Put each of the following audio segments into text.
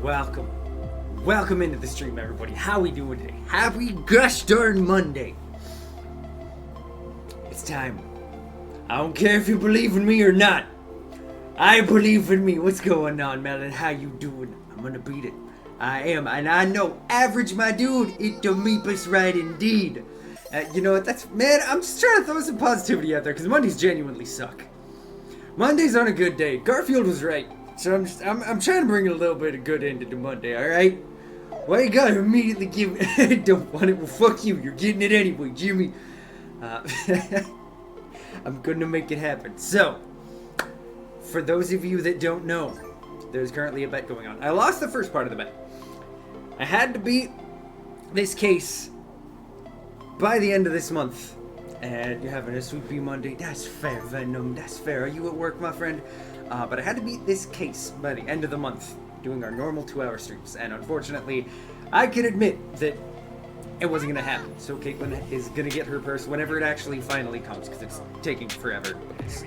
welcome. Welcome into the stream, everybody. How we doing today? Happy gosh darn Monday. It's time. I don't care if you believe in me or not. I believe in me. What's going on, Melon? How you doing? I'm gonna beat it. I am, and I know. Average, my dude. It's the Meepus right indeed. You know what? Man, I'm just trying to throw some positivity out there, because Mondays genuinely suck. Mondays aren't a good day. Garfield was right. So I'm trying to bring a little bit of good into the Monday, alright? Why you gotta immediately give it? Don't want it? Well, fuck you. You're getting it anyway, Jimmy. I'm gonna make it happen. So, for those of you that don't know, there's currently a bet going on. I lost the first part of the bet. I had to beat this case by the end of this month. And you're having a Sweet Pea Monday. That's fair, Venom. That's fair. Are you at work, my friend? But I had to beat this case by the end of the month, doing our normal 2-hour streams. And unfortunately, I can admit that it wasn't going to happen. So Caitlin is going to get her purse whenever it actually finally comes, because it's taking forever. Because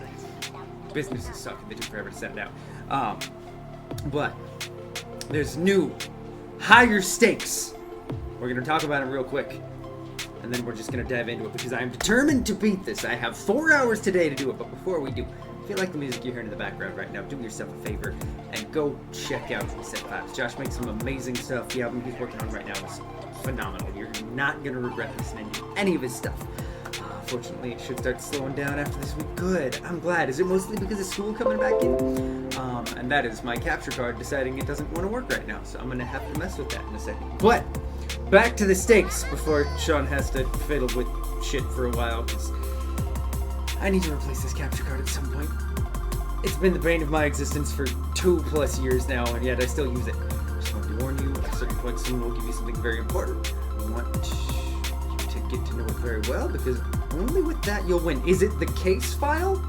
businesses suck. They take forever to send it out. But there's new, higher stakes. We're going to talk about them real quick. And then we're just going to dive into it, because I am determined to beat this. I have 4 hours today to do it, but before we do, if you like the music you're hearing in the background right now, do yourself a favor and go check out Set Vibes. Josh makes some amazing stuff. The album he's working on right now is phenomenal. You're not going to regret listening to any of his stuff. Fortunately, it should start slowing down after this week. Good. I'm glad. Is it mostly because of school coming back in? And that is my capture card deciding it doesn't want to work right now, so I'm going to have to mess with that in a second. But back to the stakes before Sean has to fiddle with shit for a while, because I need to replace this capture card at some point. It's been the bane of my existence for 2+ years now, and yet I still use it. Just want to warn you, at a certain point soon we'll give you something very important. I want you to get to know it very well, because only with that you'll win. Is it the case file?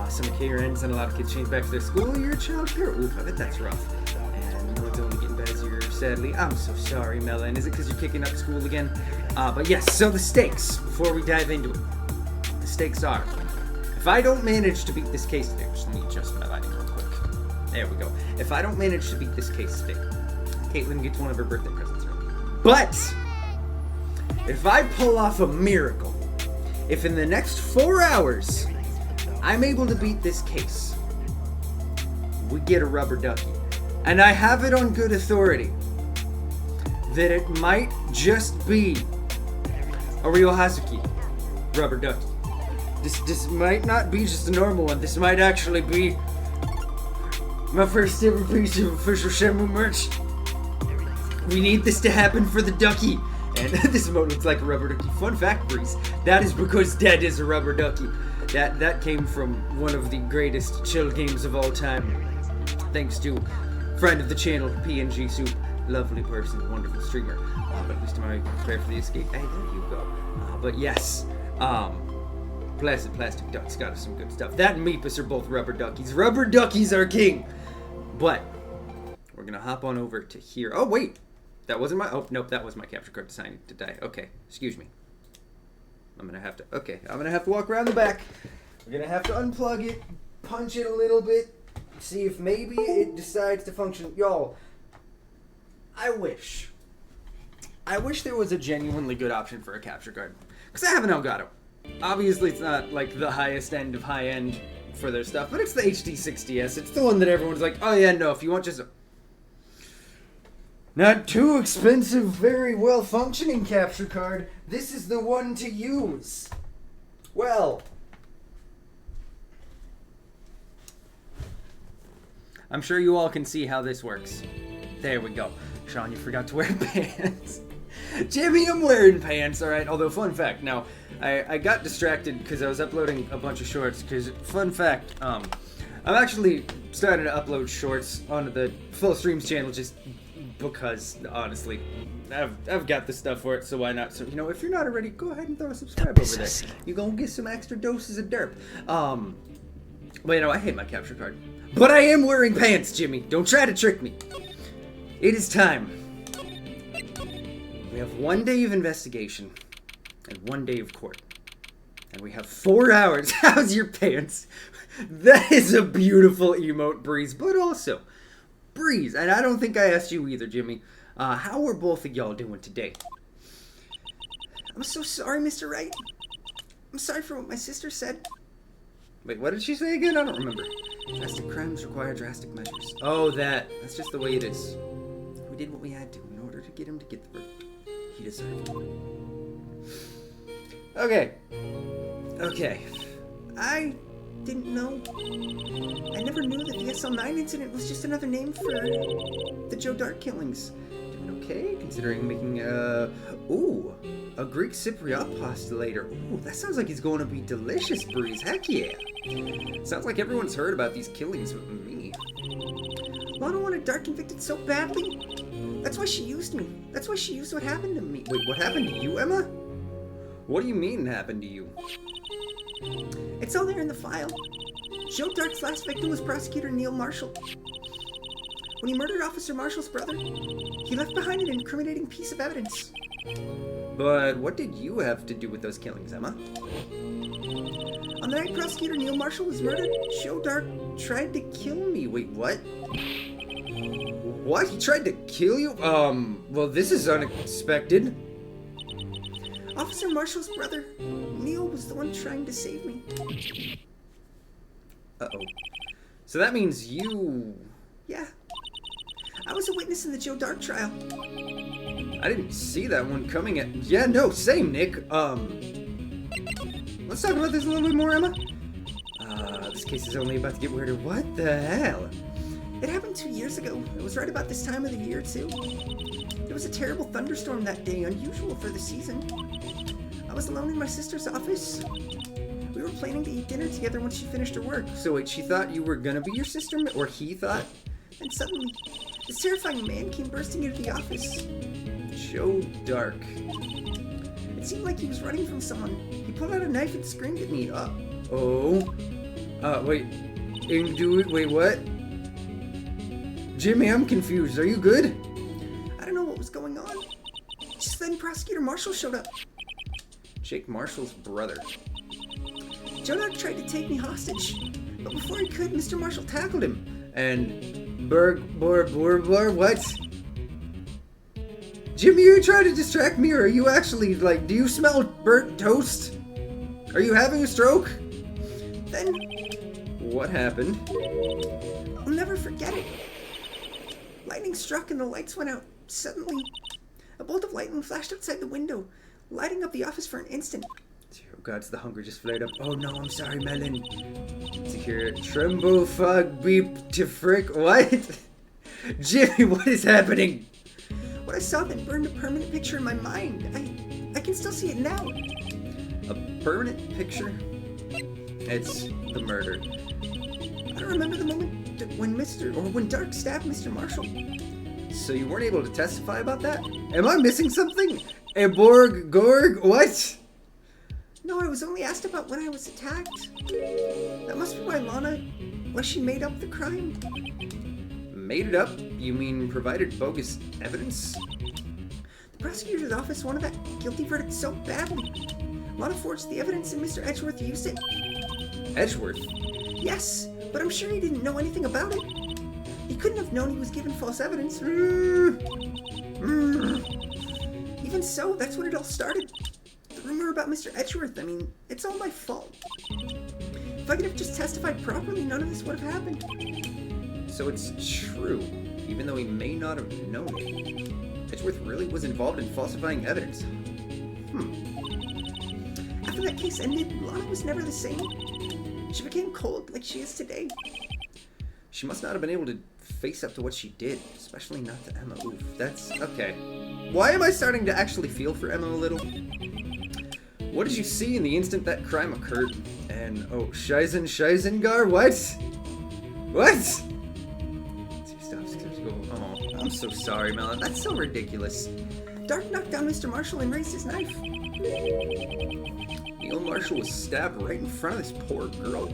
Some KRNs and a lot of kids change back to their school year child care. Oof, I bet that's rough. And it's only getting better, sadly. I'm so sorry, Melon. Is it because you're kicking up school again? But yes, so the stakes, before we dive into it. The stakes are, if I don't manage to beat this case today, just let me adjust my lighting real quick. There we go. If I don't manage to beat this case today, Caitlin gets one of her birthday presents from me. But if I pull off a miracle, if in the next 4 hours I'm able to beat this case, we get a rubber ducky. And I have it on good authority that it might just be a real Hazuki rubber ducky. This might not be just a normal one. This might actually be my first ever piece of official Shenmue merch. We need this to happen for the ducky. And this emote looks like a rubber ducky. Fun fact, Breeze, that is because Dad is a rubber ducky. That came from one of the greatest chill games of all time. Thanks to friend of the channel, PNG Soup. Lovely person, wonderful streamer. But at least am I prepared for the escape? Hey, there you go. But yes, Plastic Ducks got us some good stuff. That and Meepus are both rubber duckies. Rubber duckies are king! But we're gonna hop on over to here. Oh, wait! That wasn't my... Oh, nope, that was my capture card deciding to die. Okay, excuse me. I'm gonna have to walk around the back. We're gonna have to unplug it, punch it a little bit, see if maybe it decides to function. Y'all, I wish there was a genuinely good option for a capture card. Because I have an Elgato. Obviously, it's not like the highest end of high end for their stuff, but it's the HD60S. It's the one that everyone's like, oh yeah, no, if you want just a not too expensive, very well functioning capture card, this is the one to use. Well, I'm sure you all can see how this works. There we go. Sean, you forgot to wear pants. Jimmy, I'm wearing pants, alright? Although, fun fact, now, I got distracted because I was uploading a bunch of shorts, because, fun fact, I'm actually starting to upload shorts onto the Full Streams channel just because, honestly, I've got the stuff for it, so why not? So, you know, if you're not already, go ahead and throw a subscribe over there. You're gonna get some extra doses of derp. But, you know, I hate my capture card. But I am wearing pants, Jimmy. Don't try to trick me. It is time. We have 1 day of investigation and 1 day of court. And we have 4 hours. How's your pants? That is a beautiful emote, Breeze. But also, Breeze, and I don't think I asked you either, Jimmy. How are both of y'all doing today? I'm so sorry, Mr. Wright. I'm sorry for what my sister said. Wait, what did she say again? I don't remember. Drastic crimes require drastic measures. Oh, that's just the way it is. We did what we had to in order to get him to get the verdict he deserved. Okay. I didn't know. I never knew that the SL9 incident was just another name for the Joe Dark killings. Doing okay, considering making a Greek Cypriot pasta later. Ooh, that sounds like it's going to be delicious, Breeze. Heck yeah. Sounds like everyone's heard about these killings with me. Lana wanted Dark convicted so badly. That's why she used me. That's why she used what happened to me. Wait, what happened to you, Emma? What do you mean happened to you? It's all there in the file. Joe Dark's last victim was Prosecutor Neil Marshall. When he murdered Officer Marshall's brother, he left behind an incriminating piece of evidence. But what did you have to do with those killings, Emma? On the night Prosecutor Neil Marshall was murdered, Joe Dark tried to kill me. Wait, what? What? He tried to kill you? Well, this is unexpected. Officer Marshall's brother, Neil, was the one trying to save me. Uh-oh. So that means you... Yeah. I was a witness in the Joe Dark trial. I didn't see that one coming at... Yeah, no, same, Nick. Let's talk about this a little bit more, Emma. This case is only about to get weirder. What the hell? It happened 2 years ago. It was right about this time of the year, too. There was a terrible thunderstorm that day, unusual for the season. I was alone in my sister's office. We were planning to eat dinner together when she finished her work. So wait, she thought you were gonna be your sister, or he thought? And suddenly, this terrifying man came bursting into the office. Joe Dark. It seemed like he was running from someone. He pulled out a knife and screamed at me. Wait. Wait, what? Jimmy, I'm confused. Are you good? I don't know what was going on. Just then, Prosecutor Marshall showed up. Jake Marshall's brother. Joe Dark tried to take me hostage, but before he could, Mr. Marshall tackled him. And what? Jimmy, are you trying to distract me, or are you actually, do you smell burnt toast? Are you having a stroke? Then... What happened? I'll never forget it. Lightning struck and the lights went out. Suddenly, a bolt of lightning flashed outside the window, lighting up the office for an instant. Oh God, the hunger just flared up. Oh no, I'm sorry, Melon. To hear it. Trembo, fog, beep, to frick. What? Jimmy, what is happening? What I saw then burned a permanent picture in my mind. I can still see it now. A permanent picture? It's the murder. I don't remember the moment when Dark stabbed Mr. Marshall. So you weren't able to testify about that? Am I missing something? Gorg, what? No, I was only asked about when I was attacked. That must be why she made up the crime. Made it up? You mean provided bogus evidence? The prosecutor's office wanted that guilty verdict so badly. Lana forged the evidence and Mr. Edgeworth used it. Edgeworth? Yes, but I'm sure he didn't know anything about it. He couldn't have known he was given false evidence. Even so, that's when it all started. The rumor about Mr. Edgeworth, it's all my fault. If I could have just testified properly, none of this would have happened. So it's true, even though he may not have known it. Edgeworth really was involved in falsifying evidence. After that case ended, Lana was never the same. She became cold like she is today. She must not have been able to face up to what she did, especially not to Emma. Oof, that's... okay. Why am I starting to actually feel for Emma a little? What did you see in the instant that crime occurred? And, Scheisengar, what? What? Oh, I'm so sorry, Melon. That's so ridiculous. Dark knocked down Mr. Marshall and raised his knife. Neil Marshall was stabbed right in front of this poor girl.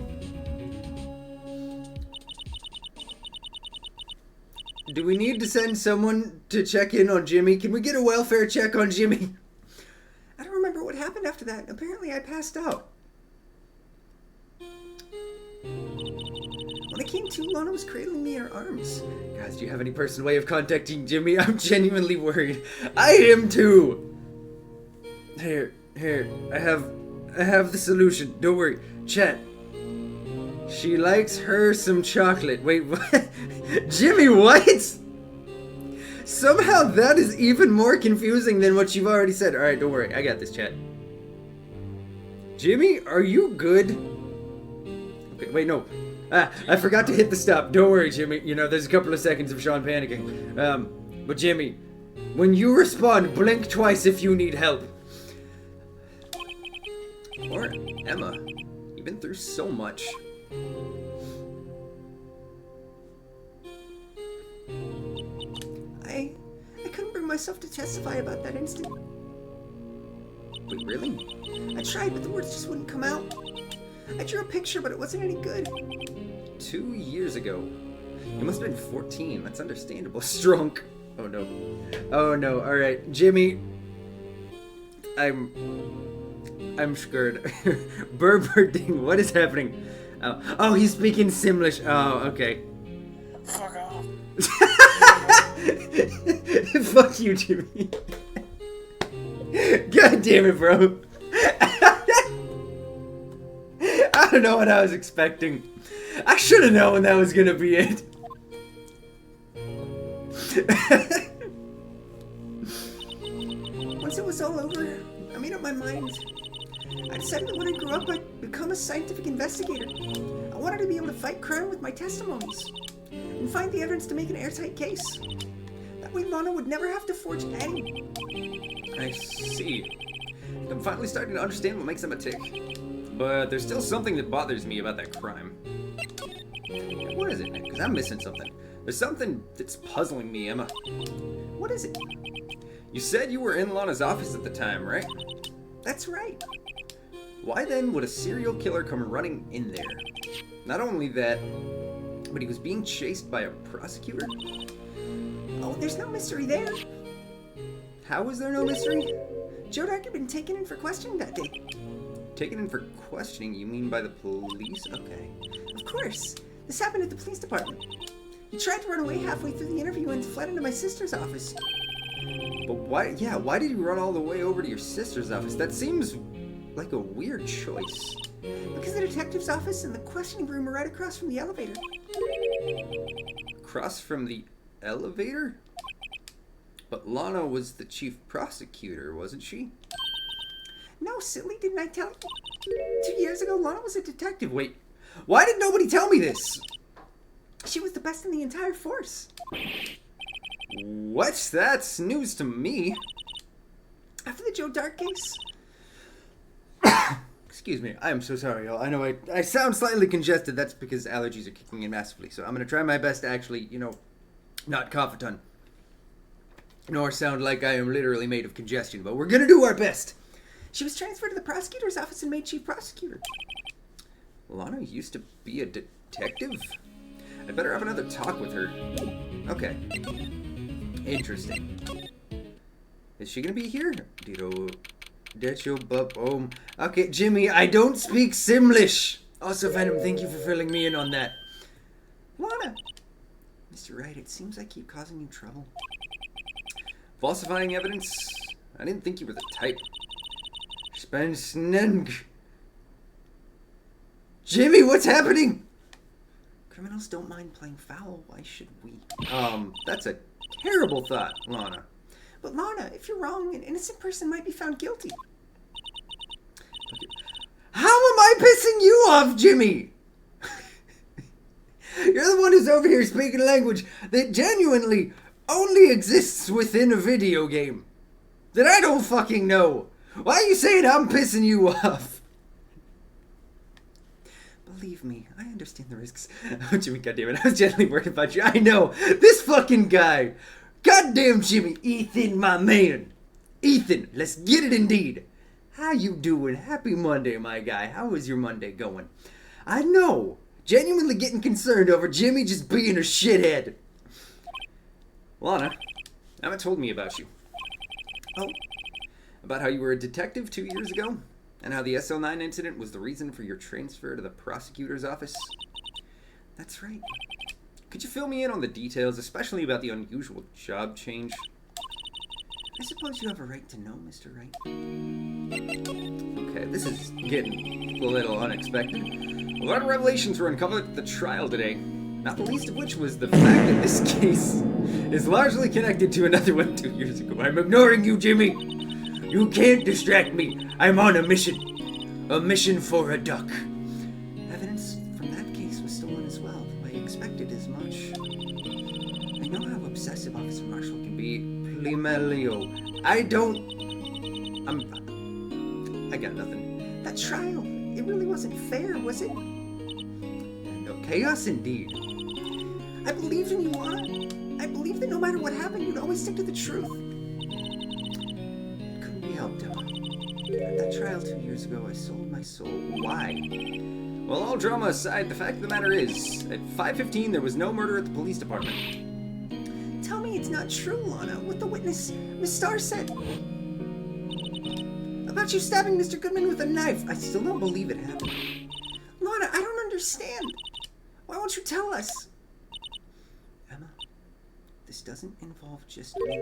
Do we need to send someone to check in on Jimmy? Can we get a welfare check on Jimmy? I don't remember what happened after that. Apparently I passed out. When I came to, Lana was cradling me in her arms. Guys, do you have any personal way of contacting Jimmy? I'm genuinely worried. I am too. Here, I have the solution. Don't worry. Chat. She likes her some chocolate. Wait, what? Jimmy, what? Somehow that is even more confusing than what you've already said. Alright, don't worry. I got this, chat. Jimmy, are you good? Okay, wait, no. I forgot to hit the stop. Don't worry, Jimmy. You know, there's a couple of seconds of Sean panicking. But Jimmy, when you respond, blink twice if you need help. Or Emma. You've been through so much. I couldn't bring myself to testify about that incident. Wait, really? I tried, but the words just wouldn't come out. I drew a picture, but it wasn't any good. 2 years ago. You must have been 14. That's understandable. Strunk. Oh no. Oh no. Alright. Jimmy. I'm scared. Burberding. What is happening? Oh, he's speaking Simlish. Oh, okay. Fuck off. Fuck you, Jimmy. God damn it, bro. I don't know what I was expecting. I should have known that was gonna be it. Once it was all over, I made up my mind. I decided that when I grew up, I'd become a scientific investigator. I wanted to be able to fight crime with my testimonies and find the evidence to make an airtight case. That way Lana would never have to forge any. I see. I'm finally starting to understand what makes them a tick. But there's still something that bothers me about that crime. What is it? Because I'm missing something. There's something that's puzzling me, Emma. What is it? You said you were in Lana's office at the time, right? That's right. Why then would a serial killer come running in there? Not only that, but he was being chased by a prosecutor? Oh, there's no mystery there. How is there no mystery? Joe Dark had been taken in for questioning that day. Taken in for questioning, you mean by the police? Okay. Of course. This happened at the police department. He tried to run away halfway through the interview and fled into my sister's office. But why did you run all the way over to your sister's office? That seems like a weird choice. Because the detective's office and the questioning room were right across from the elevator. Across from the elevator? But Lana was the chief prosecutor, wasn't she? No, silly, didn't I tell you? 2 years ago, Lana was a detective. Wait, why did nobody tell me this? She was the best in the entire force. What? That's news to me. After the Joe Dark case... Excuse me, I am so sorry, y'all. I know I sound slightly congested. That's because allergies are kicking in massively. So I'm going to try my best to actually, not cough a ton. Nor sound like I am literally made of congestion. But we're going to do our best. She was transferred to the prosecutor's office and made chief prosecutor. Lana used to be a detective? I better have another talk with her. Okay. Interesting. Is she gonna be here? Okay, Jimmy, I don't speak Simlish. Also, Venom, thank you for filling me in on that. Lana! Mr. Wright, it seems I keep causing you trouble. Falsifying evidence? I didn't think you were the type. Jimmy, what's happening? Criminals don't mind playing foul. Why should we? That's a terrible thought, Lana. But Lana, if you're wrong, an innocent person might be found guilty. How am I pissing you off, Jimmy? You're the one who's over here speaking a language that genuinely only exists within a video game. That I don't fucking know. Why are you saying I'm pissing you off? Believe me, I understand the risks. Oh, Jimmy, goddammit, I was genuinely worried about you. I know. This fucking guy. Goddamn, Jimmy. Ethan, my man. Ethan, let's get it indeed. How you doing? Happy Monday, my guy. How is your Monday going? I know. Genuinely getting concerned over Jimmy just being a shithead. Lana, Emma told me about you. Oh? About how you were a detective 2 years ago, and how the SL9 incident was the reason for your transfer to the prosecutor's office. That's right. Could you fill me in on the details, especially about the unusual job change? I suppose you have a right to know, Mr. Wright. Okay, this is getting a little unexpected. A lot of revelations were uncovered at the trial today, not the least of which was the fact that this case is largely connected to another one 2 years ago. I'm ignoring you, Jimmy! You can't distract me! I'm on a mission! A mission for a duck. Evidence from that case was stolen as well. I expected as much. I know how obsessive Officer Marshall can be. Plimelio. I got nothing. That trial, it really wasn't fair, was it? No, chaos indeed. I believed in you, Lana. I believed that no matter what happened, you'd always stick to the truth. It couldn't be helped, Emma. At that trial 2 years ago, I sold my soul. Why? Well, all drama aside, the fact of the matter is, at 5:15 there was no murder at the police department. Tell me it's not true, Lana. What the witness, Miss Starr, said about you stabbing Mr. Goodman with a knife. I still don't believe it happened. Lana, I don't understand. Why won't you tell us? Emma, this doesn't involve just me.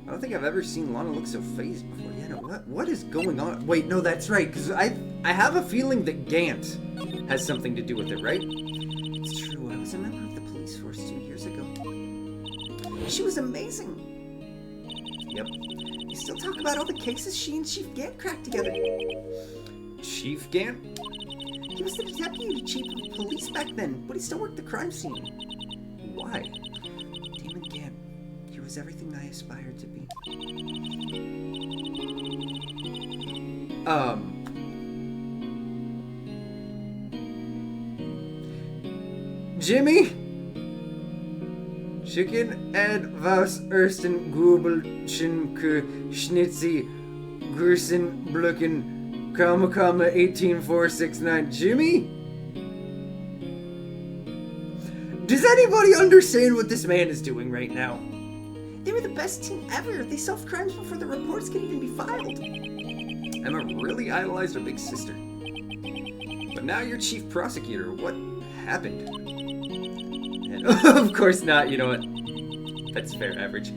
I don't think I've ever seen Lana look so phased before. Yeah, no, What is going on? Wait, no, that's right, because I have a feeling that Gant has something to do with it, right? It's true. I was a member of the police force 2 years ago. She was amazing. Yep. You still talk about all the cases she and Chief Gant cracked together. Chief Gant? He was the deputy chief of police back then, but he still worked the crime scene. Why? Damon Gant. He was everything I aspired to be. Jimmy? Chicken Ed was Ersten Gubelschenke Schnitzi Grüßen Blücken 18469. Jimmy? Does anybody understand what this man is doing right now? They were the best team ever. They solved crimes before the reports could even be filed. Emma really idolized her big sister. But now you're chief prosecutor. What happened? And of course not, you know what? That's fair average.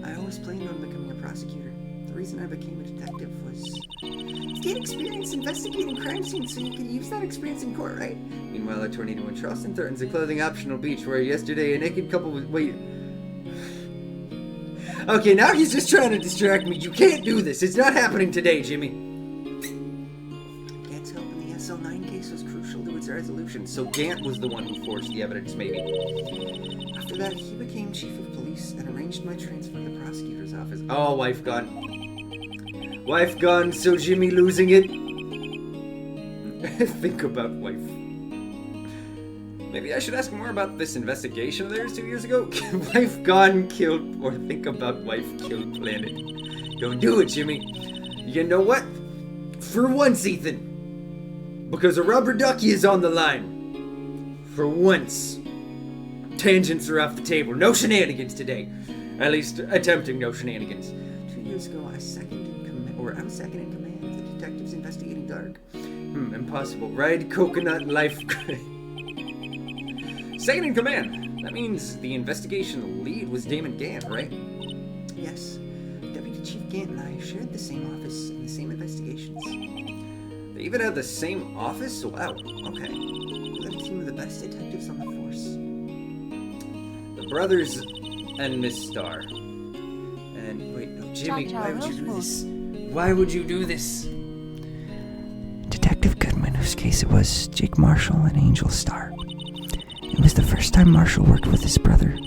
I always planned on becoming a prosecutor. The reason I became a detective was to gain experience investigating crime scenes so you can use that experience in court, right? Meanwhile, a tornado in Charleston threatens a clothing optional beach where yesterday a naked couple was... Wait. Okay, now he's just trying to distract me. You can't do this. It's not happening today, Jimmy. Gant's help in the SL9 case was crucial to its resolution. So Gant was the one who forged the evidence, maybe. After that, he became chief of police and arranged my transfer to the prosecutor's office. Oh, wife gone. Wife gone, so Jimmy losing it? Think about wife. Maybe I should ask more about this investigation of theirs 2 years ago. Wife gone, killed, or think about wife killed planet. Don't do it, Jimmy. You know what? For once, Ethan. Because a rubber ducky is on the line. For once. Tangents are off the table. No shenanigans today. At least attempting no shenanigans. 2 years ago, I was second in command of the detectives investigating Dark. Impossible. Ride coconut life. Second in command. That means the investigation lead was Damon Gant, right? Yes. Deputy Chief Gant and I shared the same office and the same investigations. They even had the same office? Wow. Okay. We led a team of the best detectives on the force. The brothers and Miss Starr. And wait, no, Jimmy, why would you do this? Why would you do this? Detective Goodman, whose case it was, Jake Marshall and Angel Starr. It was the first time Marshall worked with his brother.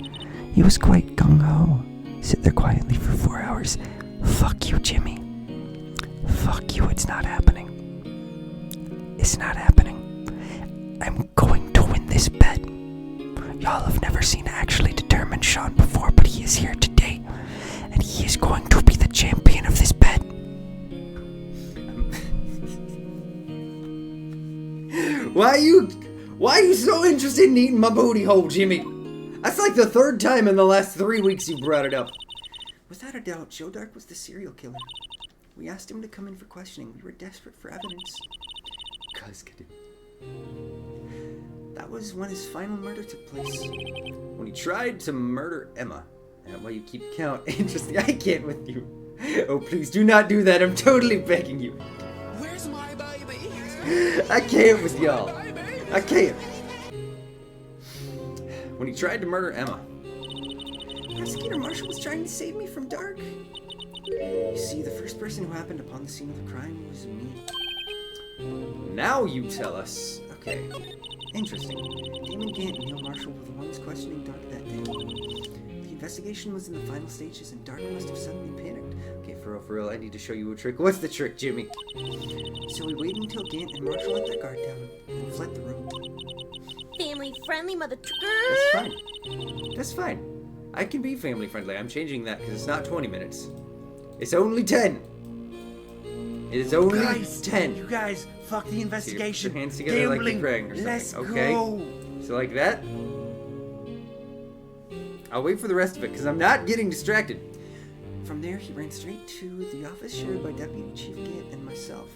He was quite gung-ho. Sit there quietly for 4 hours. Fuck you, Jimmy. Fuck you, it's not happening. It's not happening. I'm going to win this bet. Y'all have never seen actually determined Sean before, but he is here today. And he is going to be the champion of this bet. Why are you so interested in eating my booty hole, Jimmy? That's like the third time in the last 3 weeks you brought it up. Without a doubt, Joe Dark was the serial killer. We asked him to come in for questioning. We were desperate for evidence. That was when his final murder took place. When he tried to murder Emma. And while you keep count, interesting. I can't with you. Oh, please do not do that. I'm totally begging you. Where's my baby? I can't with y'all. I can't. When he tried to murder Emma. Prosecutor Marshall was trying to save me from Dark. You see, the first person who happened upon the scene of the crime was me. Now you tell us. Okay, interesting. Damon Gant and Neil Marshall were the ones questioning Dark that day. The investigation was in the final stages and Dark must have suddenly panicked. Okay, for real, I need to show you a trick. What's the trick, Jimmy? So we waited until Gant and Marshall let their guard down and fled the room. Family friendly, mother That's fine. That's fine. I can be family friendly. I'm changing that because it's not 20 minutes. It's only 10. It is only 10. You guys, fuck the investigation. Put your hands together like you're praying or something. Let's okay? go. So like that. I'll wait for the rest of it because I'm not getting distracted. From there, he ran straight to the office shared by Deputy Chief Gant and myself.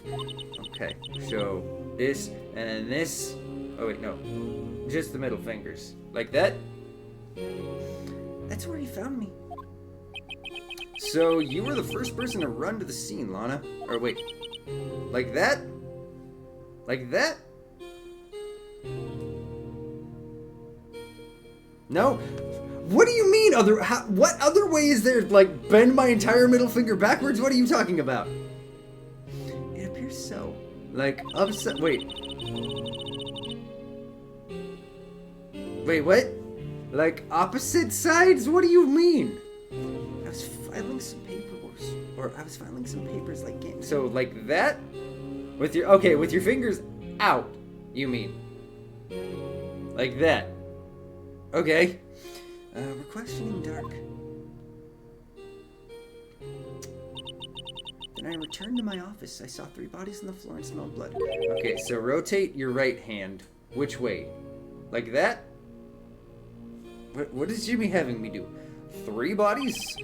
Okay, so this and this. Oh wait, no. Just the middle fingers. Like that? That's where he found me. So you were the first person to run to the scene, Lana. Or wait. Like that? Like that? No? What do you mean other? What other way is there? Like bend my entire middle finger backwards? What are you talking about? It appears so. Like upside. Wait. Wait, what? Like opposite sides? What do you mean? I was filing some papers like Gant. So like that? With your with your fingers out, you mean? Like that. Okay. We're questioning Dark. Then I returned to my office. I saw 3 bodies on the floor and smelled blood. Okay, so rotate your right hand. Which way? Like that? What is Jimmy having me do? 3 bodies?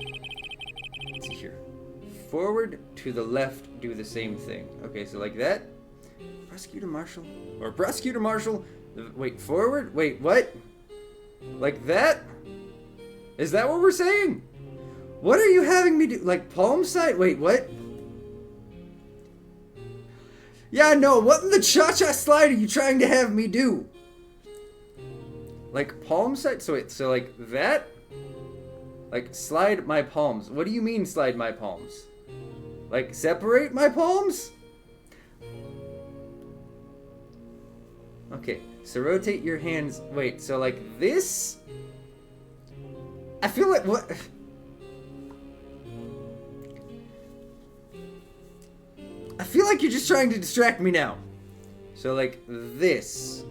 Let's see here. Forward to the left, do the same thing. Okay, so like that? Prosecutor Marshall. Or Prosecutor Marshall. Wait, forward? Wait, what? Like that? Is that what we're saying? What are you having me do? Like palm side? Wait, what? Yeah, no, what in the cha-cha slide are you trying to have me do? Like palm side? So wait, so like that? Like slide my palms. What do you mean slide my palms? Like separate my palms? Okay, so rotate your hands. Wait, so like this? I feel like what? I feel like you're just trying to distract me now. So like this.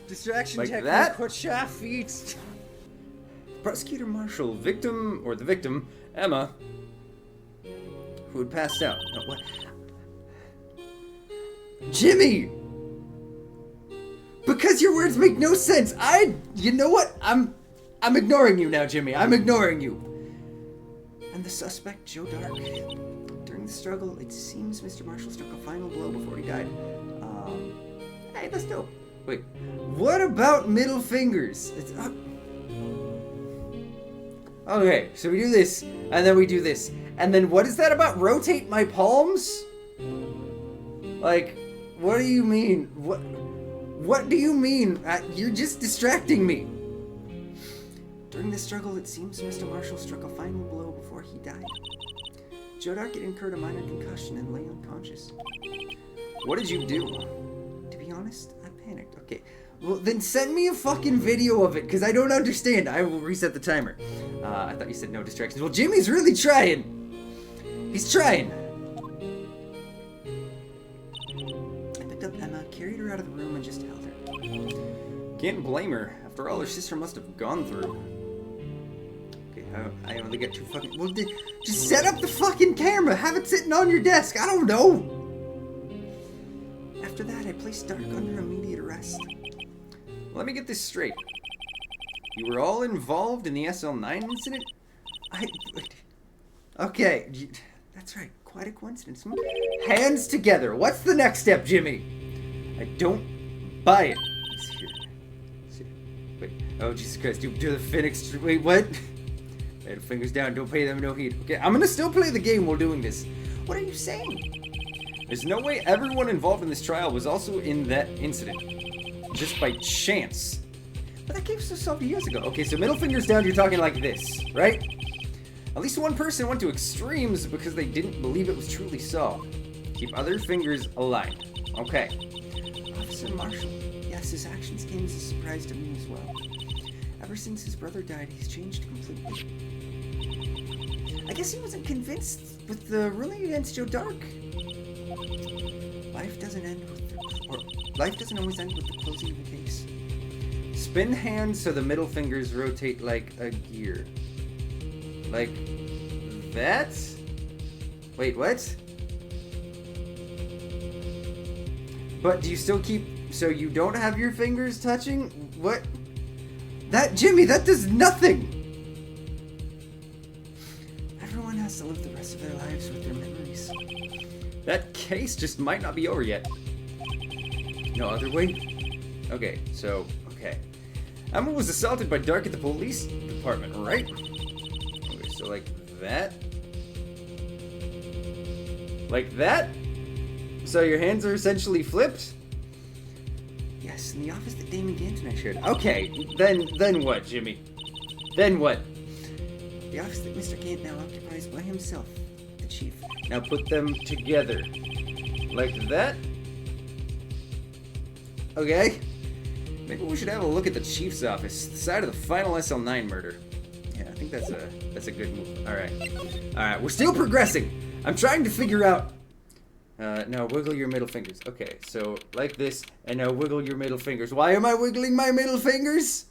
Distraction Like technique. that? Put shaft feet. Prosecutor Marshall, victim, or the victim, Emma, who had passed out. No, what? Jimmy! Because your words make no sense. You know what? I'm ignoring you now, Jimmy. I'm ignoring you. And the suspect, Joe Dark. During the struggle, it seems Mr. Marshall struck a final blow before he died. Hey, that's dope. Wait, what about middle fingers? Okay, so we do this, and then we do this. And then what is that about rotate my palms? Like, what do you mean? What do you mean? You're just distracting me. During the struggle, it seems Mr. Marshall struck a final blow before he died. Joe Dark had incurred a minor concussion and lay unconscious. What did you do? To be honest, I panicked. Okay, well then send me a fucking video of it, because I don't understand. I will reset the timer. I thought you said no distractions. Well, Jimmy's really trying. He's trying. I picked up Emma, carried her out of the room, and just held her. Can't blame her. After all, her sister must have gone through. Okay, I only get 2 fucking... Well, just set up the fucking camera. Have it sitting on your desk. I don't know. After that, I placed Dark under immediate arrest. Let me get this straight. You were all involved in the SL9 incident? Okay, That's right, quite a coincidence. hands together. What's the next step, Jimmy? I don't buy it. here. Wait. Oh, Jesus Christ. Do the Phoenix. Wait, what? Middle fingers down. Don't pay them no heed. Okay, I'm gonna still play the game while doing this. What are you saying? There's no way everyone involved in this trial was also in that incident. Just by chance. But that case was solved years ago. Okay, so middle fingers down, you're talking like this, right? At least one person went to extremes because they didn't believe it was truly solved. Keep other fingers aligned. Okay. Officer Marshall. Yes, his actions came as a surprise to me as well. Ever since his brother died, he's changed completely. I guess he wasn't convinced with the ruling against Joe Dark. Life doesn't always end with the closing of the case. Spin hands so the middle fingers rotate like a gear. Like that? Wait, what? But do you still keep... So you don't have your fingers touching? What? That, Jimmy, that does nothing! Everyone has to live the rest of their lives with their memories. That case just might not be over yet. No other way? Okay, so, okay. Emma was assaulted by Dark at the police department, right? Okay, so like that? Like that? So your hands are essentially flipped? Yes, in the office that Damon Gant and I shared. Okay, then what, Jimmy? Then what? The office that Mr. Gant now occupies by himself, the chief. Now put them together. Like that? Okay. Maybe we should have a look at the chief's office, the side of the final SL9 murder. Yeah, I think that's a good move. Alright, we're still progressing. I'm trying to figure out... no, wiggle your middle fingers. Okay, so like this, and now wiggle your middle fingers. Why am I wiggling my middle fingers?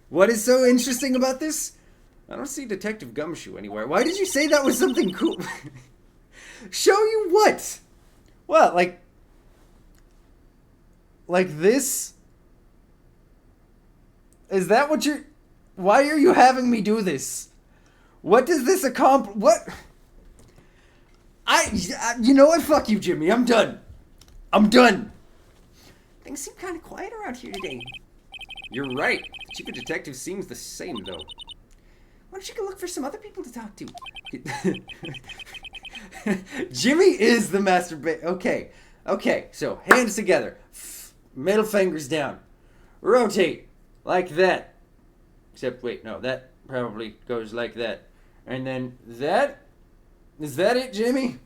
What is so interesting about this? I don't see Detective Gumshoe anywhere. Why did you say that was something cool? Show you what? What, like this? Is that what you're... Why are you having me do this? What does this accomplish? What? You know what? Fuck you, Jimmy. I'm done. I'm done. Things seem kind of quiet around here today. You're right. The chief of detectives seems the same, though. Why don't you go look for some other people to talk to? Jimmy is the masturbate. Okay, so hands together. Middle fingers down. Rotate. Like that. Except, wait, no, that probably goes like that. And then that? Is that it, Jimmy?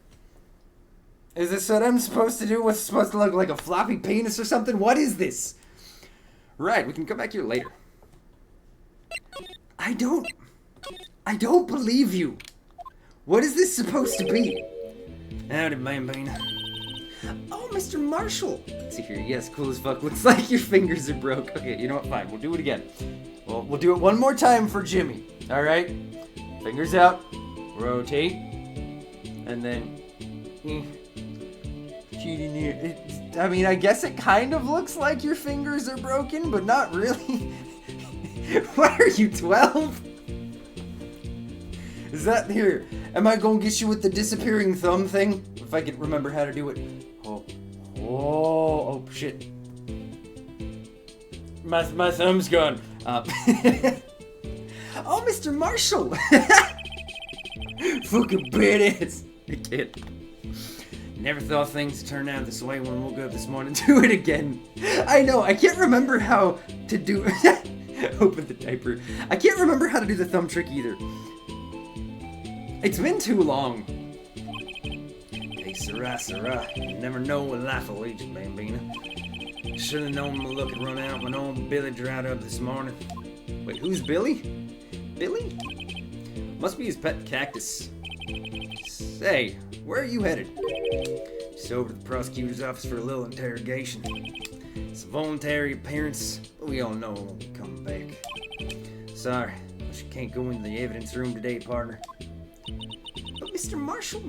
Is this what I'm supposed to do? What's supposed to look like a floppy penis or something? What is this? Right, we can come back here later. I don't believe you. What is this supposed to be? Howdy, Bambina. Oh, Mr. Marshall. Let's see here. Yes, cool as fuck. Looks like your fingers are broke. Okay, you know what? Fine. We'll do it again. Well, we'll do it one more time for Jimmy. All right? Fingers out. Rotate. And then... I mean, I guess it kind of looks like your fingers are broken, but not really. What are you, 12? Is that here? Am I gonna get you with the disappearing thumb thing? If I could remember how to do it. Oh, shit. My thumb's gone. Oh, Mr. Marshall. Fucking badass. I can't. Never thought things would turn out this way when we woke up this morning. Do it again. I know, I can't remember how to do... Open the diaper. I can't remember how to do the thumb trick either. It's been too long. Hey, Sarah. You never know what life will lead you, Bambina. Should've known my luck would run out when old Billy dried up this morning. Wait, who's Billy? Billy? Must be his pet cactus. Say, where are you headed? Just over to the prosecutor's office for a little interrogation. It's a voluntary appearance, but we all know I won't be coming back. Sorry, but you can't go into the evidence room today, partner. But Mr. Marshall,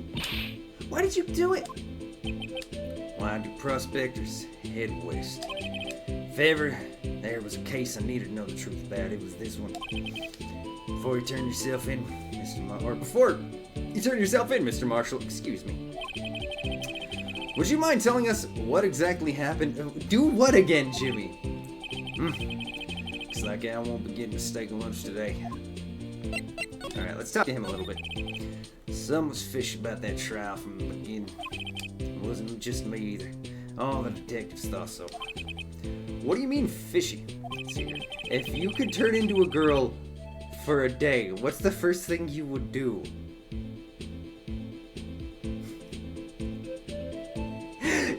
why did you do it? Why do prospectors head west? If ever there was a case I needed to know the truth about, it was this one. Before you turn yourself in, Mr. Marshall, excuse me. Would you mind telling us what exactly happened? Do what again, Jimmy? Looks like I won't be getting a steak lunch today. Alright, let's talk to him a little bit. Some was fishy about that trial from the beginning. It wasn't just me either. All the detectives thought so. What do you mean fishy? Let's see here. If you could turn into a girl for a day, what's the first thing you would do?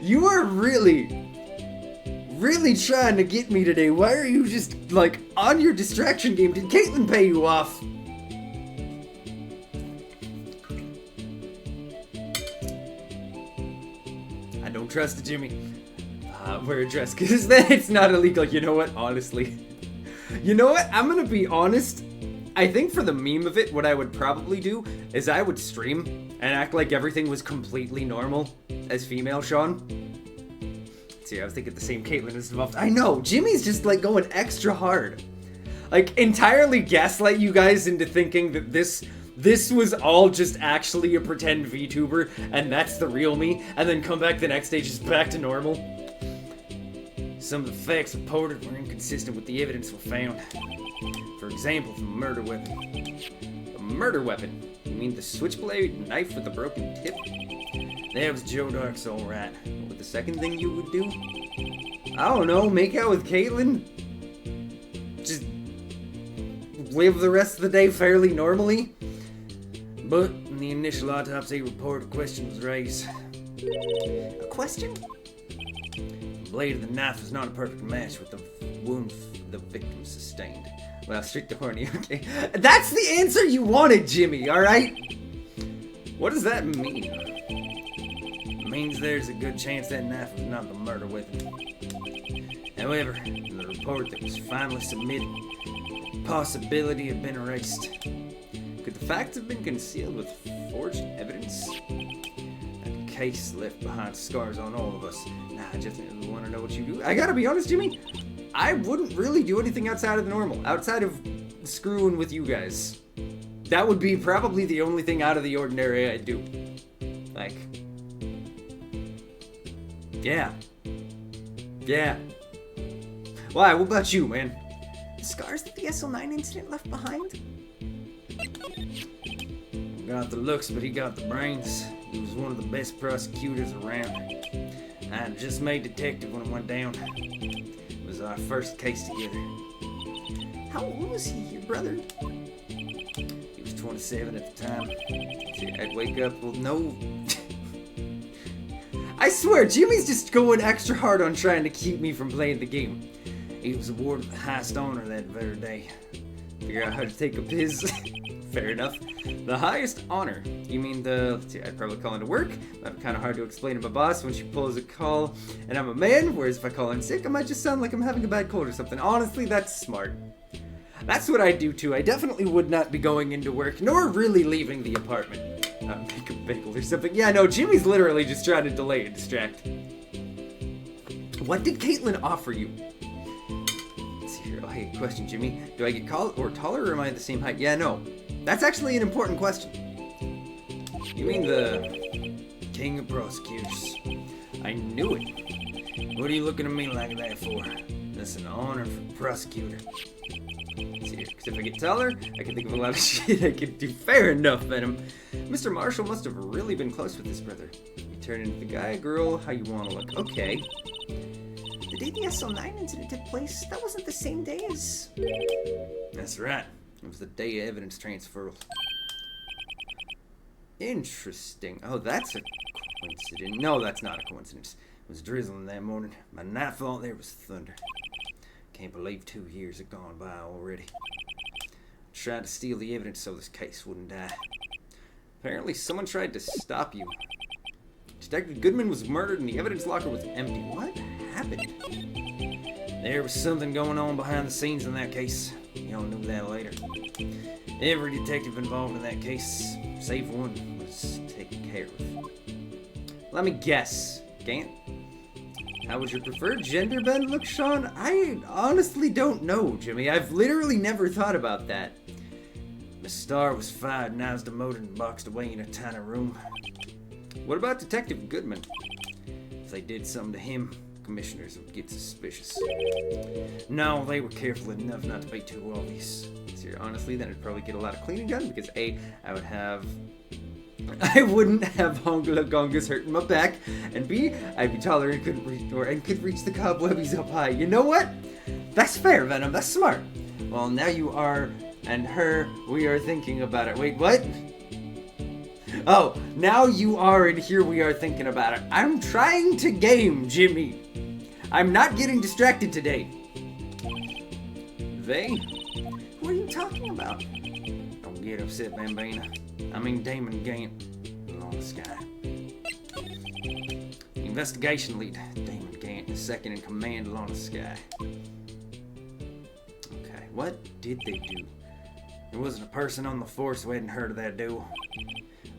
You are really trying to get me today. Why are you just, like, on your distraction game? Did Caitlin pay you off? I don't trust it, Jimmy. Wear a dress, because then it's not illegal. You know what? Honestly. You know what? I'm gonna be honest. I think for the meme of it, what I would probably do is I would stream and act like everything was completely normal as female Sean. See, I was thinking the same Caitlin is involved. I know, Jimmy's just like going extra hard. Like, entirely gaslight you guys into thinking that this was all just actually a pretend VTuber and that's the real me, and then come back the next day just back to normal. Some of the facts reported were inconsistent with the evidence we found. For example, the murder weapon. A murder weapon? You mean the switchblade knife with the broken tip? That was Joe Dark's alright. What the second thing you would do? I don't know, make out with Caitlin? Just live the rest of the day fairly normally? But in the initial autopsy report, a question was raised. A question? The blade of the knife was not a perfect match with the wound the victim sustained. Well, straight to horny, okay. That's the answer you wanted, Jimmy, alright? What does that mean? It means there's a good chance that knife was not the murder weapon. However, in the report that was finally submitted, the possibility had been erased. Could the facts have been concealed with forged evidence? That case left behind scars on all of us. Nah, I just want to know what you do. I gotta be honest, Jimmy. I wouldn't really do anything outside of the normal. Outside of screwing with you guys. That would be probably the only thing out of the ordinary I'd do. Like... Yeah. Yeah. Why? What about you, man? The scars that the SL9 incident left behind? Got the looks, but he got the brains. He was one of the best prosecutors around. I just made detective when it went down. It was our first case together. How old was he, your brother? He was 27 at the time. See, I'd wake up with no... I swear, Jimmy's just going extra hard on trying to keep me from playing the game. He was awarded the highest honor that very day. Figure out how to take a piss. Fair enough. The highest honor. You mean the... Let's see, I'd probably call into work. That'd be kind of hard to explain to my boss when she pulls a call and I'm a man, whereas if I call in sick, I might just sound like I'm having a bad cold or something. Honestly, that's smart. That's what I do too. I definitely would not be going into work, nor really leaving the apartment. Make a bagel or something. Yeah, no, Jimmy's literally just trying to delay and distract. What did Caitlin offer you? Let's see here. Oh, hey, question, Jimmy. Do I get taller or am I the same height? Yeah, no. That's actually an important question. You mean the king of prosecutors? I knew it. What are you looking at me like that for? That's an honor for prosecutor. Let's see here, because if I get taller, I can think of a lot of shit I could do. Fair enough, Venom. Mr. Marshall must have really been close with his brother. You turn into the guy, girl, how you want to look. Okay. The day the SL9 incident took place, that wasn't the same day as... That's right. It was the day of evidence transfer. Interesting. Oh, that's a coincidence. No, that's not a coincidence. It was drizzling that morning. By nightfall, there was thunder. Can't believe 2 years have gone by already. Tried to steal the evidence so this case wouldn't die. Apparently, someone tried to stop you. Detective Goodman was murdered and the evidence locker was empty. What happened? There was something going on behind the scenes in that case. You'll know that later. Every detective involved in that case, save one, was taken care of. Let me guess. Gant? How would your preferred gender bend look, Sean? I honestly don't know, Jimmy. I've literally never thought about that. Miss Starr was fired and I was demoted and boxed away in a tiny room. What about Detective Goodman? If they did something to him, commissioners would get suspicious. No, they were careful enough not to be too obvious. So honestly, then I'd probably get a lot of cleaning done because A, I wouldn't have Hongla Gongas hurting my back, and B, I'd be taller and could reach the cobwebbies up high. You know what? That's fair, Venom. That's smart. Well, now you are, and her, we are thinking about it. Wait, what? Oh, now you are, and here we are thinking about it. I'm trying to game, Jimmy. I'm not getting distracted today. They? What are you talking about? Don't get upset, Bambina. I mean Damon Gant. On the sky. Investigation lead, Damon Gant, is second in command along the sky. Okay, what did they do? There wasn't a person on the force who hadn't heard of that duel.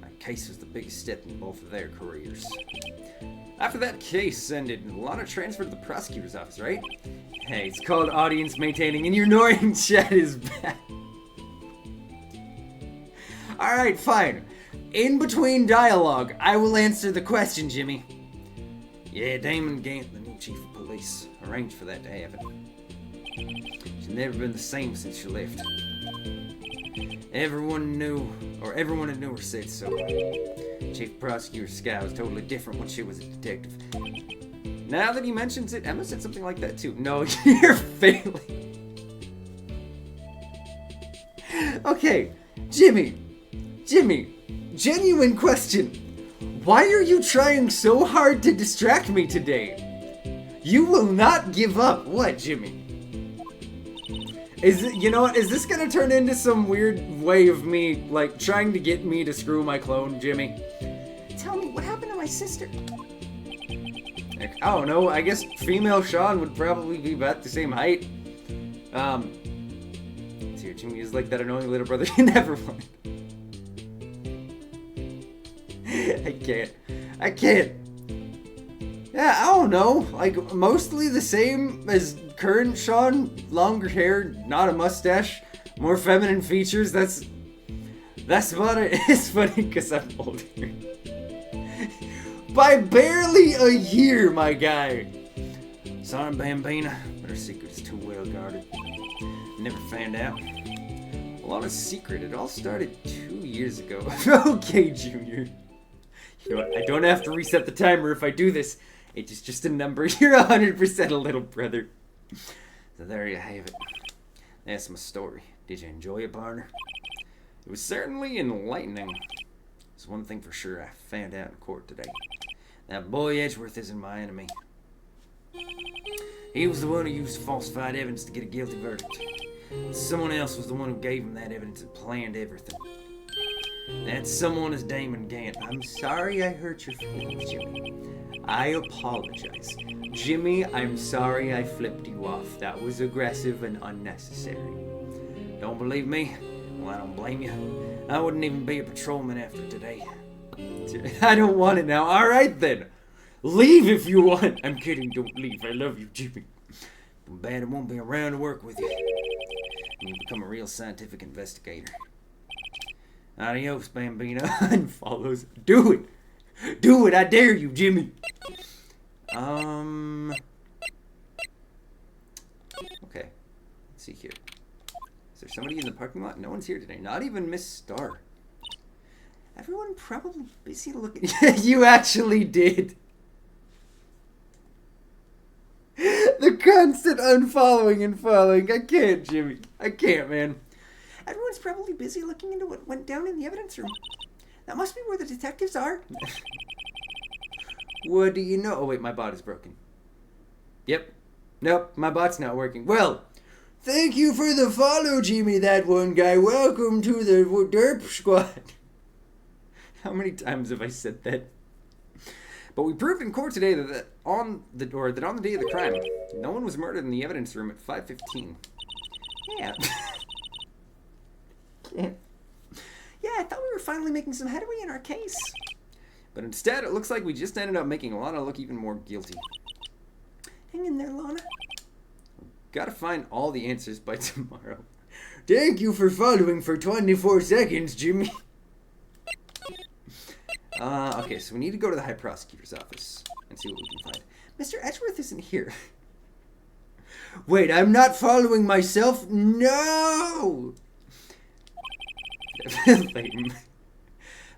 My case was the biggest step in both of their careers. After that case ended, Lana transferred to the prosecutor's office, right? Hey, it's called audience maintaining, and your annoying chat is back. Alright, fine. In between dialogue, I will answer the question, Jimmy. Yeah, Damon Gant, the new chief of police, arranged for that to happen. She's never been the same since she left. Everyone that knew her said so. Chief Prosecutor Sky was totally different when she was a detective. Now that he mentions it, Emma said something like that too. No, you're failing. Okay, Jimmy, genuine question. Why are you trying so hard to distract me today? You will not give up. What, Jimmy? You know what? Is this gonna turn into some weird way of me, like, trying to get me to screw my clone, Jimmy? Tell me, what happened to my sister? I don't know. I guess female Sean would probably be about the same height. See, Jimmy is like that annoying little brother. Never mind. I can't. Yeah, I don't know. Like, mostly the same as current Sean. Longer hair, not a mustache, more feminine features. That's about it. It's funny because I'm older. By barely a year, my guy. Sorry, Bambina, but our secret is too well guarded. Never found out. A lot of secret. It all started 2 years ago. Okay, Junior. You know what? I don't have to reset the timer if I do this. Age is just a number. You're 100% a little brother. So there you have it. That's my story. Did you enjoy it, partner? It was certainly enlightening. There's one thing for sure I found out in court today. That boy Edgeworth isn't my enemy. He was the one who used falsified evidence to get a guilty verdict. Someone else was the one who gave him that evidence and planned everything. That someone is Damon Gant. I'm sorry I hurt your feelings, Jimmy. I apologize. Jimmy, I'm sorry I flipped you off. That was aggressive and unnecessary. Don't believe me? Well, I don't blame you. I wouldn't even be a patrolman after today. I don't want it now. Alright then. Leave if you want. I'm kidding. Don't leave. I love you, Jimmy. But bad it won't be around to work with you. And you become a real scientific investigator. Adios, Bambino. Unfollows. Do it. Do it. I dare you, Jimmy. Okay. Let's see here. Is there somebody in the parking lot? No one's here today. Not even Miss Starr. Everyone probably busy looking. You actually did. The constant unfollowing and following. I can't, Jimmy. I can't, man. Everyone's probably busy looking into what went down in the evidence room. That must be where the detectives are. What do you know? Oh, wait, my bot is broken. Yep. Nope, my bot's not working. Well, thank you for the follow, Jimmy, that one guy. Welcome to the Derp Squad. How many times have I said that? But we proved in court today that on the day of the crime, no one was murdered in the evidence room at 5:15. Yeah. Yeah, I thought we were finally making some headway in our case. But instead, it looks like we just ended up making Lana look even more guilty. Hang in there, Lana. Gotta find all the answers by tomorrow. Thank you for following for 24 seconds, Jimmy. Okay, so we need to go to the High Prosecutor's office and see what we can find. Mr. Edgeworth isn't here. Wait, I'm not following myself? No!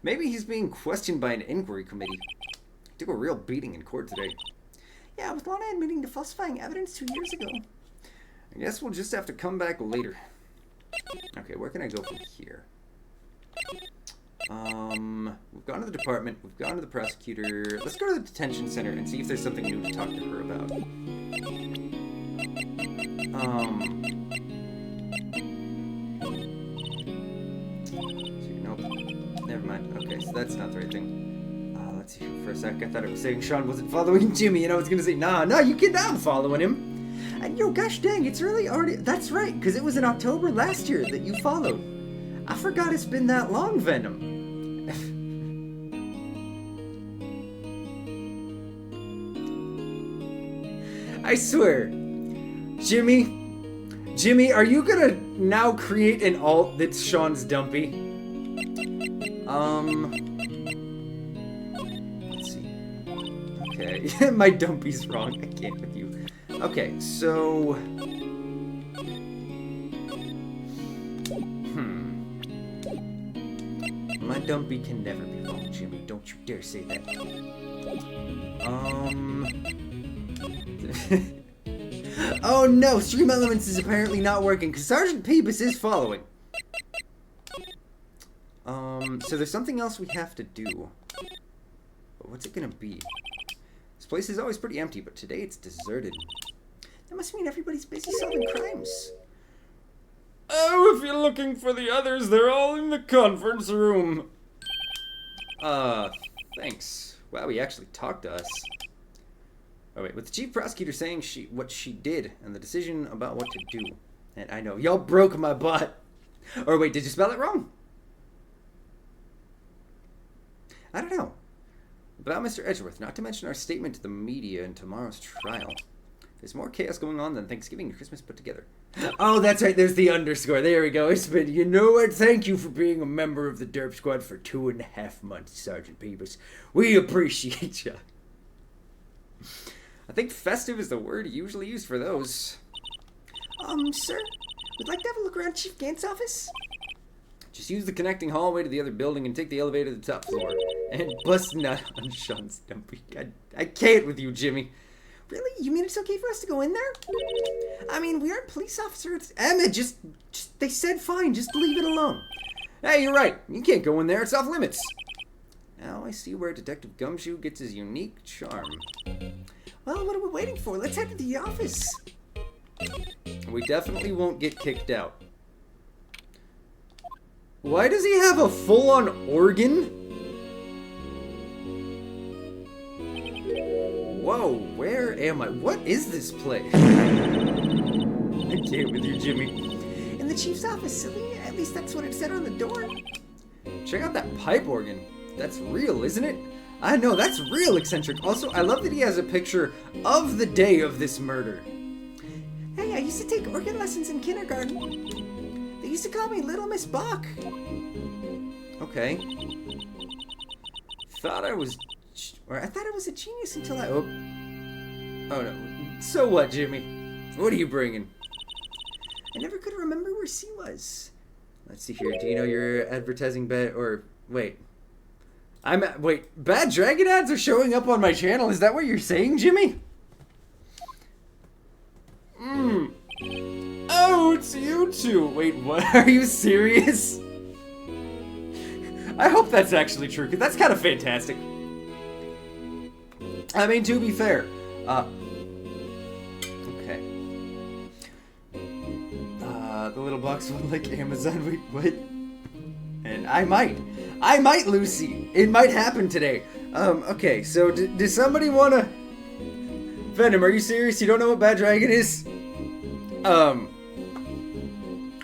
Maybe he's being questioned by an inquiry committee. Took a real beating in court today. Yeah, with Lana admitting to falsifying evidence 2 years ago. I guess we'll just have to come back later. Okay, where can I go from here? We've gone to the department, we've gone to the prosecutor. Let's go to the detention center and see if there's something new to talk to her about. Nope. Never mind. Okay, so that's not the right thing. Let's see. For a sec, I thought it was saying Sean wasn't following Jimmy, and I was gonna say, nah, you kid, I'm following him. And yo, gosh dang, it's really already... That's right, because it was in October last year that you followed. I forgot it's been that long, Venom. I swear. Jimmy, are you gonna now create an alt that's Sean's dumpy? Let's see. Okay, my dumpy's wrong. I can't with you. Okay, so... My dumpy can never be wrong, Jimmy. Don't you dare say that. Oh no, Stream Elements is apparently not working, because Sergeant Peebus is following. So there's something else we have to do. But what's it gonna be? This place is always pretty empty, but today it's deserted. That must mean everybody's busy solving crimes. Oh, if you're looking for the others, they're all in the conference room. Thanks. Wow, he actually talked to us. Oh wait, with the chief prosecutor saying what she did and the decision about what to do. And I know, y'all broke my butt. Or wait, did you spell it wrong? I don't know. About Mr. Edgeworth, not to mention our statement to the media in tomorrow's trial. There's more chaos going on than Thanksgiving and Christmas put together. Oh, that's right, there's the underscore. There we go. It's been, you know what? Thank you for being a member of the Derp Squad for 2.5 months, Sergeant Peebus. We appreciate you. I think festive is the word usually used for those. Sir, we'd like to have a look around Chief Gant's office. Just use the connecting hallway to the other building and take the elevator to the top floor. And bust nut on Sean's dumpy. I can't with you, Jimmy. Really? You mean it's okay for us to go in there? I mean, we aren't police officers. Emma, just they said fine, just leave it alone. Hey, you're right. You can't go in there, it's off limits. Now I see where Detective Gumshoe gets his unique charm. Well, what are we waiting for? Let's head to the office. We definitely won't get kicked out. Why does he have a full-on organ? Whoa, where am I? What is this place? I can't with you, Jimmy. In the chief's office, silly. At least that's what it said on the door. Check out that pipe organ. That's real, isn't it? I know, that's real eccentric. Also, I love that he has a picture of the day of this murder. Hey, I used to take organ lessons in kindergarten. They used to call me Little Miss Bach. Okay. I thought I was a genius until I... Oh no. So what, Jimmy? What are you bringing? I never could remember where C was. Let's see here. Do you know your advertising bad... Or, wait. Wait, bad dragon ads are showing up on my channel. Is that what you're saying, Jimmy? Oh, it's you two. Wait, what? Are you serious? I hope that's actually true, because that's kind of fantastic. I mean, to be fair, okay. The little box one like Amazon, wait, what? And I might, Lucy. It might happen today. Okay, so does somebody wanna... Venom, are you serious? You don't know what Bad Dragon is?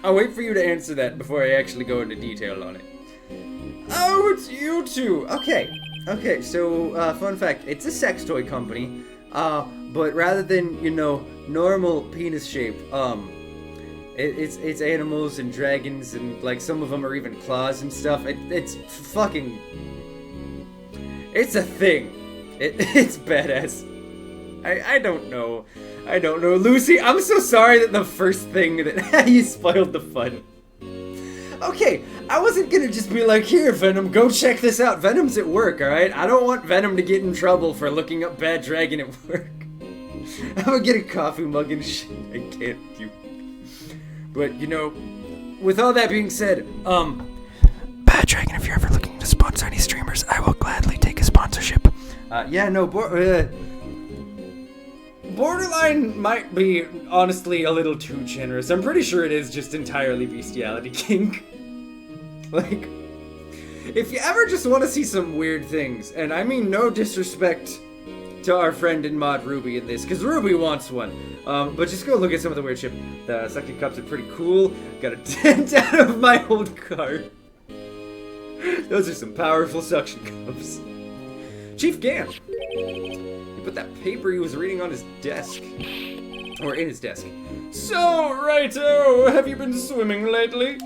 I'll wait for you to answer that before I actually go into detail on it. Oh, it's you two! Okay, so, fun fact, it's a sex toy company, but rather than, you know, normal penis shape, it's animals and dragons and, like, some of them are even claws and stuff. It's fucking... It's a thing. It's badass. I don't know. I don't know. Lucy, I'm so sorry that the first thing that you spoiled the fun. Okay, I wasn't gonna just be like, here, Venom, go check this out. Venom's at work, alright? I don't want Venom to get in trouble for looking up Bad Dragon at work. I'm gonna get a coffee mug and shit. I can't do. But, you know, with all that being said, Bad Dragon, if you're ever looking to sponsor any streamers, I will gladly take a sponsorship. yeah, no, Borderline might be, honestly, a little too generous. I'm pretty sure it is just entirely bestiality kink. Like, if you ever just want to see some weird things, and I mean no disrespect to our friend and mod Ruby in this, because Ruby wants one, but just go look at some of the weird shit. The suction cups are pretty cool. Got a dent out of my old car. Those are some powerful suction cups. Chief Gant. He put that paper he was reading on his desk. Or in his desk. So, Righto, have you been swimming lately?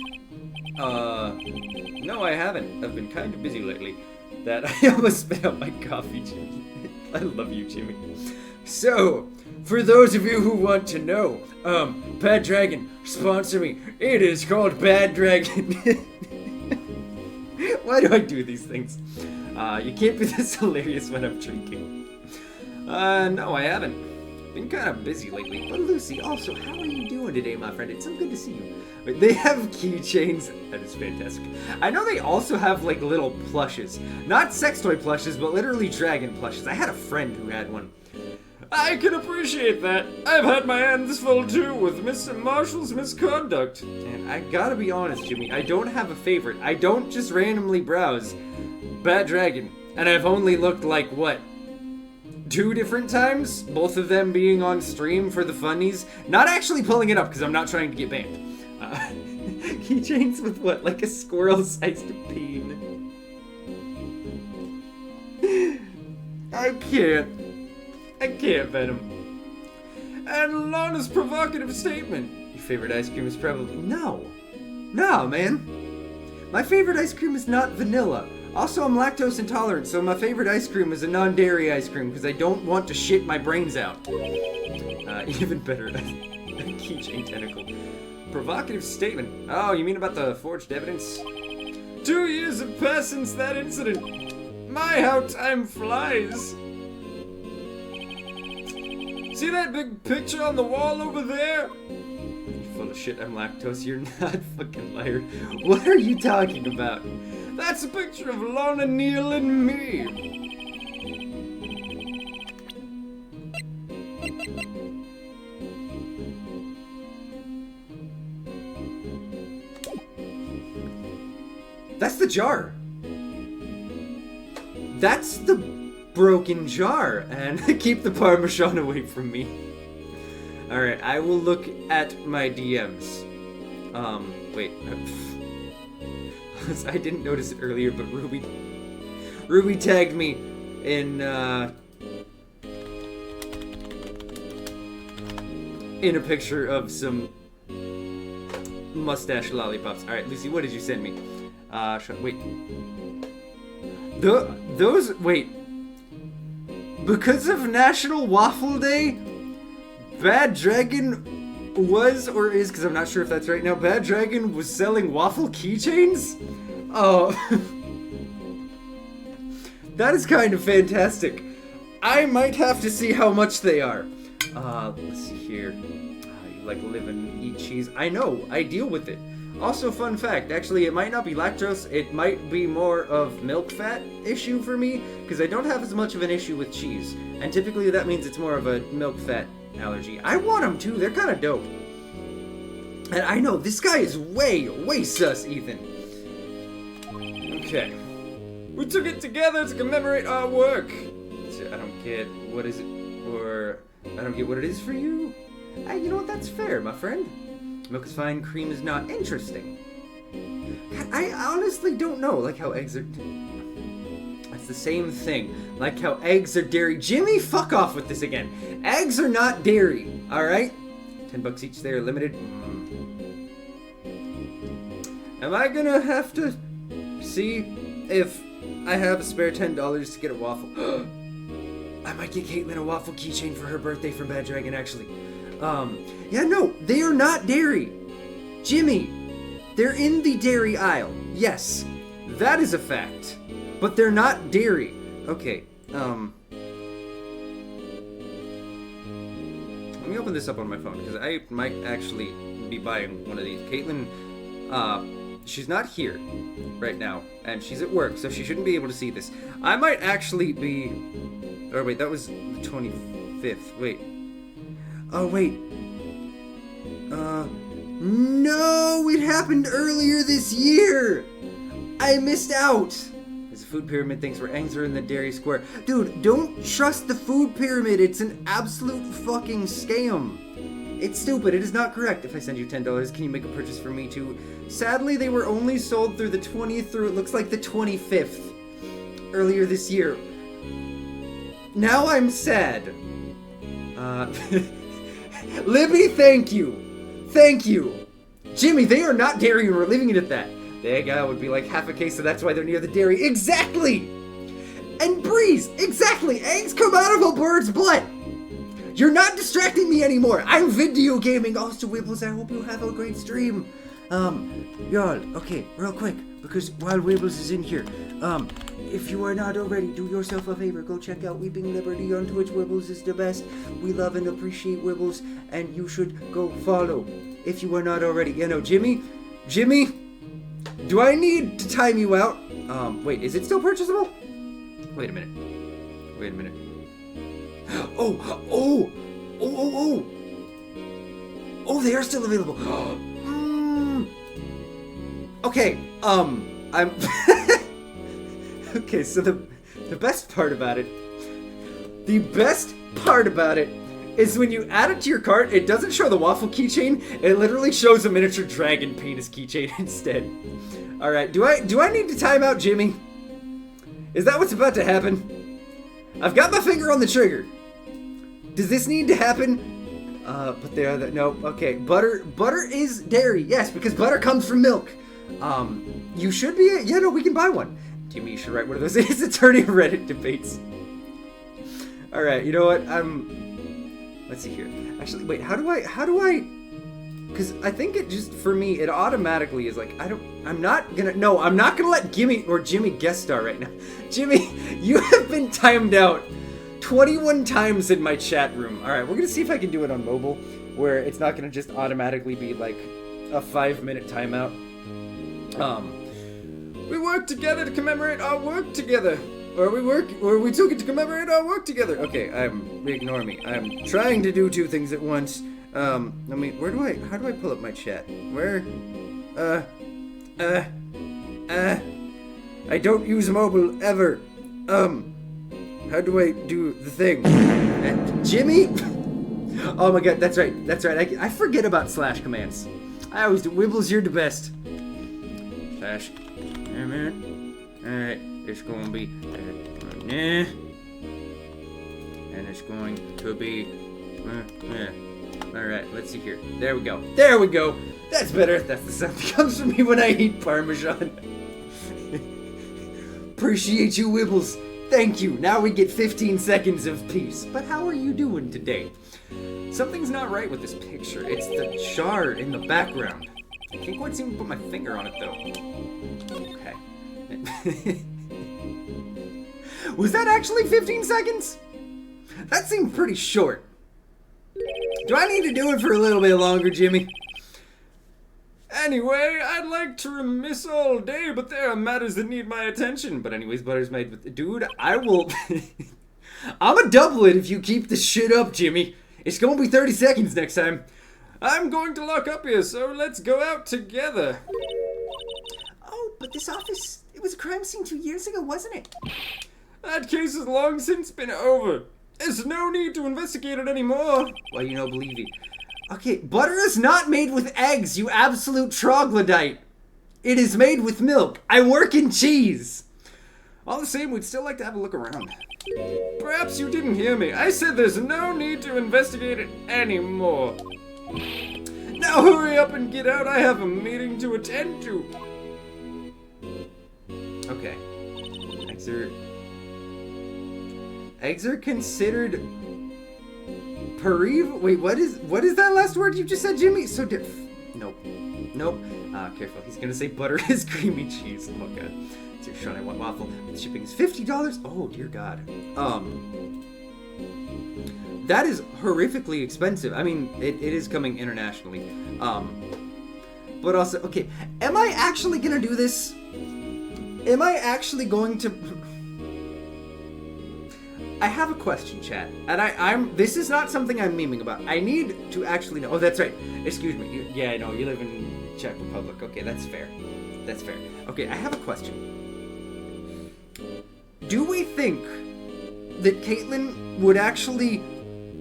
No, I haven't. I've been kind of busy lately. That I almost spit out my coffee, Jimmy. I love you, Jimmy. So, for those of you who want to know, Bad Dragon, sponsor me. It is called Bad Dragon. Why do I do these things? You can't be this hilarious when I'm drinking. No, I haven't. Been kind of busy lately. But Lucy, also, how are you doing today, my friend? It's so good to see you. Wait, they have keychains. That is fantastic. I know they also have, like, little plushes. Not sex toy plushes, but literally dragon plushes. I had a friend who had one. I can appreciate that. I've had my hands full, too, with Mr. Marshall's misconduct. And I gotta be honest, Jimmy, I don't have a favorite. I don't just randomly browse Bad Dragon. And I've only looked, like, what? 2 different times, both of them being on stream for the funnies. Not actually pulling it up because I'm not trying to get banned. Keychains with what, like a squirrel-sized bean? I can't, Venom. And Lana's provocative statement. Your favorite ice cream is probably... No, man. My favorite ice cream is not vanilla. Also, I'm lactose intolerant, so my favorite ice cream is a non-dairy ice cream because I don't want to shit my brains out. Even better, a keychain tentacle. Provocative statement. Oh, you mean about the forged evidence? 2 years have passed since that incident. My, how time flies. See that big picture on the wall over there? You full of shit, I'm lactose. You're not fucking liar. What are you talking about? That's a picture of Lana, Neil, and me. That's the jar. That's the broken jar. And keep the Parmesan away from me. Alright, I will look at my DMs. Wait. I didn't notice it earlier, but Ruby tagged me in a picture of some mustache lollipops. All right, Lucy, what did you send me? Wait. Wait. Because of National Waffle Day, Bad Dragon was, or is, because I'm not sure if that's right now, Bad Dragon was selling waffle keychains? Oh. That is kind of fantastic. I might have to see how much they are. Let's see here. You like live and eat cheese? I know, I deal with it. Also, fun fact, actually, it might not be lactose, it might be more of milk fat issue for me, because I don't have as much of an issue with cheese. And typically that means it's more of a milk fat allergy. I want them too, they're kind of dope. And I know, this guy is way sus, Ethan. Okay. We took it together to commemorate our work. I don't get, what is it, or I don't get what it is for you. You know what, that's fair, my friend. Milk is fine, cream is not. Interesting. God, I honestly don't know, like how eggs are... That's the same thing. Like how eggs are dairy. Jimmy, fuck off with this again. Eggs are not dairy, alright? $10 each, they're limited. Am I gonna have to see if I have a spare $10 to get a waffle. I might get Caitlin a waffle keychain for her birthday from Bad Dragon, actually. Yeah, no, they are not dairy. Jimmy, they're in the dairy aisle. Yes, that is a fact. But they're not dairy. Okay, let me open this up on my phone, because I might actually be buying one of these. Caitlin, she's not here right now, and she's at work, so she shouldn't be able to see this. I might actually be... Oh, wait, that was the 25th. Wait. Oh, wait. No! It happened earlier this year! I missed out! There's a food pyramid thinks where eggs are in the dairy square. Dude, don't trust the food pyramid. It's an absolute fucking scam. It's stupid. It is not correct. If I send you $10, can you make a purchase for me too? Sadly, they were only sold through the 20th through, it looks like, the 25th. Earlier this year. Now I'm sad. Libby, thank you. Thank you. Jimmy, they are not dairy and we're leaving it at that. The egg aisle would be like half a case, so that's why they're near the dairy. Exactly! And Breeze, exactly! Eggs come out of a bird's butt! You're not distracting me anymore! I'm video gaming! Also, Wibbles, I hope you have a great stream. Y'all, okay, real quick, because while Wibbles is in here, if you are not already, do yourself a favor, go check out Weeping Liberty on Twitch. Wibbles is the best. We love and appreciate Wibbles, and you should go follow if you are not already. You know, Jimmy, do I need to time you out? Wait, is it still purchasable? Wait a minute. Oh, they are still available. Okay, I'm... Okay, so the best part about it is when you add it to your cart, it doesn't show the waffle keychain, it literally shows a miniature dragon penis keychain instead. Alright, do I need to time out Jimmy? Is that what's about to happen? I've got my finger on the trigger. Does this need to happen? But there, no, okay, butter is dairy, yes, because butter comes from milk. You should be, yeah, no, we can buy one. Jimmy, you should write one of those His Attorney Reddit debates. Alright, you know what, let's see here. Actually, wait, how do I, because I think it just, for me, it automatically is like, I'm not gonna let Jimmy guest star right now. Jimmy, you have been timed out 21 times in my chat room. Alright, we're gonna see if I can do it on mobile, where it's not gonna just automatically be like a 5-minute timeout. We work together to commemorate our work together. Or we took it to commemorate our work together. Okay, ignore me. I'm trying to do two things at once. How do I pull up my chat? I don't use mobile ever. How do I do the thing? Jimmy? Oh my god, that's right. I forget about slash commands. I always do. Wibbles, you're the best. Slash. Alright, it's going to be and it's going to be alright, let's see here. There we go. That's better. That's the sound that comes from me when I eat Parmesan. Appreciate you, Wibbles. Thank you. Now we get 15 seconds of peace. But how are you doing today? Something's not right with this picture. It's the jar in the background. I can't quite seem to put my finger on it, though. Okay. Was that actually 15 seconds? That seemed pretty short. Do I need to do it for a little bit longer, Jimmy? Anyway, I'd like to remiss all day, but there are matters that need my attention. But anyways, butter's made with... Dude, I will... I'ma double it if you keep this shit up, Jimmy. It's gonna be 30 seconds next time. I'm going to lock up here, so let's go out together. Oh, but this office, it was a crime scene 2 years ago, wasn't it? That case has long since been over. There's no need to investigate it anymore. Well, you know, believe me. Okay, butter is not made with eggs, you absolute troglodyte. It is made with milk. I work in cheese. All the same, we'd still like to have a look around. Perhaps you didn't hear me. I said there's no need to investigate it anymore. Now hurry up and get out. I have a meeting to attend to. Okay. Eggs are considered Wait, what is that last word you just said, Jimmy? So Nope. Careful. He's gonna say butter is creamy cheese. Oh god. It's your Sean, I want waffle. The shipping is $50. Oh dear god. That is horrifically expensive. I mean, it is coming internationally. But also, okay, am I actually gonna do this? Am I actually going to... I have a question, chat, and this is not something I'm memeing about. I need to actually know. Oh, that's right. Excuse me. Yeah, I know. You live in Czech Republic. Okay, that's fair. That's fair. Okay, I have a question. Do we think that Caitlin would actually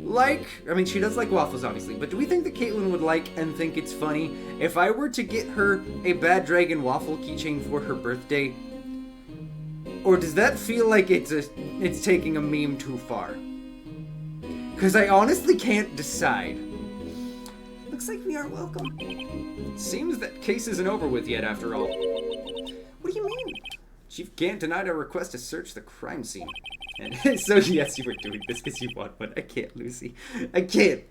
like... I mean, she does like waffles, obviously, but do we think that Caitlin would like and think it's funny if I were to get her a Bad Dragon waffle keychain for her birthday? Or does that feel like it's taking a meme too far? Because I honestly can't decide. Looks like we aren't welcome. Seems that case isn't over with yet, after all. What do you mean? Chief Gant denied our request to search the crime scene. And so yes, you were doing this because you want one. I can't, Lucy. I can't.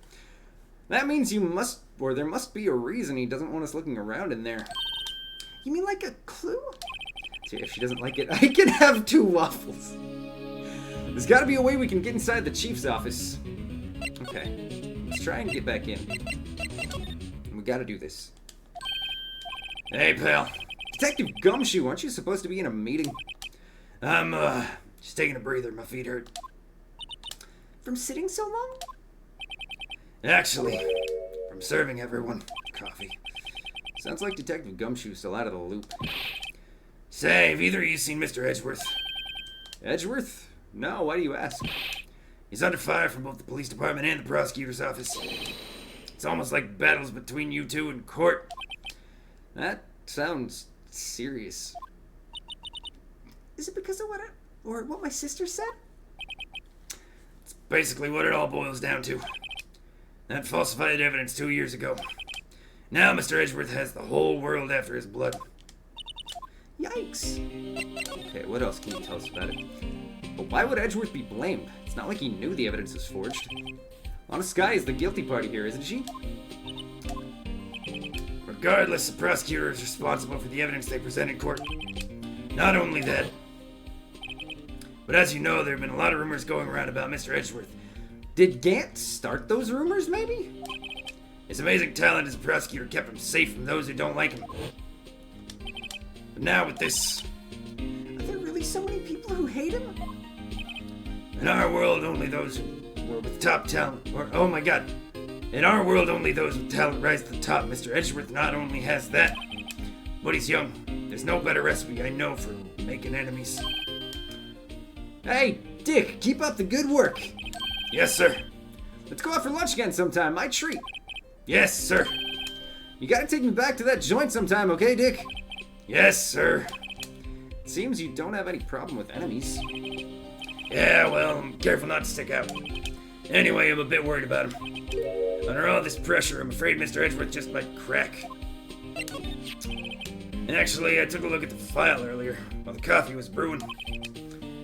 That means there must be a reason he doesn't want us looking around in there. You mean like a clue? If she doesn't like it, I can have 2 waffles. There's gotta be a way we can get inside the chief's office. Okay, let's try and get back in. We gotta do this. Hey, pal. Detective Gumshoe, aren't you supposed to be in a meeting? I'm, just taking a breather. My feet hurt. From sitting so long? Actually, from serving everyone coffee. Sounds like Detective Gumshoe's still out of the loop. Say, have either of you seen Mr. Edgeworth? Edgeworth? No, why do you ask? He's under fire from both the police department and the prosecutor's office. It's almost like battles between you two in court. That sounds serious. Is it because of what my sister said? It's basically what it all boils down to. That falsified evidence 2 years ago. Now Mr. Edgeworth has the whole world after his blood. Yikes. Okay, what else can you tell us about it? But why would Edgeworth be blamed? It's not like he knew the evidence was forged. Lana Skye is the guilty party here, isn't she? Regardless, the prosecutor is responsible for the evidence they present in court. Not only that, but as you know, there have been a lot of rumors going around about Mr. Edgeworth. Did Gant start those rumors, maybe? His amazing talent as a prosecutor kept him safe from those who don't like him. But now with this... Are there really so many people who hate him? In our world, only those who were with top talent... oh my god. In our world, only those with talent rise to the top. Mr. Edgeworth not only has that, but he's young. There's no better recipe I know for making enemies. Hey, Dick, keep up the good work. Yes, sir. Let's go out for lunch again sometime. My treat. Yes, sir. You gotta take me back to that joint sometime, okay, Dick? Yes, sir. It seems you don't have any problem with enemies. Yeah, well, I'm careful not to stick out. Anyway, I'm a bit worried about him. Under all this pressure, I'm afraid Mr. Edgeworth just might crack. Actually, I took a look at the file earlier while the coffee was brewing.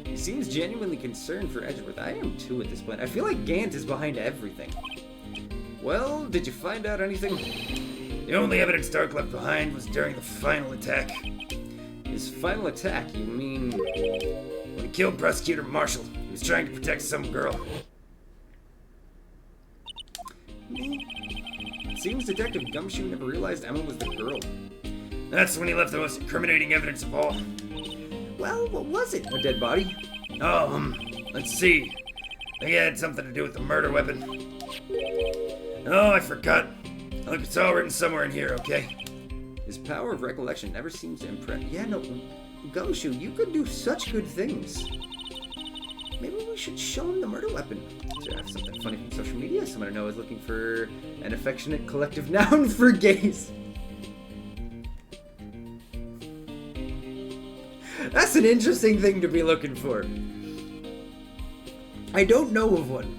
He seems genuinely concerned for Edgeworth. I am too at this point. I feel like Gant is behind everything. Well, did you find out anything? The only evidence Stark left behind was during the final attack. His final attack, you mean... when he killed Prosecutor Marshall. He was trying to protect some girl. It seems Detective Gumshoe never realized Emma was the girl. That's when he left the most incriminating evidence of all. Well, what was it? A dead body? Oh, let's see. I think it had something to do with the murder weapon. Oh, I forgot. Look, it's all written somewhere in here, okay? His power of recollection never seems to impress. Yeah, no, Gumshoe, you could do such good things. Maybe we should show him the murder weapon. Do you have something funny from social media? Someone I know is looking for an affectionate collective noun for gays. That's an interesting thing to be looking for. I don't know of one.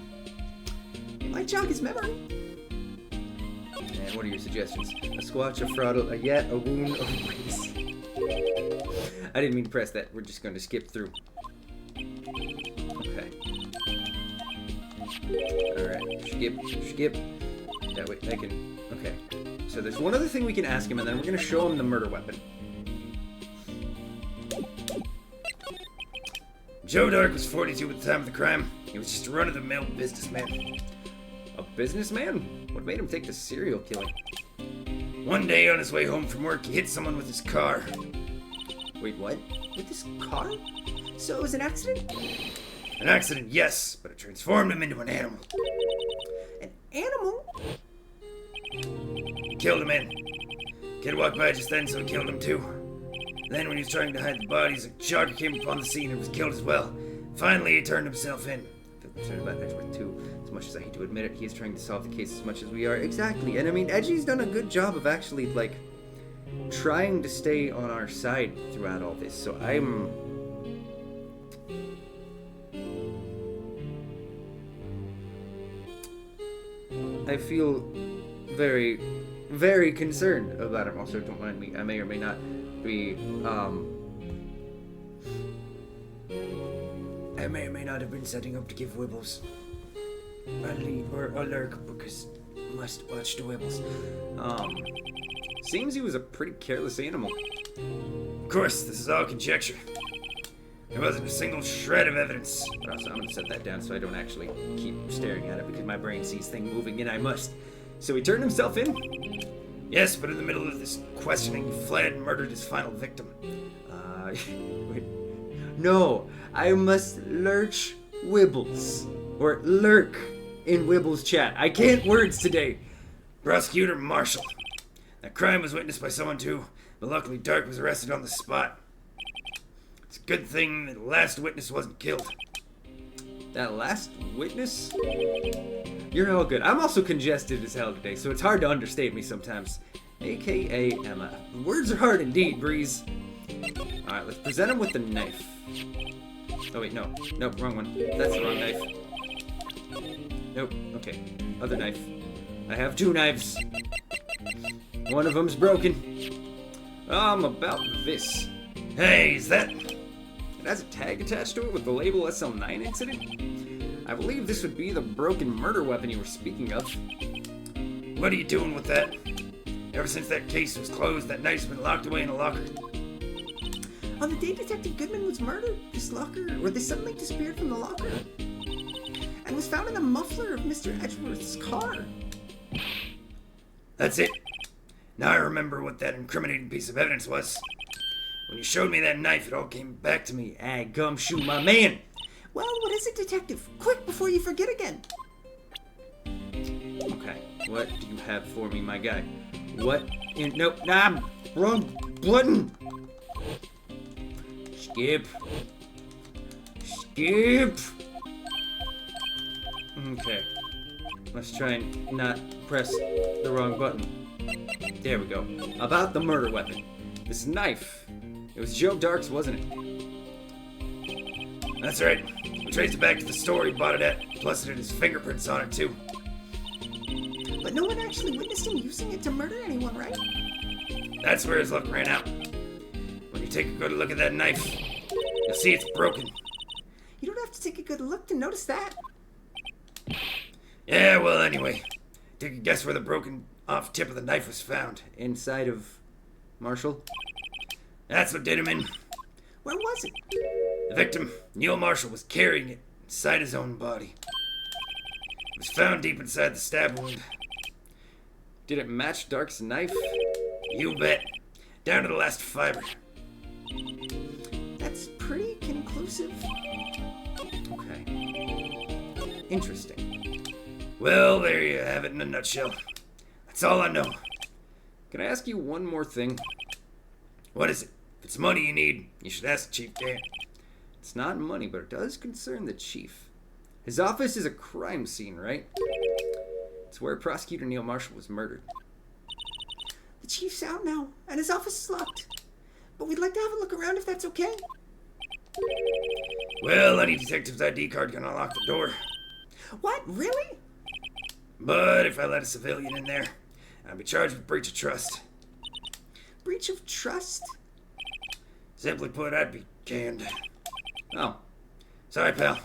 It might jog his memory. And what are your suggestions? A squatch, a fraudle, a yet, a wound, a waste. I didn't mean to press that. We're just going to skip through. Alright, skip. That way I can... Okay. So there's one other thing we can ask him, and then we're going to show him the murder weapon. Joe Dark was 42 at the time of the crime. He was just a run-of-the-mill businessman. A businessman? What made him take to serial killing? One day on his way home from work, he hit someone with his car. Wait, what? With this car? So it was an accident? An accident, yes, but it transformed him into an animal. An animal? Killed him in. Kid walked by just then, so he killed him too. Then when he was trying to hide the bodies, a jogger came upon the scene and was killed as well. Finally, he turned himself in. I feel concerned about Edgeworth too. As much as I hate to admit it, he is trying to solve the case as much as we are. Exactly. And I mean, Edgy's done a good job of actually, like, trying to stay on our side throughout all this. So I feel very, very concerned about him. Also, don't mind me. I may or may not be, I may or may not have been setting up to give Wibbles a lead or a lurk because must watch the Wibbles. Seems he was a pretty careless animal. Of course, this is all conjecture. There wasn't a single shred of evidence. But also, I'm going to set that down so I don't actually keep staring at it because my brain sees things moving and I must. So he turned himself in? Yes, but in the middle of this questioning, he fled and murdered his final victim. Wait. No, I must lurch Wibbles. Or lurk in Wibbles chat. I can't words today. Prosecutor Marshall. That crime was witnessed by someone too, but luckily Dark was arrested on the spot. It's a good thing that the last witness wasn't killed. That last witness? You're all good. I'm also congested as hell today, so it's hard to understate me sometimes. AKA Emma. Words are hard indeed, Breeze. Alright, let's present him with the knife. Oh wait, no. Nope, wrong one. That's the wrong knife. Nope, okay. Other knife. I have two knives. One of them's broken. About this. Hey, is that... It has a tag attached to it with the label SL9 incident. I believe this would be the broken murder weapon you were speaking of. What are you doing with that? Ever since that case was closed, that knife's been locked away in a locker. On the day Detective Goodman was murdered, this suddenly disappeared from the locker. And was found in the muffler of Mr. Edgeworth's car. That's it. Now I remember what that incriminating piece of evidence was. When you showed me that knife, it all came back to me. Ah, gumshoe, my man! Well, what is it, Detective? Quick, before you forget again. Okay, what do you have for me, my guy? What in... Nope, nah, wrong button! Skip. Okay. Let's try and not press the wrong button. There we go. About the murder weapon. This knife. It was Joe Dark's, wasn't it? That's right. We traced it back to the store he bought it at. Plus it had his fingerprints on it, too. But no one actually witnessed him using it to murder anyone, right? That's where his luck ran out. When you take a good look at that knife, you'll see it's broken. You don't have to take a good look to notice that. Yeah, well, anyway. Take a guess where the broken off tip of the knife was found. Inside of Marshall? That's what did him in. Where was it? The victim, Neil Marshall, was carrying it inside his own body. It was found deep inside the stab wound. Did it match Dark's knife? You bet. Down to the last fiber. That's pretty conclusive. Okay. Interesting. Well, there you have it in a nutshell. That's all I know. Can I ask you one more thing? What is it? If it's money you need, you should ask Chief Dan. It's not money, but it does concern the chief. His office is a crime scene, right? It's where Prosecutor Neil Marshall was murdered. The chief's out now, and his office is locked. But we'd like to have a look around if that's okay. Well, any detective's ID card can unlock the door. What? Really? But if I let a civilian in there, I'd be charged with breach of trust. Breach of trust? Simply put, I'd be canned. Oh, Sorry, pal.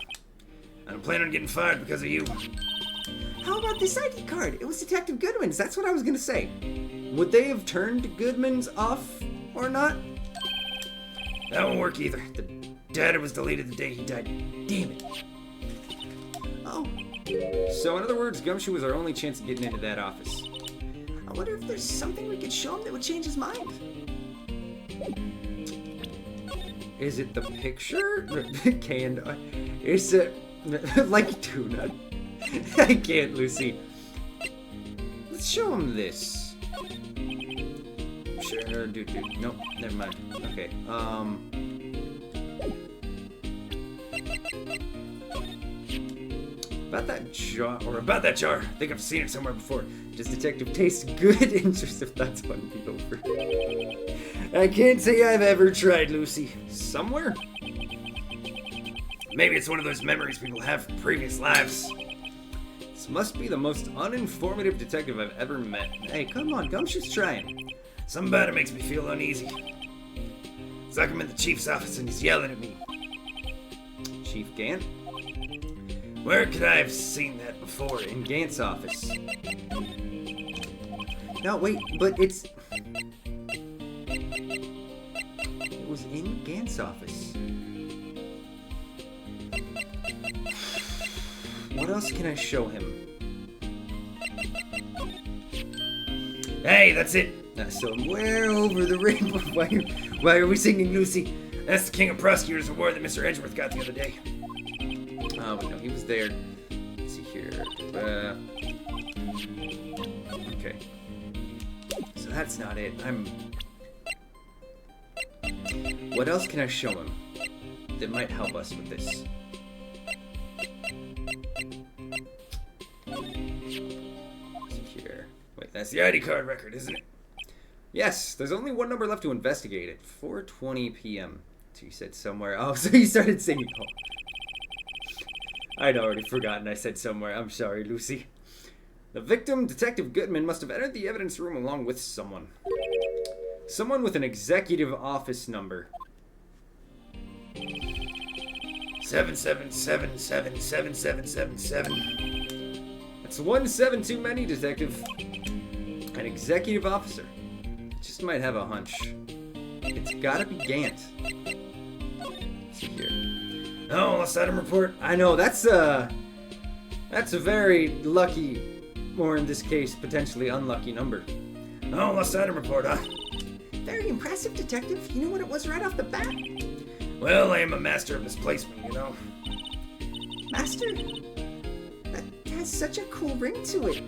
I'm planning on getting fired because of you. How about this ID card? It was Detective Goodman's. That's what I was gonna say. Would they have turned Goodman's off or not? That won't work either. The data was deleted the day he died. Damn it. Oh, So in other words, Gumshoe was our only chance of getting into that office. I wonder if there's something we could show him that would change his mind. Is it the picture? Canned. Is it like tuna? I can't, Lucy. Let's show him this. Sure, dude. Nope, never mind. Okay. About that jar. I think I've seen it somewhere before. Does Detective taste good? Intrusive thoughts won me over. I can't say I've ever tried, Lucy. Somewhere? Maybe it's one of those memories people have from previous lives. This must be the most uninformative detective I've ever met. Hey, come on, Gumshoe's trying. Something about it makes me feel uneasy. It's like I'm in the chief's office and he's yelling at me. Chief Gant? Where could I have seen that before? In Gant's office. No, wait, but it was in Gant's office. What else can I show him? Hey, that's it. Somewhere over the rainbow. Why are we singing, Lucy? That's the King of Prosecutors award that Mr. Edgeworth got the other day. Oh, but no, he was there. Let's see here. Okay. So that's not it. What else can I show him that might help us with this? Let's see here. Wait, That's the ID card record, isn't it? yes, there's only one number left to investigate at 4:20 p.m. So you said somewhere. Oh, so you started singing. Oh. I'd already forgotten I said somewhere. I'm sorry, Lucy. The victim, Detective Goodman, must have entered the evidence room along with someone. Someone with an executive office number. 7777777. That's 1 too many, Detective. An executive officer. Just might have a hunch. It's gotta be Gant. Let's see here. Oh, lost item report. I know, that's a very lucky, or in this case, potentially unlucky number. Oh, lost item report, huh? Very impressive, Detective. You know what it was right off the bat? Well, I am a master of misplacement, you know. Master? That has such a cool ring to it.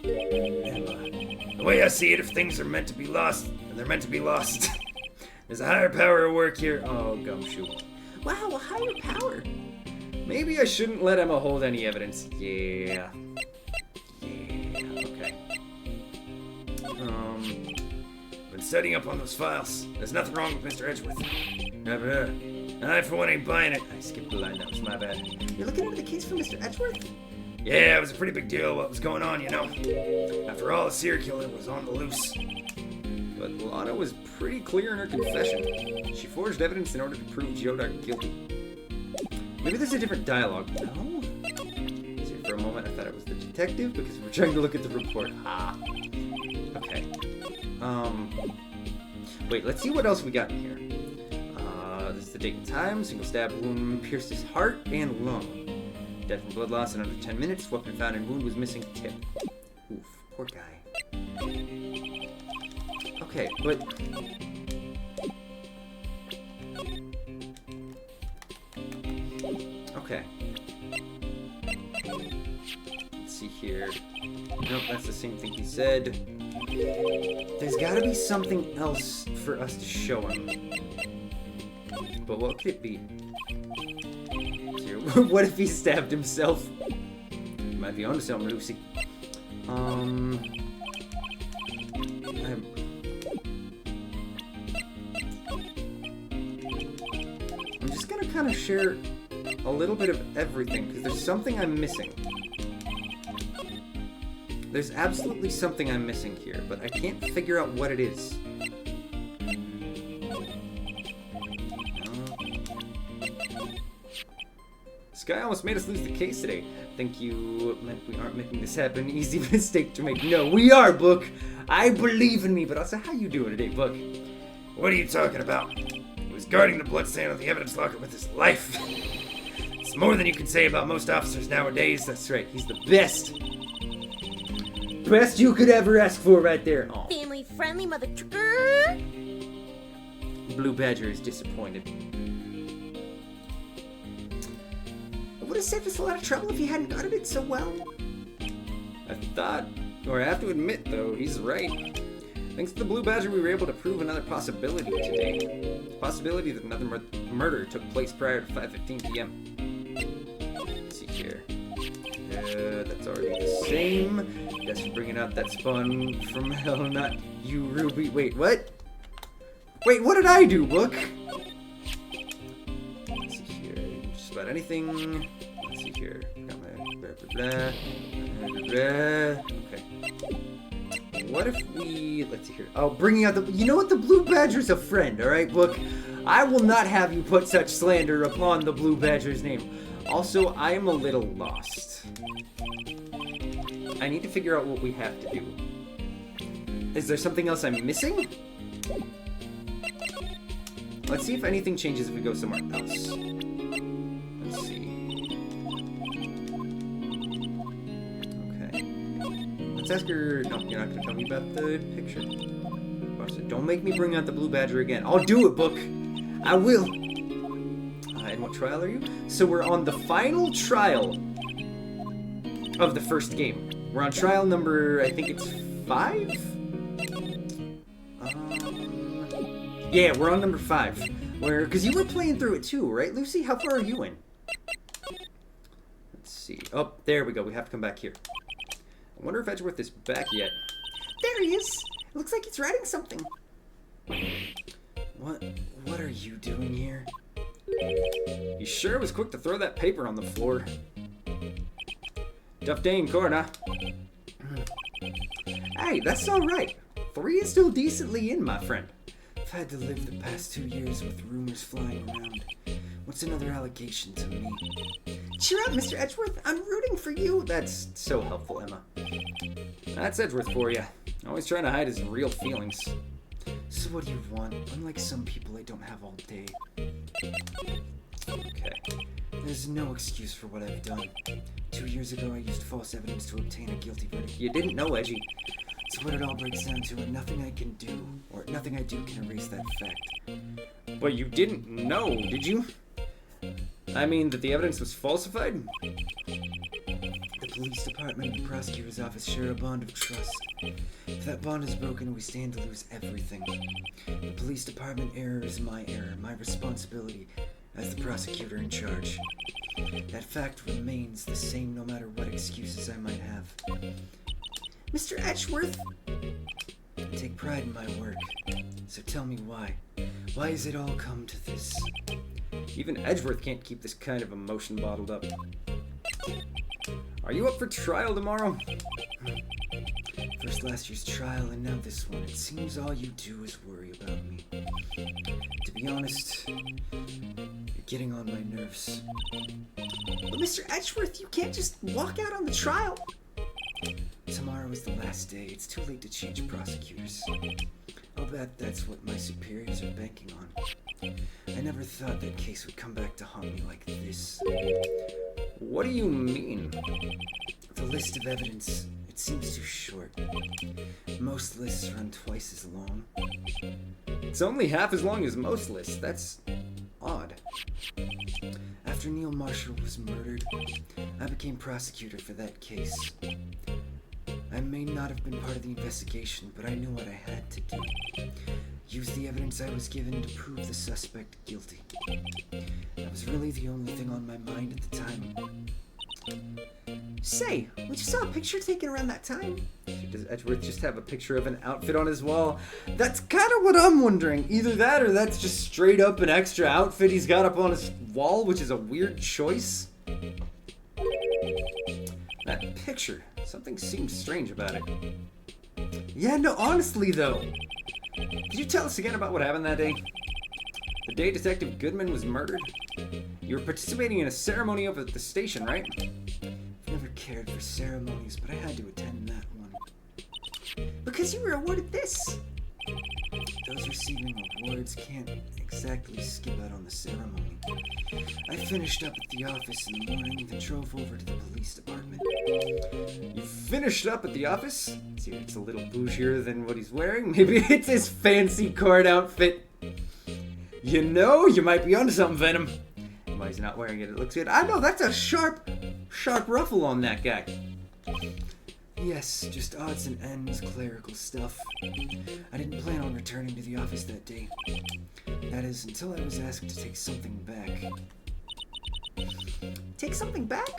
Emma, the way I see it, if things are meant to be lost, then they're meant to be lost. There's a higher power at work here. Oh, Gumshoe. Wow, a higher power. Maybe I shouldn't let Emma hold any evidence. Yeah, okay. Been studying up on those files. There's nothing wrong with Mr. Edgeworth. Never. I, for one, ain't buying it. I skipped the line, that was my bad. You're looking into the case for Mr. Edgeworth? Yeah, it was a pretty big deal what was going on, you know. After all, a serial killer was on the loose. But Lana was pretty clear in her confession. She forged evidence in order to prove Geodar guilty. Maybe there's a different dialogue. No? See, for a moment I thought it was the detective because we were trying to look at the report. Ah. Okay. Wait, let's see what else we got in here. This is the date and time. Single stab wound pierced his heart and lung. Death from blood loss in under 10 minutes. Weapon found in wound was missing tip. Oof, poor guy. Okay, but... Okay. Let's see here. Nope, that's the same thing he said. There's gotta be something else for us to show him. But what could it be? What if he stabbed himself? You might be onto something, Lucy. I'm just gonna kind of share a little bit of everything, because there's something I'm missing. There's absolutely something I'm missing here, but I can't figure out what it is. This guy almost made us lose the case today. Think you meant we aren't making this happen? Easy mistake to make. No, we are, Book. I believe in me, but also, how you doing today, Book? What are you talking about? He was guarding the bloodstain on the evidence locker with his life. It's more than you can say about most officers nowadays. That's right, he's the best. Best you could ever ask for right there. Aw. Family-friendly mother trucker. Blue Badger is disappointed. It would have saved us a lot of trouble if you hadn't guarded it so well. I have to admit, though, he's right. Thanks to the Blue Badger, we were able to prove another possibility today. The possibility that another murder took place prior to 5:15 p.m. Let's see here. That's already the same. That's for bringing out that spawn from hell, not you, Ruby. Wait, what? Wait, what did I do, Book? Let's see here. Just about anything. Let's see here. Got my blah, blah, blah. Okay. What if we... Let's see here. Oh, bringing out the... You know what? The Blue Badger's a friend, alright, Book? I will not have you put such slander upon the Blue Badger's name. Also, I am a little lost. I need to figure out what we have to do. Is there something else I'm missing? Let's see if anything changes if we go somewhere else. Let's see. Okay. Let's ask her... No, you're not going to tell me about the picture. Don't make me bring out the Blue Badger again. I'll do it, Book. I will. And what trial are you? So we're on the final trial of the first game. We're on trial number, I think it's 5? Yeah, we're on number 5. Because you were playing through it too, right, Lucy? How far are you in? Let's see. Oh, there we go. We have to come back here. I wonder if Edgeworth is back yet. There he is. It looks like he's writing something. What are you doing here? You sure was quick to throw that paper on the floor. Tough day in court, huh? Hey, that's alright. 3 is still decently in, my friend. I've had to live the past 2 years with rumors flying around. What's another allegation to me? Cheer up, Mr. Edgeworth. I'm rooting for you. That's so helpful, Emma. That's Edgeworth for you. Always trying to hide his real feelings. So what do you want? Unlike some people, I don't have all day. Okay. There's no excuse for what I've done. 2 years ago, I used false evidence to obtain a guilty verdict. You didn't know, Edgy. It's what it all breaks down to, and nothing I can do, or nothing I do can erase that fact. But you didn't know, did you? I mean, that the evidence was falsified? The police department and the prosecutor's office share a bond of trust. If that bond is broken, we stand to lose everything. The police department error is my error, my responsibility as the prosecutor in charge. That fact remains the same no matter what excuses I might have. Mr. Edgeworth? I take pride in my work. So tell me why. Why has it all come to this? Even Edgeworth can't keep this kind of emotion bottled up. Are you up for trial tomorrow? First last year's trial and now this one. It seems all you do is worry about me. To be honest, you're getting on my nerves. But Mr. Edgeworth, you can't just walk out on the trial. Tomorrow is the last day. It's too late to change prosecutors. I'll bet that's what my superiors are banking on. I never thought that case would come back to haunt me like this. What do you mean? The list of evidence, it seems too short. Most lists run twice as long. It's only half as long as most lists. That's odd. After Neil Marshall was murdered, I became prosecutor for that case. I may not have been part of the investigation, but I knew what I had to do. Use the evidence I was given to prove the suspect guilty. That was really the only thing on my mind at the time. Say, we just saw a picture taken around that time. Does Edgeworth just have a picture of an outfit on his wall? That's kind of what I'm wondering. Either that or that's just straight up an extra outfit he's got up on his wall, which is a weird choice. That picture. Something seems strange about it. Yeah, no, honestly though. Could you tell us again about what happened that day? The day Detective Goodman was murdered? You You were participating in a ceremony over at the station, right? I've never cared for ceremonies, but I had to attend that one. Because you were awarded this. Those receiving awards can't exactly skip out on the ceremony. I finished up at the office in the morning, then drove over to the police department. You finished up at the office? See, it's a little bougier than what he's wearing. Maybe it's his fancy court outfit. You know, you might be onto something, Venom. Why he's not wearing it? It looks good. I know, that's a sharp ruffle on that guy. Yes, just odds and ends, clerical stuff. I didn't plan on returning to the office that day. That is, until I was asked to take something back. Take something back?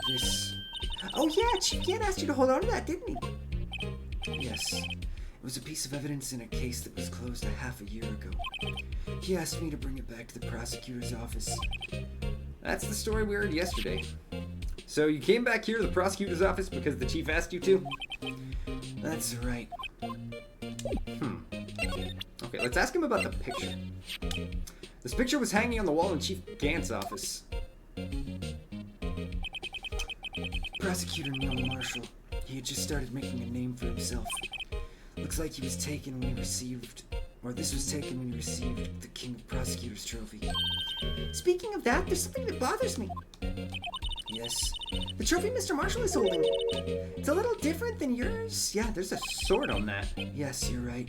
This, Oh yeah, Chief Gant asked you to hold on to that, didn't he? yes, it was a piece of evidence in a case that was closed a half a year ago. He asked me to bring it back to the prosecutor's office. That's the story we heard yesterday. So you came back here to the prosecutor's office because the chief asked you to? That's right. Okay, let's ask him about the picture. This picture was hanging on the wall in Chief Gant's office. Prosecutor Neil Marshall. He had just started making a name for himself. Looks like he was taken when he received, or this was taken when he received the King of Prosecutors trophy. Speaking of that, there's something that bothers me. Yes, The trophy Mr. Marshall is holding. It's a little different than yours. Yeah, there's a sword on that. yes, you're right.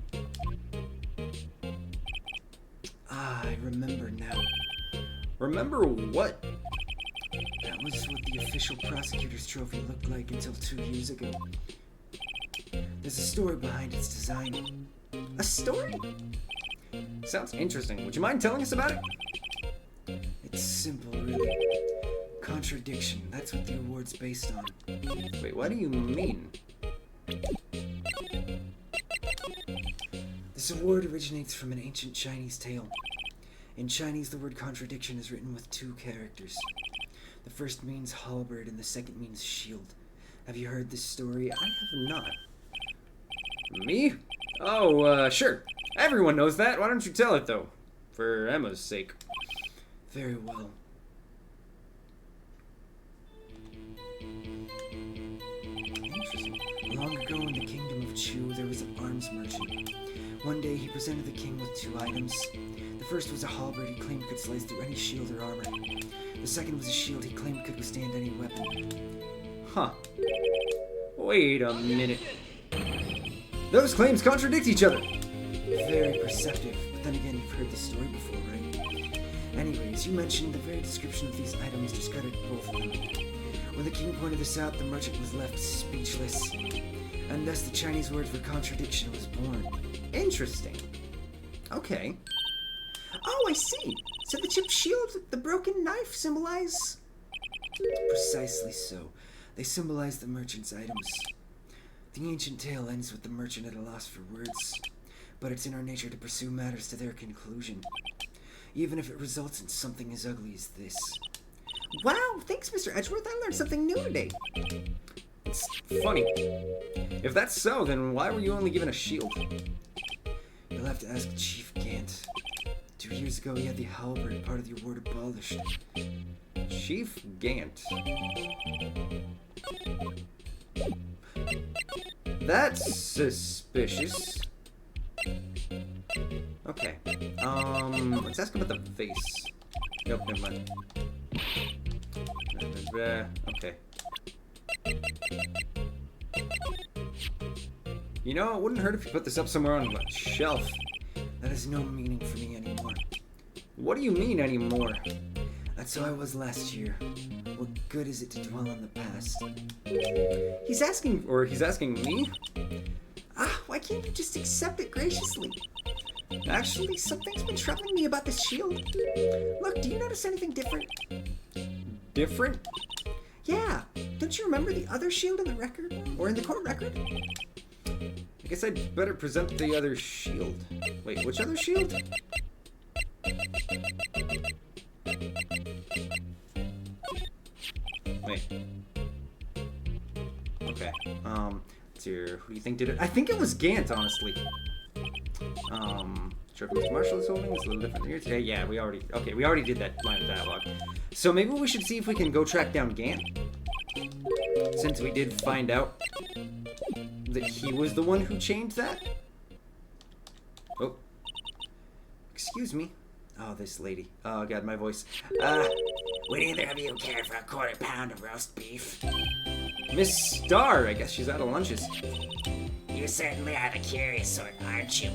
Ah, I remember now. Remember what? That was what the official prosecutor's trophy looked like until 2 years ago. There's a story behind its design. A story? Sounds interesting. Would you mind telling us about it? It's simple, really. Contradiction, that's what the award's based on. Wait, what do you mean? This award originates from an ancient Chinese tale. In Chinese, the word contradiction is written with 2 characters. The first means halberd and the second means shield. Have you heard this story? I have not. Me? Oh, sure. Everyone knows that. Why don't you tell it, though? For Emma's sake. Very well. Interesting. Long ago in the kingdom of Chu, there was an arms merchant. One day, he presented the king with 2 items. The first was a halberd he claimed could slice through any shield or armor. The second was a shield he claimed could withstand any weapon. Huh. Wait a minute. Those claims contradict each other. Very perceptive, but then again, you've heard this story before, right? Anyways, you mentioned the very description of these items discredited both of them. When the king pointed this out, the merchant was left speechless. And thus the Chinese word for contradiction was born. Interesting. Okay. Oh, I see. So the chipped shield with the broken knife symbolize... Precisely so. They symbolize the merchant's items. The ancient tale ends with the merchant at a loss for words, but it's in our nature to pursue matters to their conclusion, even if it results in something as ugly as this. Wow, thanks, Mr. Edgeworth. I learned something new today. It's funny. If that's so, then why were you only given a shield? You'll have to ask Chief Gant. 2 years ago, he had the halberd, part of the award, abolished. Chief Gant. That's suspicious. Okay. Let's ask him about the face. Nope, never mind. Okay. You know, it wouldn't hurt if you put this up somewhere on a shelf. That has no meaning for me anymore. What do you mean anymore? That's how I was last year. What good is it to dwell on the past? He's asking... He's asking me? Ah, why can't you just accept it graciously? Actually, Something's been troubling me about this shield. Look, do you notice anything different? different? Yeah. Don't you remember the other shield in the record? Or in the court record? I guess I'd better present the other shield. Wait, which other shield? Wait. Okay. Let's see here. Who do you think did it? I think it was Gant, honestly. Sure, Mr. Marshall is holding is a little different here. Yeah, we already did that line of dialogue. So maybe we should see if we can go track down Gant. Since we did find out that he was the one who changed that. Oh. Excuse me. Oh, this lady. Oh, God, my voice. Would either of you care for a quarter pound of roast beef? Miss Starr, I guess she's out of lunches. You certainly are the curious sort, aren't you?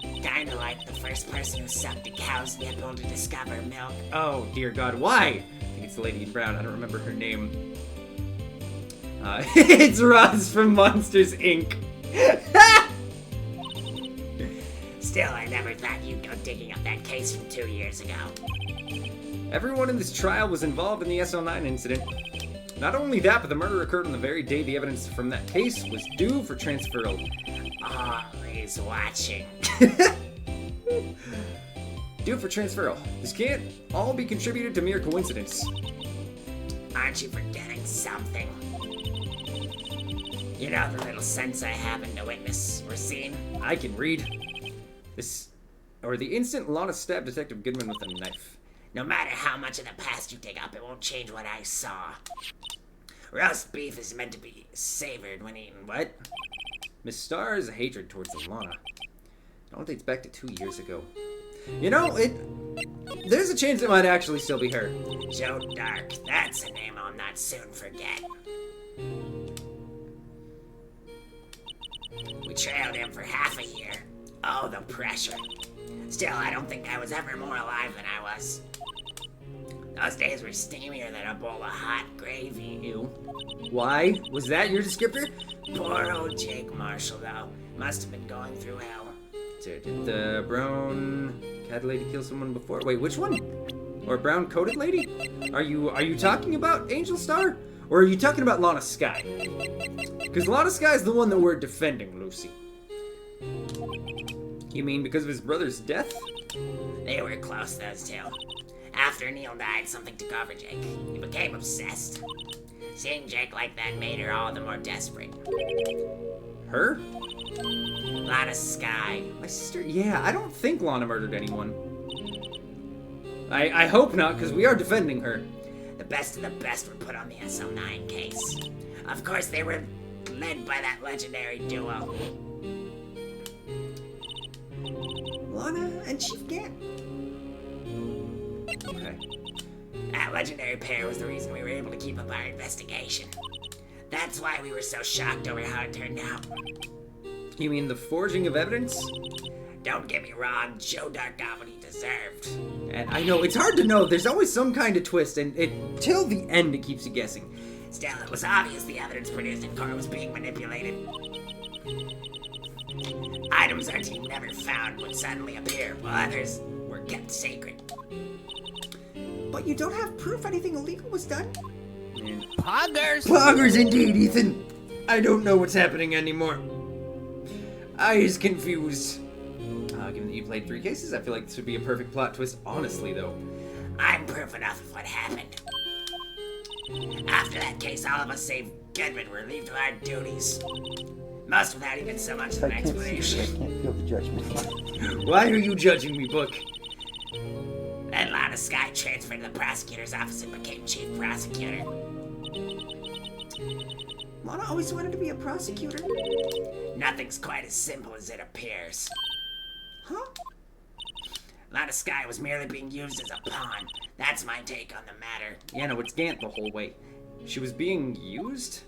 Kinda like the first person who sucked a cow's nipple to discover milk. Oh, dear God, why? I think it's the lady in brown. I don't remember her name. It's Roz from Monsters, Inc. Still, I never thought you'd go digging up that case from 2 years ago. Everyone in this trial was involved in the SL9 incident. Not only that, but the murder occurred on the very day the evidence from that case was due for transferal. Always watching. Due for transferal. This can't all be contributed to mere coincidence. Aren't you forgetting something? You know the little sense I happen to witness or seen? I can read. The instant Lana stabbed Detective Goodman with a knife. No matter how much of the past you dig up, it won't change what I saw. Roast beef is meant to be savored when eaten. What? Miss Starr's hatred towards Lana. It all dates back to 2 years ago. You know, there's a chance it might actually still be her. Joe Dark, that's a name I'll not soon forget. We trailed him for half a year. Oh, the pressure. Still, I don't think I was ever more alive than I was. Those days were steamier than a bowl of hot gravy. Ew. Why? Was that your descriptor? Poor old Jake Marshall, though. Must have been going through hell. Did the brown cat lady kill someone before? Wait, which one? Or brown coated lady? Are you talking about Angel Star? Or are you talking about Lana Sky? Because Lana Sky is the one that we're defending, Lucy. You mean because of his brother's death? They were close, those two. After Neil died, something took over Jake. He became obsessed. Seeing Jake like that made her all the more desperate. Her? Lana Sky. My sister? Yeah, I don't think Lana murdered anyone. I hope not, because we are defending her. The best of the best were put on the SL9 case. Of course, they were led by that legendary duo. Lana and Chief Gant. Okay. That legendary pair was the reason we were able to keep up our investigation. That's why we were so shocked over how it turned out. You mean the forging of evidence? Don't get me wrong, Joe Dark got what he deserved. And I know, it's hard to know. There's always some kind of twist, and till the end it keeps you guessing. Still, it was obvious the evidence produced in court was being manipulated. Items our team never found would suddenly appear, while others were kept sacred. But you don't have proof anything illegal was done? Poggers! Poggers indeed, Ethan. I don't know what's happening anymore. I is confused. Given that you played 3 cases, I feel like this would be a perfect plot twist. Honestly, though. I'm proof enough of what happened. After that case, all of us save Goodman were relieved of our duties. Most without even so much as an explanation. can't feel the judgment. Why are you judging me, Book? Then Lana Sky transferred to the prosecutor's office and became chief prosecutor. Lana always wanted to be a prosecutor. Nothing's quite as simple as it appears. Huh? Lana Sky was merely being used as a pawn. That's my take on the matter. Yeah, no, it's Gant the whole way. She was being used?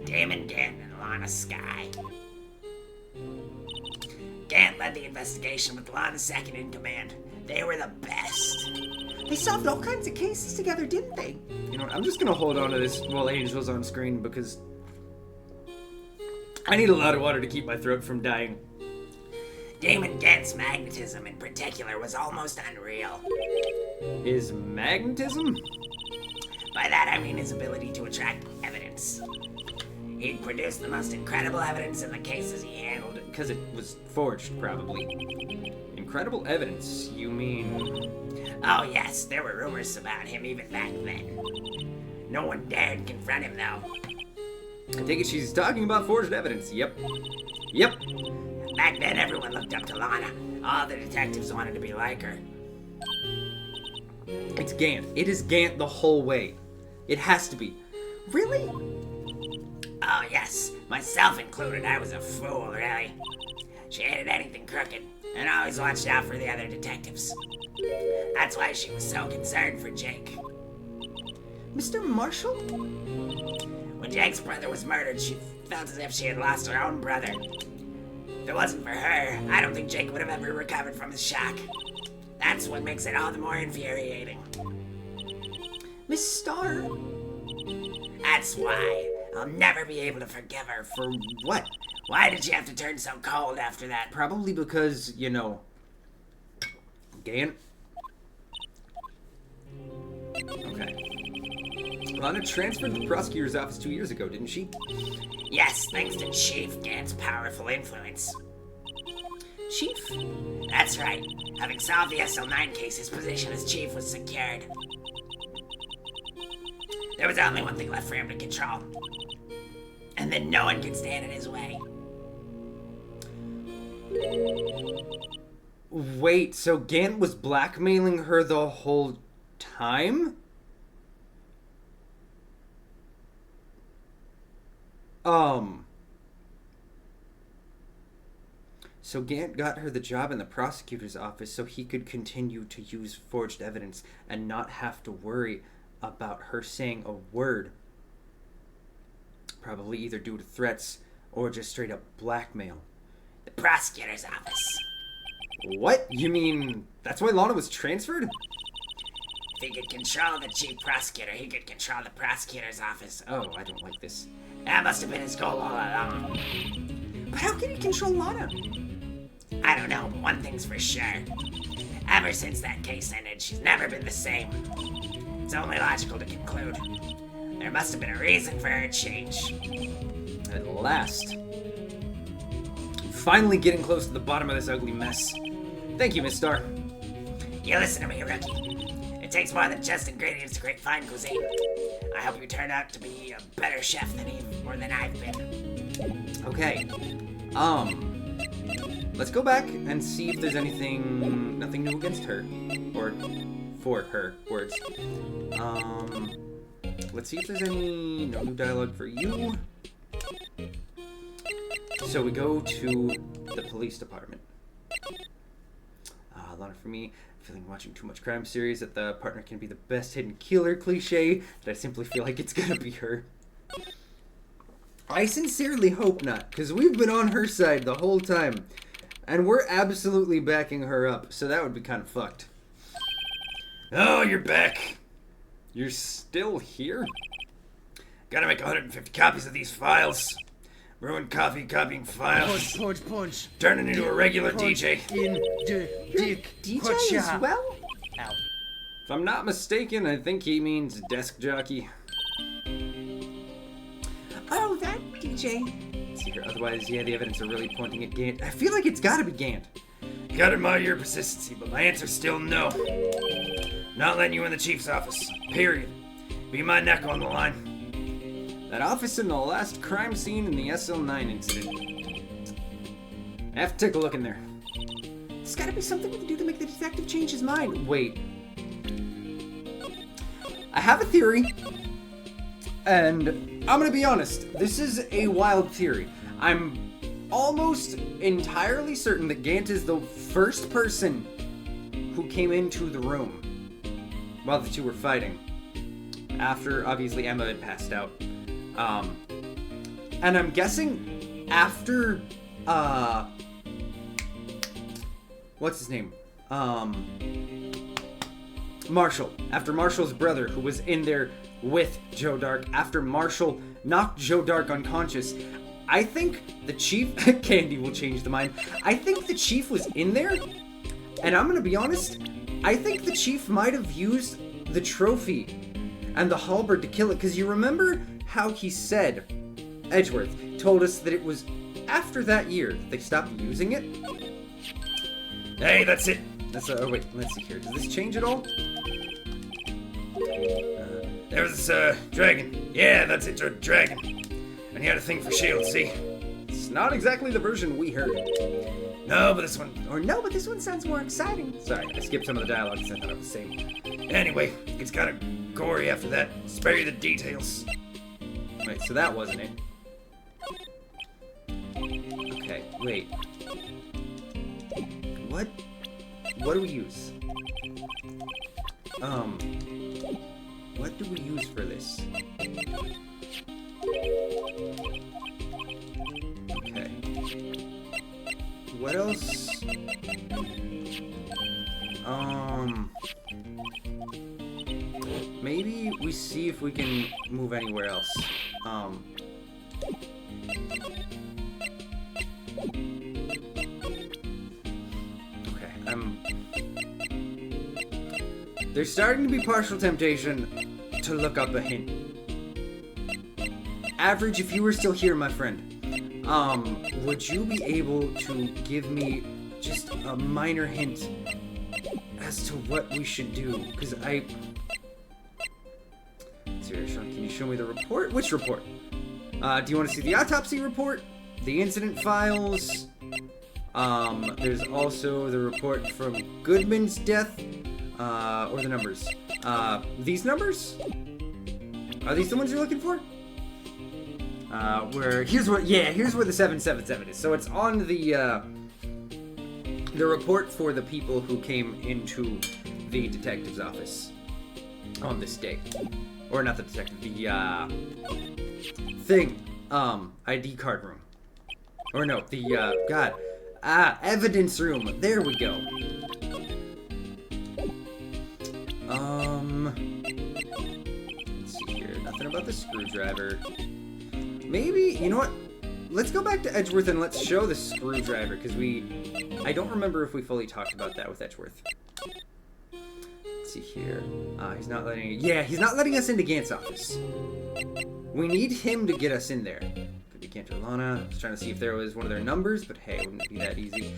Damon Gant and Lana Sky. Gant led the investigation with Lana second in command. They were the best. They solved all kinds of cases together, didn't they? You know what, I'm just gonna hold on to this while Angel's on screen because I need a lot of water to keep my throat from dying. Damon Gant's magnetism in particular was almost unreal. Is magnetism? By that I mean his ability to attract evidence. He'd produce the most incredible evidence in the cases he handled. Because it was forged, probably. Incredible evidence, you mean? Oh yes, there were rumors about him even back then. No one dared confront him though. I take it she's talking about forged evidence. Yep. Yep. Back then, everyone looked up to Lana. All the detectives wanted to be like her. It's Gant. It is Gant the whole way. It has to be. Really? Oh, yes. Myself included, I was a fool, really. She hated anything crooked, and always watched out for the other detectives. That's why she was so concerned for Jake. Mr. Marshall? When Jake's brother was murdered, she felt as if she had lost her own brother. If it wasn't for her, I don't think Jake would have ever recovered from his shock. That's what makes it all the more infuriating. Miss Starr? That's why I'll never be able to forgive her. For what? Why did she have to turn so cold after that? Probably because, Gant. Okay. Lana transferred to the prosecutor's office 2 years ago, didn't she? Yes, thanks to Chief Gant's powerful influence. Chief? That's right. Having solved the SL9 case, his position as chief was secured. There was only one thing left for him to control. And then no one could stand in his way. Wait, so Gant was blackmailing her the whole time? So Gant got her the job in the prosecutor's office so he could continue to use forged evidence and not have to worry about her saying a word. Probably either due to threats or just straight up blackmail. The prosecutor's office. What? You mean that's why Lana was transferred? If he could control the chief prosecutor, he could control the prosecutor's office. Oh, I don't like this. That must have been his goal all along. But how can he control Lana? I don't know, but one thing's for sure. Ever since that case ended, she's never been the same. It's only logical to conclude. There must have been a reason for her change. At last. Finally getting close to the bottom of this ugly mess. Thank you, Miss Starr. You listen to me, rookie. It takes more than just ingredients to create fine cuisine. I hope you turn out to be a better chef than I've been. Okay. Let's go back and see if there's nothing new against her. Or for her, words. Let's see if there's no new dialogue for you. So we go to the police department. A lot for me. Feeling watching too much crime series that the partner can be the best hidden killer cliche, that I simply feel like it's gonna be her. I sincerely hope not, because we've been on her side the whole time. And we're absolutely backing her up, so that would be kind of fucked. Oh, you're back. You're still here? Gotta make 150 copies of these files. Ruined coffee copying files. Punch. Turning into a regular DJ. In the dick. DJ as well? Ow. If I'm not mistaken, I think he means desk jockey. Oh, that DJ. Let's see here. Otherwise, yeah, the evidence are really pointing at Gant. I feel like it's gotta be Gant. Gotta admire your persistency, but my answer's still no. Not letting you in the chief's office. Period. Be my neck on the line. That office in the last crime scene in the SL9 incident. I have to take a look in there. There's gotta be something we can do to make the detective change his mind. Wait. I have a theory. And I'm gonna be honest, this is a wild theory. I'm almost entirely certain that Gant is the first person who came into the room while the two were fighting. After, obviously, Emma had passed out. And I'm guessing after, what's his name? Marshall. After Marshall's brother, who was in there with Joe Dark, after Marshall knocked Joe Dark unconscious, I think the chief, Candy will change the mind, I think the chief was in there, and I'm gonna be honest, I think the chief might have used the trophy and the halberd to kill it, because you remember how he said, Edgeworth told us that it was after that year that they stopped using it? Hey, that's it. Oh wait, let's see here, does this change at all? There was this, dragon. Yeah, that's it, a dragon. And he had a thing for shields, see? It's not exactly the version we heard. No, but this one. Or no, but this one sounds more exciting. Sorry, I skipped some of the dialogue because I thought it was the same. Anyway, it's kind of gory after that. Spare you the details. Wait, so that wasn't it. Okay, wait. What do we use? What do we use for this? Okay. What else? Maybe we see if we can move anywhere else. There's starting to be partial temptation to look up a hint. Average, if you were still here, my friend, would you be able to give me just a minor hint as to what we should do? Because Seriously, Sean, can you show me the report? Which report? Do you want to see the autopsy report? The incident files? There's also the report from Goodman's death. Or the numbers. These numbers? Are these the ones you're looking for? Here's where the 777 is. So it's on the report for the people who came into the detective's office on this day. Or not the detective, the, thing. ID card room. Or no, the, evidence room. There we go. Let's see here. Nothing about the screwdriver. Maybe, you know what? Let's go back to Edgeworth and let's show the screwdriver, because I don't remember if we fully talked about that with Edgeworth. Let's see here. He's not letting us into Gant's office. We need him to get us in there. Could be Cantor Lana. I was trying to see if there was one of their numbers, but hey, it wouldn't be that easy.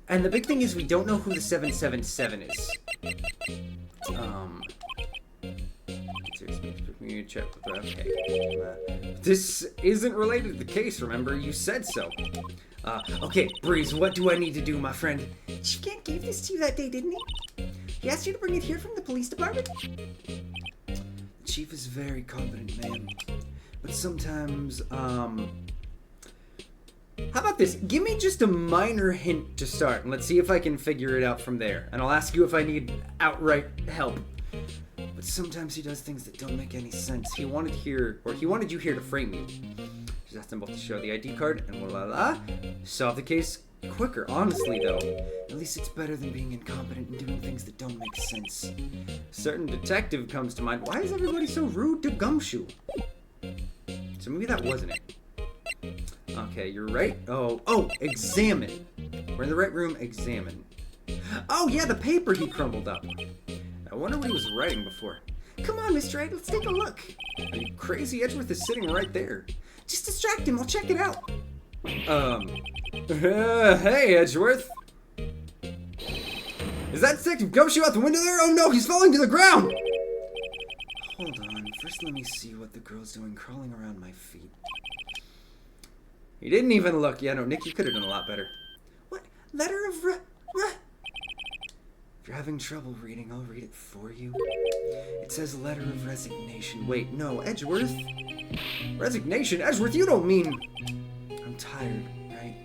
And the big thing is we don't know who the 777 is. Okay. This isn't related to the case, remember? You said so. Okay, Breeze, what do I need to do, my friend? Chief Gant gave this to you that day, didn't he? He asked you to bring it here from the police department? The chief is a very competent man, but sometimes, How about this? Give me just a minor hint to start, and let's see if I can figure it out from there. And I'll ask you if I need outright help. But sometimes he does things that don't make any sense. He wanted you here to frame you. Just asked them both to show the ID card, and voila, solve the case quicker. Honestly, though, at least it's better than being incompetent and doing things that don't make sense. Certain detective comes to mind. Why is everybody so rude to Gumshoe? So maybe that wasn't it. Okay, you're right. Oh, examine. We're in the right room. Examine. Oh yeah, the paper he crumbled up. I wonder what he was writing before. Come on, Mr. Wright, let's take a look. Are you crazy? Edgeworth is sitting right there. Just distract him, I'll check it out. Hey, Edgeworth. Is that Detective Gumshoe out the window there? Oh no, he's falling to the ground! Hold on, first let me see what the girl's doing crawling around my feet. He didn't even look. Yeah, no, Nick, you could have done a lot better. What? Letter of If you're having trouble reading, I'll read it for you. It says letter of resignation. Wait, no, Edgeworth? Resignation? Edgeworth, you don't mean... I'm tired, right?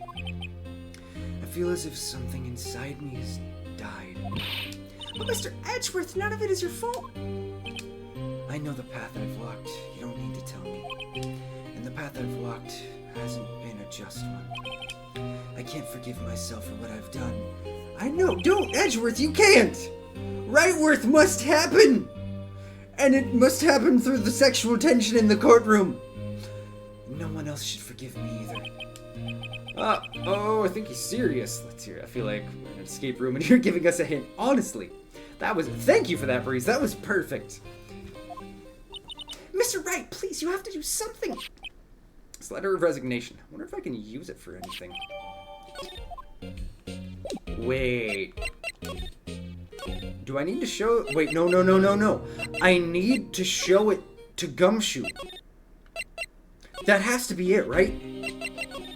I feel as if something inside me has died. But Mr. Edgeworth, none of it is your fault. I know the path I've walked. You don't need to tell me. And the path I've walked hasn't been a just one. I can't forgive myself for what I've done. I know, don't, Edgeworth, you can't! Rightworth must happen! And it must happen through the sexual tension in the courtroom. No one else should forgive me either. I think he's serious. Let's hear it. I feel like we're in an escape room and you're giving us a hint. Honestly, thank you for that, Breeze. That was perfect. Mr. Wright, please, you have to do something. This letter of resignation. I wonder if I can use it for anything. Wait. Do I need to show... Wait, no. I need to show it to Gumshoe. That has to be it, right?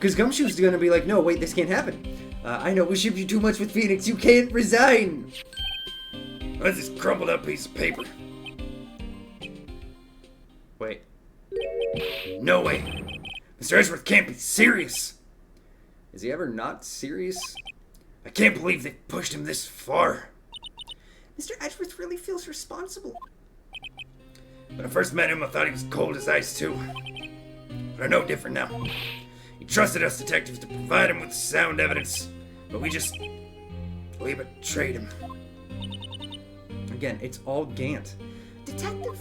Because Gumshoe's gonna be like, no, wait, this can't happen. I know, we shipped you too much with Phoenix. You can't resign. What's this crumpled up piece of paper? Wait. No way. Mr. Edgeworth can't be serious. Is he ever not serious? I can't believe they pushed him this far. Mr. Edgeworth really feels responsible. When I first met him, I thought he was cold as ice, too. But I know different now. He trusted us detectives to provide him with sound evidence, but we betrayed him. Again, it's all Gant. Detective,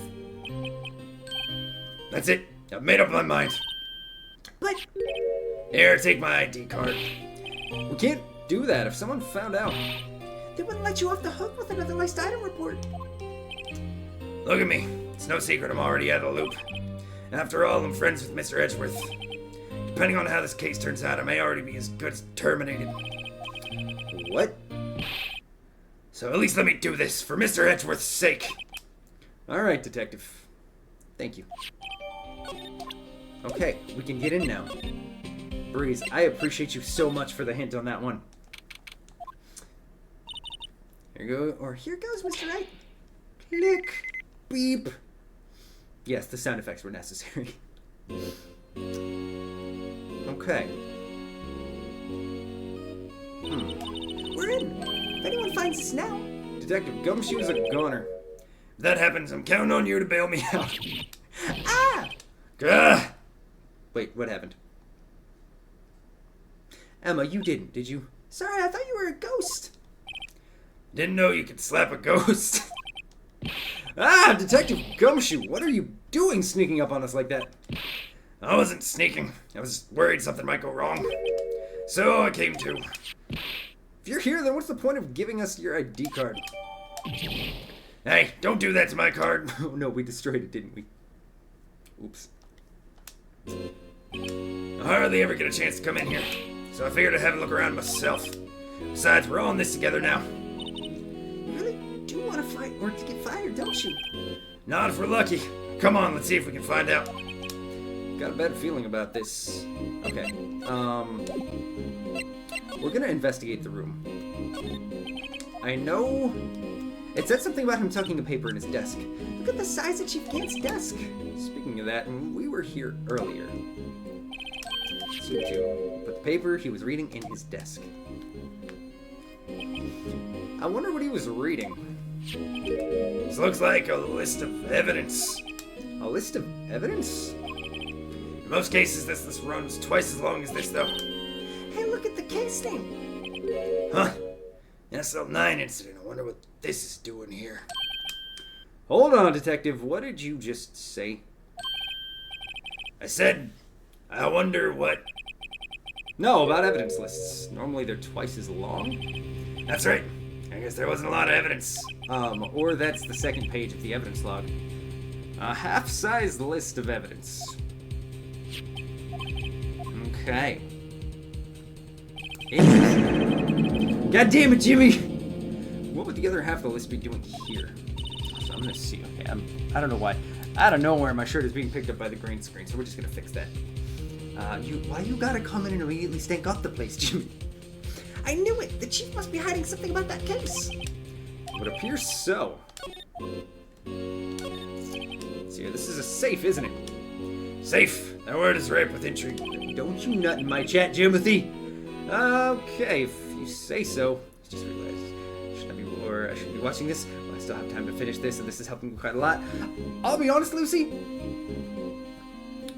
That's it. I've made up my mind. but Here, take my ID card. We can't do that if someone found out. they wouldn't let you off the hook with another lost item report. Look at me. It's no secret I'm already out of the loop. After all, I'm friends with Mr. Edgeworth. Depending on how this case turns out, I may already be as good as terminated. What? So at least let me do this, for Mr. Edgeworth's sake. Alright, Detective. Thank you. Okay, we can get in now. Breeze, I appreciate you so much for the hint on that one. Here you go, or Here goes, Mr. Wright. click, beep. Yes, the sound effects were necessary. Okay. We're in. If anyone finds us now, Detective Gumshoe's a goner. If that happens, I'm counting on you to bail me out. ah! Gah! Wait, what happened? Emma, you didn't, did you? Sorry, I thought you were a ghost. Didn't know you could slap a ghost. Ah, Detective Gumshoe, what are you doing sneaking up on us like that? I wasn't sneaking. I was worried something might go wrong. So I came to. If you're here, then what's the point of giving us your ID card? Hey, don't do that to my card. Oh no, we destroyed it, didn't we? Oops. I hardly ever get a chance to come in here, so I figured I'd have a look around myself. Besides, we're all in this together now. You really do want to fight or to get fired, don't you? Not if we're lucky. Come on, let's see if we can find out. Got a bad feeling about this. Okay. We're gonna investigate the room. I know it said something about him tucking a paper in his desk. Look at the size of Chief Gant's desk. Speaking of that, we were here earlier. Suju put the paper he was reading in his desk. I wonder what he was reading. This looks like a list of evidence. A list of evidence? In most cases, this list runs twice as long as this, though. Hey, look at the case name. Huh? SL9 incident. I wonder what this is doing here. Hold on, Detective. What did you just say? I said, I wonder what... No, about evidence lists. Normally they're twice as long. That's right. I guess there wasn't a lot of evidence. Or that's the second page of the evidence log. A half-sized list of evidence. Okay. Interesting. God damn it, Jimmy! What would the other half of the list be doing here? So I'm gonna see. Okay, I don't know why. Out of nowhere, my shirt is being picked up by the green screen, so we're just gonna fix that. Why you gotta come in and immediately stank up the place, Jimmy? I knew it. The chief must be hiding something about that case. It appears so. Let's see here. This is a safe, isn't it? Safe. That word is ripe with intrigue. Don't you nut in my chat, Jimothy. Okay, if you say so. I just realized I should be watching this. Well, I still have time to finish this, and this is helping me quite a lot. I'll be honest, Lucy.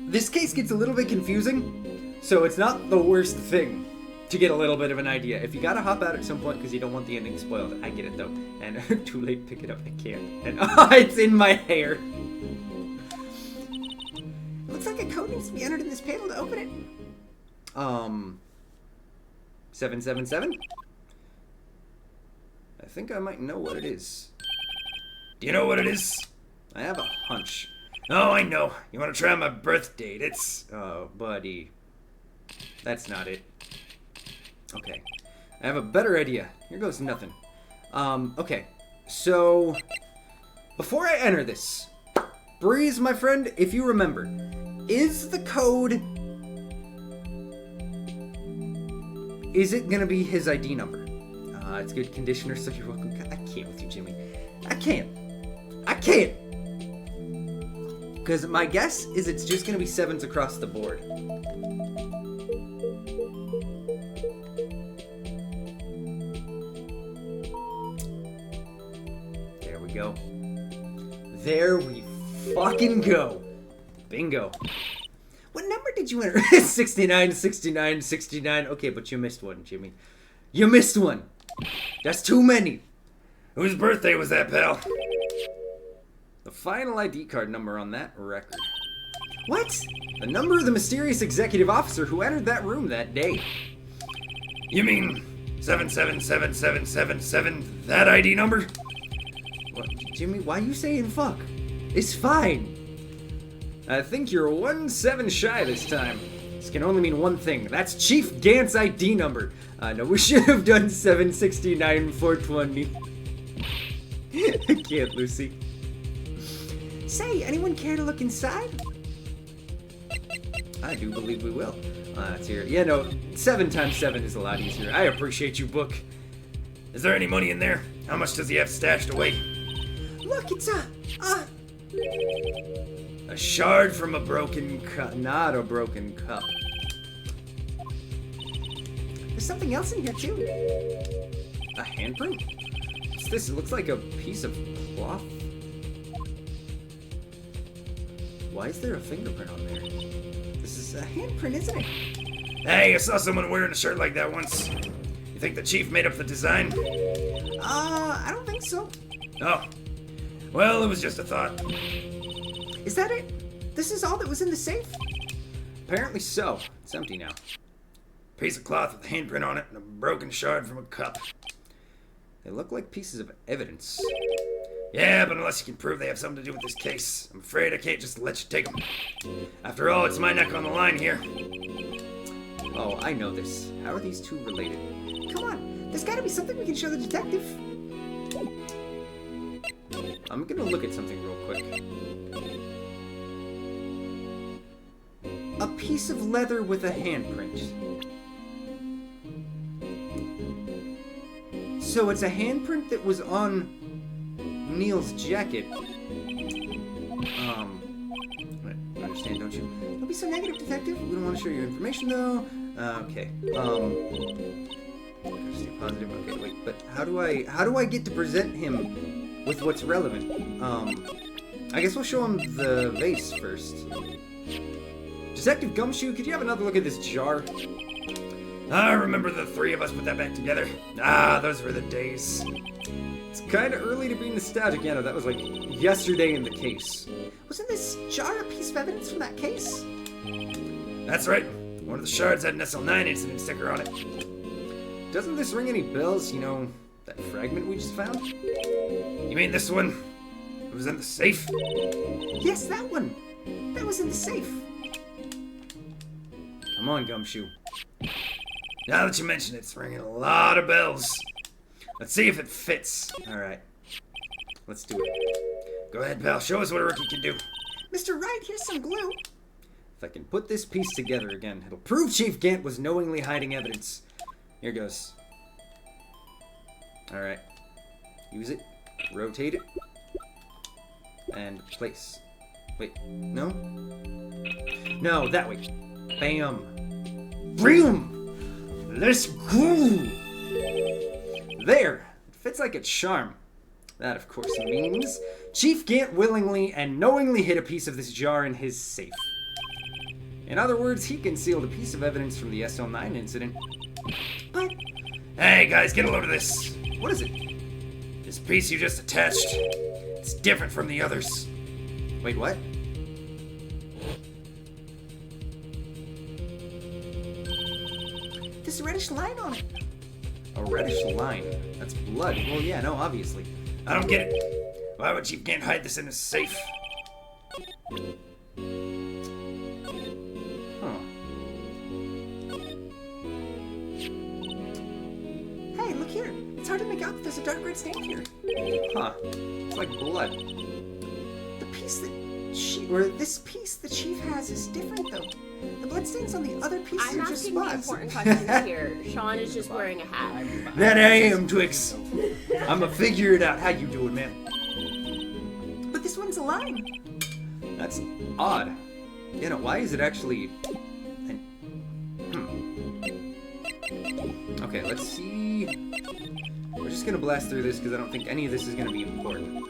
This case gets a little bit confusing, so it's not the worst thing to get a little bit of an idea. If you gotta hop out at some point because you don't want the ending spoiled, I get it though. And too late, pick it up. I can't. And it's in my hair. It looks like a code needs to be entered in this panel to open it. 777? I think I might know what it is. Do you know what it is? I have a hunch. Oh, I know. You want to try my birth date? It's... Oh, buddy. That's not it. Okay. I have a better idea. Here goes nothing. Okay. So, before I enter this, Breeze, my friend, if you remember, is the code is it gonna be his ID number? It's good conditioner, so you're welcome. I can't with you, Jimmy. I can't. Because my guess is it's just gonna be 7s across the board. There we go. There we fucking go. Bingo. What number did you enter? 69, 69, 69. Okay, but you missed one, Jimmy. You missed one. That's too many. Whose birthday was that, pal? The final ID card number on that record. What? The number of the mysterious executive officer who entered that room that day. You mean 777777, that ID number? What, Jimmy, why are you saying fuck? It's fine. I think you're 1-7 shy this time. This can only mean one thing. That's Chief Gant's ID number. No, we should have done 769 420. I can't, Lucy. Say, anyone care to look inside? I do believe we will. Let's hear it. Yeah, no, 7 times 7 is a lot easier. I appreciate you, book. Is there any money in there? How much does he have stashed away? Look, it's A shard from a broken cup. Not a broken cup. there's something else in here too. A handprint? What's this? It looks like a piece of cloth. Why is there a fingerprint on there? This is a handprint, isn't it? Hey, I saw someone wearing a shirt like that once. You think the chief made up the design? I don't think so. Oh. Well, it was just a thought. Is that it? This is all that was in the safe? Apparently so. It's empty now. Piece of cloth with a handprint on it and a broken shard from a cup. They look like pieces of evidence. Yeah, but unless you can prove they have something to do with this case, I'm afraid I can't just let you take them. After all, it's my neck on the line here. Oh, I know this. How are these two related? Come on, there's gotta be something we can show the detective. I'm gonna look at something real quick. A piece of leather with a handprint. So it's a handprint that was on Neil's jacket. I understand, don't you? Don't be so negative, detective. We don't want to share your information, though. Okay. Stay positive. Okay, wait. But how do I get to present him with what's relevant? I guess we'll show him the vase first. Detective Gumshoe, could you have another look at this jar? I remember the three of us put that back together. Ah, those were the days. It's kind of early to be nostalgic, yeah, no, that was like yesterday in the case. Wasn't this jar a piece of evidence from that case? That's right. One of the shards had an SL9 incident sticker on it. Doesn't this ring any bells? You know, that fragment we just found? You mean this one? It was in the safe? Yes, that one. That was in the safe. Come on, Gumshoe. Now that you mention it, it's ringing a lot of bells. Let's see if it fits. Alright. Let's do it. Go ahead, pal. Show us what a rookie can do. Mr. Wright, here's some glue. If I can put this piece together again, it'll prove Chief Gant was knowingly hiding evidence. Here goes. Alright. Use it. Rotate it. And place. Wait. No? No, that way. Bam. Boom! Let's go! There! It fits like a charm. That, of course, means Chief Gant willingly and knowingly hid a piece of this jar in his safe. In other words, he concealed a piece of evidence from the SL9 incident. But Hey, guys, get a load of this. What is it? This piece you just attached. It's different from the others. Wait, what? this reddish line on it. A reddish line. That's blood. Well, yeah, no, obviously. I don't get it. Why would Chief Gant hide this in his safe? Huh. Hey, look here. It's hard to make out that there's a dark red stain here. Huh. It's like blood. The piece that this piece the chief has is different though. The bloodstains on the other pieces I'm are just asking the spots. important questions here. Sean is just wearing a hat. That I am, Twix. I'ma figure it out. How you doing, man? But this one's a line. That's odd. You know, why is it actually... Okay, let's see... We're just gonna blast through this because I don't think any of this is gonna be important.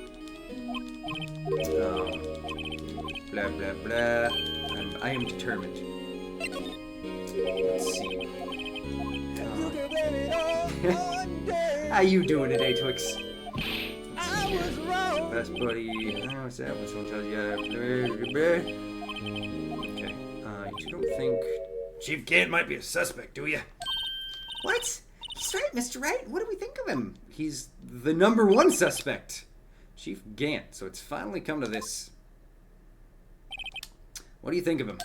Blah, blah, blah. I am determined. Let's see. How you doing today, Twix? Best buddy. What's that? When someone tells you, okay. You don't think... Chief Gant might be a suspect, do ya? What? He's right, Mr. Wright. What do we think of him? He's the #1 suspect. Chief Gant. So it's finally come to this. What do you think of him?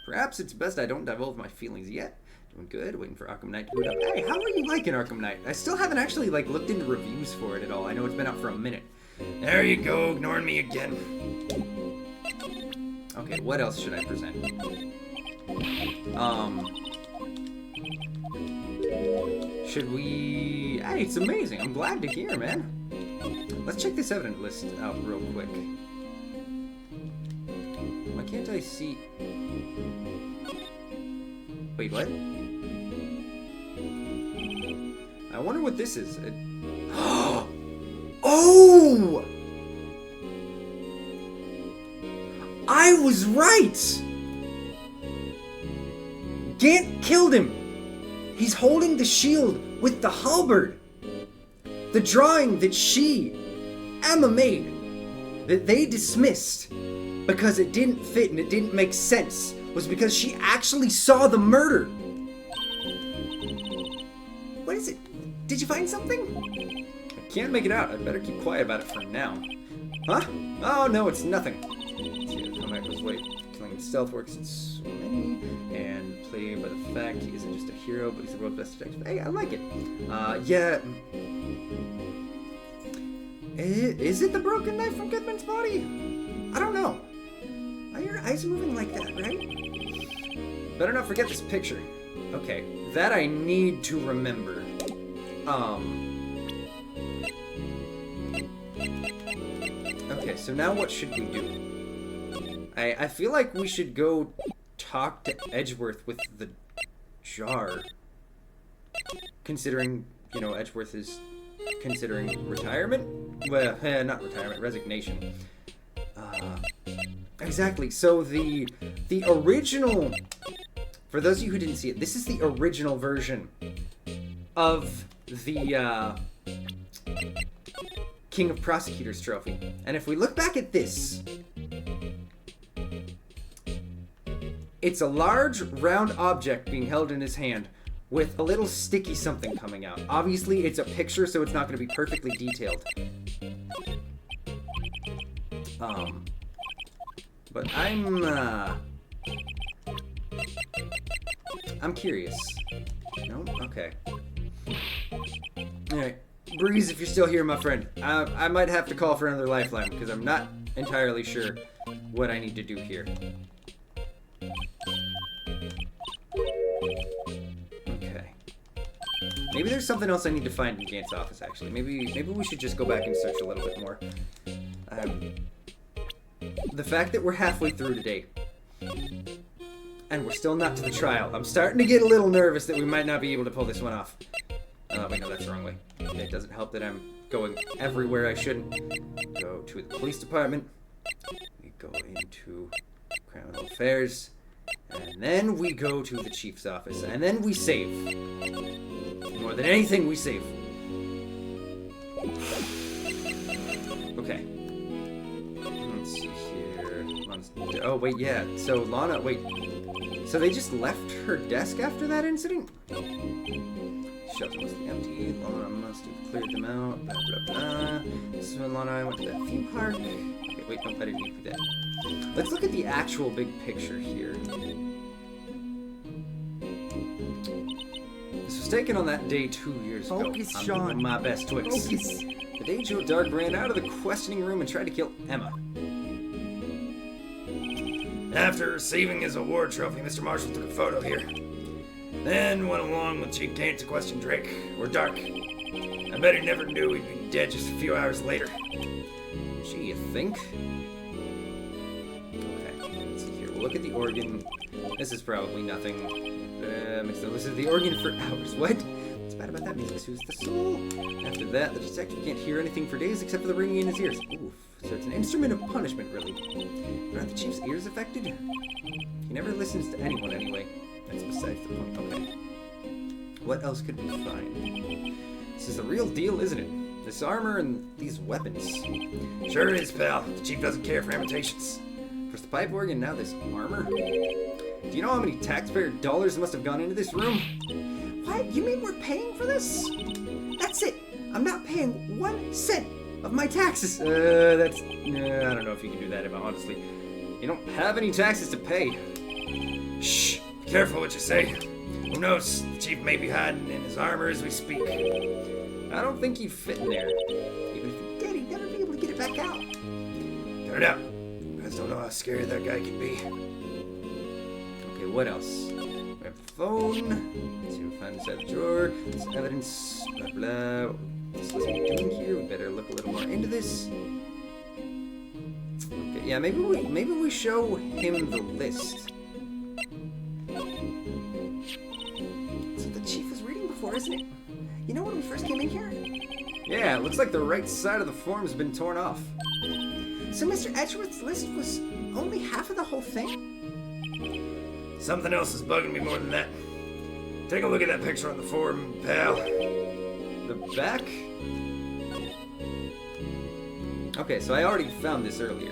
Perhaps it's best I don't divulge my feelings yet. Doing good, waiting for Arkham Knight to boot up. Hey, how are you liking Arkham Knight? I still haven't actually looked into reviews for it at all. I know it's been out for a minute. There you go, ignoring me again. Okay, what else should I present? Should we... Hey, it's amazing. I'm glad to hear, man. Let's check this evidence list out real quick. Why can't I see... Wait, what? I wonder what this is. Oh! I was right! Gant killed him! He's holding the shield with the halberd. The drawing that Emma made, that they dismissed because it didn't fit and it didn't make sense, was because she actually saw the murder. What is it? Did you find something? I can't make it out. I'd better keep quiet about it for now. Huh? Oh, no, it's nothing. Killing stealth works in so many, and play by the fact he isn't just a hero, but he's the world's best detective. Hey, I like it. Yeah. Is it the broken knife from Goodman's body? I don't know. Are your eyes moving like that, right? Better not forget this picture. Okay, that I need to remember. Okay, so now what should we do? I feel like we should go talk to Edgeworth with the jar. Considering, Edgeworth is considering retirement? Well, not retirement, resignation. Exactly. So the original, for those of you who didn't see it, this is the original version of the King of Prosecutors trophy. And if we look back at this, it's a large, round object being held in his hand with a little sticky something coming out. Obviously, it's a picture, so it's not going to be perfectly detailed. But I'm curious. No? Okay. Alright. Breeze, if you're still here, my friend, I might have to call for another lifeline, because I'm not entirely sure what I need to do here. Okay. Maybe there's something else I need to find in Gant's office, actually. Maybe we should just go back and search a little bit more. The fact that we're halfway through today, and we're still not to the trial, I'm starting to get a little nervous that we might not be able to pull this one off. Wait, no, that's the wrong way. It doesn't help that I'm going everywhere I shouldn't. Go to the police department. We go into criminal affairs. And then we go to the chief's office. And then we save. More than anything, we save. Okay. Let's see here. Oh, wait, yeah. So, Lana, wait. So they just left her desk after that incident? Shelves must be empty. Lana must have cleared them out. Blah, blah, blah. This is when Lana and I went to that theme park. Okay, wait, no, I didn't need that. Let's look at the actual big picture here. This was taken on that day 2 years ago. Focus, I'm Sean. doing my best, Twix. Focus. The day Joe Dark ran out of the questioning room and tried to kill Emma. After receiving his award trophy, Mr. Marshall took a photo here. Then went along with Chief Kane to question Drake, or Dark. I bet he never knew he'd be dead just a few hours later. Gee, you think? Okay, let's see here. We'll look at the organ. This is probably nothing. This is the organ for hours. What? What's bad about that? Music soothes the soul. After that, the detective can't hear anything for days except for the ringing in his ears. Oof. So it's an instrument of punishment, really. But aren't the chief's ears affected? He never listens to anyone anyway. That's besides the point. Okay. What else could we find? This is the real deal, isn't it? This armor and these weapons. Sure is, pal. The chief doesn't care for imitations. First the pipe organ, now this armor. Do you know how many taxpayer dollars must have gone into this room? What? You mean we're paying for this? That's it. I'm not paying 1 cent of my taxes. I don't know if you can do that, honestly. You don't have any taxes to pay. Shh. Be careful what you say. Who knows? The chief may be hiding in his armor as we speak. I don't think he'd fit in there. Even if he did, he'd never be able to get it back out. Get it out. You guys don't know how scary that guy can be. Okay, what else? We have the phone. Let's see what we find inside the drawer. This evidence. Blah blah. What's this doing here? We better look a little more into this. Okay, yeah, maybe we show him the list. That's what the chief was reading before, isn't it? You know when we first came in here? Yeah, it looks like the right side of the form's been torn off. So Mr. Edgeworth's list was only half of the whole thing? Something else is bugging me more than that. Take a look at that picture on the form, pal. The back? Okay, so I already found this earlier.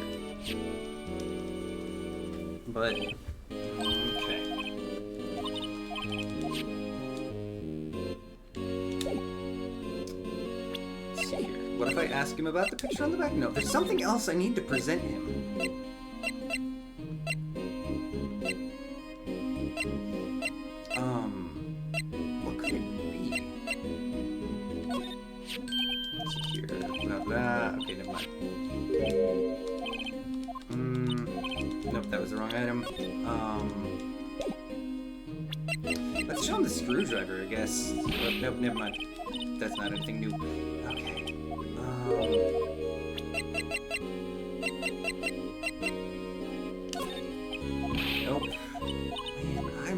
But, okay. Let's see here. What if I ask him about the picture on the back? No, there's something else I need to present him. What could it be? Let's see here. Blah, blah. Okay, never mind. Nope, that was the wrong item. Let's show him the screwdriver, I guess. Oh, nope, never mind. That's not anything new. Okay. Nope. Man,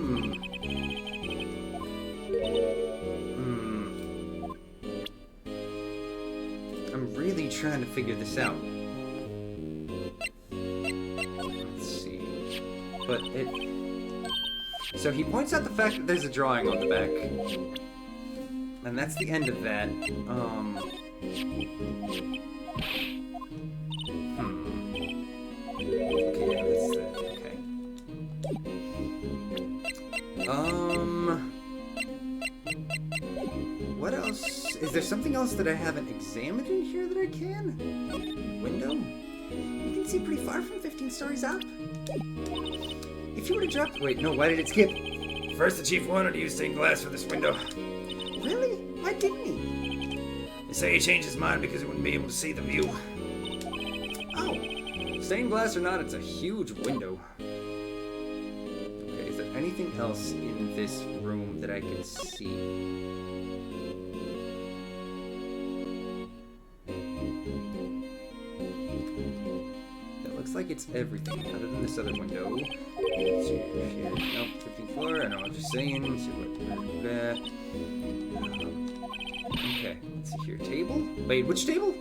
I'm really trying to figure this out. Let's see. But it... So he points out the fact that there's a drawing on the back. And that's the end of that. Okay, yeah, that's it. Okay. What else? Is there something else that I haven't examined in here that I can? Window? You can see pretty far from 15 stories up. If you were to drop... Wait, no, why did it skip? First, the chief wanted to use stained glass for this window. Really? Why didn't he? They say he changed his mind because he wouldn't be able to see the view. Oh, Stained glass or not, it's a huge window. Okay, is there anything else in this room that I can see? Looks like it's everything other than this other window. Let's see here. Nope, 15th floor. I know what you're saying. Let's see what. Okay, let's see here. Table? Wait, which table?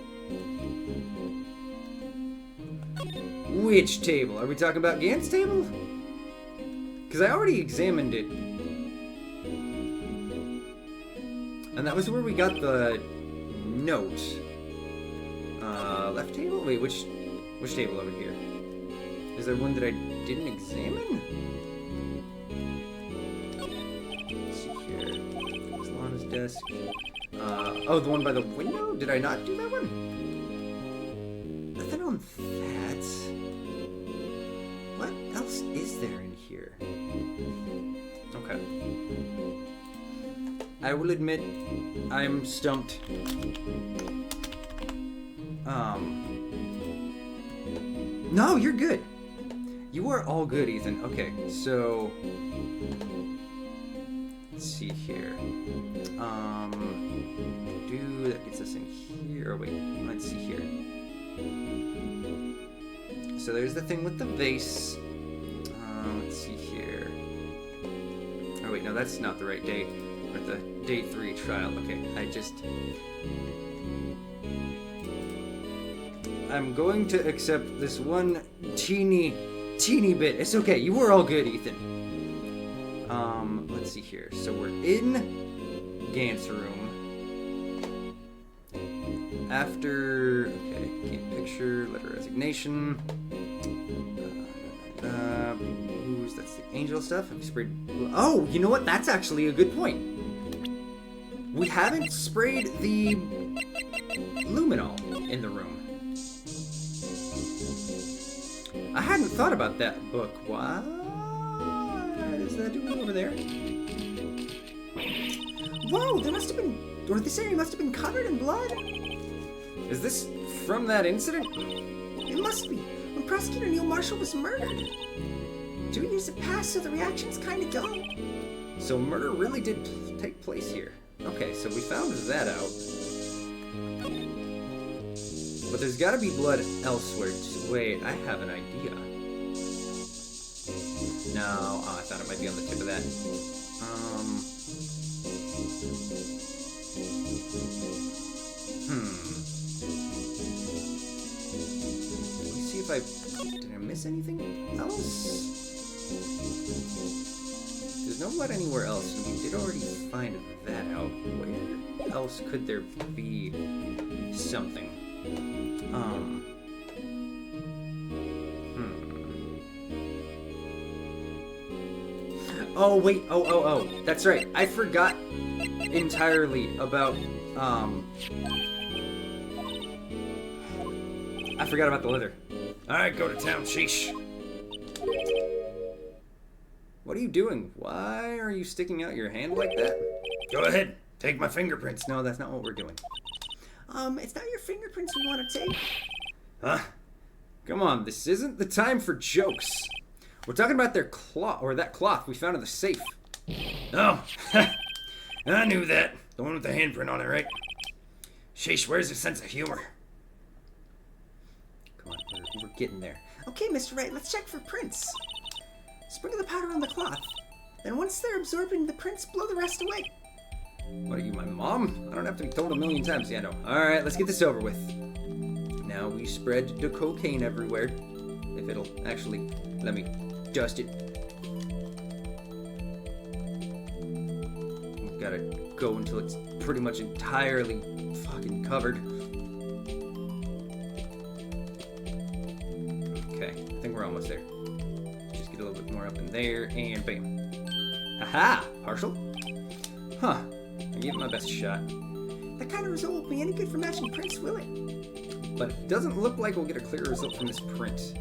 Which table? Are we talking about Gant's table? Because I already examined it. And that was where we got the note. Left table? Wait, which table over here? Is there one that I didn't examine? Let's see here. Solana's desk. Oh, the one by the window? Did I not do that one? Nothing on that. What else is there in here? Okay. I will admit, I'm stumped. No, you're good. You are all good, Ethan. Okay, so let's see here. That gets us in here. Wait, let's see here. So there's the thing with the vase. Let's see here. Oh wait, no, that's not the right day. We're at the day 3 trial. Okay, I'm going to accept this one teeny bit. It's okay. You were all good, Ethan. Let's see here. So we're in Gant's room. After, okay, can't picture, letter of resignation. That's the angel stuff. Have we sprayed? Oh, you know what? That's actually a good point. We haven't sprayed the luminol in the room. I hadn't thought about that book. What is that doing over there? Whoa, there must have been, or this area must have been covered in blood. Is this from that incident? It must be. When Prosecutor Neil Marshall was murdered. 2 years have passed, so the reaction's kind of dull. So murder really did take place here. Okay, so we found that out. But there's got to be blood elsewhere. Wait, I have an idea. No, I thought it might be on the tip of that. Let me see if did I miss anything else? There's no blood anywhere else, and we did already find that out. Where else could there be something? Oh, wait. Oh. That's right. I forgot entirely about, I forgot about the leather. Alright, go to town, sheesh. What are you doing? Why are you sticking out your hand like that? Go ahead, take my fingerprints. No, that's not what we're doing. It's not your fingerprints we want to take. Huh? Come on, this isn't the time for jokes. We're talking about their cloth, or that cloth we found in the safe. Oh, I knew that. The one with the handprint on it, right? Sheesh, where's your sense of humor? Come on, we're getting there. Okay, Mr. Wright, let's check for prints. Sprinkle the powder on the cloth. Then once they're absorbed in the prints, blow the rest away. What are you, my mom? I don't have to be told a million times. Yeah, no. Alright, let's get this over with. Now we spread the cocaine everywhere. If it'll actually let me dust it. We've gotta go until it's pretty much entirely fucking covered. Okay, I think we're almost there. Just get a little bit more up in there, and bam. Haha! Partial? Huh. I gave it my best shot. That kind of result won't be any good for matching prints, will it? But it doesn't look like we'll get a clear result from this print.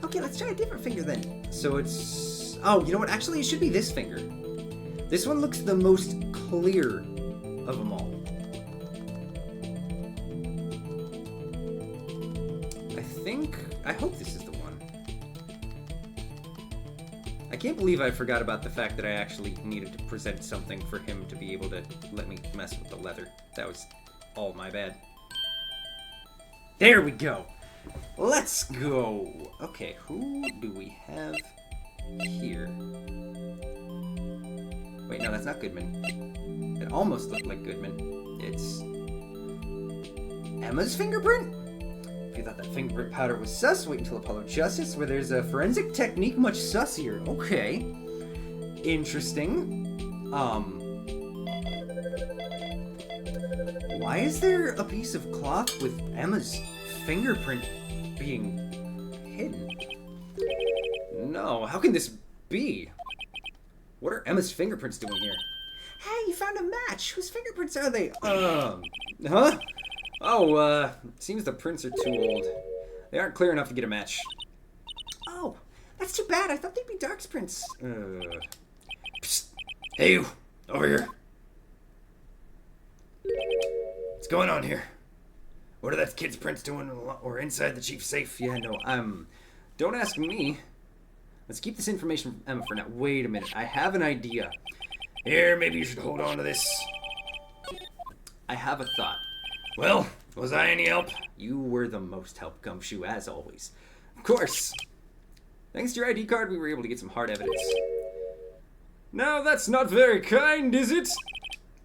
Okay, let's try a different finger then. So it's... Oh, you know what? Actually, it should be this finger. This one looks the most clear of them all. I hope this is the one. I can't believe I forgot about the fact that I actually needed to present something for him to be able to let me mess with the leather. That was all my bad. There we go. Let's go. Okay, who do we have here? Wait, no, that's not Goodman. It almost looked like Goodman. It's Emma's fingerprint? If you thought that fingerprint powder was sus, wait until Apollo Justice, where there's a forensic technique much sussier. Okay. Interesting. Why is there a piece of cloth with Emma's fingerprint being hidden? No, how can this be? What are Emma's fingerprints doing here? Hey, you found a match! Whose fingerprints are they? Huh? Oh, seems the prints are too old. They aren't clear enough to get a match. Oh, that's too bad. I thought they'd be Dark's prints. Psst. Hey, you! Over here. What's going on here? What are that kid's prints doing or inside the chief's safe? Yeah, no, don't ask me. Let's keep this information from Emma for now. Wait a minute. I have an idea. Here, maybe you should hold on to this. I have a thought. Well, was I any help? You were the most help, Gumshoe, as always. Of course. Thanks to your ID card, we were able to get some hard evidence. Now, that's not very kind, is it?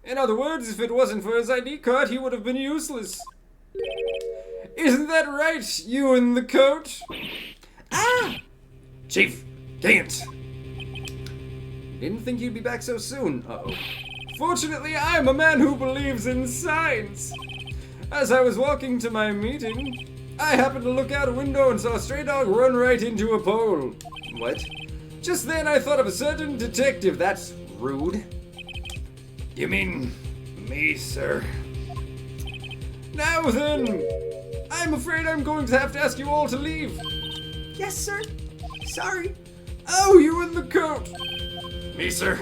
In other words, if it wasn't for his ID card, he would have been useless. Isn't that right, you in the coat? Ah! Chief, Gant. Didn't think you'd be back so soon. Uh-oh. Fortunately, I'm a man who believes in science. As I was walking to my meeting, I happened to look out a window and saw a stray dog run right into a pole. What? Just then I thought of a certain detective. That's rude. You mean me, sir? Now then, I'm afraid I'm going to have to ask you all to leave. Yes, sir. Sorry. Oh, you in the coat. Me, sir?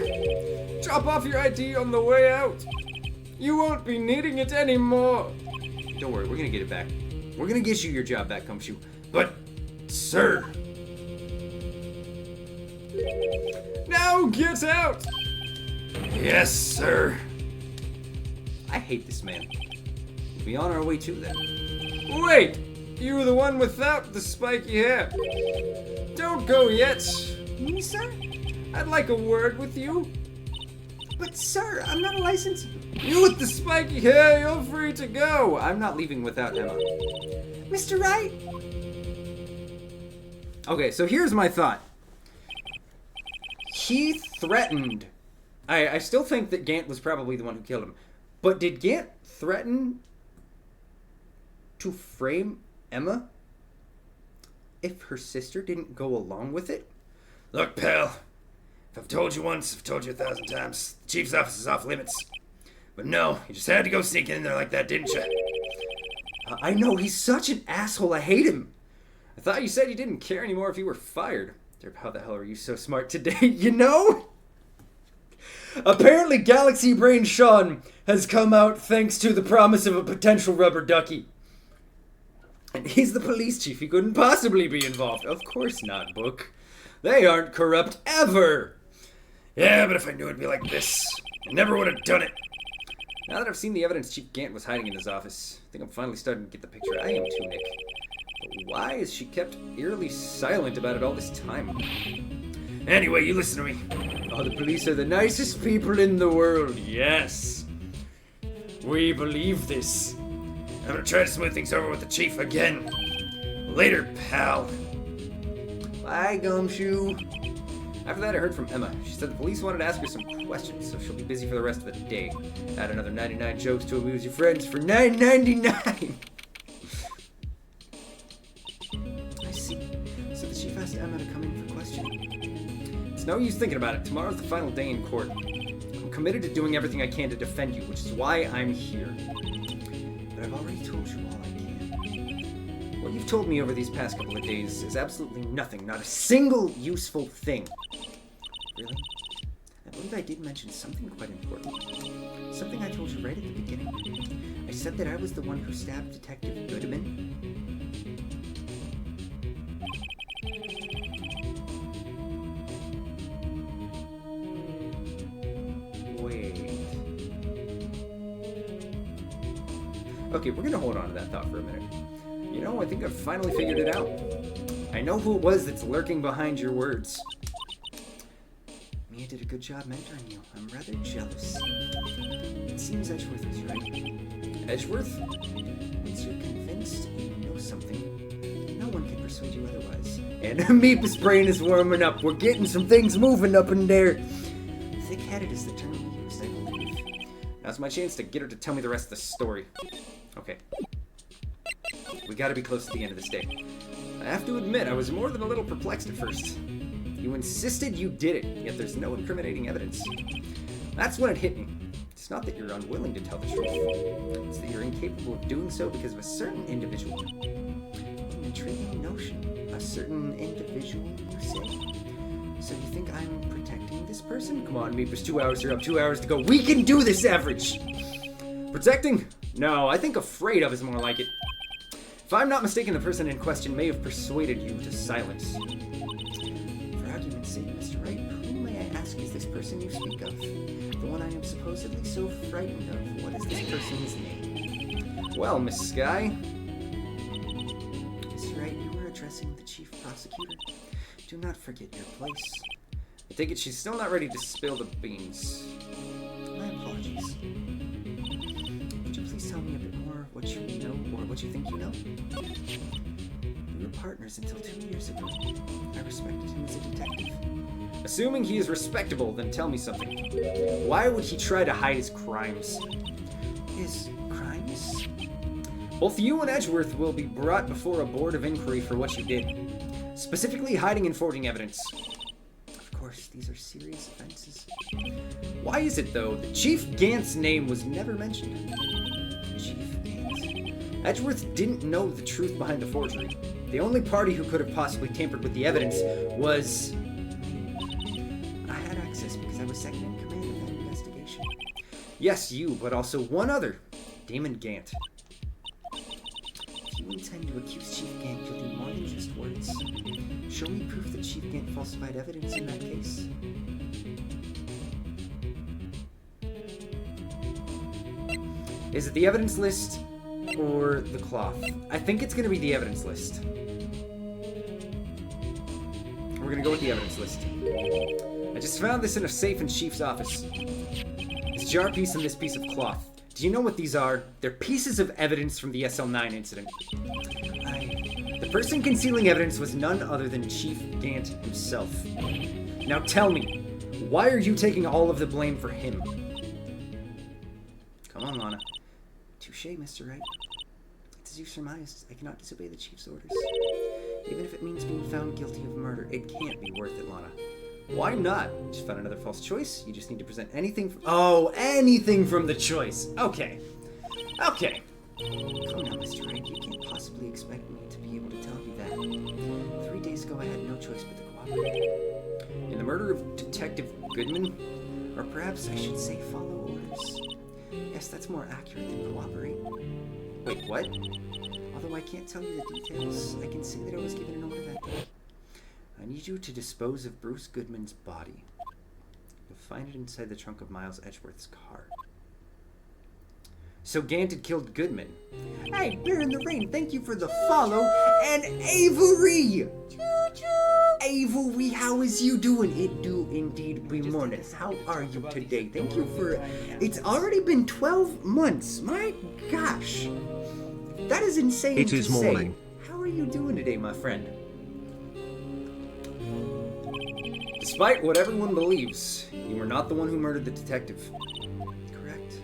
Drop off your ID on the way out. You won't be needing it anymore. Don't worry, we're gonna get it back. We're gonna get you your job back, Gumshoe. But, sir... Now get out! Yes, sir. I hate this man. We'll be on our way too then. Wait! You were the one without the spiky hair. Don't go yet. Me, sir? I'd like a word with you. But, sir, I'm not a licensed... You with the spiky hair, you're free to go. I'm not leaving without Emma. Mr. Wright? Okay, so here's my thought. He threatened. I still think that Gant was probably the one who killed him. But did Gant threaten to frame Emma if her sister didn't go along with it? Look, pal. If I've told you once, I've told you 1,000 times. The chief's office is off limits. But no, you just had to go sneak in there like that, didn't you? I know, he's such an asshole. I hate him. I thought you said you didn't care anymore if you were fired. How the hell are you so smart today, you know? Apparently Galaxy Brain Sean has come out thanks to the promise of a potential rubber ducky. And he's the police chief. He couldn't possibly be involved. Of course not, Book. They aren't corrupt ever. Yeah, but if I knew it'd be like this, I never would have done it. Now that I've seen the evidence Chief Gant was hiding in his office, I think I'm finally starting to get the picture. I am too, Nick. But why is she kept eerily silent about it all this time? Anyway, you listen to me. Oh, the police are the nicest people in the world. Yes. We believe this. I'm gonna try to smooth things over with the chief again. Later, pal. Bye, Gumshoe. After that, I heard from Emma. She said the police wanted to ask her some questions, so she'll be busy for the rest of the day. Add another 99 jokes to amuse your friends for $9.99. I see. So the chief asked Emma to come in for questioning. It's no use thinking about it. Tomorrow's the final day in court. I'm committed to doing everything I can to defend you, which is why I'm here. But I've already told you all I can. What you've told me over these past couple of days is absolutely nothing. Not a single useful thing. Really? I believe I did mention something quite important. Something I told you right at the beginning. I said that I was the one who stabbed Detective Goodman. Wait. Okay, we're gonna hold on to that thought for a minute. You know, I think I've finally figured it out. I know who it was that's lurking behind your words. Mia did a good job mentoring you. I'm rather jealous. It seems Edgeworth was right. Edgeworth? Once you're convinced you know something, no one can persuade you otherwise. And Amoeba's brain is warming up. We're getting some things moving up in there. Thick-headed is the term we used, I believe. Now's my chance to get her to tell me the rest of the story. Okay. We gotta be close to the end of this day. I have to admit, I was more than a little perplexed at first. You insisted you did it, yet there's no incriminating evidence. That's when it hit me. It's not that you're unwilling to tell the truth. It's that you're incapable of doing so because of a certain individual. An intriguing notion. A certain individual, you say? So you think I'm protecting this person? Come on, Meepers, 2 hours here up, 2 hours to go. We can do this, Average! Protecting? No, I think afraid of is more like it. If I'm not mistaken, the person in question may have persuaded you to silence. For argument's sake, Mr. Wright, who, may I ask, is this person you speak of? The one I am supposedly so frightened of. What is this person's name? Well, Miss Sky, Mr. Wright, you were addressing the chief prosecutor. Do not forget your place. I take it she's still not ready to spill the beans. My apologies. Could you please tell me a bit more of what you know, or what you think you know? We were partners until 2 years ago. I respected him as a detective. Assuming he is respectable, then tell me something. Why would he try to hide his crimes? His crimes? Both you and Edgeworth will be brought before a board of inquiry for what you did. Specifically, hiding and forging evidence. Of course, these are serious offenses. Why is it, though, that Chief Gant's name was never mentioned? Chief Gant. Edgeworth didn't know the truth behind the forgery. The only party who could have possibly tampered with the evidence was... I had access because I was second in command of that investigation. Yes, you, but also one other. Damon Gant. If you intend to accuse Chief Gant, you'll do more than just words. Show me proof that Chief Gant falsified evidence in that case. Is it the evidence list or the cloth? I think it's going to be the evidence list. We're going to go with the evidence list. I just found this in a safe in Chief's office. This jar piece and this piece of cloth. Do you know what these are? They're pieces of evidence from the SL9 incident. The person concealing evidence was none other than Chief Gant himself. Now tell me, why are you taking all of the blame for him? Come on, Lana. Touche, Mr. Wright. It's as you surmised. I cannot disobey the Chief's orders. Even if it means being found guilty of murder, it can't be worth it, Lana. Why not? Just found another false choice. You just need to present anything from... Oh, anything from the choice. Okay. Okay. Come now, Mr. Wright. You can't possibly expect me to be able to tell you that. 3 days ago, I had no choice but to cooperate. In the murder of Detective Goodman? Or perhaps I should say follow orders. Yes, that's more accurate than cooperate. Wait, what? Although I can't tell you the details, I can say that I was given an order that day. I need you to dispose of Bruce Goodman's body. You'll find it inside the trunk of Miles Edgeworth's car. So Gant had killed Goodman. Hey, Bear in the Rain, thank you for the follow. And Avery! Avery, how is you doing? It do indeed be morning. How are you today? Thank you for... It's already been 12 months. My gosh. That is insane It is morning. How are you doing today, my friend? Despite what everyone believes, you were not the one who murdered the detective. Correct.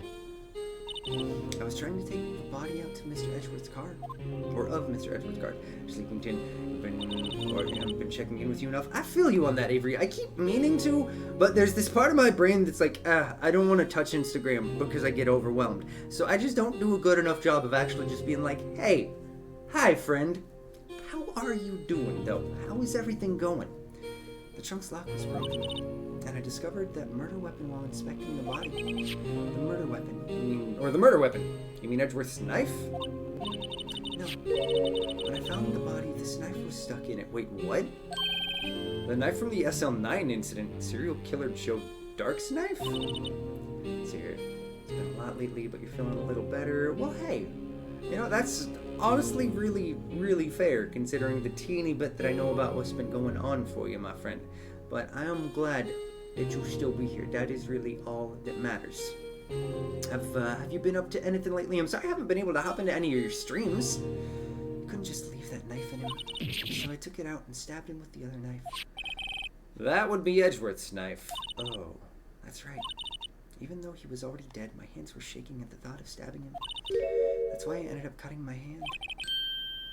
I was trying to take the body out to Mr. Edgeworth's car. Or of Mr. Edgeworth's car. Sleepington, I've been checking in with you enough. I feel you on that, Avery. I keep meaning to, but there's this part of my brain that's like, I don't want to touch Instagram because I get overwhelmed. So I just don't do a good enough job of actually just being like, hey, hi, friend. How are you doing, though? How is everything going? The trunk's lock was broken, and I discovered that murder weapon while inspecting the body. The murder weapon. The murder weapon? You mean Edgeworth's knife? No. When I found the body, this knife was stuck in it. Wait, what? The knife from the SL9 incident, serial killer Joe Dark's knife? Let's see here. It's been a lot lately, but you're feeling a little better. Well, hey, you know, that's honestly really, really fair, considering the teeny bit that I know about what's been going on for you, my friend. But I am glad that you'll still be here. That is really all that matters. Have you been up to anything lately? I'm sorry I haven't been able to hop into any of your streams. I couldn't just leave that knife in him, so I took it out and stabbed him with the other knife. That would be Edgeworth's knife. Oh, that's right. Even though he was already dead, my hands were shaking at the thought of stabbing him. That's why I ended up cutting my hand.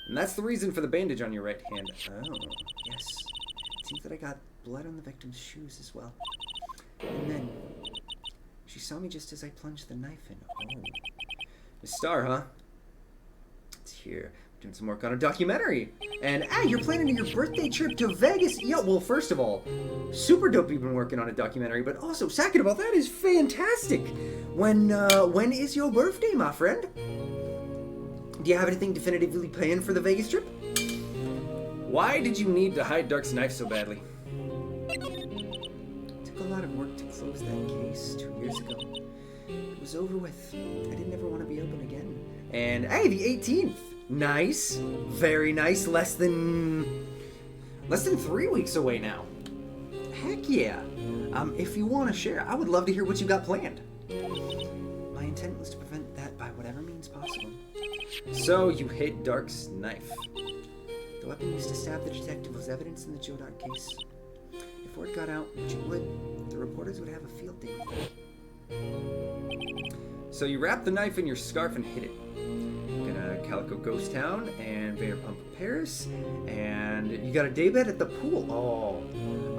And that's the reason for the bandage on your right hand. Oh, yes. It seems that I got blood on the victim's shoes as well. And then, she saw me just as I plunged the knife in. Oh. Miss Star, huh? It's here. Doing some work on a documentary. And, you're planning your birthday trip to Vegas? Yo, well, first of all, super dope you've been working on a documentary, but also, second of all, that is fantastic. When is your birthday, my friend? Do you have anything definitively planned for the Vegas trip? Why did you need to hide Dark's knife so badly? closed that case 2 years ago. It was over with. I didn't ever want to be open again. And hey, the 18th. Nice. Very nice. Less than 3 weeks away now. Heck yeah. If you want to share, I would love to hear what you got planned. My intent was to prevent that by whatever means possible. So you hid Dark's knife. The weapon used to stab the detective was evidence in the Joe Dark case. If word got out, which it would, the reporters would have a field day with it. So you wrapped the knife in your scarf and hid it. Got a Calico Ghost Town and Vanderpump Paris, and you got a daybed at the pool.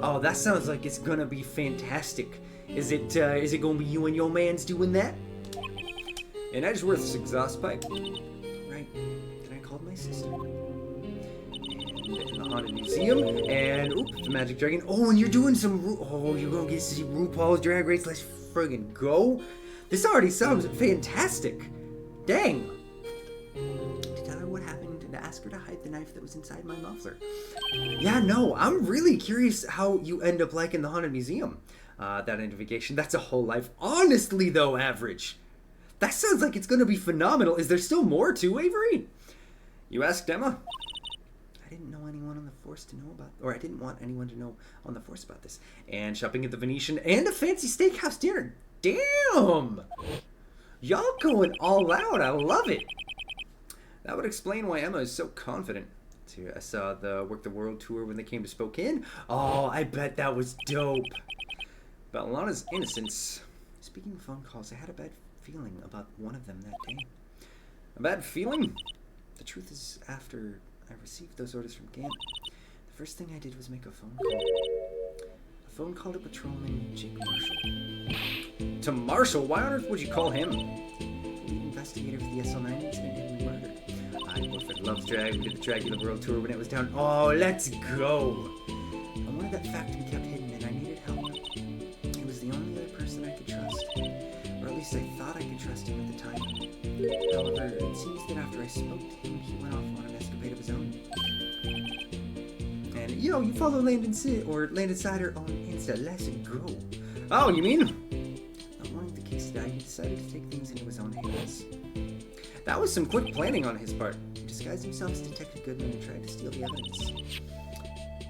Oh, that sounds like it's gonna be fantastic. Is it gonna be you and your mans doing that? In Edgeworth's exhaust pipe. Right. Then I called my sister. And in the Haunted Museum, and the Magic Dragon. Oh, and you're doing some. You're gonna get to see RuPaul's Drag Race. Let's friggin' go! This already sounds fantastic. Dang. To tell her what happened and to ask her to hide the knife that was inside my muffler. Yeah, no, I'm really curious how you end up liking the Haunted Museum. That identification, that's a whole life. Honestly, though, Average, that sounds like it's gonna be phenomenal. Is there still more to Avery? You asked Emma? I didn't know anyone on the force to know about, or I didn't want anyone to know on the force about this. And shopping at the Venetian and a fancy steakhouse dinner. Damn! Y'all going all out. I love it. That would explain why Emma is so confident. I saw the Work the World tour when they came to Spokane. Oh, I bet that was dope. About Lana's innocence. Speaking of phone calls, I had a bad feeling about one of them that day. A bad feeling? The truth is, after I received those orders from Gant, the first thing I did was make a phone call. A phone call to Patrolman Jake Marshall. To Marshall? Why on earth would you call him? The lead investigator for the SL9 incident had been murdered. Wilfred loves drag. We did the Dragula World Tour when it was down. Oh, let's go! I wanted that fact to be kept hidden, and I needed help. He was the only other person I could trust. Or at least I thought I could trust him at the time. However, it seems that after I spoke to him, he went off on an escapade of his own. And, you follow Landon Sider on Insta. Let's go. Oh, you mean? Not wanting the case to die, he decided to take things into his own hands. That was some quick planning on his part. He disguised himself as Detective Goodman and tried to steal the evidence.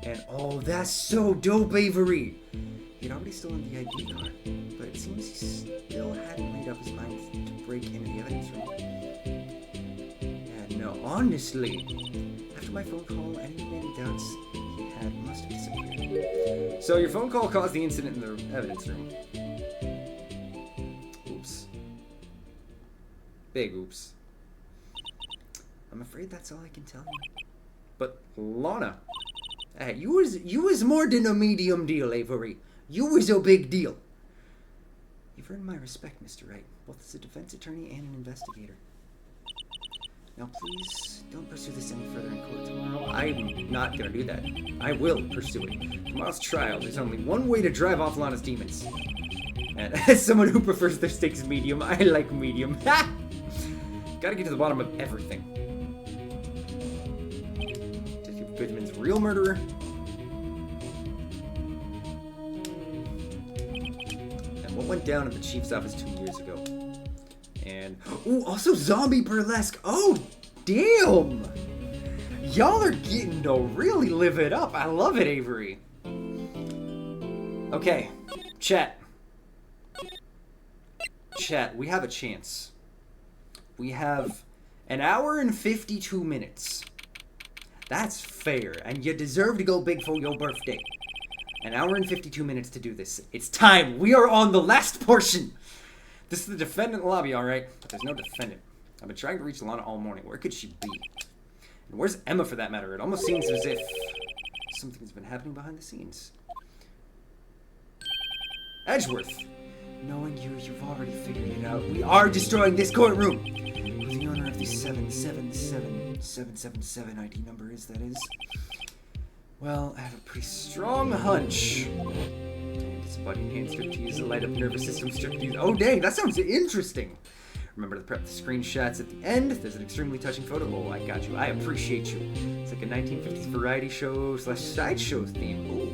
And, that's so dope, Avery. He'd already stolen the ID card, but it seems he still hadn't made up his mind to break into the evidence room. Yeah, no, honestly. After my phone call, any remaining doubts he had must have disappeared. So your phone call caused the incident in the evidence room. Oops. Big oops. I'm afraid that's all I can tell you. But Lana, hey, you was more than a medium deal, Avery. You was a big deal. You've earned my respect, Mr. Wright, both as a defense attorney and an investigator. Now please, don't pursue this any further in court tomorrow. I'm not gonna do that. I will pursue it. Tomorrow's trial, there's only one way to drive off Lana's demons. And as someone who prefers their steaks medium, I like medium. Ha! Gotta get to the bottom of everything. Detective Goodman's real murderer. And what went down at the chief's office 2 years ago. And, also zombie burlesque. Oh, damn! Y'all are getting to really live it up. I love it, Avery. Okay, chat. Chat, we have a chance. We have an hour and 52 minutes. That's fair, and you deserve to go big for your birthday. An hour and 52 minutes to do this. It's time. We are on the last portion. This is the defendant lobby, alright? But there's no defendant. I've been trying to reach Lana all morning. Where could she be? And where's Emma, for that matter? It almost seems as if something's been happening behind the scenes. Edgeworth. Knowing you, you've already figured it out. We are destroying this courtroom. Who the owner of the 777777 ID number is, that is. Well, I have a pretty strong hunch. It's body and hand striptease, light up nervous system striptease. Oh dang, that sounds interesting. Remember to prep the screenshots at the end. There's an extremely touching photo. Oh, I got you. I appreciate you. It's like a 1950s variety show / sideshow theme. Ooh.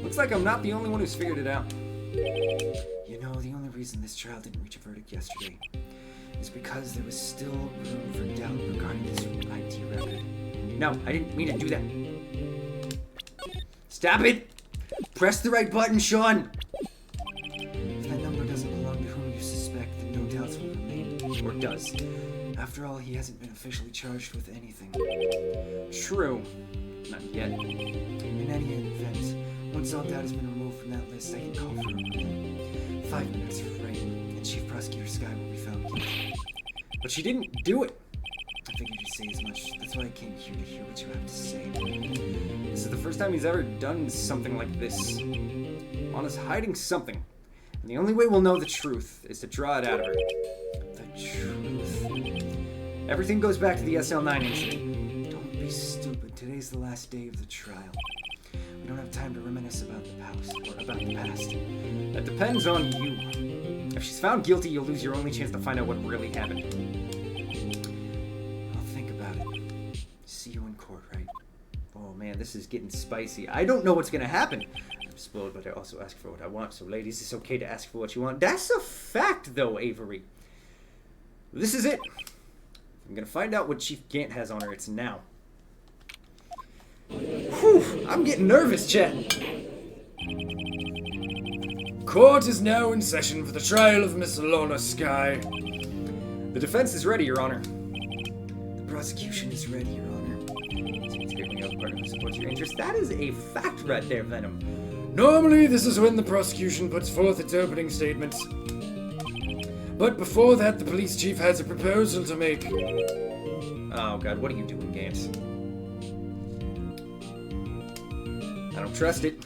Looks like I'm not the only one who's figured it out. You know, the only reason this trial didn't reach a verdict yesterday is because there was still room for doubt regarding this ID record. No, I didn't mean to do that. Stop it! Press the right button, Sean! If that number doesn't belong to whom you suspect, then no doubts will remain. Or does. After all, he hasn't been officially charged with anything. True. Not yet. In any event, once all doubt has been removed from that list, I can call for a ruling. 5 minutes, Wright, and Chief Prosecutor Sky will be found guilty. But she didn't do it. I figured you'd say as much. That's why I came here to hear what you have to say. This is the first time he's ever done something like this. Lana's hiding something. And the only way we'll know the truth is to draw it out of her. The truth. Everything goes back to the SL9 incident. Don't be stupid. Today's the last day of the trial. We don't have time to reminisce about the past. That depends on you. If she's found guilty, you'll lose your only chance to find out what really happened. I'll think about it. See you in court, right? Oh man, this is getting spicy. I don't know what's gonna happen. I'm spoiled, but I also ask for what I want. So ladies, it's okay to ask for what you want. That's a fact, though, Avery. This is it. I'm gonna find out what Chief Gant has on her. It's now. Whew, I'm getting nervous, Chet. Court is now in session for the trial of Miss Lana Sky. The defense is ready, Your Honor. The prosecution is ready, Your Honor. It's great when you have a partner who supports your interests. That is a fact right there, Venom. Normally, this is when the prosecution puts forth its opening statements. But before that, the police chief has a proposal to make. Oh god, what are you doing, Gant? I don't trust it.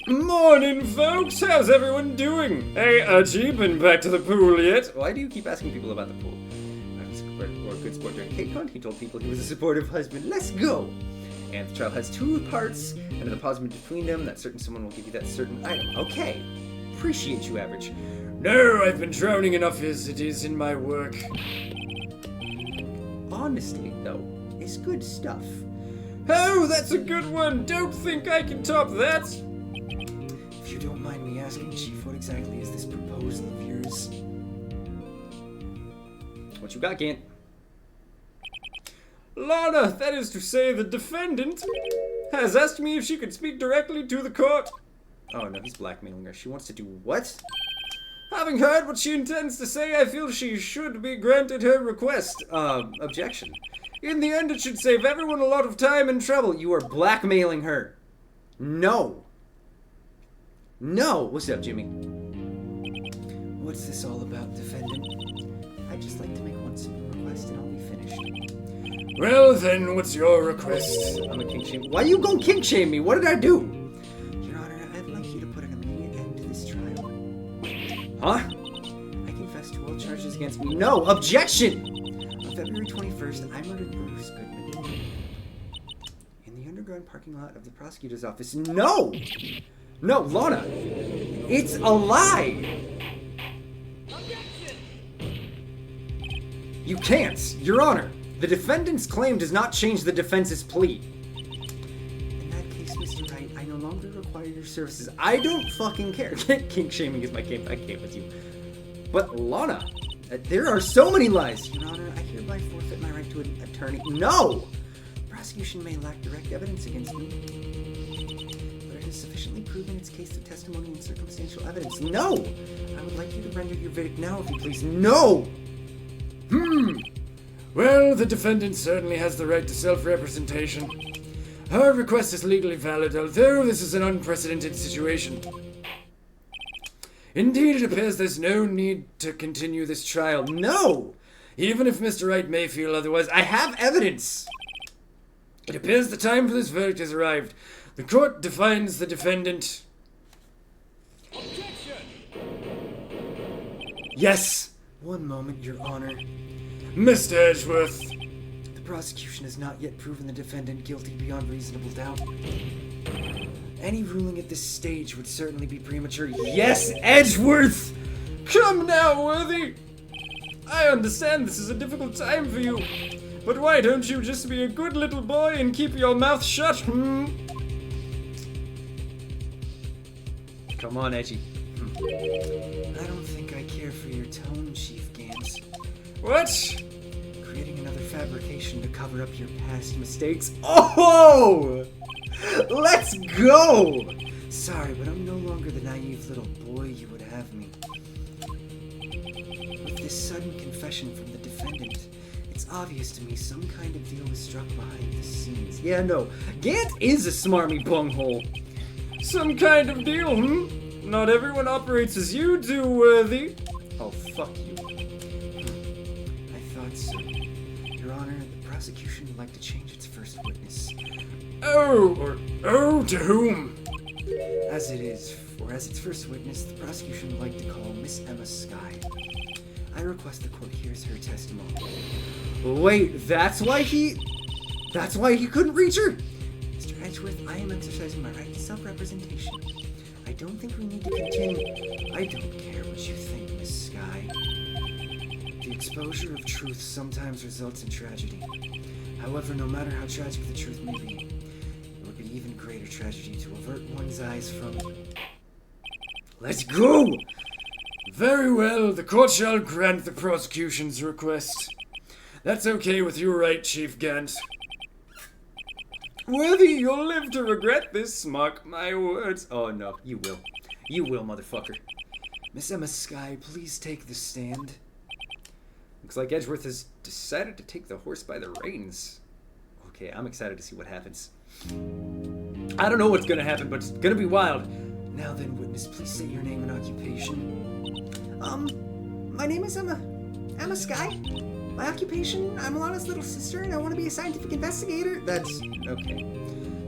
Morning, folks! How's everyone doing? Hey, Archie, been back to the pool yet? Why do you keep asking people about the pool? I was a good sport during KCON. He told people he was a supportive husband. Let's go! And the trial has 2 parts, and a deposit between them. That certain someone will give you that certain item. Okay. Appreciate you, Average. No, I've been drowning enough as it is in my work. Honestly, though, it's good stuff. Oh, that's a good one! Don't think I can top that! If you don't mind me asking, Chief, what exactly is this proposal of yours? What you got, Gant? Lana, that is to say, the defendant, has asked me if she could speak directly to the court. Oh no, he's blackmailing her. She wants to do what? Having heard what she intends to say, I feel she should be granted her request. Objection. In the end, it should save everyone a lot of time and trouble. You are blackmailing her. No. No. What's up, Jimmy? What's this all about, defendant? I'd just like to make one simple request and I'll be finished. Well then, what's your request? I'm a kink shame. Why you gonna kink shame me? What did I do? Your Honor, I'd like you to put an immediate end to this trial. Huh? I confess to all charges against me. No. Objection. On February 21st, I murdered Bruce Goodman in the underground parking lot of the prosecutor's office. No. No, Lana. It's a lie. You can't. Your Honor. The defendant's claim does not change the defense's plea. In that case, Mr. Wright, I no longer require your services. I don't fucking care. Kink shaming is my game. I can't with you. But Lana, there are so many lies. Your Honor, I hereby forfeit my right to an attorney. No! The prosecution may lack direct evidence against me, but it has sufficiently proven its case through testimony and circumstantial evidence. No! I would like you to render your verdict now, if you please. No! Well, the defendant certainly has the right to self-representation. Her request is legally valid, although this is an unprecedented situation. Indeed, it appears there's no need to continue this trial. No! Even if Mr. Wright may feel otherwise, I have evidence! it appears the time for this verdict has arrived. The court defines the defendant. Yes! One moment, Your Honor. Mr. Edgeworth. The prosecution has not yet proven the defendant guilty beyond reasonable doubt. Any ruling at this stage would certainly be premature. Yes, Edgeworth! Come now, Worthy. I understand this is a difficult time for you, but why don't you just be a good little boy and keep your mouth shut, Come on, Edgy. I don't think I care for your tone, Chief Gant. What? Creating another fabrication to cover up your past Mistakes? Oh! Let's go! Sorry, but I'm no longer the naive little boy you would have me. With this sudden confession from the defendant, it's obvious to me some kind of deal was struck behind the scenes. Yeah, no. Gant is a smarmy bunghole. Some kind of deal, Not everyone operates as you do, Worthy. Oh, fuck you. I thought so. Your Honor, the prosecution would like to change its first witness. Oh, to whom? As its first witness, the prosecution would like to call Miss Emma Skye. I request the court hears her testimony. Wait, that's why he couldn't reach her? Mr. Edgeworth, I am exercising my right to self-representation. I don't think we need to continue. I don't care what you think, Miss Skye. The exposure of truth sometimes results in tragedy. However, no matter how tragic the truth may be, it would be even greater tragedy to avert one's eyes from it. Let's go! Very well, the court shall grant the prosecution's request. That's okay with you, right, Chief Gant? Worthy, you'll live to regret this, mark my words. Oh no, you will. You will, motherfucker. Miss Emma Skye, please take the stand. Looks like Edgeworth has decided to take the horse by the reins. Okay, I'm excited to see what happens. I don't know what's gonna happen, but it's gonna be wild. Now then, witness, please state your name and occupation. My name is Emma Skye. My occupation, I'm Alana's little sister, and I want to be a scientific investigator. That's okay.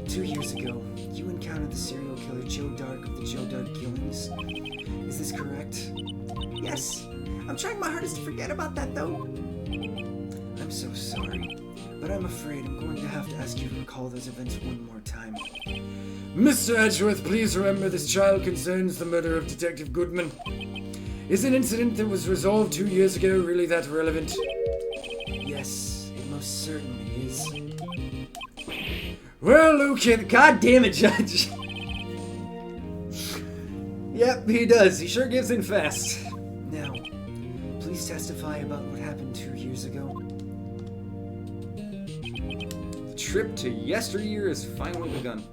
2 years ago, you encountered the serial killer Joe Dark of the Joe Dark Killings. Is this correct? Yes. I'm trying my hardest to forget about that, though. I'm so sorry, but I'm afraid I'm going to have to ask you to recall those events one more time. Mr. Edgeworth, please remember this trial concerns the murder of Detective Goodman. Is an incident that was resolved 2 years ago really that relevant? Yes, it most certainly is. Well, okay. God damn it, Judge. Yep, he does. He sure gives in fast. Now, please testify about what happened 2 years ago. The trip to yesteryear has finally begun.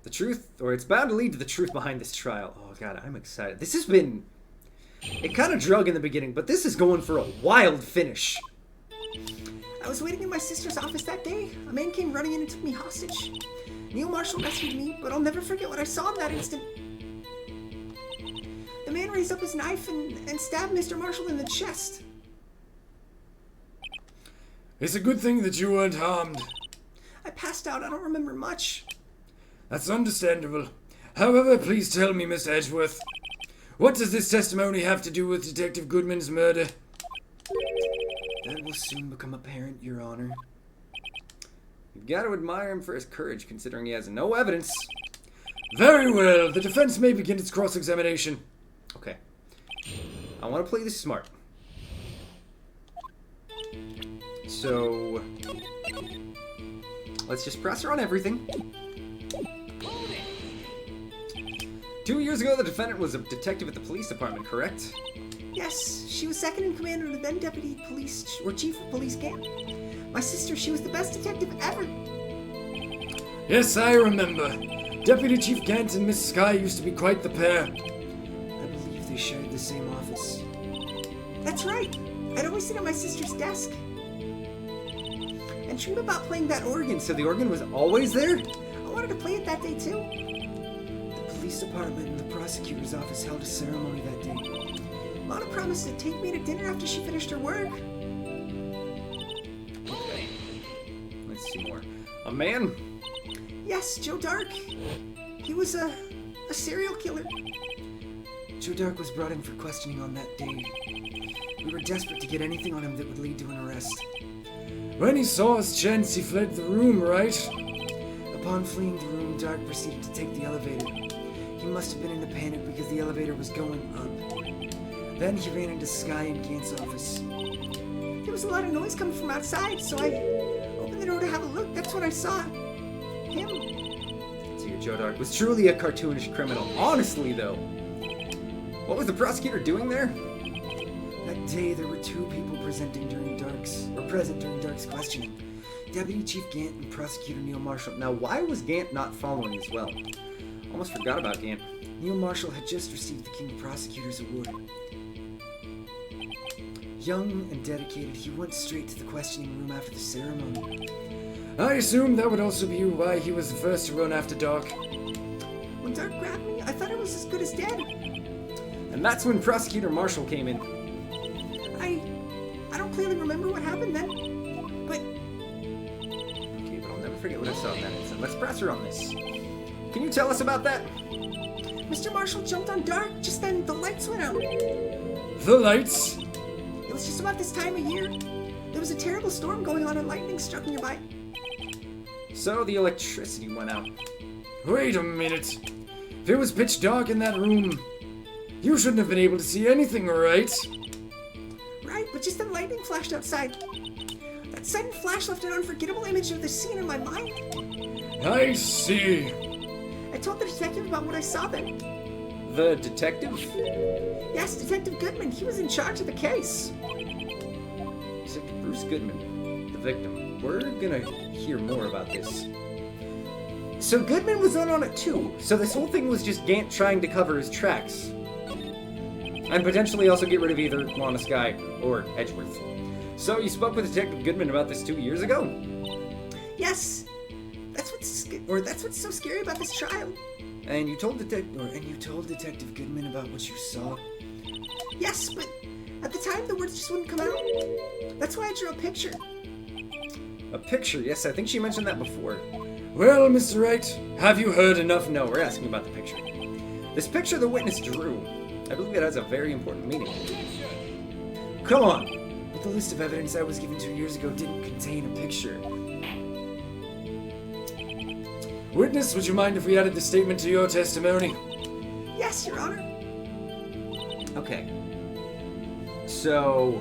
The truth, or it's bound to lead to the truth behind this trial. Oh god, I'm excited. This has been... It kind of drug in the beginning, but this is going for a wild finish. I was waiting in my sister's office that day. A man came running in and took me hostage. Neil Marshall rescued me, but I'll never forget what I saw in that instant. The man raised up his knife and stabbed Mr. Marshall in the chest. It's a good thing that you weren't harmed. I passed out. I don't remember much. That's understandable. However, please tell me, Miss Edgeworth, what does this testimony have to do with Detective Goodman's murder? That will soon become apparent, Your Honor. You've got to admire him for his courage, considering he has no evidence. Very well. The defense may begin its cross-examination. Okay. I want to play this smart. So... let's just press her on everything. 2 years ago, the defendant was a detective at the police department, correct? Yes, she was second in command of the then deputy police, or chief of police Gant. My sister, she was the best detective ever. Yes, I remember. Deputy Chief Gant and Miss Skye used to be quite the pair. I believe they shared the same office. That's right. I'd always sit at my sister's desk and dream about playing that organ. So the organ was always there? I wanted to play it that day too. The police department and the prosecutor's office held a ceremony that day. Lana promised to take me to dinner after she finished her work. Okay. Let's see more. A man? Yes, Joe Dark. He was a serial killer. Joe Dark was brought in for questioning on that day. We were desperate to get anything on him that would lead to an arrest. When he saw his chance, he fled the room, right? Upon fleeing the room, Dark proceeded to take the elevator. He must have been in a panic because the elevator was going up. Then he ran into Skye and Gant's office. There was a lot of noise coming from outside, so I opened the door to have a look. That's when I saw him. So your Joe Dark was truly a cartoonish criminal. Honestly, though. What was the prosecutor doing there? That day, there were two people present during Dark's questioning. Deputy Chief Gant and Prosecutor Neil Marshall. Now, why was Gant not following as well? Almost forgot about Gant. Neil Marshall had just received the King Prosecutor's Award. Young and dedicated, he went straight to the questioning room after the ceremony. I assume that would also be why he was the first to run after Doc. When Dark grabbed me, I thought I was as good as dead. And that's when Prosecutor Marshall came in. I don't clearly remember what happened then, but Okay, but I'll never forget what I saw in that instant. Let's press her on this. Can you tell us about that? Mr. Marshall jumped on Dark. Just then, the lights went out. The lights? It was just about this time of year. There was a terrible storm going on and lightning struck nearby. So the electricity went out. Wait a minute. If it was pitch dark in that room, you shouldn't have been able to see anything, right? Right, but just then lightning flashed outside. That sudden flash left an unforgettable image of the scene in my mind. I see. I told the detective about what I saw then. The detective? Yes, Detective Goodman. He was in charge of the case. Detective Bruce Goodman, the victim. We're gonna hear more about this. So Goodman was in on it too. So this whole thing was just Gant trying to cover his tracks. And potentially also get rid of either Lana Skye or Edgeworth. So you spoke with Detective Goodman about this 2 years ago? Yes. That's what's so scary about this trial. And you told Detective Goodman about what you saw? Yes, but at the time the words just wouldn't come out. That's why I drew a picture. A picture, yes, I think she mentioned that before. Well, Mr. Wright, have you heard enough? No, we're asking about the picture. This picture the witness drew, I believe it has a very important meaning. Come on! But the list of evidence I was given 2 years ago didn't contain a picture. Witness, would you mind if we added the statement to your testimony? Yes, Your Honor. Okay. So,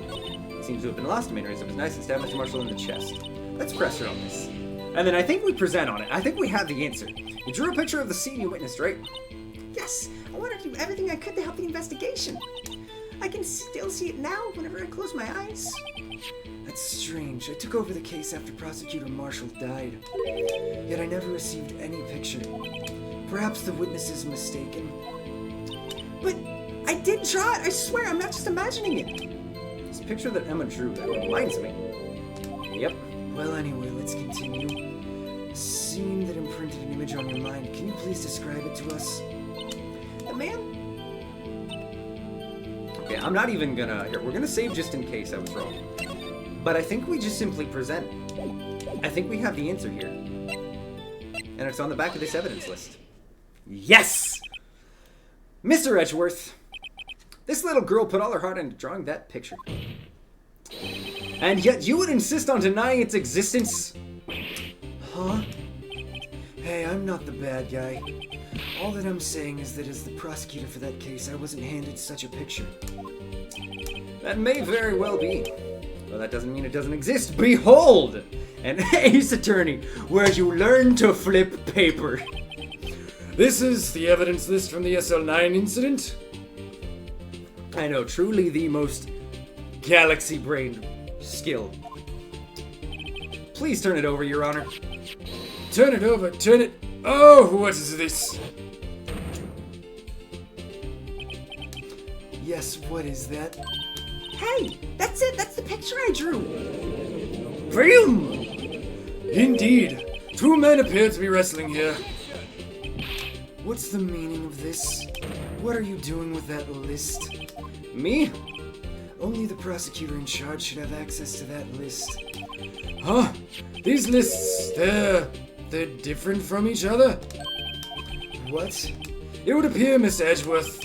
it seems to have been lost to me. It was nice and stabbed Mr. Marshall in the chest. Let's press her on this. And then I think we present on it. I think we have the answer. You drew a picture of the scene you witnessed, right? Yes, I wanted to do everything I could to help the investigation. I can still see it now whenever I close my eyes. That's strange. I took over the case after Prosecutor Marshall died. Yet I never received any picture. Perhaps the witness is mistaken. But I did draw it. I swear, I'm not just imagining it. This picture that Emma drew, that reminds me. Yep. Well, anyway, let's continue. A scene that imprinted an image on your mind. Can you please describe it to us? The man? Okay, I'm not even gonna... Here, we're gonna save just in case I was wrong. But I think we just simply present. I think we have the answer here. And it's on the back of this evidence list. Yes! Mr. Edgeworth, this little girl put all her heart into drawing that picture. And yet you would insist on denying its existence? Huh? Hey, I'm not the bad guy. All that I'm saying is that as the prosecutor for that case, I wasn't handed such a picture. That may very well be. But that doesn't mean it doesn't exist. Behold! An ace attorney where you learn to flip paper. This is the evidence list from the SL9 incident. I know, truly the most galaxy-brained skill. Please turn it over, Your Honor. Turn it over, turn it... Oh, what is this? Yes, what is that? Hey, that's it. That's the picture I drew. Boom! Indeed. Two men appear to be wrestling here. What's the meaning of this? What are you doing with that list? Me? Only the prosecutor in charge should have access to that list. Huh? These lists, they're different from each other? What? It would appear, Mr. Edgeworth,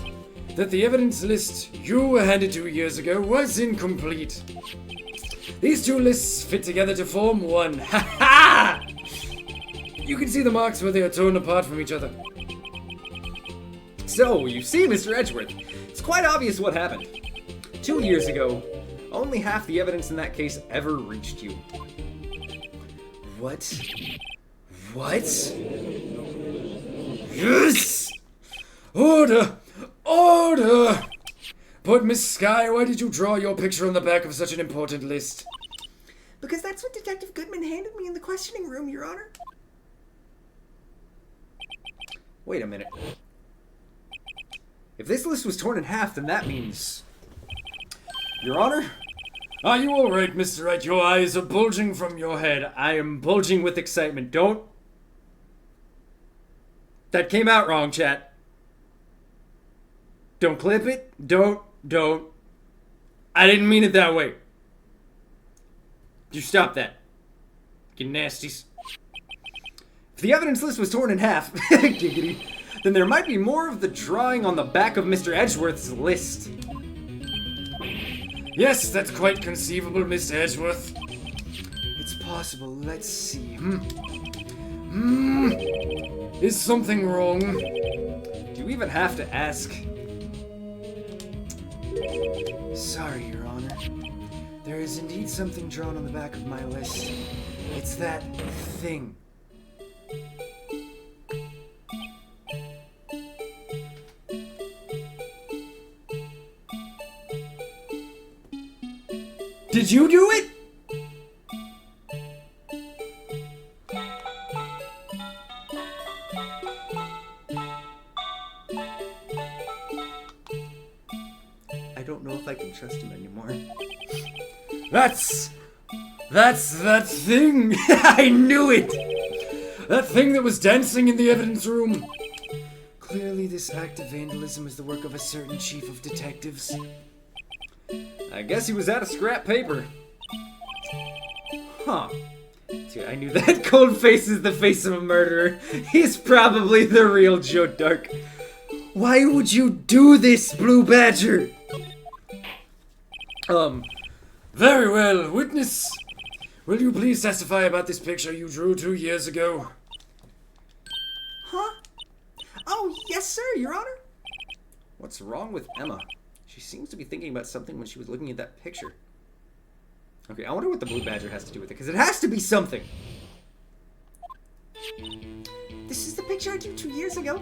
that the evidence list you were handed 2 years ago was incomplete. These two lists fit together to form one. Ha ha! You can see the marks where they are torn apart from each other. So, you see, Mr. Edgeworth, it's quite obvious what happened. 2 years ago, only half the evidence in that case ever reached you. What? What? Yes! Order! Order! But Miss Sky, why did you draw your picture on the back of such an important list? Because that's what Detective Goodman handed me in the questioning room, Your Honor. Wait a minute. If this list was torn in half, then that means... Your Honor? Are you alright, Mr. Wright? Your eyes are bulging from your head. I am bulging with excitement. Don't... That came out wrong, chat. Don't clip it. Don't. I didn't mean it that way. You stop that. You nasties. If the evidence list was torn in half, giggity, then there might be more of the drawing on the back of Mr. Edgeworth's list. Yes, that's quite conceivable, Mr. Edgeworth. It's possible. Let's see. Is something wrong? Do you even have to ask? Sorry, Your Honor. There is indeed something drawn on the back of my list. It's that thing. Did you do it? I don't know if I can trust him anymore. That's that thing! I knew it! That thing that was dancing in the evidence room! Clearly, this act of vandalism is the work of a certain chief of detectives. I guess he was out of scrap paper. Huh. See, I knew that cold face is the face of a murderer. He's probably the real Joe Dark. Why would you do this, Blue Badger? Very well, witness. Will you please testify about this picture you drew 2 years ago? Huh? Oh, yes, sir, Your Honor. What's wrong with Emma? She seems to be thinking about something when she was looking at that picture. Okay, I wonder what the Blue Badger has to do with it, because it has to be something. This is the picture I drew 2 years ago.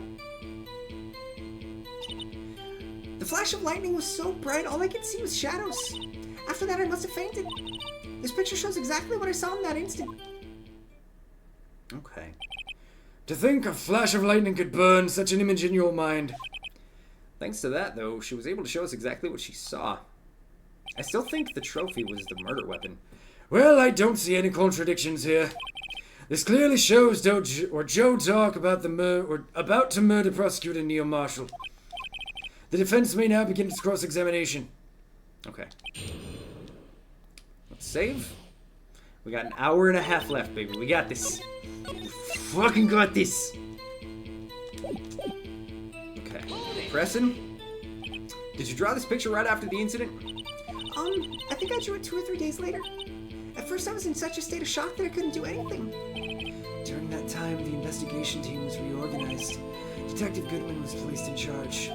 The flash of lightning was so bright, all I could see was shadows. After that, I must have fainted. This picture shows exactly what I saw in that instant. Okay. To think a flash of lightning could burn such an image in your mind. Thanks to that, though, she was able to show us exactly what she saw. I still think the trophy was the murder weapon. Well, I don't see any contradictions here. This clearly shows Joe Dark about about to murder prosecutor Neil Marshall. The defense may now begin its cross-examination. Okay. Let's save. We got an hour and a half left, baby. We got this. We fucking got this. Okay. Preston? Did you draw this picture right after the incident? I think I drew it 2 or 3 days later. At first, I was in such a state of shock that I couldn't do anything. During that time, the investigation team was reorganized. Detective Goodman was placed in charge,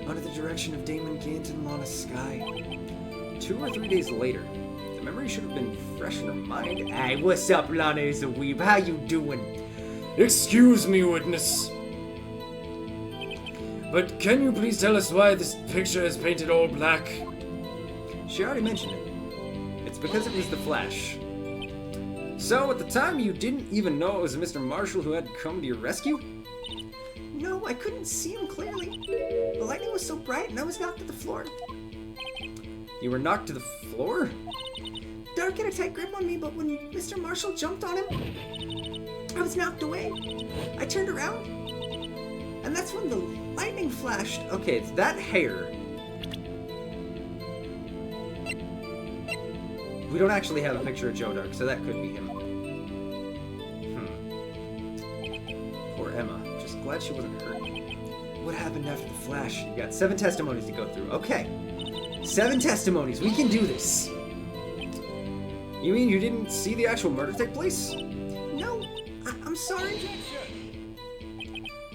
under the direction of Damon Gant and Lana Sky. 2 or 3 days later. The memory should have been fresh in her mind. Hey, what's up, Lana is a weeb? How you doing? Excuse me, witness. But can you please tell us why this picture is painted all black? She already mentioned it. It's because it was the Flash. So, at the time, you didn't even know it was Mr. Marshall who had come to your rescue? No, I couldn't see him clearly. The lightning was so bright and I was knocked to the floor. You were knocked to the floor? Dark had a tight grip on me, but when Mr. Marshall jumped on him, I was knocked away. I turned around, and that's when the lightning flashed. Okay, it's that hair. We don't actually have a picture of Joe Dark, so that could be him. Poor Emma. Just glad she wasn't hurt. What happened after the flash? You got 7 testimonies to go through. Okay. 7 testimonies. We can do this. You mean you didn't see the actual murder take place? No, I'm sorry.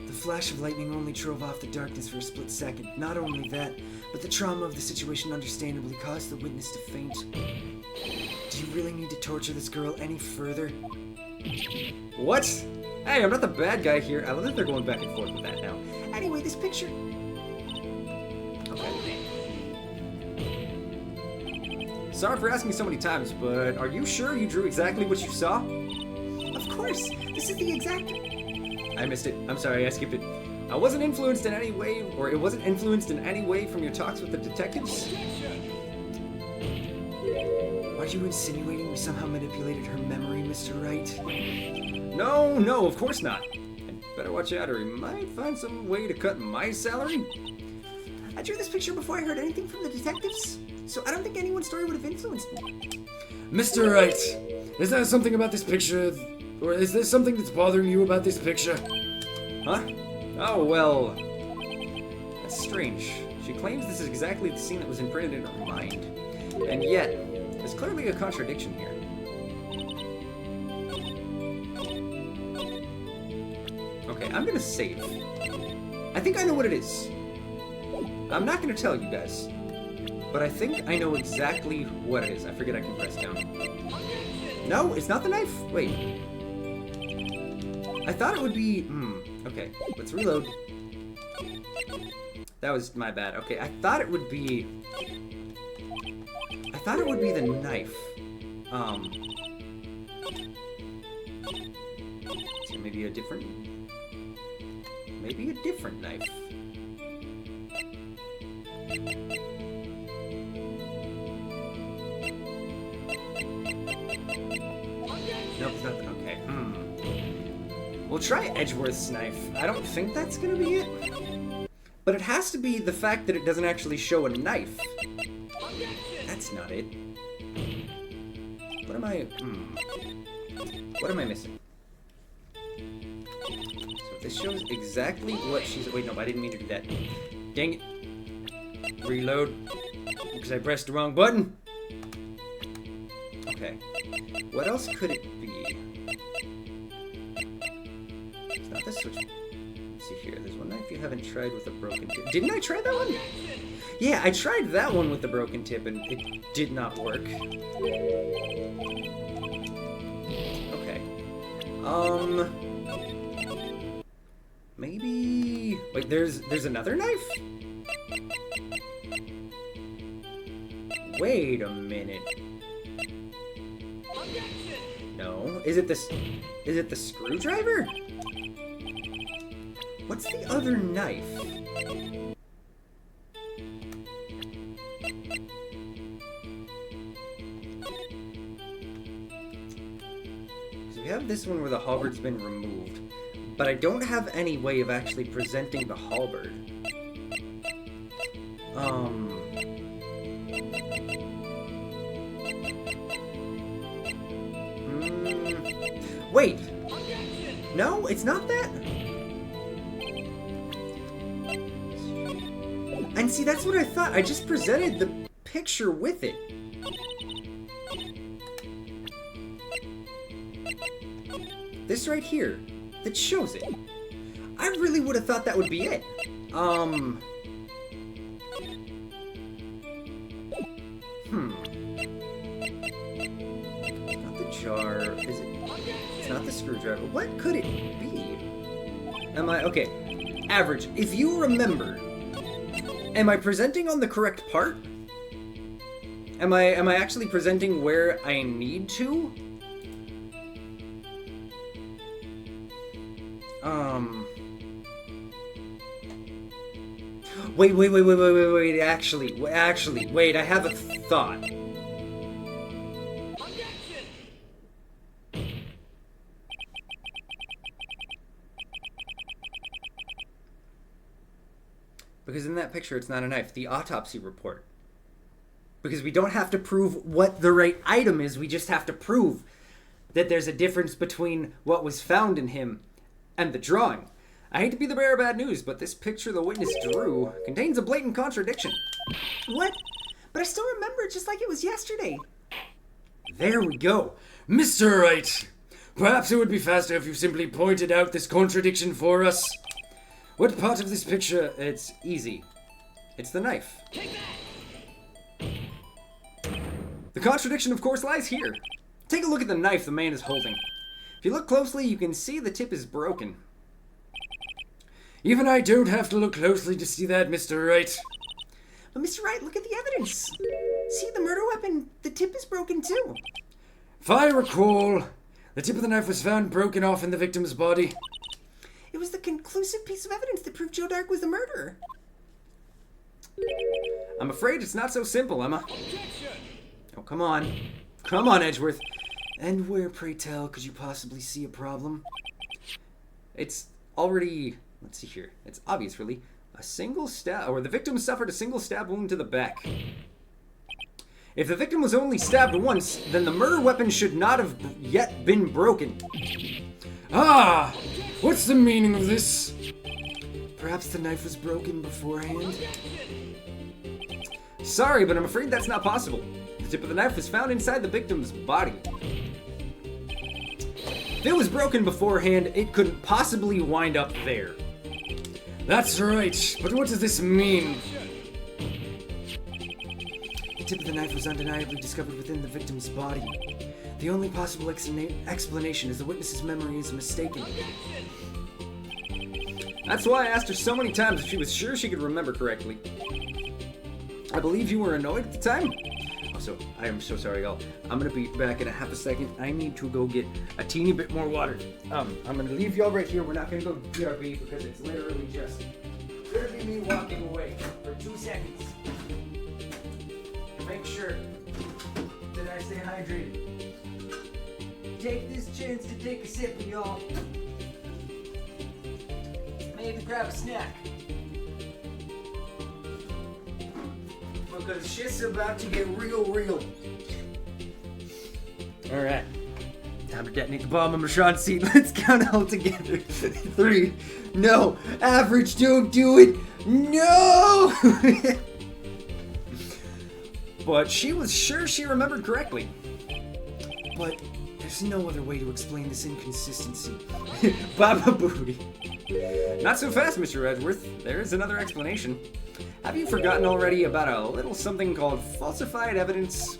The flash of lightning only drove off the darkness for a split second. Not only that, but the trauma of the situation understandably caused the witness to faint. Do you really need to torture this girl any further? What? Hey, I'm not the bad guy here. I love that they're going back and forth with that now. Anyway, this picture. Okay. Sorry for asking so many times, but are you sure you drew exactly what you saw? Of course, this is the exact... I missed it. I'm sorry, I skipped it. I wasn't influenced in any way, or it wasn't influenced in any way from your talks with the detectives? Are you insinuating we somehow manipulated her memory, Mr. Wright? No, of course not. I'd better watch out or he might find some way to cut my salary. I drew this picture before I heard anything from the detectives, so I don't think anyone's story would have influenced me. Mr. Wright, is there something about this picture, or is there something that's bothering you about this picture? Huh? Oh, well... That's strange. She claims this is exactly the scene that was imprinted in her mind. And yet, there's clearly a contradiction here. Okay, I'm gonna save. I think I know what it is. I'm not gonna tell you guys, but I think I know exactly what it is. I forget I can press down. No, it's not the knife. Wait. I thought it would be... Okay, let's reload. That was my bad. Okay, I thought it would be... I thought it would be the knife. So maybe a different... Maybe a different knife. Nope, it's not. Okay. We'll try Edgeworth's knife. I don't think that's gonna be it. But it has to be the fact that it doesn't actually show a knife. That's not it. What am I... What am I missing? So this shows exactly what she's... Wait, no, I didn't mean to do that. Dang it. Reload. Because I pressed the wrong button. Okay. What else could it be? It's not the switch. Let's see here. There's one knife you haven't tried with a broken tip. Didn't I try that one? Yeah, I tried that one with the broken tip and it did not work. Okay. Maybe... Wait, there's another knife? Wait a minute. No. Is it the screwdriver? What's the other knife? So we have this one where the halberd's been removed, but I don't have any way of actually presenting the halberd. Wait! No, it's not that? And see, that's what I thought. I just presented the picture with it. This right here, that shows it. I really would have thought that would be it. It's not the jar, is it? It's not the screwdriver. What could it be? Okay, average, if you remember, am I presenting on the correct part? Am I actually presenting where I need to? Wait, actually, wait, I have a thought. Because in that picture, it's not a knife. The autopsy report. Because we don't have to prove what the right item is. We just have to prove that there's a difference between what was found in him and the drawing. I hate to be the bearer of bad news, but this picture the witness drew contains a blatant contradiction. What? But I still remember it just like it was yesterday. There we go. Mr. Wright, perhaps it would be faster if you simply pointed out this contradiction for us. What part of this picture? It's easy. It's the knife. The contradiction, of course, lies here. Take a look at the knife the man is holding. If you look closely, you can see the tip is broken. Even I don't have to look closely to see that, Mr. Wright. But Mr. Wright, look at the evidence. See, the murder weapon, the tip is broken too. If I recall, the tip of the knife was found broken off in the victim's body. It was the conclusive piece of evidence that proved Joe Dark was the murderer. I'm afraid it's not so simple, Emma. Oh, come on. Come on, Edgeworth. And where, pray tell, could you possibly see a problem? It's already... Let's see here. It's obvious, really. A single stab... Or the victim suffered a single stab wound to the back. If the victim was only stabbed once, then the murder weapon should not have yet been broken. Ah! What's the meaning of this? Perhaps the knife was broken beforehand? Sorry, but I'm afraid that's not possible. The tip of the knife was found inside the victim's body. If it was broken beforehand, it couldn't possibly wind up there. That's right, but what does this mean? The tip of the knife was undeniably discovered within the victim's body. The only possible explanation is the witness's memory is mistaken. That's why I asked her so many times if she was sure she could remember correctly. I believe you were annoyed at the time. Also, I am so sorry, y'all. I'm gonna be back in a half a second. I need to go get a teeny bit more water. I'm gonna leave y'all right here. We're not gonna go BRB because it's literally just gonna be me walking away for 2 seconds. Make sure that I stay hydrated. Take this chance to take a sip, y'all. Maybe grab a snack. Because shit's about to get real. Alright. Time to detonate the bomb on Rashawn's seat. Let's count all together. 3. No! Average, don't do it! No! But she was sure she remembered correctly. But there's no other way to explain this inconsistency. Baba Booty. Not so fast, Mr. Edgeworth. There is another explanation. Have you forgotten already about a little something called falsified evidence?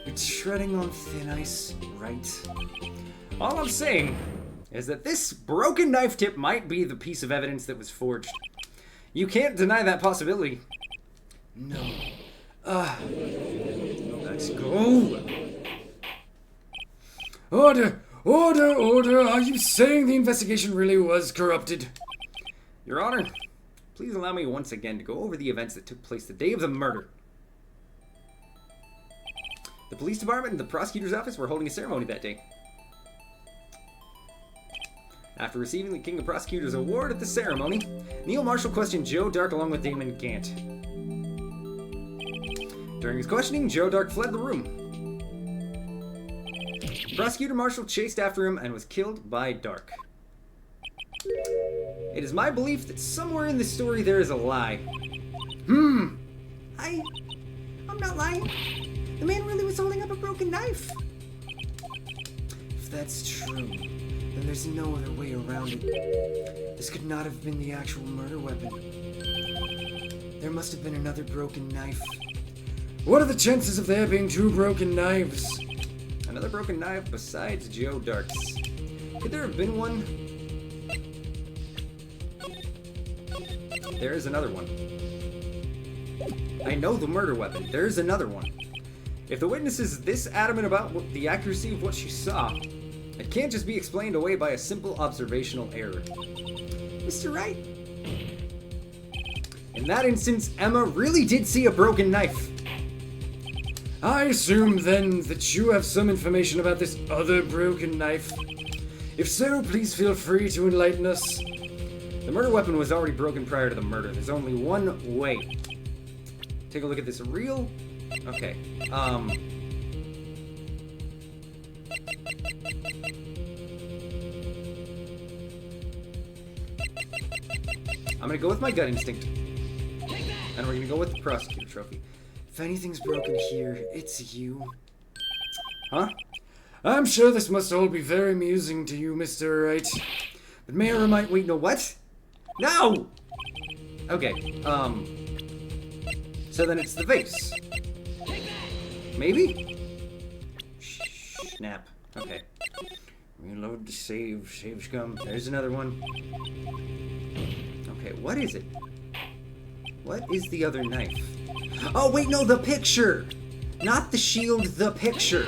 You're treading on thin ice, right? All I'm saying is that this broken knife tip might be the piece of evidence that was forged. You can't deny that possibility. No. Let's go. Order! Are you saying the investigation really was corrupted? Your Honor, please allow me once again to go over the events that took place the day of the murder. The police department and the prosecutor's office were holding a ceremony that day. After receiving the King of Prosecutors Award at the ceremony, Neil Marshall questioned Joe Dark along with Damon Gant. During his questioning, Joe Dark fled the room. Prosecutor Marshall chased after him and was killed by Dark. It is my belief that somewhere in this story there is a lie. I'm not lying. The man really was holding up a broken knife. If that's true, then there's no other way around it. This could not have been the actual murder weapon. There must have been another broken knife. What are the chances of there being 2 broken knives? Another broken knife besides Joe Dark's. Could there have been one? There is another one. I know the murder weapon. There's another one. If the witness is this adamant about the accuracy of what she saw, it can't just be explained away by a simple observational error. Mr. Wright? In that instance, Emma really did see a broken knife. I assume, then, that you have some information about this other broken knife. If so, please feel free to enlighten us. The murder weapon was already broken prior to the murder. There's only one way. Take a look at this reel. Okay. I'm gonna go with my gut instinct. And we're gonna go with the prosecutor trophy. If anything's broken here, it's you. Huh? I'm sure this must all be very amusing to you, Mr. Wright. But may I remind... Wait, no, what? No! Okay, so then it's the vase. Maybe? Snap. Okay. Reload to save. Save scum. There's another one. Okay, what is it? What is the other knife? Oh, wait, no, the picture. Not the shield, the picture.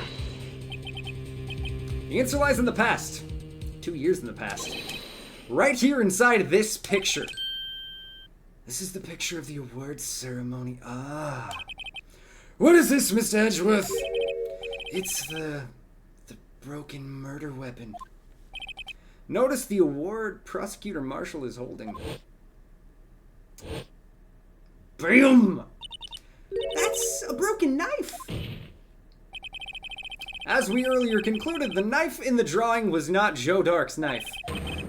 The answer lies in the past. 2 years in the past. Right here inside this picture. This is the picture of the awards ceremony. Ah. What is this, Mr. Edgeworth? It's the broken murder weapon. Notice the award Prosecutor Marshall is holding. Bam! That's a broken knife. As we earlier concluded, the knife in the drawing was not Joe Dark's knife.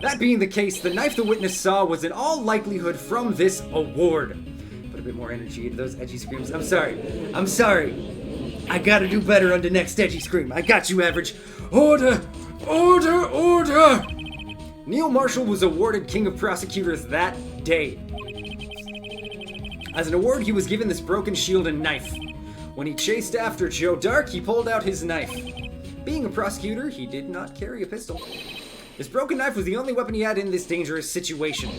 That being the case, the knife the witness saw was in all likelihood from this award. Put a bit more energy into those edgy screams. I'm sorry. I gotta do better on the next edgy scream. I got you, Average. Order! Order! Order! Neil Marshall was awarded King of Prosecutors that day. As an award, he was given this broken shield and knife. When he chased after Joe Dark, he pulled out his knife. Being a prosecutor, he did not carry a pistol. This broken knife was the only weapon he had in this dangerous situation.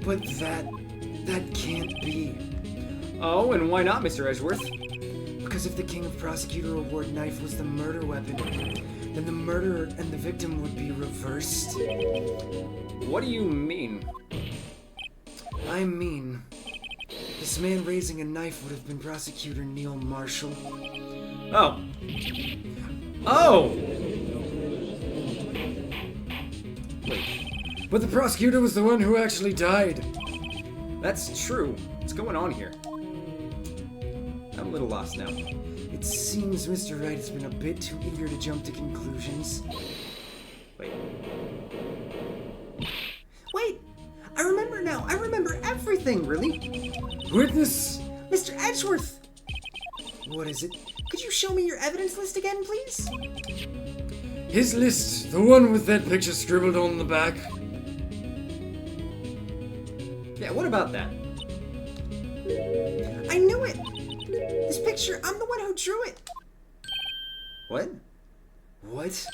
But that can't be. Oh, and why not, Mr. Edgeworth? Because if the King of Prosecutor Award knife was the murder weapon, then the murderer and the victim would be reversed. What do you mean? I mean, this man raising a knife would have been Prosecutor Neil Marshall. Oh. Oh! Wait. But the prosecutor was the one who actually died. That's true. What's going on here? I'm a little lost now. It seems Mr. Wright has been a bit too eager to jump to conclusions. Wait. Wait, I remember now. I remember everything, really. Witness! Mr. Edgeworth, What is it? could you show me your evidence list again, please? His list, the one with that picture scribbled on the back. Yeah, what about that? I knew it. This picture, I'm the one who drew it. What? What?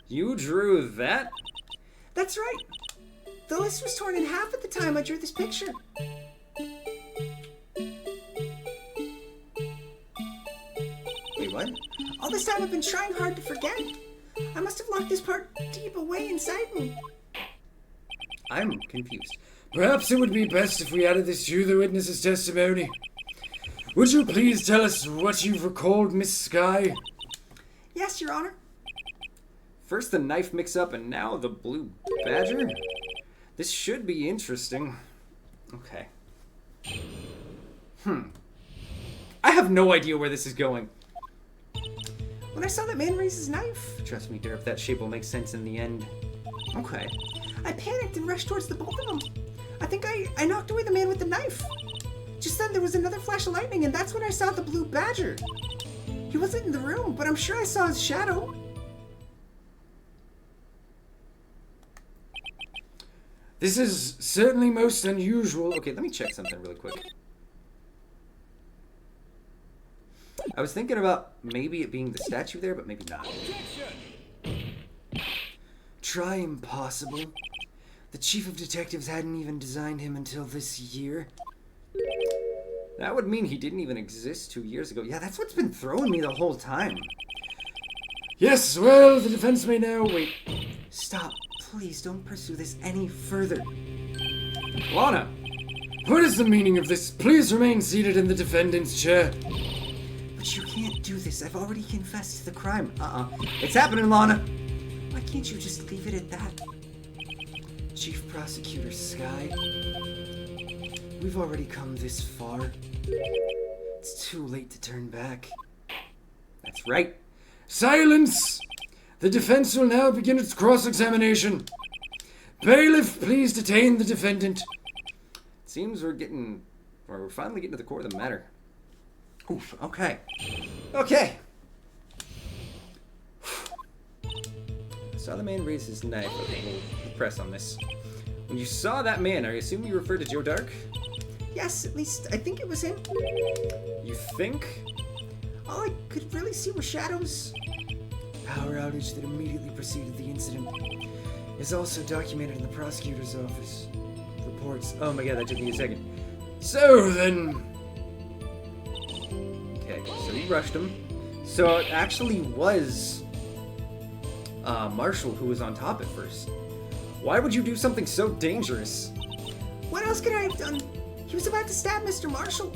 You drew that? That's right. The list was torn in half at the time I drew this picture. Wait, what? All this time I've been trying hard to forget. I must have locked this part deep away inside me. I'm confused. Perhaps it would be best if we added this to the witness's testimony. Would you please tell us what you've recalled, Miss Skye? Yes, Your Honor. First the knife mix-up and now the blue badger? This should be interesting. Okay. I have no idea where this is going. When I saw that man raise his knife, Trust me, Derp, that shape will make sense in the end. Okay. I panicked and rushed towards the both of them. I think I knocked away the man with the knife. Just then there was another flash of lightning, and that's when I saw the blue badger. He wasn't in the room, but I'm sure I saw his shadow. This is certainly most unusual. Okay, let me check something really quick. I was thinking about maybe it being the statue there, but maybe not. Try impossible. The chief of detectives hadn't even designed him until this year. That would mean he didn't even exist 2 years ago. Yeah, that's what's been throwing me the whole time. Yes, well, the defense may now wait. Stop. Please don't pursue this any further. Lana! What is the meaning of this? Please remain seated in the defendant's chair. But you can't do this. I've already confessed to the crime. It's happening, Lana! Why can't you just leave it at that? Chief Prosecutor Skye, we've already come this far. It's too late to turn back. That's right. Silence! The defense will now begin its cross-examination. Bailiff, please detain the defendant. Seems we're finally getting to the core of the matter. Oof, okay. Okay. Saw the man raise his knife. Okay, we'll press on this. When you saw that man, I assume you referred to Joe Dark? Yes, at least I think it was him. You think? All I could really see were shadows. Power outage that immediately preceded the incident is also documented in the prosecutor's office. Reports. Oh my god, that took me a second. So then, Okay, so you rushed him. So it actually was Marshall who was on top at first. Why would you do something so dangerous? What else could I have done? He was about to stab Mr. Marshall.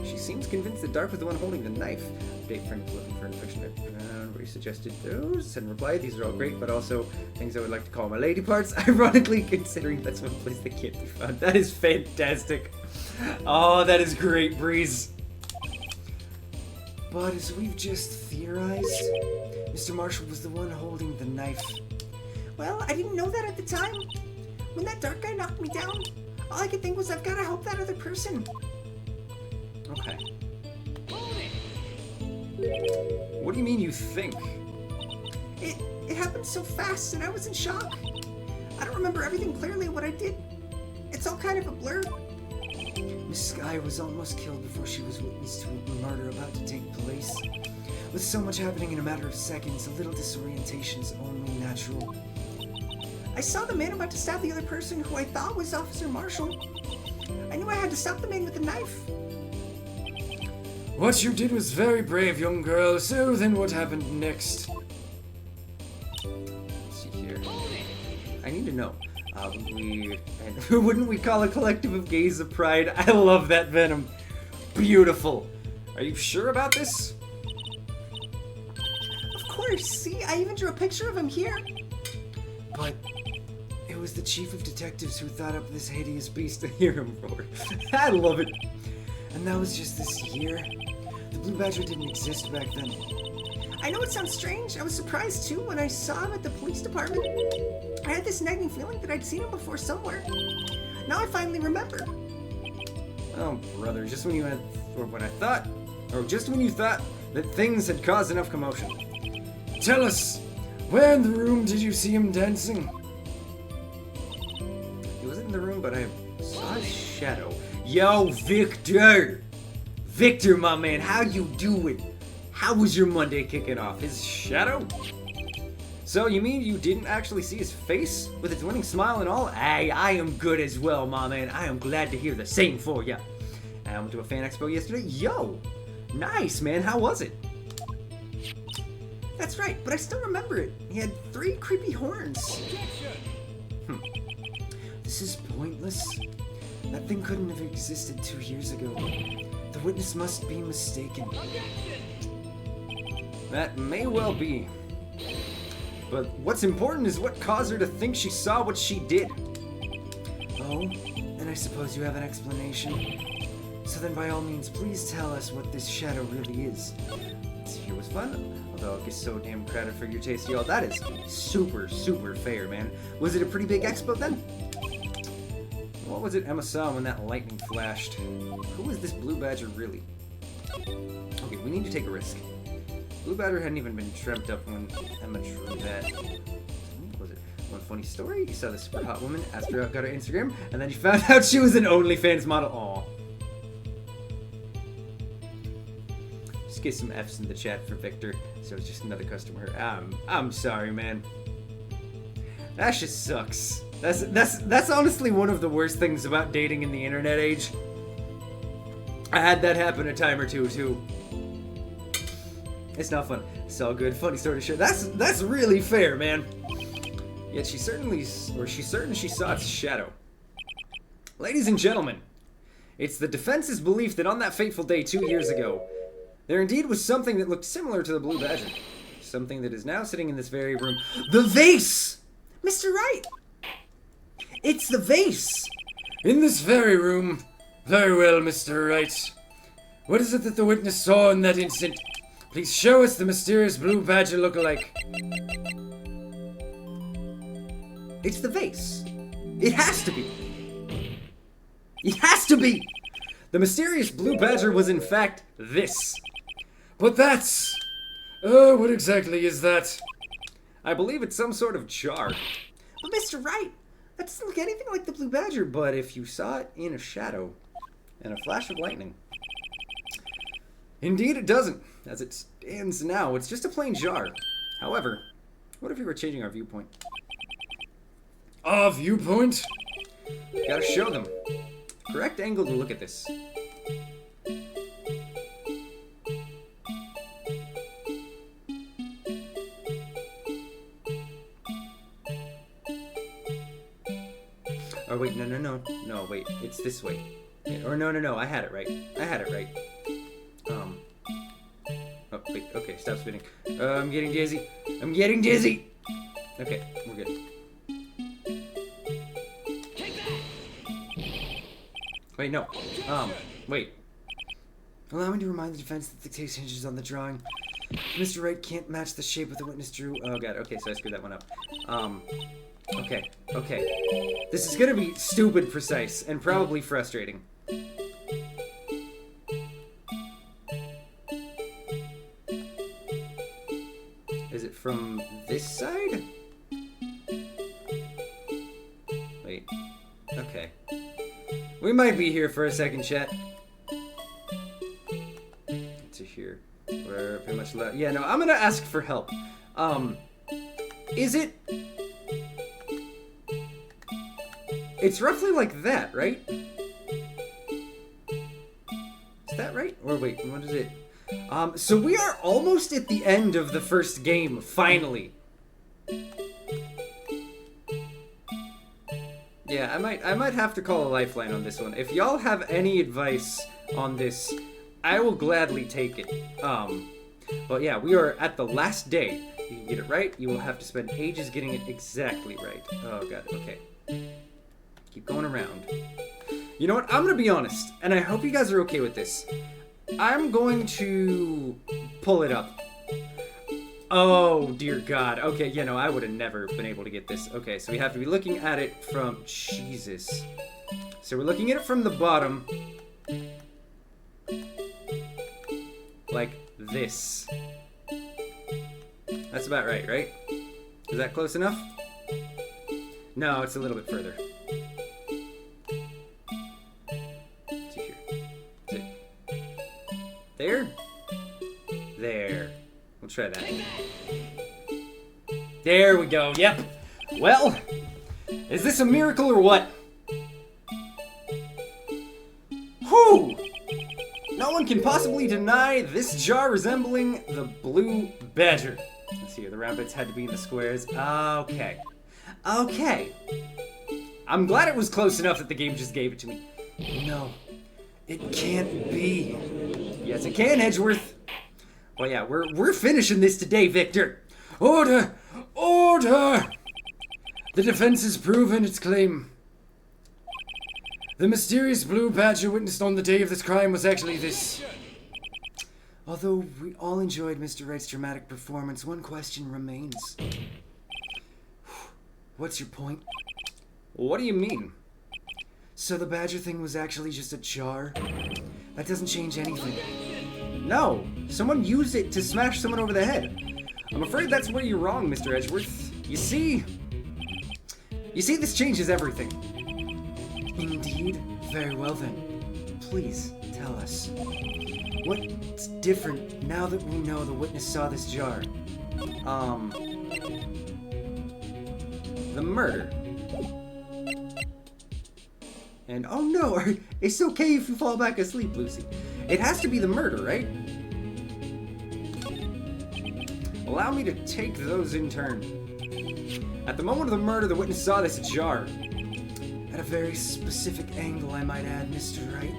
She seems convinced that Dark was the one holding the knife. Update friends looking for infection background where you suggested those. Send reply, these are all great, but also things I would like to call my lady parts. Ironically, considering that's one place they can't be found. That is fantastic. Oh, that is great, Breeze. But as we've just theorized, Mr. Marshall was the one holding the knife. Well, I didn't know that at the time. When that dark guy knocked me down, all I could think was I've got to help that other person. Okay. What do you mean you think? It happened so fast and I was in shock. I don't remember everything clearly what I did. It's all kind of a blur. Miss Sky was almost killed before she was witness to a murder about to take place. With so much happening in a matter of seconds, a little disorientation is only natural. I saw the man about to stab the other person who I thought was Officer Marshall. I knew I had to stop the man with the knife. what you did was very brave, young girl. So then what happened next? Let's see here. I need to know. Wouldn't we call a collective of gays of pride? I love that Venom. Beautiful. Are you sure about this? Of course, see, I even drew a picture of him here. But it was the chief of detectives who thought up this hideous beast. To hear him roar. I love it. And that was just this year. The Blue Badger didn't exist back then. I know it sounds strange. I was surprised too when I saw him at the police department. I had this nagging feeling that I'd seen him before somewhere. Now I finally remember. Oh, brother, just when you thought that things had caused enough commotion. Tell us, where in the room did you see him dancing? He wasn't in the room, but I saw his shadow. Yo, Victor! Victor, my man, how you doing? How was your Monday kicking off? His shadow? So, you mean you didn't actually see his face? With its winning smile and all? Hey, I am good as well, my man. I am glad to hear the same for ya. I went to a fan expo yesterday. Yo! Nice, man. How was it? That's right, but I still remember it. He had 3 creepy horns. This is pointless. That thing couldn't have existed 2 years ago. The witness must be mistaken. That may well be. But what's important is what caused her to think she saw what she did. Oh, and I suppose you have an explanation. So then by all means, please tell us what this shadow really is. This year was fun, although it gets so damn crowded for your taste, y'all. That is super, super fair, man. Was it a pretty big expo then? What was it Emma saw when that lightning flashed? Who is this Blue Badger really? Okay, we need to take a risk. Blue Badger hadn't even been dreamt up when Emma drew that. What was it? One funny story? You saw this super hot woman, asked her out, got her Instagram, and then you found out she was an OnlyFans model. Aw. Just get some F's in the chat for Victor, so it's just another customer. I'm sorry, man. That just sucks. That's honestly one of the worst things about dating in the internet age. I had that happen a time or two, too. It's not fun. It's all good. Funny story to share. That's really fair, man. Yet she's certain she saw its shadow. Ladies and gentlemen, it's the defense's belief that on that fateful day 2 years ago, there indeed was something that looked similar to the Blue Badger. Something that is now sitting in this very room. The vase! Mr. Wright! It's the vase! In this very room. Very well, Mr. Wright. What is it that the witness saw in that instant? Please show us the mysterious Blue Badger look-alike. It's the vase. It has to be. It has to be! The mysterious Blue Badger was in fact this. But that's... what exactly is that? I believe it's some sort of jar. But Mr. Wright, that doesn't look anything like the Blue Badger. But if you saw it in a shadow and a flash of lightning... Indeed it doesn't. As it stands now, it's just a plain jar. However, what if you were changing our viewpoint? Our viewpoint? Gotta show them. correct angle to look at this. Oh wait, no, wait, it's this way. Or no, I had it right. Oh wait, okay, stop spinning. I'm getting dizzy. Okay, we're good. Wait, no. Wait. Allow me to remind the defense that the case hinges on the drawing. Mr. Wright can't match the shape of the witness drew. Oh god, okay, so I screwed that one up. Okay. This is gonna be stupid precise and probably frustrating. Is it from this side? Wait. Okay. We might be here for a second, chat. To here. We're pretty much left. Yeah, no, I'm gonna ask for help. Is it... It's roughly like that, right? Is that right? Or wait, what is it? So we are almost at the end of the first game, finally. Yeah, I might have to call a lifeline on this one. If y'all have any advice on this, I will gladly take it. But yeah, we are at the last day. You can get it right, you will have to spend ages getting it exactly right. Oh god, okay. Keep going around. You know what? I'm gonna be honest, and I hope you guys are okay with this. I'm going to pull it up. Oh, dear God. Okay, yeah, no, I would have never been able to get this. Okay, so we have to be looking at it from... Jesus. So we're looking at it from the bottom. Like this. That's about right, right? Is that close enough? No, it's a little bit further. Let's see here. Is it there? There. We'll try that. There we go. Yep. Well, is this a miracle or what? Whew! No one can possibly deny this jar resembling the blue badger. Let's see here. The round bits had to be in the squares. Okay. Okay. I'm glad it was close enough that the game just gave it to me. No, it can't be. Yes, it can, Edgeworth. Well, yeah, we're finishing this today, Victor. Order! Order! The defense has proven its claim. The mysterious blue badger witnessed on the day of this crime was actually this. Although we all enjoyed Mr. Wright's dramatic performance, one question remains. What's your point? What do you mean? So the badger thing was actually just a jar? That doesn't change anything. No, someone used it to smash someone over the head. I'm afraid that's where you're wrong, Mr. Edgeworth. You see, this changes everything. Indeed? Very well then. Please, tell us. What's different now that we know the witness saw this jar? The murder. And oh no, it's okay if you fall back asleep, Lucy. It has to be the murder, right? Allow me to take those in turn. At the moment of the murder, the witness saw this jar. At a very specific angle, I might add, Mr. Wright.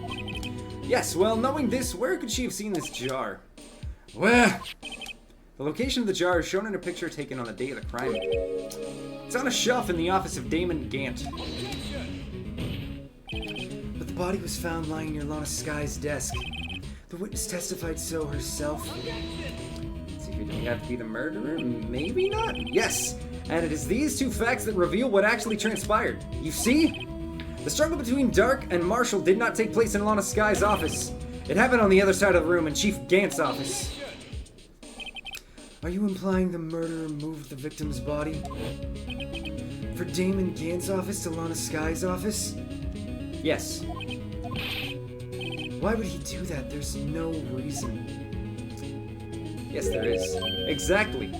Yes, well, knowing this, where could she have seen this jar? Where? The location of the jar is shown in a picture taken on the day of the crime. It's on a shelf in the office of Damon Gant. But the body was found lying near Lana Sky's desk. The witness testified so herself. Let's see here, do we have to be the murderer? Maybe not? Yes! And it is these two facts that reveal what actually transpired. You see? The struggle between Dark and Marshall did not take place in Lana Sky's office. It happened on the other side of the room in Chief Gant's office. Are you implying the murderer moved the victim's body? For Damon Gant's office to Lana Sky's office? Yes. Why would he do that? There's no reason. Yes, there is. Exactly.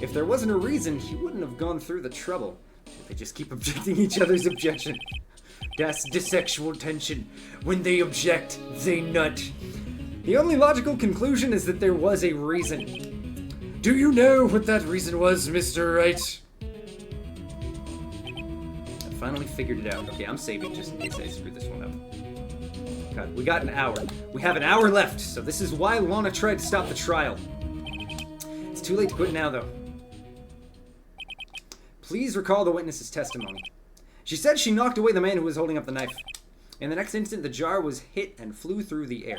If there wasn't a reason, he wouldn't have gone through the trouble. They just keep objecting each other's objection. Das the sexual tension. When they object, they nut. The only logical conclusion is that there was a reason. Do you know what that reason was, Mr. Wright? I finally figured it out. Okay, I'm saving just in case I screw this one up. God, we got an hour. We have an hour left, so this is why Lana tried to stop the trial. It's too late to quit now, though. Please recall the witness's testimony. She said she knocked away the man who was holding up the knife. In the next instant, the jar was hit and flew through the air.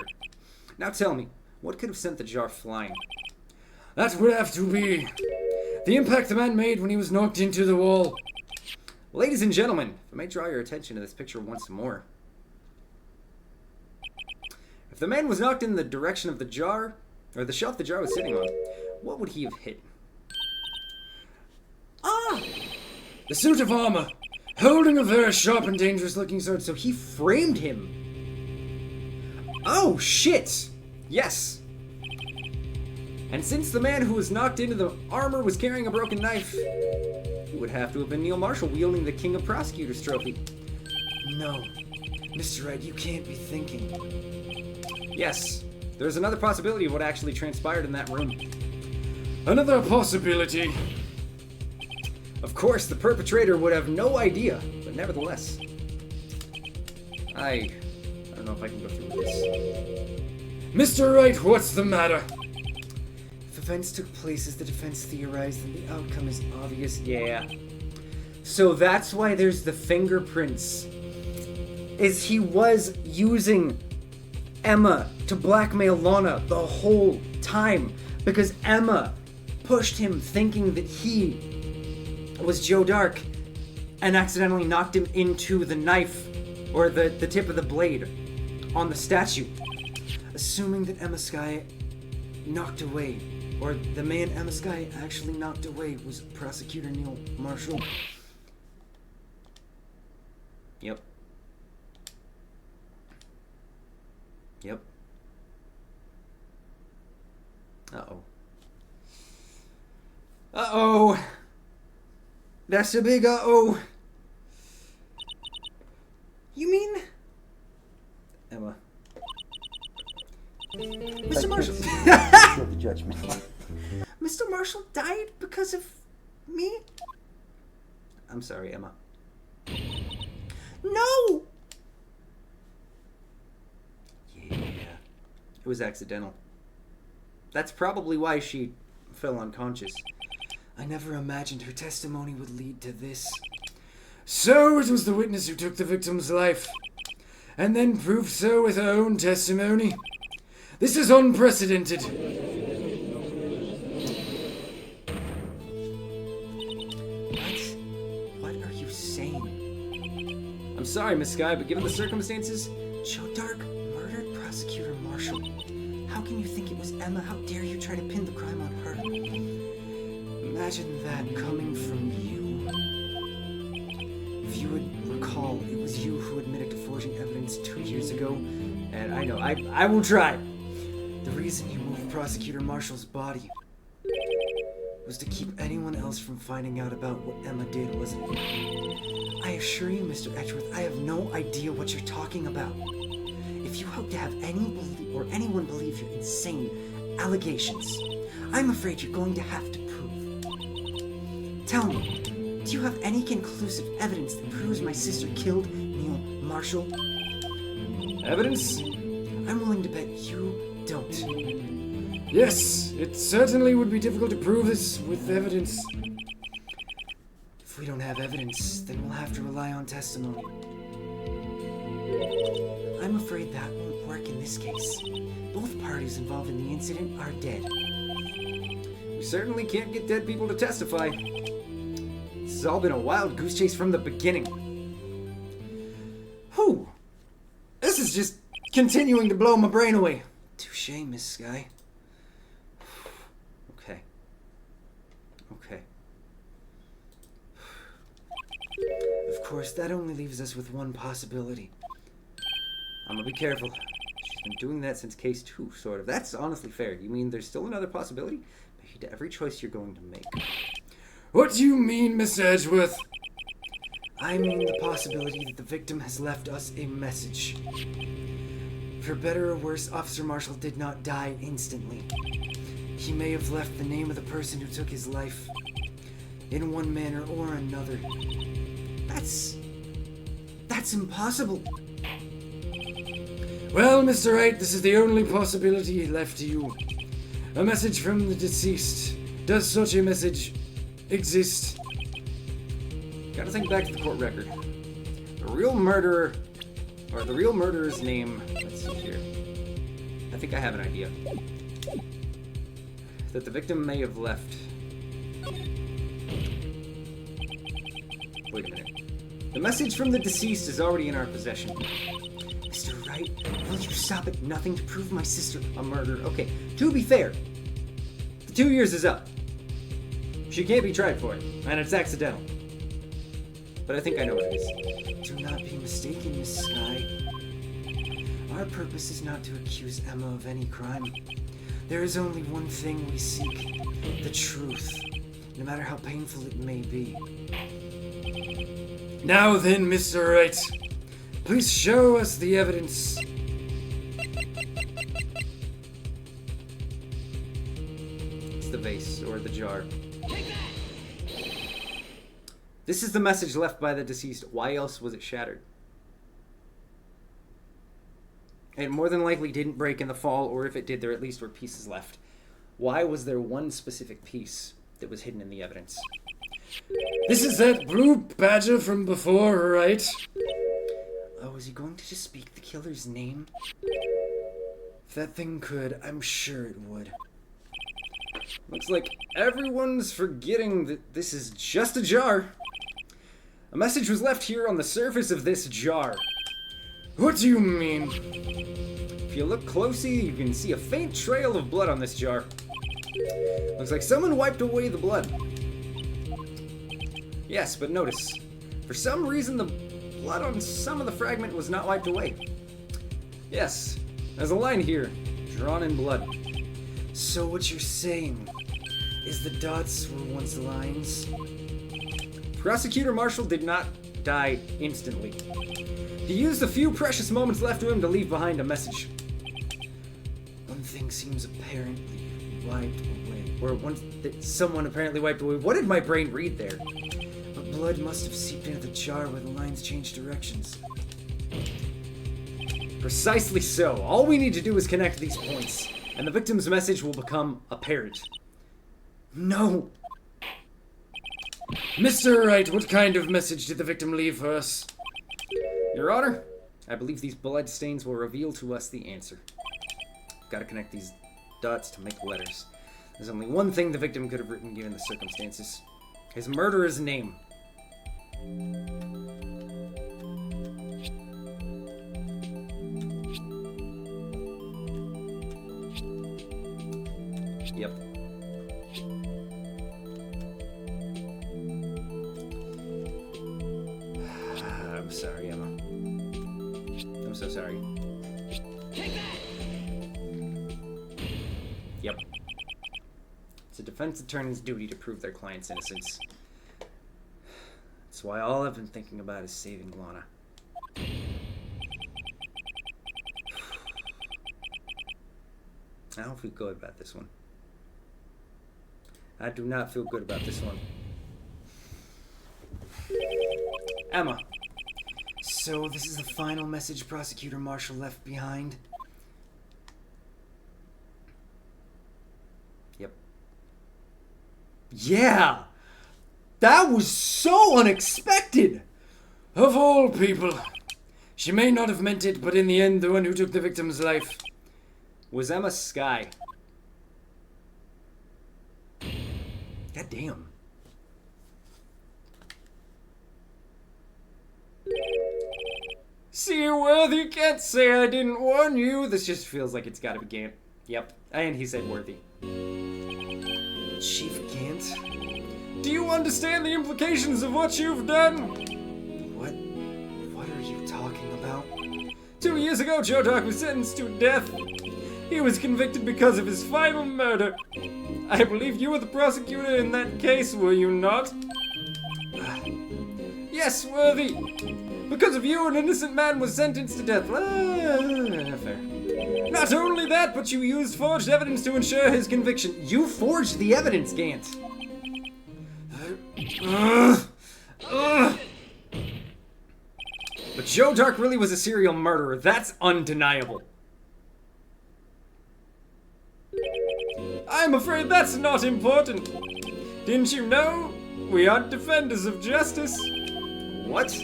Now tell me, what could have sent the jar flying? That would have to be the impact the man made when he was knocked into the wall. Ladies and gentlemen, if I may draw your attention to this picture once more. If the man was knocked in the direction of the jar, or the shelf the jar was sitting on, what would he have hit? Ah! The suit of armor, holding a very sharp and dangerous looking sword. So he framed him. Oh, shit! Yes. And since the man who was knocked into the armor was carrying a broken knife, it would have to have been Neil Marshall wielding the King of Prosecutors trophy. No. Mr. Wright, you can't be thinking. Yes, there's another possibility of what actually transpired in that room. Another possibility. Of course, the perpetrator would have no idea, but nevertheless. I don't know if I can go through this. Mr. Wright, what's the matter? If events took place as the defense theorized, then the outcome is obvious. Yeah. So that's why there's the fingerprints. Is he was using Emma to blackmail Lana the whole time. Because Emma pushed him thinking that he was Joe Dark and accidentally knocked him into the knife or the tip of the blade on the statue. Assuming that Emma Skye knocked away, or the man Emma Skye actually knocked away was Prosecutor Neil Marshall. Yep. Yep. Uh-oh. Uh-oh! That's a big uh-oh! You mean Emma. Mr. Marshall? The judgment. Mr. Marshall died because of me? I'm sorry, Emma. No! Yeah. It was accidental. That's probably why she fell unconscious. I never imagined her testimony would lead to this. So it was the witness who took the victim's life, and then proved so with her own testimony. This is unprecedented. What are you saying? I'm sorry, Miss Skye, but given the circumstances, Joe Dark murdered Prosecutor Marshall. How can you think it was Emma? How dare you try to pin the crime on her? Imagine that coming from you. If you would recall, it was you who admitted to forging evidence 2 years ago. and I know, I will try. The reason you moved Prosecutor Marshall's body was to keep anyone else from finding out about what Emma did, wasn't it? I assure you, Mr. Edgeworth, I have no idea what you're talking about. If you hope to have anyone believe your insane allegations, I'm afraid you're going to have to prove. Tell me, do you have any conclusive evidence that proves my sister killed Neil Marshall? Evidence? I'm willing to bet you don't. Yes, it certainly would be difficult to prove this with evidence. If we don't have evidence, then we'll have to rely on testimony. I'm afraid that won't work in this case. Both parties involved in the incident are dead. We certainly can't get dead people to testify. This has all been a wild goose chase from the beginning. Whew. This is just continuing to blow my brain away. Touche, Miss Skye. Okay. Okay. Of course, that only leaves us with one possibility. I'm gonna be careful. She's been doing that since case 2, sort of. That's honestly fair. You mean there's still another possibility? To every choice you're going to make. What do you mean, Mr. Edgeworth? I mean the possibility that the victim has left us a message. For better or worse, Officer Marshall did not die instantly. He may have left the name of the person who took his life, in one manner or another. That's impossible. Well, Mr. Wright, this is the only possibility left to you. A message from the deceased. Does such a message exist? Gotta think back to the court record. The real murderer, or the real murderer's name, let's see here. I think I have an idea. That the victim may have left. Wait a minute. The message from the deceased is already in our possession. Mr. Wright, will you stop at nothing to prove my sister A murder. Okay, to be fair, the 2 years is up. She can't be tried for it, and it's accidental. But I think I know what it is. Do not be mistaken, Miss Sky. Our purpose is not to accuse Emma of any crime. There is only one thing we seek, the truth, no matter how painful it may be. Now then, Mr. Wright, please show us the evidence. It's the vase, or the jar. This is the message left by the deceased. Why else was it shattered? It more than likely didn't break in the fall, or if it did, there at least were pieces left. Why was there one specific piece that was hidden in the evidence? This is that blue badger from before, right? Oh, is he going to just speak the killer's name? If that thing could, I'm sure it would. Looks like everyone's forgetting that this is just a jar. A message was left here on the surface of this jar. What do you mean? If you look closely, you can see a faint trail of blood on this jar. Looks like someone wiped away the blood. Yes, but notice, for some reason the blood on some of the fragment was not wiped away. Yes, there's a line here, drawn in blood. So what you're saying is the dots were once lines? Prosecutor Marshall did not die instantly. He used the few precious moments left to him to leave behind a message. One thing seems apparently wiped away. Or one that someone apparently wiped away. What did my brain read there? But blood must have seeped into the jar where the lines changed directions. Precisely so. All we need to do is connect these points, and the victim's message will become apparent. No! Mr. Wright, what kind of message did the victim leave for us? Your Honor, I believe these blood stains will reveal to us the answer. Gotta connect these dots to make letters. There's only one thing the victim could have written given the circumstances. His murderer's name. Yep. I'm sorry, Emma. I'm so sorry. Yep. It's a defense attorney's duty to prove their client's innocence. That's why all I've been thinking about is saving Lana. I don't feel good about this one. I do not feel good about this one. Emma. So this is the final message Prosecutor Marshall left behind? Yep. Yeah! That was so unexpected! Of all people. She may not have meant it, but in the end, the one who took the victim's life was Emma Sky. God damn. See, Worthy, can't say I didn't warn you. This just feels like it's gotta be Gant. Yep, and he said Worthy. Chief Gant? Do you understand the implications of what you've done? What are you talking about? 2 years ago, Joe Doc was sentenced to death. He was convicted because of his final murder. I believe you were the prosecutor in that case, were you not? Yes, worthy. Because of you, an innocent man was sentenced to death. Fair. Not only that, but you used forged evidence to ensure his conviction. You forged the evidence, Gant. But Joe Dark really was a serial murderer. That's undeniable. I'm afraid that's not important. Didn't you know? We aren't defenders of justice. What?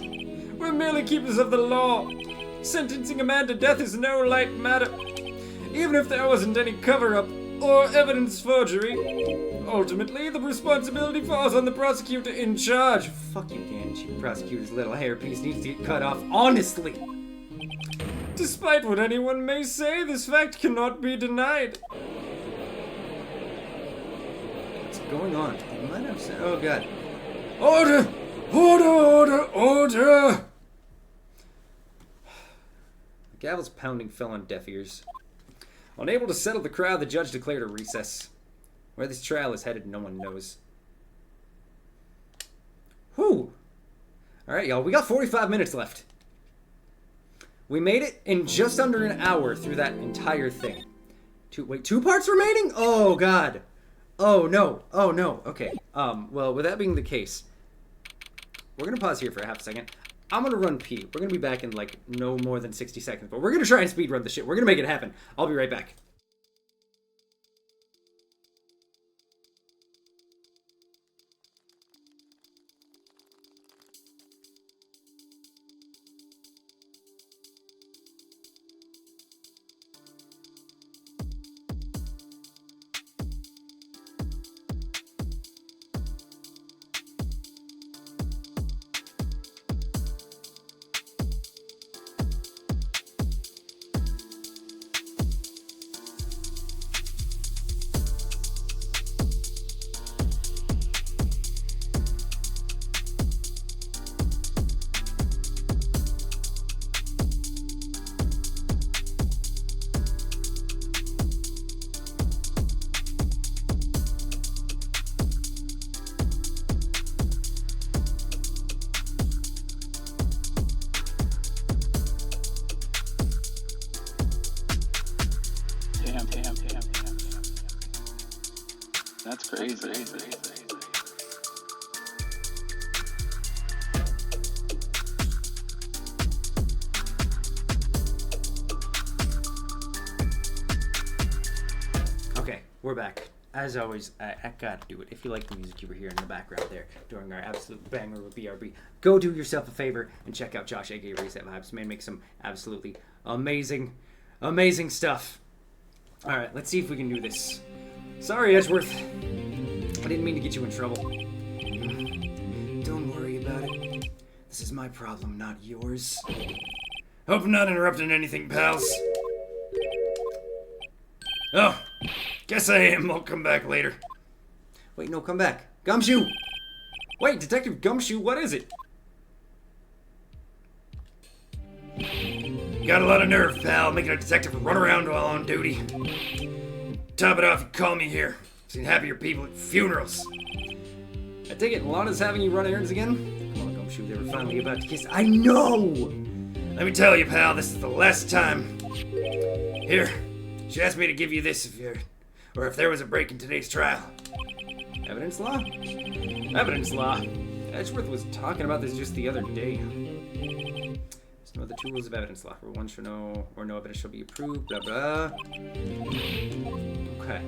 We're merely keepers of the law. Sentencing a man to death is no light matter. Even if there wasn't any cover-up or evidence forgery, ultimately the responsibility falls on the prosecutor in charge. Fuck you, Gant. Your prosecutor's little hairpiece needs to get cut off, honestly. Despite what anyone may say, this fact cannot be denied. What's going on? You might have said, oh god. Order! Order! Order! Order! The gavel's pounding fell on deaf ears. Unable to settle the crowd, the judge declared a recess. Where this trial is headed, no one knows. Whew! Alright, y'all, we got 45 minutes left. We made it in just under an hour through that entire thing. Two parts remaining? Oh, God. Oh, no. Oh, no. Okay. Well, with that being the case, we're gonna pause here for a half a second. I'm gonna run pee. We're gonna be back in, like, no more than 60 seconds, but we're gonna try and speed run the shit. We're gonna make it happen. I'll be right back. That's crazy. Okay, we're back. As always, I gotta do it. If you like the music you were hearing in the background there during our absolute banger with BRB, go do yourself a favor and check out Josh aka Reset Vibes. Man makes some absolutely amazing stuff. Alright, let's see if we can do this. Sorry, Edgeworth. I didn't mean to get you in trouble. Don't worry about it. This is my problem, not yours. Hope I'm not interrupting anything, pals. Oh, guess I am. I'll come back later. Wait, no, come back. Gumshoe! Wait, Detective Gumshoe, what is it? Got a lot of nerve, pal, making a detective run around while on duty. Top it off, you call me here. Seen happier people at funerals. I take it Lana's having you run errands again? Come on, Gumshoe, they were finally about to kiss. I know! Let me tell you, pal, this is the last time. Here, she asked me to give you this if there was a break in today's trial. Evidence law? Evidence law. Edgeworth was talking about this just the other day. There's no other two rules of evidence law. Rule 1 shall no, or no evidence shall be approved, blah blah. Okay.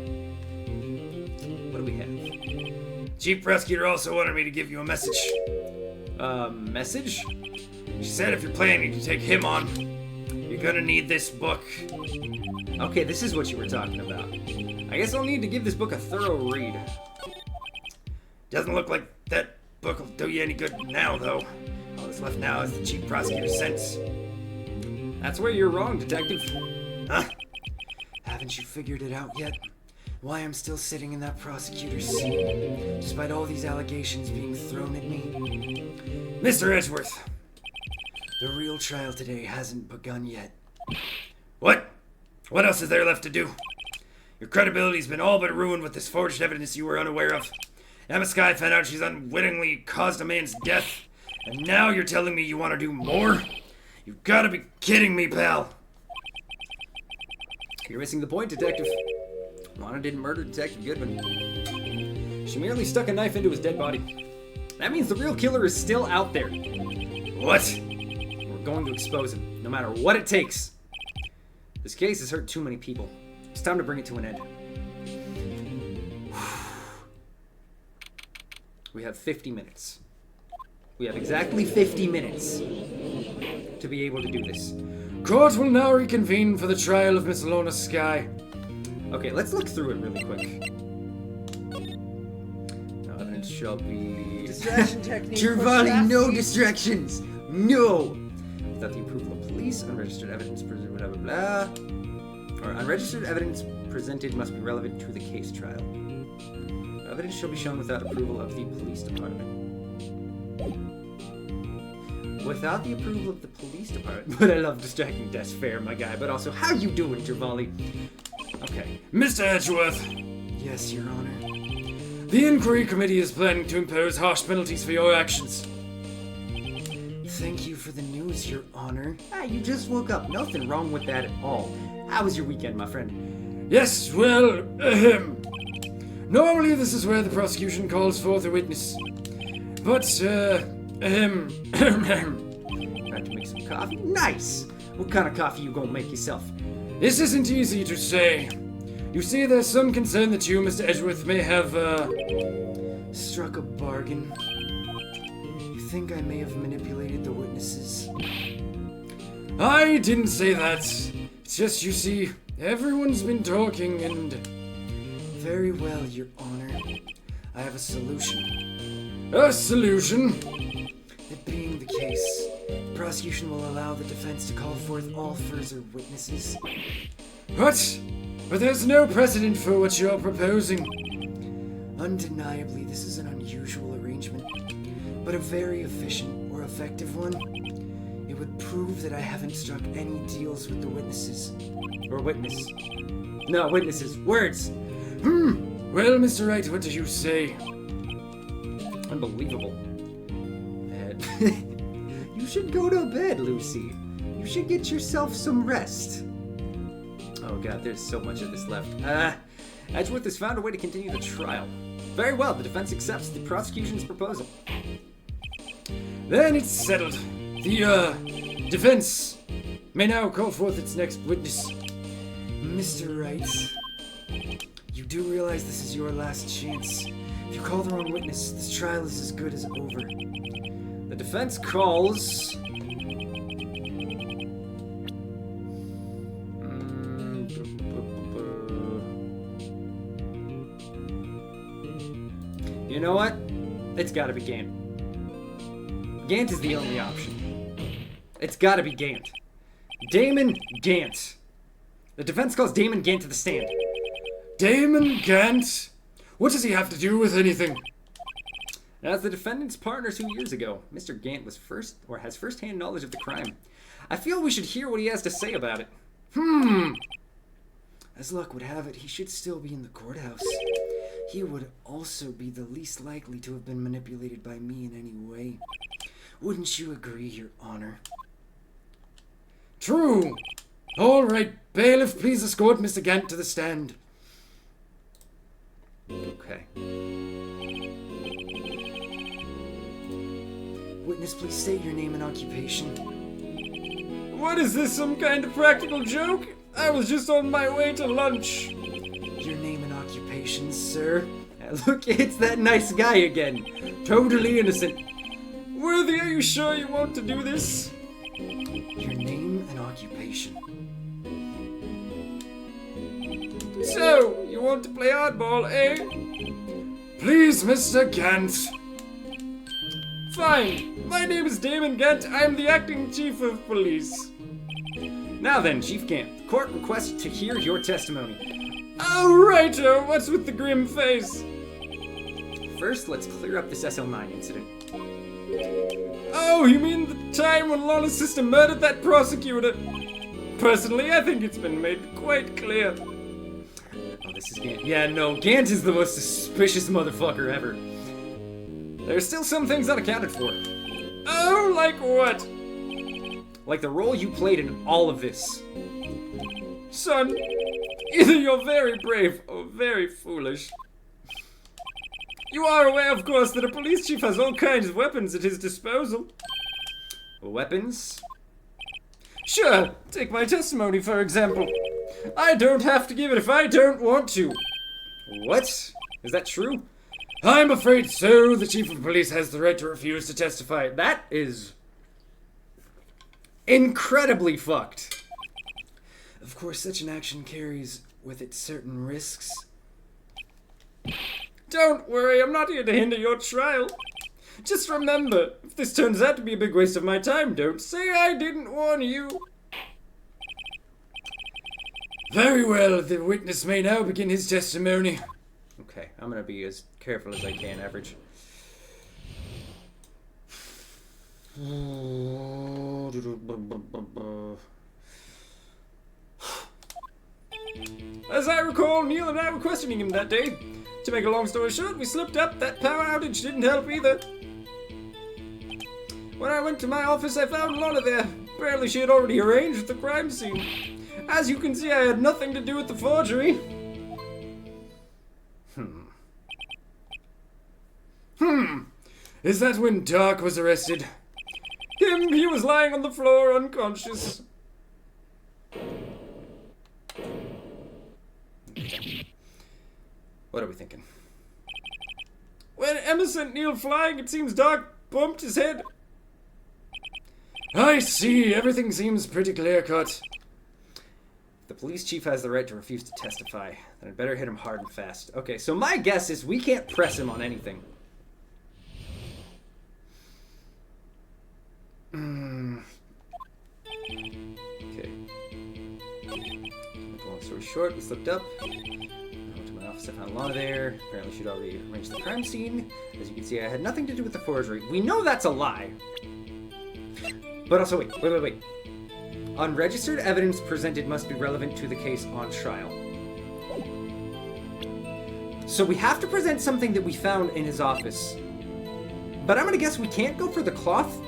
What do we have? Chief Prosecutor also wanted me to give you a message. Message? She said if you're planning to take him on, you're gonna need this book. Okay, this is what you were talking about. I guess I'll need to give this book a thorough read. Doesn't look like that book will do you any good now, though. All that's left now is the Chief Prosecutor's sentence. That's where you're wrong, Detective. Huh? Haven't you figured it out yet? Why I'm still sitting in that prosecutor's seat, despite all these allegations being thrown at me? Mr. Edgeworth. The real trial today hasn't begun yet. What? What else is there left to do? Your credibility's been all but ruined with this forged evidence you were unaware of. Emma Skye found out she's unwittingly caused a man's death, And now you're telling me you want to do more? You've got to be kidding me, pal. You're missing the point, Detective. Lana didn't murder Detective Goodman. She merely stuck a knife into his dead body. That means the real killer is still out there. What? We're going to expose him, no matter what it takes. This case has hurt too many people. It's time to bring it to an end. We have 50 minutes. We have exactly 50 minutes to be able to do this. Court will now reconvene for the trial of Miss Lorna Skye. Okay, let's look through it really quick. No evidence shall be... Distraction technique. Gervali, no distractions! No! Without the approval of police, unregistered evidence presented, blah, blah, blah. Or unregistered evidence presented must be relevant to the case trial. No evidence shall be shown without approval of the police department. Without the approval of the police department. But I love distracting. That's fair, my guy. But also, how you doing, Gervali? Okay. Mr. Edgeworth, Yes, Your Honor. the inquiry committee is planning to impose harsh penalties for your actions. Thank you for the news, Your Honor. Ah, you just woke up. Nothing wrong with that at all. How was your weekend, my friend? Yes, well, ahem. Normally this is where the prosecution calls forth a witness. But, ahem. About to make some coffee? Nice! What kind of coffee you gonna make yourself? This isn't easy to say. You see, there's some concern that you, Mr. Edgeworth, may have, Struck a bargain. You think I may have manipulated the witnesses? I didn't say that. It's just, you see, everyone's been talking and... Very well, Your Honor. I have a solution. A solution? That being the case, the prosecution will allow the defense to call forth all further witnesses. What? But there's no precedent for what you're proposing. Undeniably, this is an unusual arrangement, but a very efficient or effective one. It would prove that I haven't struck any deals with the witnesses. Or witness. No, witnesses. Words! Well, Mr. Wright, what do you say? Unbelievable. You should go to bed, Lucy. You should get yourself some rest. Oh god, there's so much of this left. Edgeworth has found a way to continue the trial. Very well, the defense accepts the prosecution's proposal. Then it's settled. The, defense may now call forth its next witness. Mr. Wright, you do realize this is your last chance. If you call the wrong witness, this trial is as good as over. The defense calls... You know what? It's gotta be Gant. Gant is the only option. It's gotta be Gant. Damon Gant. The defense calls Damon Gant to the stand. Damon Gant? What does he have to do with anything? As the defendant's partner 2 years ago, Mr. Gant has first-hand knowledge of the crime. I feel we should hear what he has to say about it. As luck would have it, he should still be in the courthouse. He would also be the least likely to have been manipulated by me in any way. Wouldn't you agree, Your Honor? True. All right, bailiff, please escort Mr. Gant to the stand. Okay. Witness, please state your name and occupation. What is this, some kind of practical joke? I was just on my way to lunch. Your name and occupation, sir. Look, it's that nice guy again. Totally innocent. Worthy, are you sure you want to do this? Your name and occupation. So, you want to play hardball, eh? Please, Mr. Gant. Fine. My name is Damon Gant. I'm the acting chief of police. Now then, Chief Gant, the court requests to hear your testimony. Oh, righto. What's with the grim face? First, let's clear up this SL9 incident. Oh, you mean the time when Lana's sister murdered that prosecutor? Personally, I think it's been made quite clear. Oh, this is Gant. Yeah, no, Gant is the most suspicious motherfucker ever. There's still some things unaccounted for. Oh, like what? Like the role you played in all of this. Son, either you're very brave or very foolish. You are aware, of course, that a police chief has all kinds of weapons at his disposal. Weapons? Sure, take my testimony, for example. I don't have to give it if I don't want to. What? Is that true? I'm afraid so. The chief of police has the right to refuse to testify. That is incredibly fucked. Of course, such an action carries with it certain risks. Don't worry, I'm not here to hinder your trial. Just remember, if this turns out to be a big waste of my time, don't say I didn't warn you. Very well, the witness may now begin his testimony. Okay, I'm gonna be as careful as I can, average. As I recall, Neil and I were questioning him that day. To make a long story short, we slipped up. That power outage didn't help either. When I went to my office, I found Lana there. Apparently she had already arranged the crime scene. As you can see, I had nothing to do with the forgery. Is that when Dark was arrested? He was lying on the floor unconscious. What are we thinking? When Emma sent Neil flying, it seems Dark bumped his head. I see. Everything seems pretty clear-cut. The police chief has the right to refuse to testify. Then I'd better hit him hard and fast. Okay, so my guess is we can't press him on anything. Okay. Long story short, we slipped up. I went to my office, I found Lana there. Apparently she'd already arranged the crime scene. As you can see, I had nothing to do with the forgery. We know that's a lie. But also, wait. Unregistered evidence presented must be relevant to the case on trial. So we have to present something that we found in his office. But I'm gonna guess we can't go for the cloth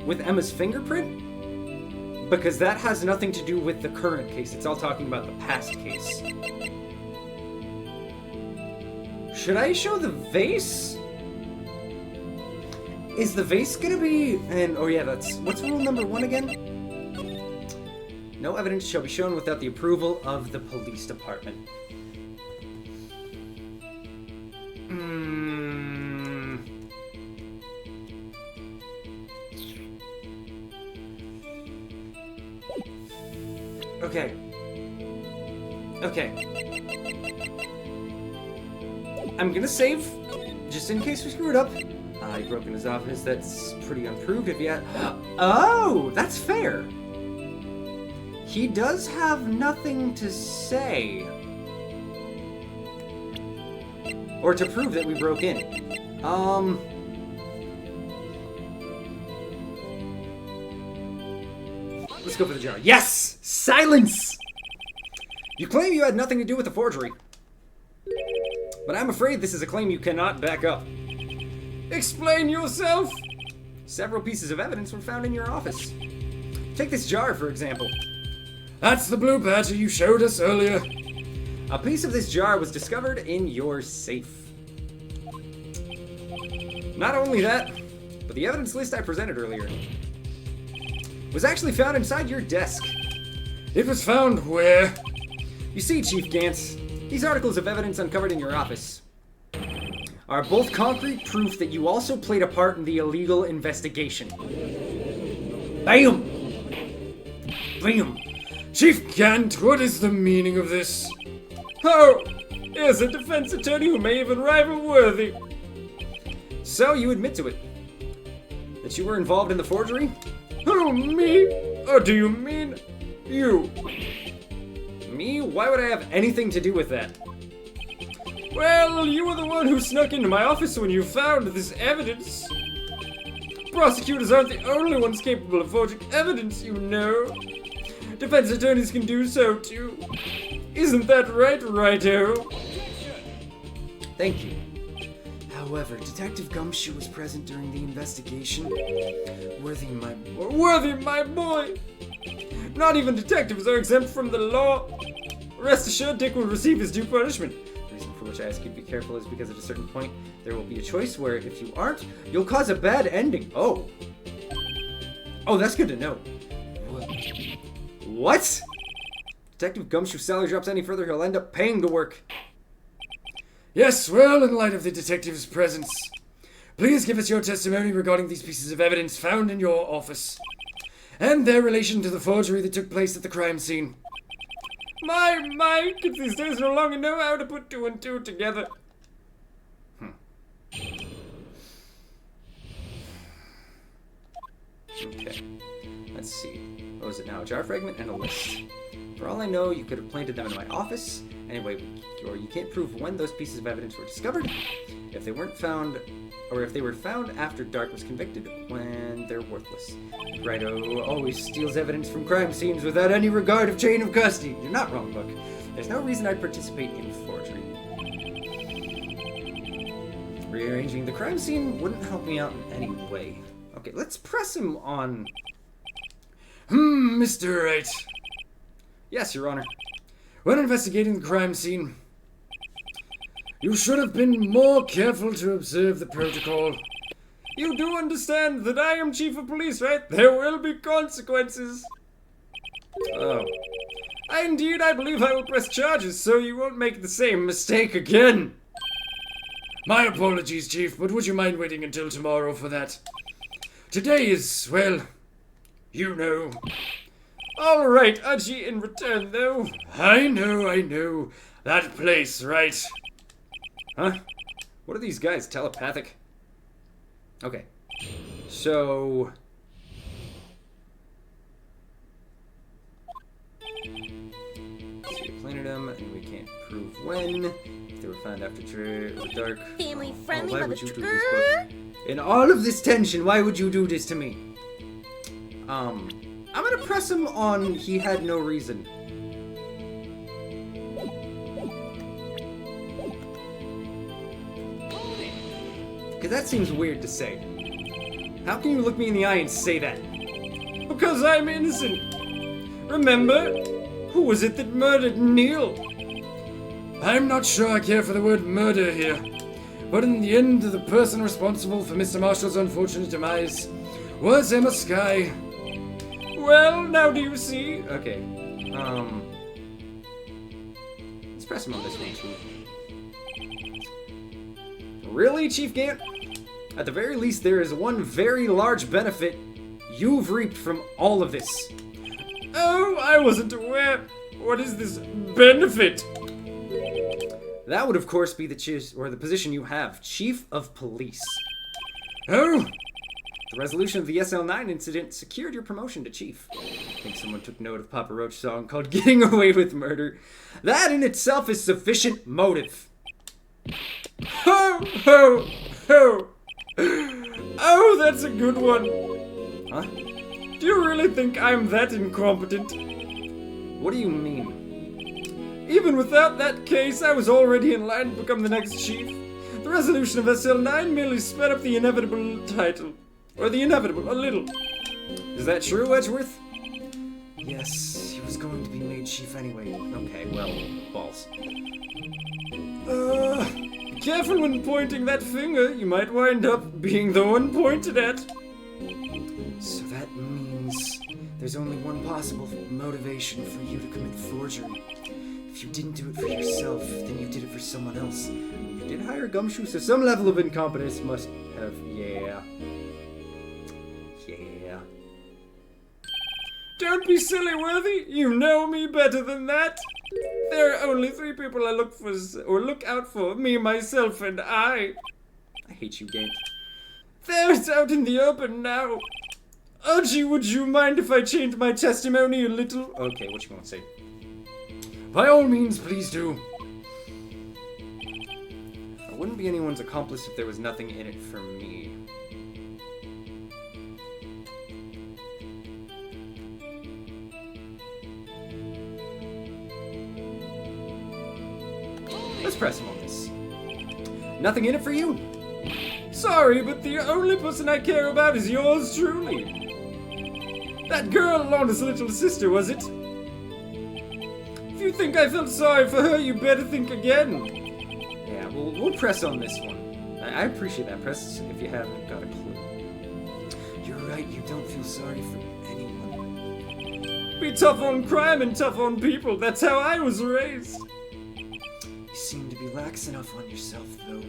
with Emma's fingerprint, because that has nothing to do with the current case. It's all talking about the past case. Should I show the vase? Is the vase gonna be... oh yeah, what's rule number 1 again? No evidence shall be shown without the approval of the police department. Okay. I'm gonna save, just in case we screw it up. He broke in his office. That's pretty unproved if yet. Oh, that's fair. He does have nothing to say. Or to prove that we broke in. Let's go for the jar. Yes! Silence! You claim you had nothing to do with the forgery. But I'm afraid this is a claim you cannot back up. Explain yourself! Several pieces of evidence were found in your office. Take this jar, for example. That's the blue badger you showed us earlier. A piece of this jar was discovered in your safe. Not only that, but the evidence list I presented earlier was actually found inside your desk. It was found where? You see, Chief Gantz, these articles of evidence uncovered in your office are both concrete proof that you also played a part in the illegal investigation. Bam! Bam! Chief Gant, what is the meaning of this? Oh, here's a defense attorney who may even rival Worthy. So you admit to it? That you were involved in the forgery? Who, me? Or do you mean you? Me? Why would I have anything to do with that? Well, you were the one who snuck into my office when you found this evidence. Prosecutors aren't the only ones capable of forging evidence, you know. Defense attorneys can do so too. Isn't that right, Righto? Thank you. However, Detective Gumshoe was present during the investigation. Worthy, my boy! Not even detectives are exempt from the law. Rest assured, Dick will receive his due punishment. The reason for which I ask you to be careful is because at a certain point, there will be a choice where if you aren't, you'll cause a bad ending. Oh. Oh, that's good to know. What? Detective Gumshoe's salary drops any further, he'll end up paying to work. Yes, well, in light of the detective's presence, please give us your testimony regarding these pieces of evidence found in your office and their relation to the forgery that took place at the crime scene. My kids these days no longer know how to put two and two together. Okay. Let's see. What was it now? A jar fragment and a list. For all I know, you could have planted them in my office. Anyway, or you can't prove when those pieces of evidence were discovered. If they weren't found, or if they were found after Dark was convicted, when they're worthless. Righto always steals evidence from crime scenes without any regard of chain of custody. You're not wrong, Book. There's no reason I'd participate in forgery. Rearranging the crime scene wouldn't help me out in any way. Okay, let's press him on... Mr. Wright. Yes, Your Honor. When investigating the crime scene, you should have been more careful to observe the protocol. You do understand that I am Chief of Police, right? There will be consequences. Oh. Indeed, I believe I will press charges so you won't make the same mistake again. My apologies, Chief, but would you mind waiting until tomorrow for that? Today is, well, you know. All right, Archie, in return, though. I know. That place, right? Huh? What are these guys, telepathic? Okay. So... So you planted them, and we can't prove when. If they were found after dark. Family friendly, why would you do this, Book? In all of this tension, why would you do this to me? I'm gonna press him on he had no reason. Because that seems weird to say. How can you look me in the eye and say that? Because I'm innocent. Remember? Who was it that murdered Neil? I'm not sure I care for the word murder here. But in the end, the person responsible for Mr. Marshall's unfortunate demise was Emma Skye. Well, now do you see? Okay. Let's press him on this one too. Really, Chief Gant? At the very least, there is one very large benefit you've reaped from all of this. Oh, I wasn't aware. What is this benefit? That would, of course, be the position you have, Chief of Police. Oh, the resolution of the SL9 incident secured your promotion to Chief. I think someone took note of Papa Roach's song called Getting Away with Murder. That in itself is sufficient motive. Ho! Oh, that's a good one. Huh? Do you really think I'm that incompetent? What do you mean? Even without that case, I was already in line to become the next chief. The resolution of SL9 merely sped up the inevitable title. Or the inevitable, a little. Is that true, Edgeworth? Yes, he was going to be made chief anyway. Okay, well, balls. Be careful when pointing that finger. You might wind up being the one pointed at. So that means there's only one possible motivation for you to commit forgery. If you didn't do it for yourself, then you did it for someone else. You did hire Gumshoe, so some level of incompetence must have... Yeah. Don't be silly, Worthy. You know me better than that. There are only 3 people I look out for. Me, myself, and I. I hate you, Gant. There, it's out in the open now. Archie, would you mind if I change my testimony a little? Okay, what you gonna say? By all means, please do. I wouldn't be anyone's accomplice if there was nothing in it for me. Let's press him on this. Nothing in it for you? Sorry, but the only person I care about is yours truly. That girl, Lana's little sister, was it? If you think I felt sorry for her, you better think again. Yeah, we'll press on this one. I appreciate that. Press if you haven't got a clue. You're right, you don't feel sorry for anyone. Be tough on crime and tough on people. That's how I was raised. You seem to be lax enough on yourself, though.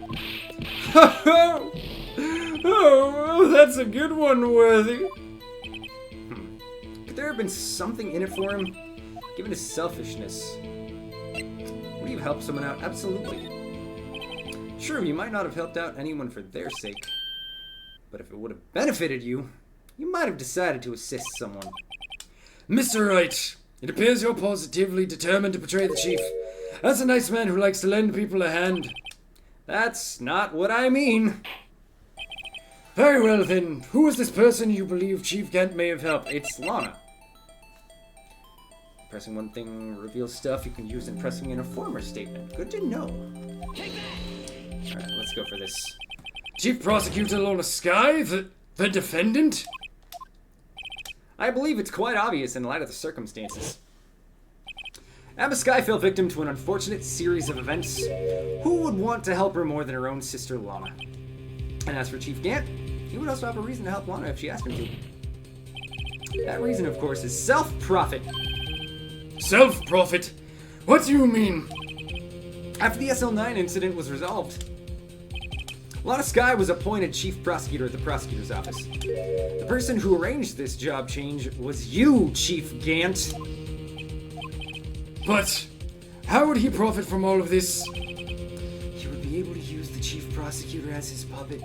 Oh, that's a good one, Worthy. Could there have been something in it for him? Given his selfishness, would he have helped someone out? Absolutely. Sure, you might not have helped out anyone for their sake, but if it would have benefited you, you might have decided to assist someone. Mr. Wright, it appears you're positively determined to betray the chief. That's a nice man who likes to lend people a hand. That's not what I mean. Very well then, who is this person you believe Chief Gant may have helped? It's Lana. Pressing one thing reveals stuff you can use in pressing in a former statement. Good to know. Alright, let's go for this. Chief Prosecutor Lana Sky, the defendant? I believe it's quite obvious in light of the circumstances. Emma Sky fell victim to an unfortunate series of events. Who would want to help her more than her own sister Lana? And as for Chief Gant, he would also have a reason to help Lana if she asked him to. That reason, of course, is self-profit. Self-profit? What do you mean? After the SL9 incident was resolved, Lana Sky was appointed chief prosecutor at the prosecutor's office. The person who arranged this job change was you, Chief Gant. But how would he profit from all of this? He would be able to use the chief prosecutor as his puppet.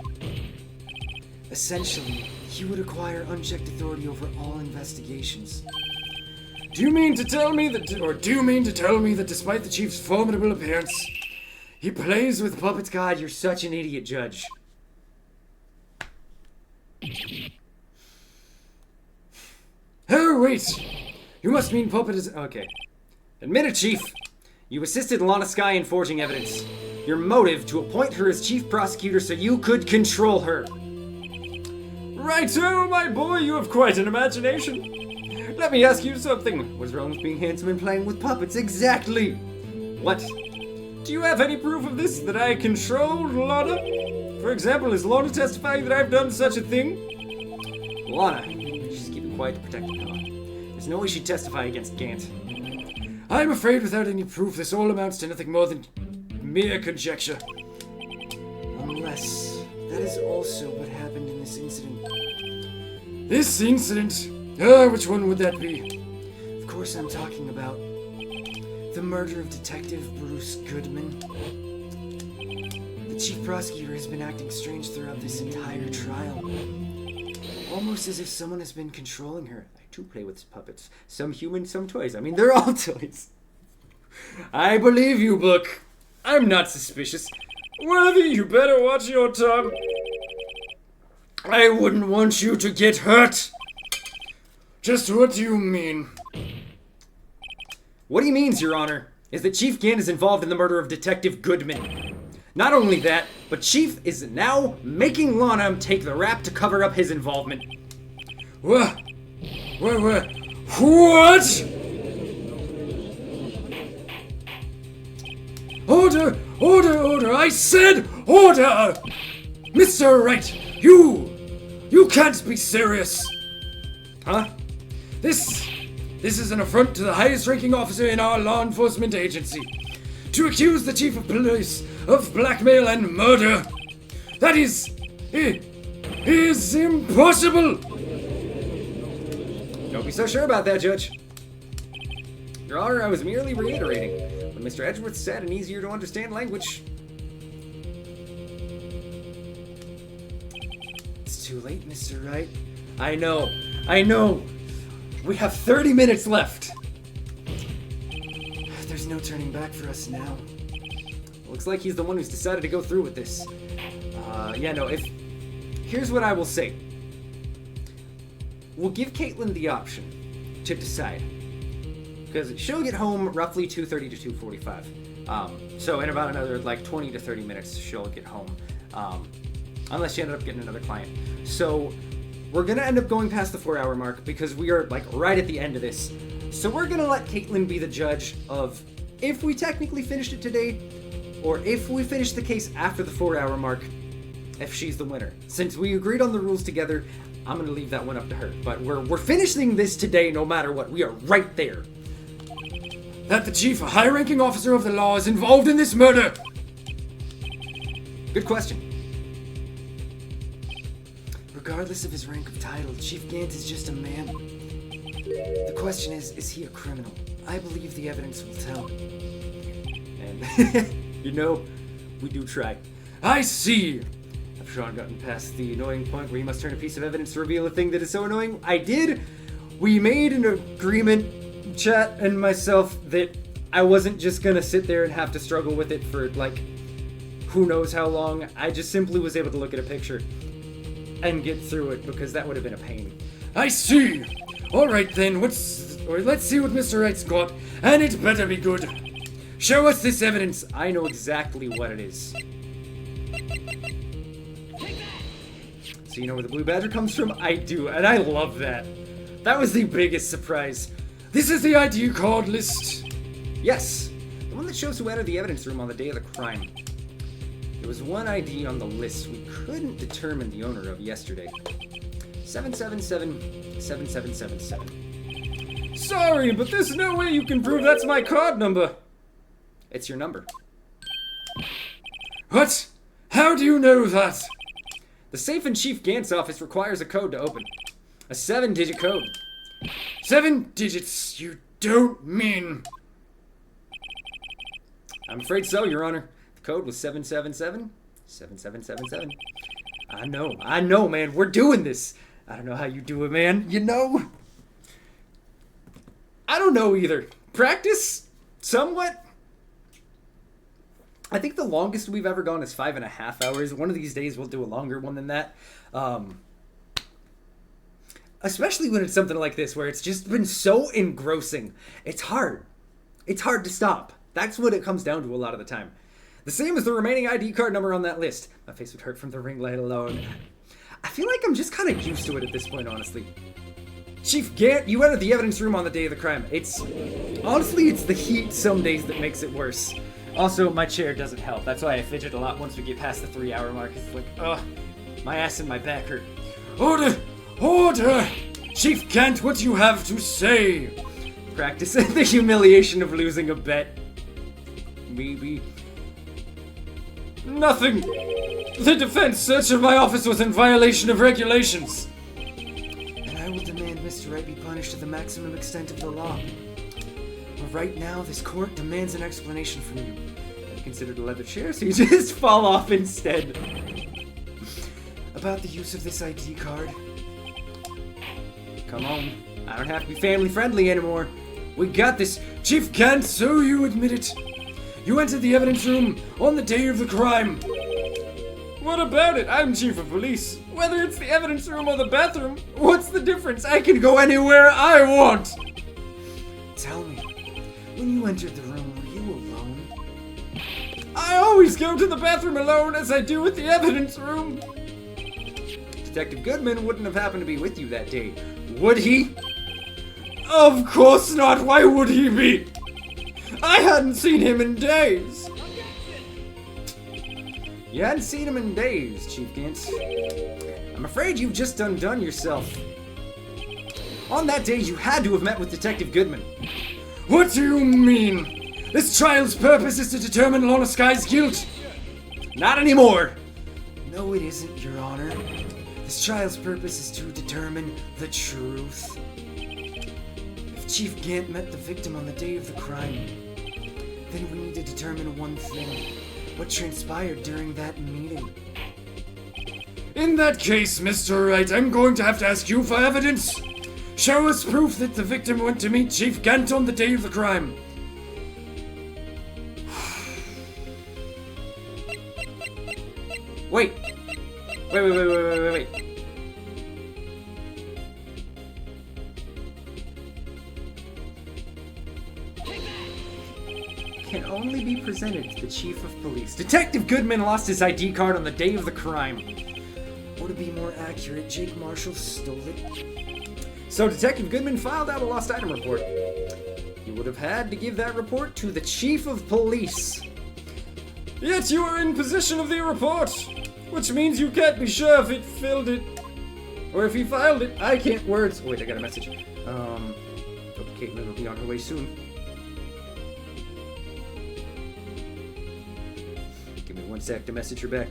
Essentially, he would acquire unchecked authority over all investigations. Do you mean to tell me that despite the chief's formidable appearance, he plays with puppets? God, you're such an idiot, Judge. Oh, wait! You must mean puppet is... Okay. Admit it, Chief. You assisted Lana Sky in forging evidence. Your motive to appoint her as chief prosecutor so you could control her. Righto, my boy, you have quite an imagination. Let me ask you something. What's wrong with being handsome and playing with puppets? Exactly. What? Do you have any proof of this, that I controlled Lana? For example, is Lana testifying that I've done such a thing? Lana, she's keeping quiet to protect her. There's no way she'd testify against Gant. I'm afraid without any proof, this all amounts to nothing more than mere conjecture. Unless that is also what happened in this incident. This incident? Which one would that be? Of course I'm talking about the murder of Detective Bruce Goodman. The chief prosecutor has been acting strange throughout this entire trial. Almost as if someone has been controlling her. I do play with puppets. Some human, some toys. I mean, they're all toys. I believe you, Book. I'm not suspicious. Worthy, you better watch your tongue. I wouldn't want you to get hurt. Just what do you mean? What he means, Your Honor, is that Chief Gant is involved in the murder of Detective Goodman. Not only that, but Chief is now making Lana take the rap to cover up his involvement. What? What? Order! I said order! Mr. Wright, you can't be serious. Huh? This is an affront to the highest ranking officer in our law enforcement agency. To accuse the chief of police of blackmail and murder. That is impossible. Don't be so sure about that, Judge. Your Honor, I was merely reiterating what Mr. Edgeworth said in easier to understand language. It's too late, Mr. Wright. I know. We have 30 minutes left. There's no turning back for us now. Looks like he's the one who's decided to go through with this. Here's what I will say. We'll give Caitlin the option to decide. Because she'll get home roughly 2:30 to 2:45. So in about another 20 to 30 minutes, she'll get home. unless she ended up getting another client. So we're gonna end up going past the 4-hour mark because we are like right at the end of this. So we're gonna let Caitlin be the judge of if we technically finished it today, or if we finished the case after the 4-hour mark, if she's the winner. Since we agreed on the rules together, I'm gonna leave that one up to her. But we're finishing this today no matter what. We are right there. That the chief, a high-ranking officer of the law, is involved in this murder. Good question. Regardless of his rank of title, Chief Gant is just a man. The question is he a criminal? I believe the evidence will tell. And, you know, we do try. I see. Have Sean gotten past the annoying point where he must turn a piece of evidence to reveal a thing that is so annoying? I did. We made an agreement, chat and myself, that I wasn't just gonna sit there and have to struggle with it for, like, who knows how long. I just simply was able to look at a picture and get through it because that would have been a pain. I see. All right then, let's see what Mr. Wright's got, and it better be good. Show us this evidence. I know exactly what it is. So you know where the blue badger comes from? I do, and I love that. That was the biggest surprise. This is the ID card list. Yes, the one that shows who entered the evidence room on the day of the crime. There was one ID on the list we couldn't determine the owner of yesterday. 777-7777. Sorry, but there's no way you can prove that's my card number. It's your number. What? How do you know that? The safe in Chief Gant's office requires a code to open. A 7-digit code. 7 digits, you don't mean... I'm afraid so, Your Honor. The code was 777-7777. I know, man. We're doing this. I don't know how you do it, man. You know? I don't know either. Practice? Somewhat? I think the longest we've ever gone is 5.5 hours. One of these days we'll do a longer one than that. Especially when it's something like this where it's just been so engrossing. It's hard. It's hard to stop. That's what it comes down to a lot of the time. The same as the remaining ID card number on that list. My face would hurt from the ring light alone. I feel like I'm just kind of used to it at this point, honestly. Chief Gant, you entered the evidence room on the day of the crime. Honestly, it's the heat some days that makes it worse. Also, my chair doesn't help. That's why I fidget a lot once we get past the 3-hour mark. It's like, ugh, my ass and my back hurt. Order! Order! Chief Gant, what do you have to say? Practice the humiliation of losing a bet. Maybe. Nothing! The defense search of my office was in violation of regulations. And I will demand Mr. Wright be punished to the maximum extent of the law. But right now, this court demands an explanation from you. I've considered a leather chair, so you just fall off instead. About the use of this ID card. Come on. I don't have to be family friendly anymore. We got this. Chief Gant, so you admit it. You entered the evidence room on the day of the crime. What about it? I'm chief of police. Whether it's the evidence room or the bathroom, what's the difference? I can go anywhere I want. Tell me, when you entered the room, were you alone? I always go to the bathroom alone, as I do with the evidence room. Detective Goodman wouldn't have happened to be with you that day, would he? Of course not. Why would he be? I hadn't seen him in days. You hadn't seen him in days, Chief Gant. I'm afraid you've just undone yourself. On that day, you had to have met with Detective Goodman. What do you mean? This trial's purpose is to determine Lorna Sky's guilt. Not anymore. No, it isn't, Your Honor. This trial's purpose is to determine the truth. If Chief Gant met the victim on the day of the crime, then we need to determine one thing. What transpired during that meeting? In that case, Mr. Wright, I'm going to have to ask you for evidence. Show us proof that the victim went to meet Chief Gant on the day of the crime. Wait. Wait. Can only be presented to the chief of police. Detective Goodman lost his ID card on the day of the crime. Or to be more accurate, Jake Marshall stole it. So Detective Goodman filed out a lost item report. You would have had to give that report to the chief of police. Yet you are in possession of the report, which means you can't be sure if it filled it, or if he filed it. I can't words. Wait, I got a message. Hope Caitlin will be on her way soon. Give me 1 sec to message her back.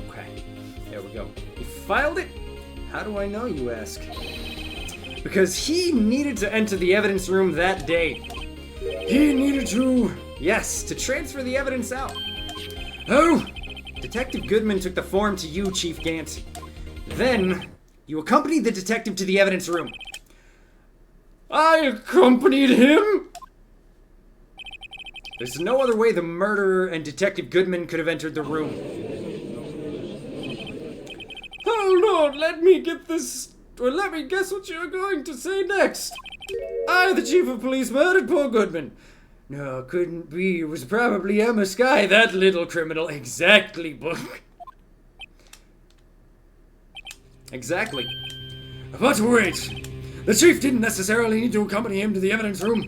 Okay, there we go. He filed it? How do I know, you ask? Because he needed to enter the evidence room that day. He needed to, yes, to transfer the evidence out. Oh, Detective Goodman took the form to you, Chief Gant. Then, you accompanied the detective to the evidence room. I accompanied him? There's no other way the murderer and Detective Goodman could have entered the room. Hold on, let me get this, or let me guess what you're going to say next. I, the chief of police, murdered poor Goodman. No, couldn't be. It was probably Emma Skye, that little criminal. Exactly, Book. Exactly. But wait, the chief didn't necessarily need to accompany him to the evidence room.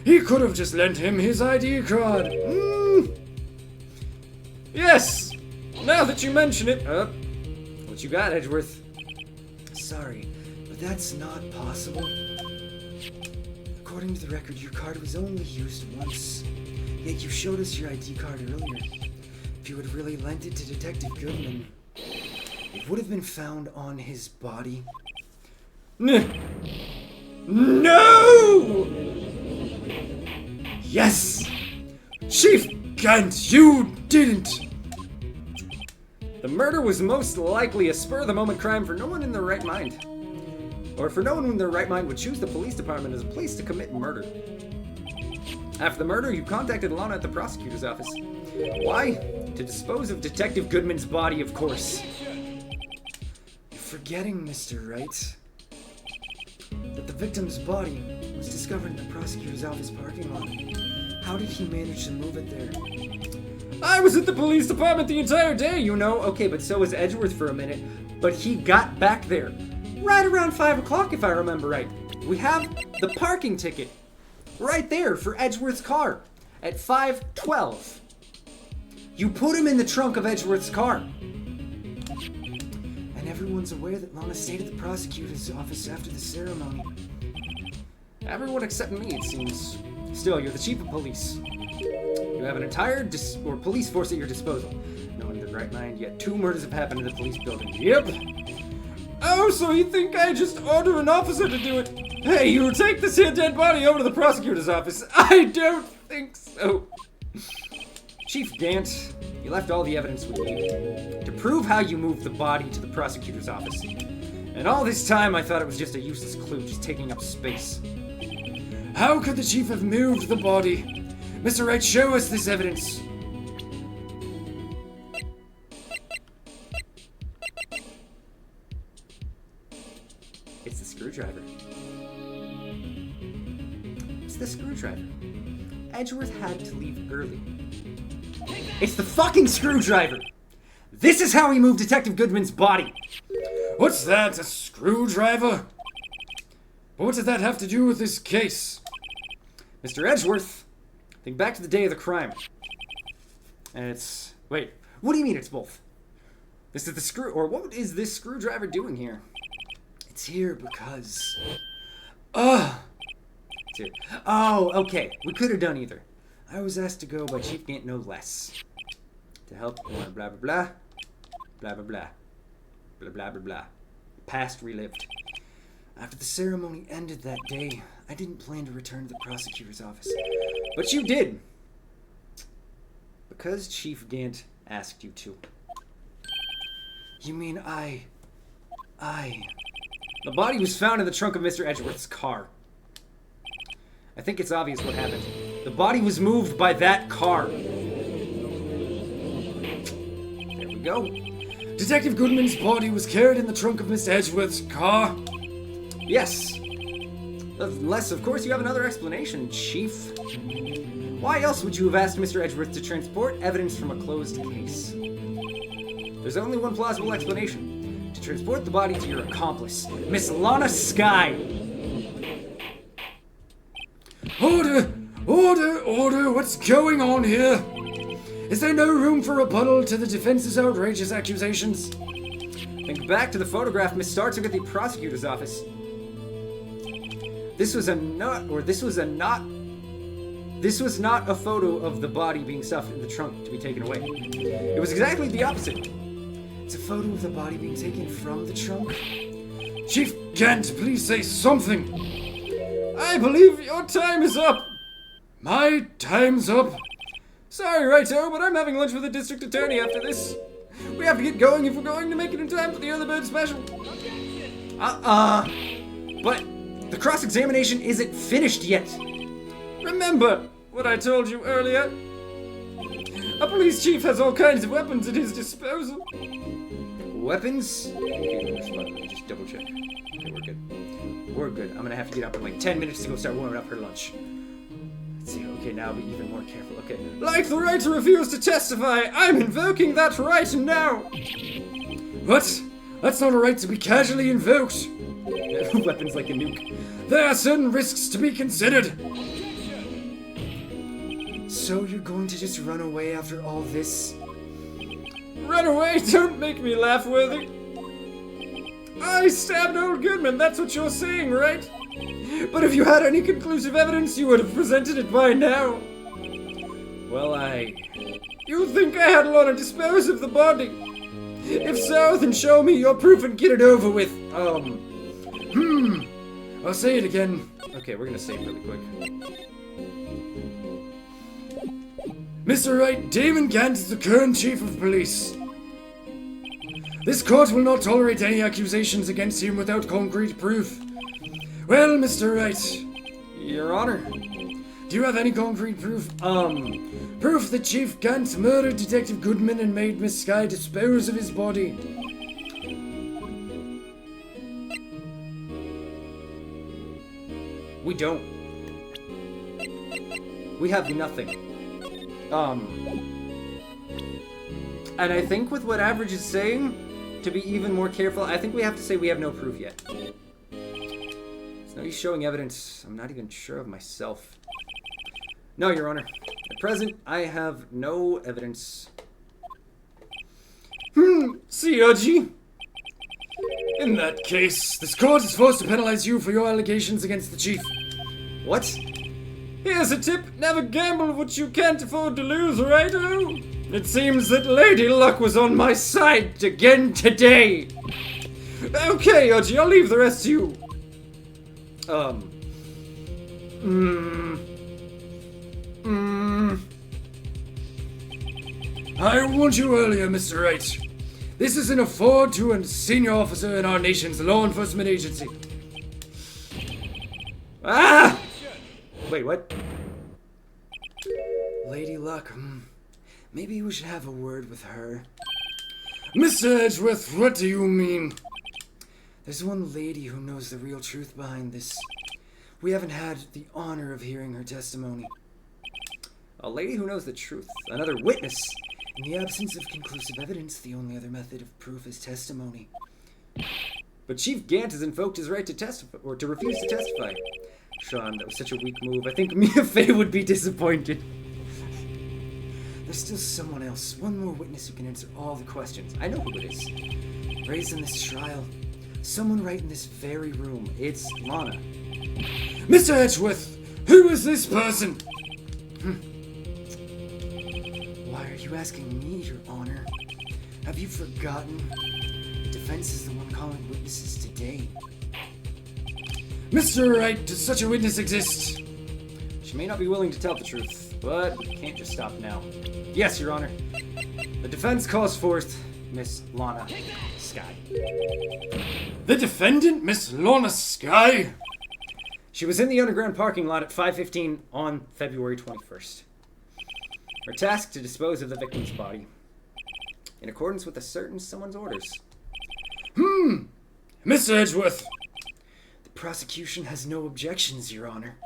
He could have just lent him his ID card. Yes, now that you mention it. What you got, Edgeworth? Sorry, but that's not possible. According to the record, your card was only used once. Yet you showed us your ID card earlier. If you had really lent it to Detective Goodman, it would have been found on his body. No! Yes! Chief Gant, you didn't! The murder was most likely a spur-of-the-moment crime for no one in their right mind. Or for no one in their right mind would choose the police department as a place to commit murder. After the murder, you contacted Lana at the prosecutor's office. Why? To dispose of Detective Goodman's body, of course. You're forgetting, Mr. Wright, that the victim's body was discovered in the prosecutor's office parking lot. How did he manage to move it there? I was at the police department the entire day, you know. Okay, but so was Edgeworth for a minute. But he got back there right around 5 o'clock, if I remember right. We have the parking ticket right there for Edgeworth's car at 5:12. You put him in the trunk of Edgeworth's car. And everyone's aware that Lana stayed at the prosecutor's office after the ceremony. Everyone except me, it seems. Still, you're the chief of police. You have an entire police force at your disposal. No one in their right mind, yet 2 murders have happened in the police building. Yep. Oh, so you think I just order an officer to do it? Hey, you take this here dead body over to the prosecutor's office. I don't think so. Chief Gant, you left all the evidence we need to prove how you moved the body to the prosecutor's office. And all this time, I thought it was just a useless clue, just taking up space. How could the chief have moved the body? Mr. Wright, show us this evidence. It's the screwdriver. It's the screwdriver. Edgeworth had to leave early. It's the fucking screwdriver! This is how he moved Detective Goodman's body! What's that, a screwdriver? What did that have to do with this case? Mr. Edgeworth, think back to the day of the crime. And it's... Wait, what do you mean it's both? This is the screw... Or what is this screwdriver doing here? It's here because... Ugh! It's here. Oh, okay. We could have done either. I was asked to go by Chief Gant, no less. To help blah blah blah. Blah blah blah. Blah blah blah blah. Past relived. After the ceremony ended that day, I didn't plan to return to the prosecutor's office. But you did. Because Chief Gant asked you to. You mean I... The body was found in the trunk of Mr. Edgeworth's car. I think it's obvious what happened. The body was moved by that car. There we go. Detective Goodman's body was carried in the trunk of Mr. Edgeworth's car. Yes. Unless, of course, you have another explanation, Chief. Why else would you have asked Mr. Edgeworth to transport evidence from a closed case? There's only one plausible explanation. To transport the body to your accomplice, Miss Lana Skye. Order! Order! Order! What's going on here? Is there no room for rebuttal to the defense's outrageous accusations? Think back to the photograph Miss Starr took at the prosecutor's office. This was not a photo of the body being stuffed in the trunk to be taken away. It was exactly the opposite. It's a photo of the body being taken from the trunk. Chief Gant, please say something. I believe your time is up. My time's up. Sorry, Righto, but I'm having lunch with the district attorney after this. We have to get going if we're going to make it in time for the Early Bird special. But the cross-examination isn't finished yet. Remember what I told you earlier? A police chief has all kinds of weapons at his disposal. Weapons? Okay, let me just double check. Okay, we're good. We're good. I'm gonna have to get up in like 10 minutes to go start warming up her lunch. Let's see. Okay, now I'll be even more careful. Okay. Like the right to refuse to testify, I'm invoking that right now. What? That's not a right to be casually invoked. Weapons like a nuke. There are certain risks to be considered. So you're going to just run away after all this? Run away? Don't make me laugh, Worthy. I stabbed old Goodman, that's what you're saying, right? But if you had any conclusive evidence, you would have presented it by now. Well, You think I had Lana dispose of the body? If so, then show me your proof and get it over with. I'll say it again. Okay, we're gonna save really quick. Mr. Wright, Damon Gant is the current chief of police. This court will not tolerate any accusations against him without concrete proof. Well, Mr. Wright, Your Honor. do you have any concrete proof? Proof that Chief Gant murdered Detective Goodman and made Miss Skye dispose of his body. We don't. We have nothing. And I think with what Average is saying, to be even more careful, I think we have to say we have no proof yet. It's no use showing evidence I'm not even sure of myself. No, Your Honor. At present, I have no evidence. CRG. In that case, this court is forced to penalize you for your allegations against the chief. What? Here's a tip. Never gamble what you can't afford to lose, righto? It seems that Lady Luck was on my side again today. Okay, Archie, I'll leave the rest to you. I warned you earlier, Mr. Wright. This is an afford to a senior officer in our nation's law enforcement agency. Ah! Wait, what? Lady Luck, maybe we should have a word with her. Mr. Edgeworth, what do you mean? There's one lady who knows the real truth behind this. We haven't had the honor of hearing her testimony. A lady who knows the truth. Another witness. In the absence of conclusive evidence, the only other method of proof is testimony. But Chief Gant has invoked his right to testify, or to refuse to testify. Sean, that was such a weak move. I think Mia Fey would be disappointed. There's still someone else, one more witness who can answer all the questions. I know who it is. Raised in this trial. Someone right in this very room. It's Lana. Mr. Edgeworth, who is this person? Why are you asking me, Your Honor? Have you forgotten? The defense is the one calling witnesses today. Mr. Wright, does such a witness exist? She may not be willing to tell the truth, but we can't just stop now. Yes, Your Honor. The defense calls forth Miss Lana Skye. The defendant, Miss Lana Skye? She was in the underground parking lot at 5:15 on February 21st. Her task to dispose of the victim's body, in accordance with a certain someone's orders. Mr. Edgeworth. The prosecution has no objections, Your Honor.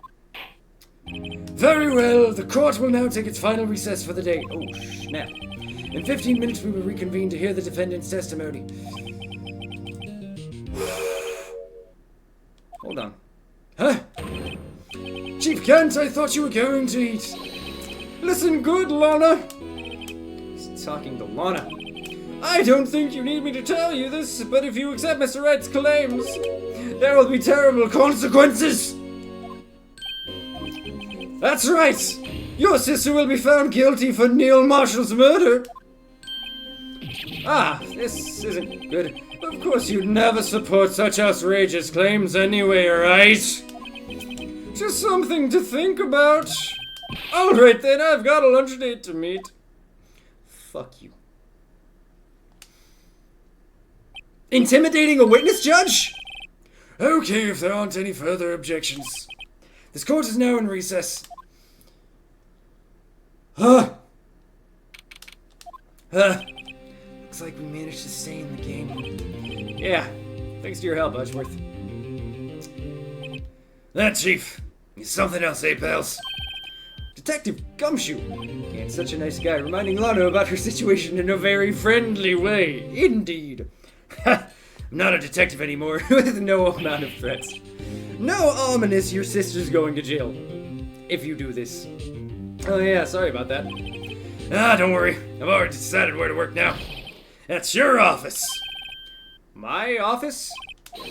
Very well. The court will now take its final recess for the day. Oh, snap. In 15 minutes, we will reconvene to hear the defendant's testimony. Hold on. Huh? Chief Kent, I thought you were going to eat. Listen good, Lana. He's talking to Lana. I don't think you need me to tell you this, but if you accept Mr. Wright's claims, there will be terrible consequences. That's right. Your sister will be found guilty for Neil Marshall's murder. Ah, this isn't good. Of course you'd never support such outrageous claims anyway, right? Just something to think about. Alright then, I've got a lunch date to meet. Fuck you. Intimidating a witness, Judge? Okay, if there aren't any further objections. This court is now in recess. Looks like we managed to stay in the game. Yeah, thanks to your help, Edgeworth. That, Chief, is something else, eh, pals? Detective Gumshoe. And such a nice guy, reminding Lana about her situation in a very friendly way. Indeed. I'm not a detective anymore. With no amount of threats. No ominous, your sister's going to jail. If you do this. Oh yeah, sorry about that. Don't worry. I've already decided where to work now. That's your office. My office?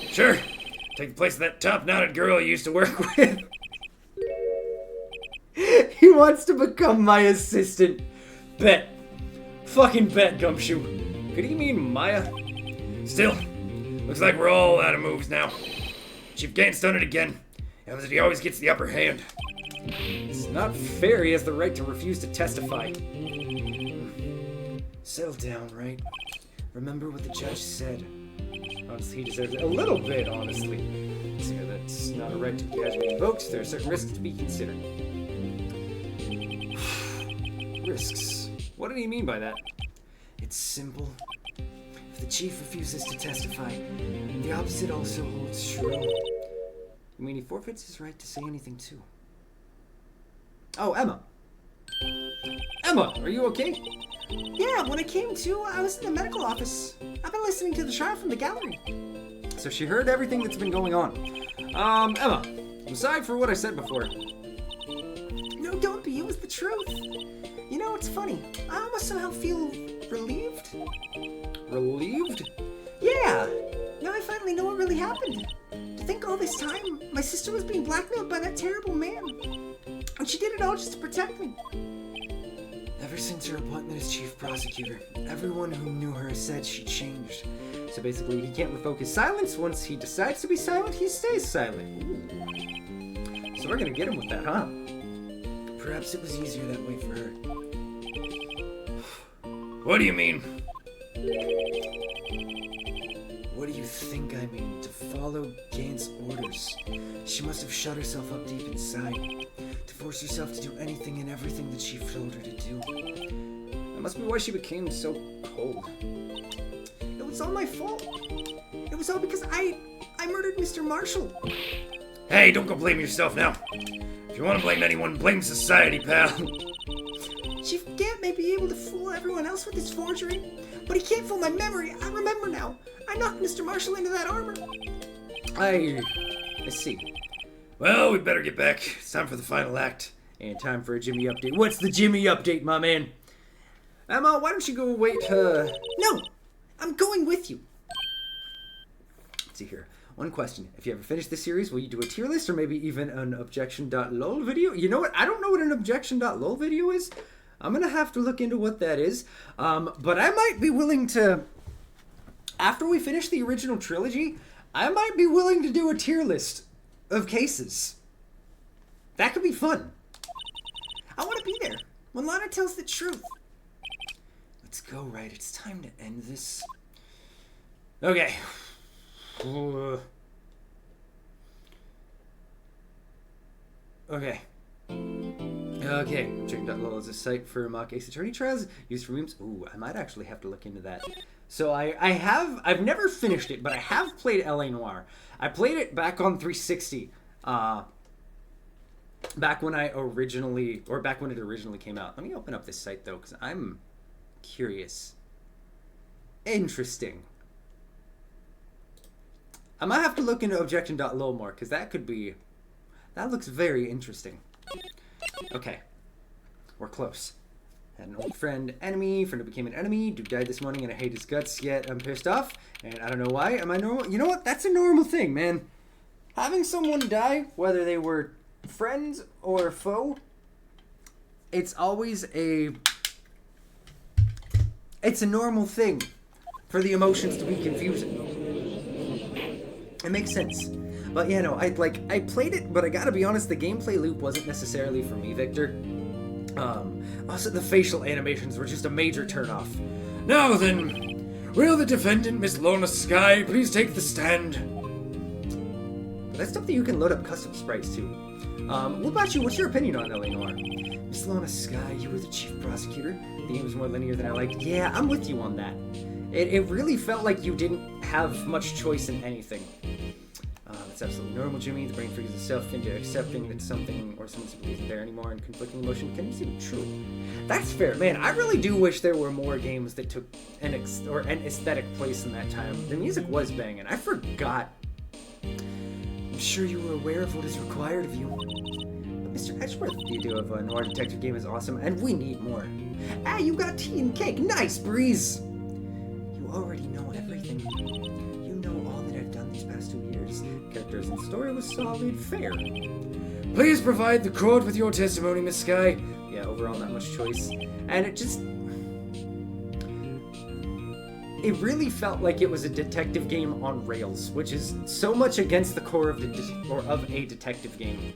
Sure. Take the place of that top-knotted girl you used to work with. He wants to become my assistant. Bet. Fucking bet, Gumshoe. Could he mean Maya? Still, looks like we're all out of moves now. Chief Gant's done it again. And he always gets the upper hand. It's not fair he has the right to refuse to testify. Settle down, Wright. Remember what the judge said. Honestly, he deserves it a little bit, honestly. So that's not a right to be casually invoked. There are certain risks to be considered. Risks. What did he mean by that? It's simple. If the chief refuses to testify, the opposite also holds true. You mean he forfeits his right to say anything too? Oh, Emma. Emma, are you okay? Yeah, when I came to, I was in the medical office. I've been listening to the trial from the gallery. So she heard everything that's been going on. Emma, aside for what I said before. No, don't be. It was the truth. You know, it's funny. I almost somehow feel relieved. Relieved? Yeah. Now I finally know what really happened. To think all this time, my sister was being blackmailed by that terrible man. And she did it all just to protect me. Ever since her appointment as chief prosecutor, everyone who knew her said she changed. So basically, he can't revoke his silence. Once he decides to be silent, he stays silent. Ooh. So we're gonna get him with that, huh? Perhaps it was easier that way for her. What do you mean? What do you think I mean? To follow Gant's orders. She must have shut herself up deep inside. To force herself to do anything and everything the chief told her to do. That must be why she became so cold. It was all my fault. It was all because I murdered Mr. Marshall. Hey, don't go blame yourself now. If you want to blame anyone, blame society, pal. Chief Gant may be able to fool everyone else with his forgery, but he can't fool my memory. I remember now. I knocked Mr. Marshall into that armor. I see. Well, we better get back. It's time for the final act. And time for a Jimmy update. What's the Jimmy update, my man? Emma, why don't you go wait, No, I'm going with you. Let's see here. One question. If you ever finish the series, will you do a tier list or maybe even an objection.lol video? You know what? I don't know what an objection.lol video is. I'm going to have to look into what that is. But I might be willing to... After we finish the original trilogy, I might be willing to do a tier list of cases. That could be fun. I want to be there when Lana tells the truth. Let's go, Wright. It's time to end this. Okay. Okay. Okay, checking.lol is a site for mock ace attorney trials used for memes. Ooh, I might actually have to look into that. So I've never finished it, but I have played L.A. Noire. I played it back on 360. Back when it originally came out. Let me open up this site though, because I'm curious. Interesting. I might have to look into objection.lol more, because that looks very interesting. Okay. We're close. Had an old friend who became an enemy. Dude died this morning and I hate his guts, yet I'm pissed off. And I don't know why. Am I normal? You know what? That's a normal thing, man. Having someone die, whether they were friends or foe, it's a normal thing for the emotions to be confusing. It makes sense. But yeah, no, I played it, but I gotta be honest, the gameplay loop wasn't necessarily for me, Victor. Also the facial animations were just a major turnoff. Now then, will the defendant, Miss Lorna Sky, please take the stand? But that's stuff that you can load up custom sprites to. What about you? What's your opinion on L.A. Noire? Miss Lorna Sky, you were the chief prosecutor. The game was more linear than I liked. Yeah, I'm with you on that. It really felt like you didn't have much choice in anything. It's absolutely normal, Jimmy. The brain freezes itself into accepting that something or someone simply isn't there anymore, and conflicting emotion can seem true. That's fair, man. I really do wish there were more games that took an aesthetic place in that time. The music was banging. I forgot. I'm sure you were aware of what is required of you. But Mr. Edgeworth, the idea of a noir detective game is awesome, and we need more. Ah, you got tea and cake. Nice, Breeze. You already know everything. You know all that I've done these past 2 years. Characters and story was solid, fair. Please provide the court with your testimony, Miss Sky. Yeah, overall not much choice. And it really felt like it was a detective game on rails, which is so much against the core of of a detective game.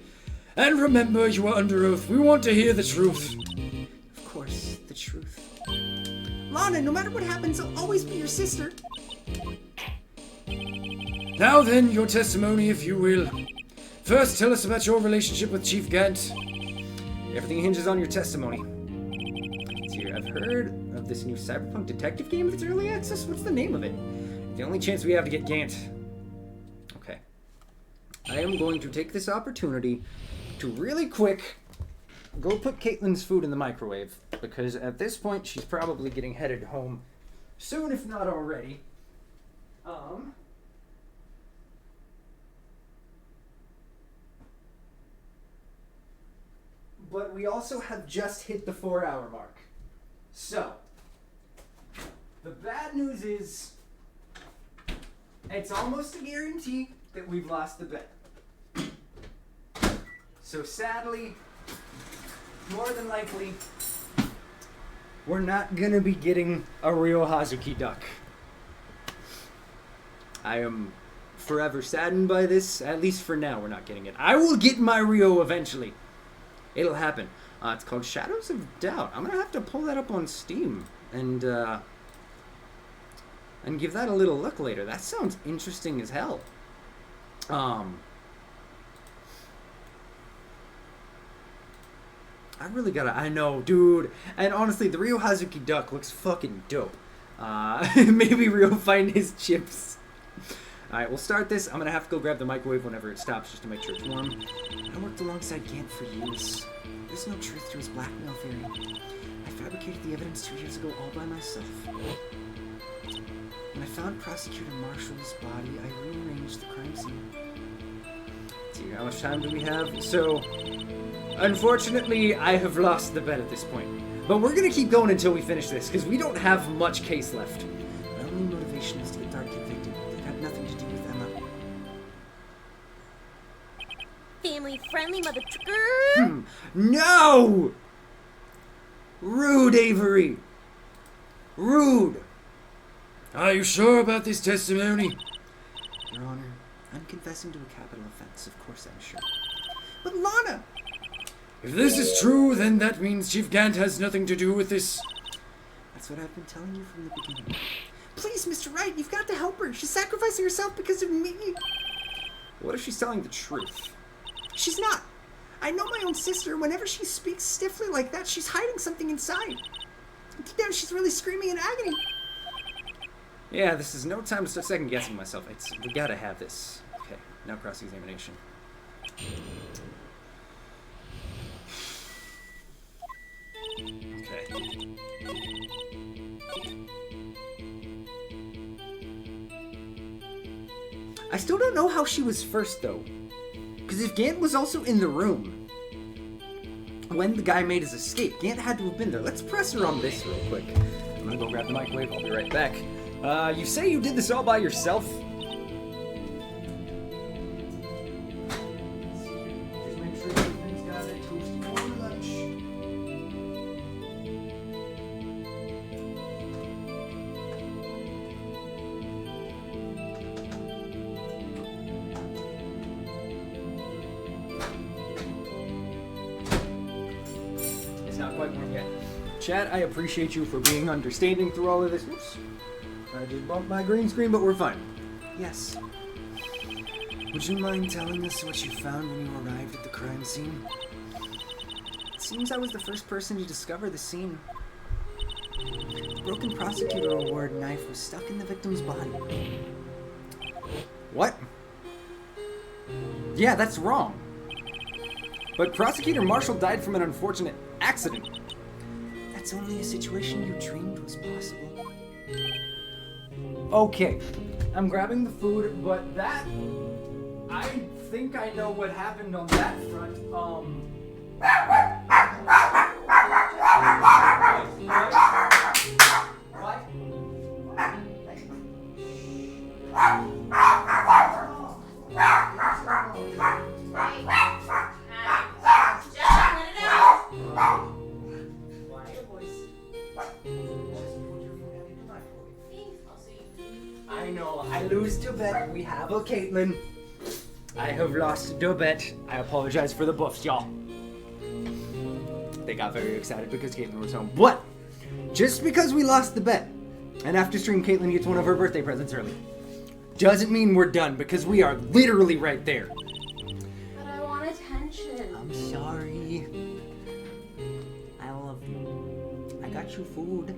And remember, you are under oath. We want to hear the truth. Of course, the truth. Lana, no matter what happens, I'll always be your sister. Now then, your testimony, if you will. First, tell us about your relationship with Chief Gant. Everything hinges on your testimony. Let's see here. I've heard of this new cyberpunk detective game that's early access. What's the name of it? The only chance we have to get Gant. Okay. I am going to take this opportunity to really quick go put Caitlin's food in the microwave, because at this point she's probably getting headed home soon, if not already. But we also have just hit the 4-hour mark. So, the bad news is, it's almost a guarantee that we've lost the bet. So sadly, more than likely, we're not gonna be getting a real Hazuki duck. I am forever saddened by this. At least for now, we're not getting it. I will get my Rio eventually. It'll happen. It's called Shadows of Doubt. I'm gonna have to pull that up on Steam and give that a little look later. That sounds interesting as hell. I really gotta. I know, dude. And honestly, the Rio Hazuki duck looks fucking dope. Maybe Rio find his chips. Alright, we'll start this. I'm gonna have to go grab the microwave whenever it stops just to make sure it's warm. I worked alongside Gant for years. There's no truth to his blackmail theory. I fabricated the evidence 2 years ago all by myself. When I found Prosecutor Marshall's body, I rearranged the crime scene. Let's see, how much time do we have? So, unfortunately, I have lost the bet at this point. But we're gonna keep going until we finish this, because we don't have much case left. My only motivation is to get Dark convicted. It had nothing to do with Emma. Family friendly, mother trucker. No! Rude, Avery. Rude. Are you sure about this testimony? Your Honor, I'm confessing to a capital offense. Of course I'm sure. But Lana! If this is true, then that means Chief Gant has nothing to do with this. That's what I've been telling you from the beginning. Please, Mr. Wright, you've got to help her. She's sacrificing herself because of me. What if she's telling the truth? She's not. I know my own sister. Whenever she speaks stiffly like that, she's hiding something inside. Deep down, she's really screaming in agony. Yeah, this is no time to start second guessing myself. We gotta have this. Okay, now cross-examination. Okay. I still don't know how she was first, though. Because if Gant was also in the room when the guy made his escape, Gant had to have been there. Let's press her on this real quick. I'm gonna go grab the microwave. I'll be right back. You say you did this all by yourself? Just make sure everything's got a toasty warm lunch. It's not quite warm yet. Chat, I appreciate you for being understanding through all of this. Oops. I just bumped my green screen, but we're fine. Yes. Would you mind telling us what you found when you arrived at the crime scene? It seems I was the first person to discover the scene. The broken prosecutor award knife was stuck in the victim's body. What? Yeah, that's wrong. But Prosecutor Marshall died from an unfortunate accident. That's only a situation you dreamed was possible. Okay, I'm grabbing the food, but that... I think I know what happened on that front. I know, I lose to bet. We have a Caitlin. I have lost the bet. I apologize for the buffs, y'all. They got very excited because Caitlin was home. But just because we lost the bet, and after stream Caitlin gets one of her birthday presents early, doesn't mean we're done, because we are literally right there. But I want attention. I'm sorry. I love you. I got you food.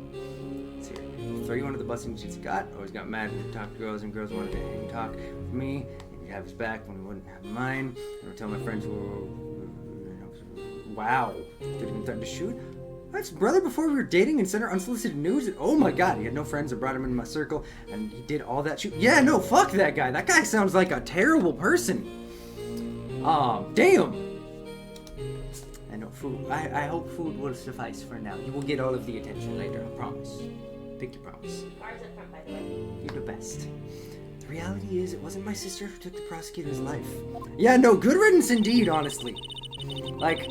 Let's see here. Throw you under the bus and she's got. Always got mad and talked to girls, and girls wanted to hang and talk with me. He'd have his back when he wouldn't have mine. I would tell my friends wow. Did even threaten to shoot? That's brother before we were dating and sent her unsolicited news. And oh my god, he had no friends that brought him into my circle, and he did all that shoot. Yeah, no, fuck that guy. That guy sounds like a terrible person. Damn. I know food. I hope food will suffice for now. You will get all of the attention later. I promise. Pinky promise. Ours up front, by the way. You're the best. The reality is, it wasn't my sister who took the prosecutor's life. Yeah, no, good riddance indeed, honestly. Like,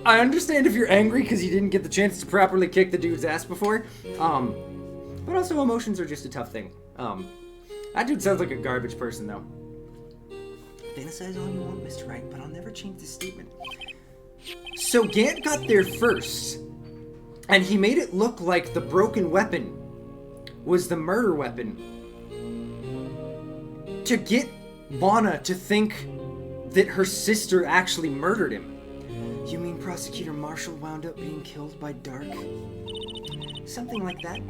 I understand if you're angry because you didn't get the chance to properly kick the dude's ass before. But also emotions are just a tough thing. That dude sounds like a garbage person, though. Fantasize all you want, Mr. Wright, but I'll never change this statement. So Gant got there first, and he made it look like the broken weapon was the murder weapon to get Lana to think that her sister actually murdered him. You mean Prosecutor Marshall wound up being killed by Dark? Something like that?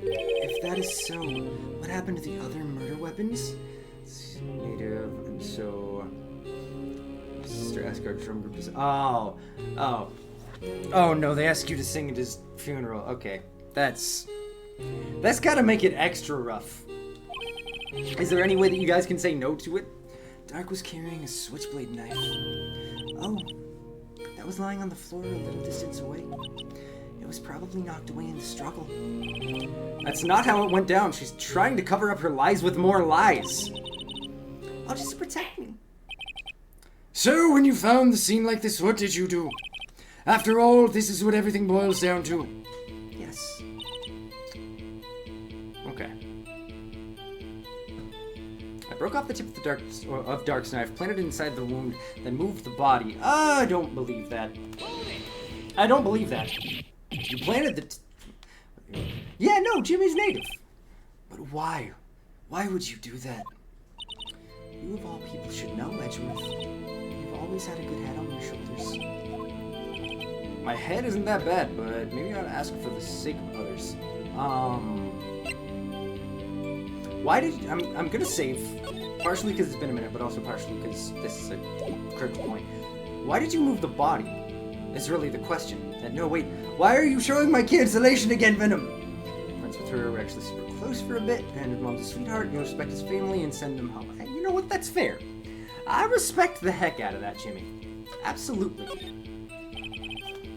If that is so, what happened to the other murder weapons? It's native, and so... Sister Asgard drum group is... Oh no, they ask you to sing at his funeral. Okay, that's gotta make it extra rough. Is there any way that you guys can say no to it? Dark was carrying a switchblade knife. Oh, that was lying on the floor a little distance away. It was probably knocked away in the struggle. That's not how it went down. She's trying to cover up her lies with more lies. I'll just protect me. So, when you found the scene like this, what did you do? After all, this is what everything boils down to. Yes. Okay. I broke off the tip of Dark's knife, planted it inside the wound, then moved the body. I don't believe that. I don't believe that. You planted the... Yeah, no, Jimmy's native. But why? Why would you do that? You of all people should know, Edgeworth. You've always always had a good head on your shoulders. My head isn't that bad, but maybe I ought to ask for the sake of others. Why did you, I'm gonna save, partially because it's been a minute, but also partially because this is a critical point. Why did you move the body? Is really the question. And no, wait, why are you showing my cancellation again, Venom? Friends with her, we're actually super close for a bit, and his mom's a sweetheart, you'll respect his family and send him home. And you know what? That's fair. I respect the heck out of that, Jimmy. Absolutely.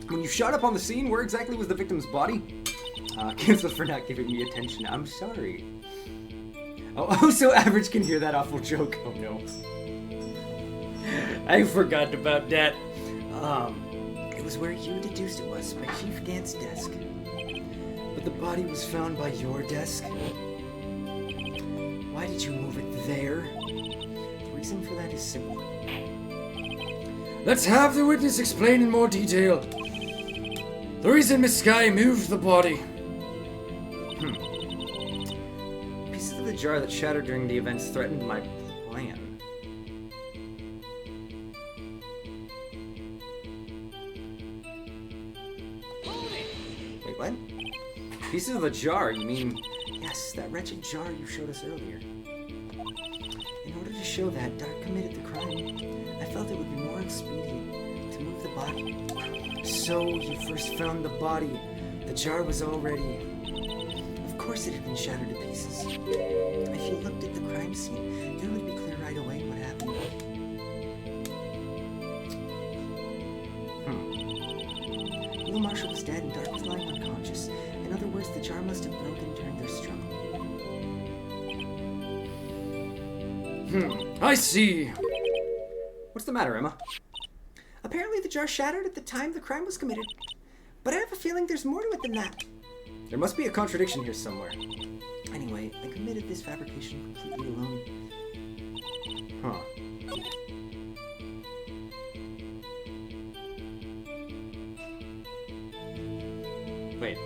When you shot up on the scene, where exactly was the victim's body? Cancel for not giving me attention. I'm sorry. Oh, so Average can hear that awful joke. Oh no. I forgot about that. It was where you deduced it was, by Chief Gant's desk. But the body was found by your desk. Why did you move it there? The reason for that is simple. Let's have the witness explain in more detail. The reason Miss Sky moved the body. Pieces of the jar that shattered during the events threatened my plan. Wait, what? Pieces of the jar? You mean... Yes, that wretched jar you showed us earlier. In order to show that Doc committed the crime, I felt it would be more expedient to move the body. So, you first found the body. The jar was already... Of course it had been shattered to pieces. If you looked at the crime scene, it would be clear right away what happened. Neil Marshall was dead and Dark was lying unconscious. In other words, the jar must have broken during their struggle. I see. What's the matter, Emma? Apparently the jar shattered at the time the crime was committed. But I have a feeling there's more to it than that. There must be a contradiction here somewhere. Anyway, I committed this fabrication completely alone. Huh. Wait.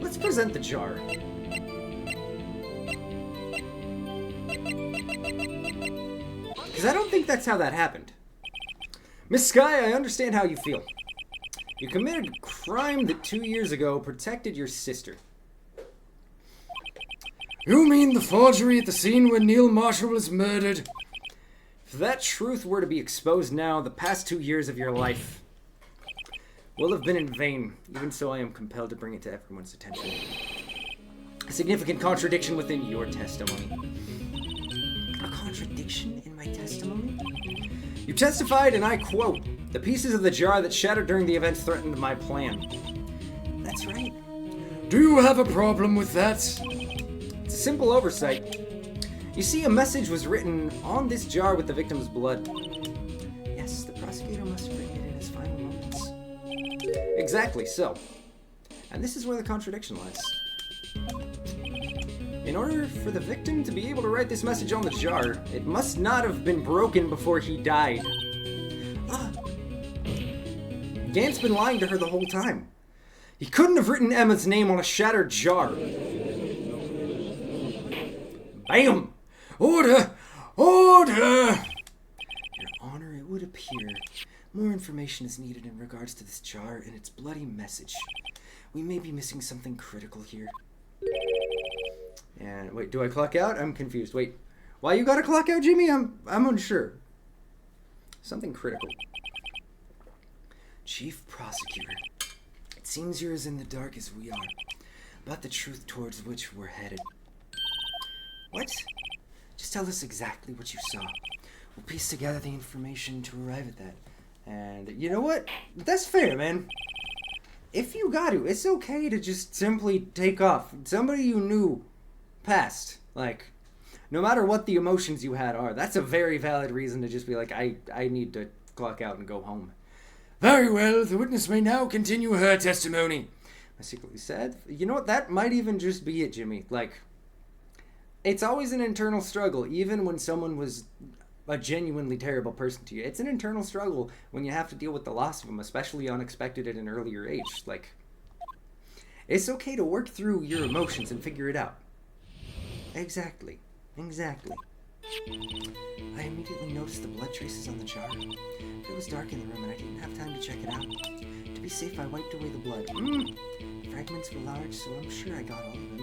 Let's present the jar. Because I don't think that's how that happened. Miss Sky, I understand how you feel. You committed a crime that 2 years ago protected your sister. You mean the forgery at the scene when Neil Marshall was murdered? If that truth were to be exposed now, the past 2 years of your life will have been in vain. Even so, I am compelled to bring it to everyone's attention. A significant contradiction within your testimony. A contradiction in my testimony? You testified, and I quote, "The pieces of the jar that shattered during the events threatened my plan." That's right. Do you have a problem with that? It's a simple oversight. You see, a message was written on this jar with the victim's blood. Yes, the prosecutor must have written it in his final moments. Exactly so. And this is where the contradiction lies. In order for the victim to be able to write this message on the jar, it must not have been broken before he died. Gant's been lying to her the whole time. He couldn't have written Emma's name on a shattered jar. Bam! Order! Order! Your Honor, it would appear more information is needed in regards to this jar and its bloody message. We may be missing something critical here. And wait, do I clock out? I'm confused. Wait, why you gotta clock out, Jimmy? I'm unsure. Something critical. Chief Prosecutor, it seems you're as in the dark as we are about the truth towards which we're headed. What? Just tell us exactly what you saw. We'll piece together the information to arrive at that. And you know what? That's fair, man. If you got to, it's okay to just simply take off. Somebody you knew passed. Like, no matter what the emotions you had are, that's a very valid reason to just be like, I need to clock out and go home. Very well, the witness may now continue her testimony. I secretly said, you know what? That might even just be it, Jimmy. Like, it's always an internal struggle, even when someone was a genuinely terrible person to you. It's an internal struggle when you have to deal with the loss of them, especially unexpected at an earlier age. Like, it's okay to work through your emotions and figure it out. Exactly. Exactly. I immediately noticed the blood traces on the jar. But it was dark in the room and I didn't have time to check it out. To be safe, I wiped away the blood. Fragments were large, so I'm sure I got all of them.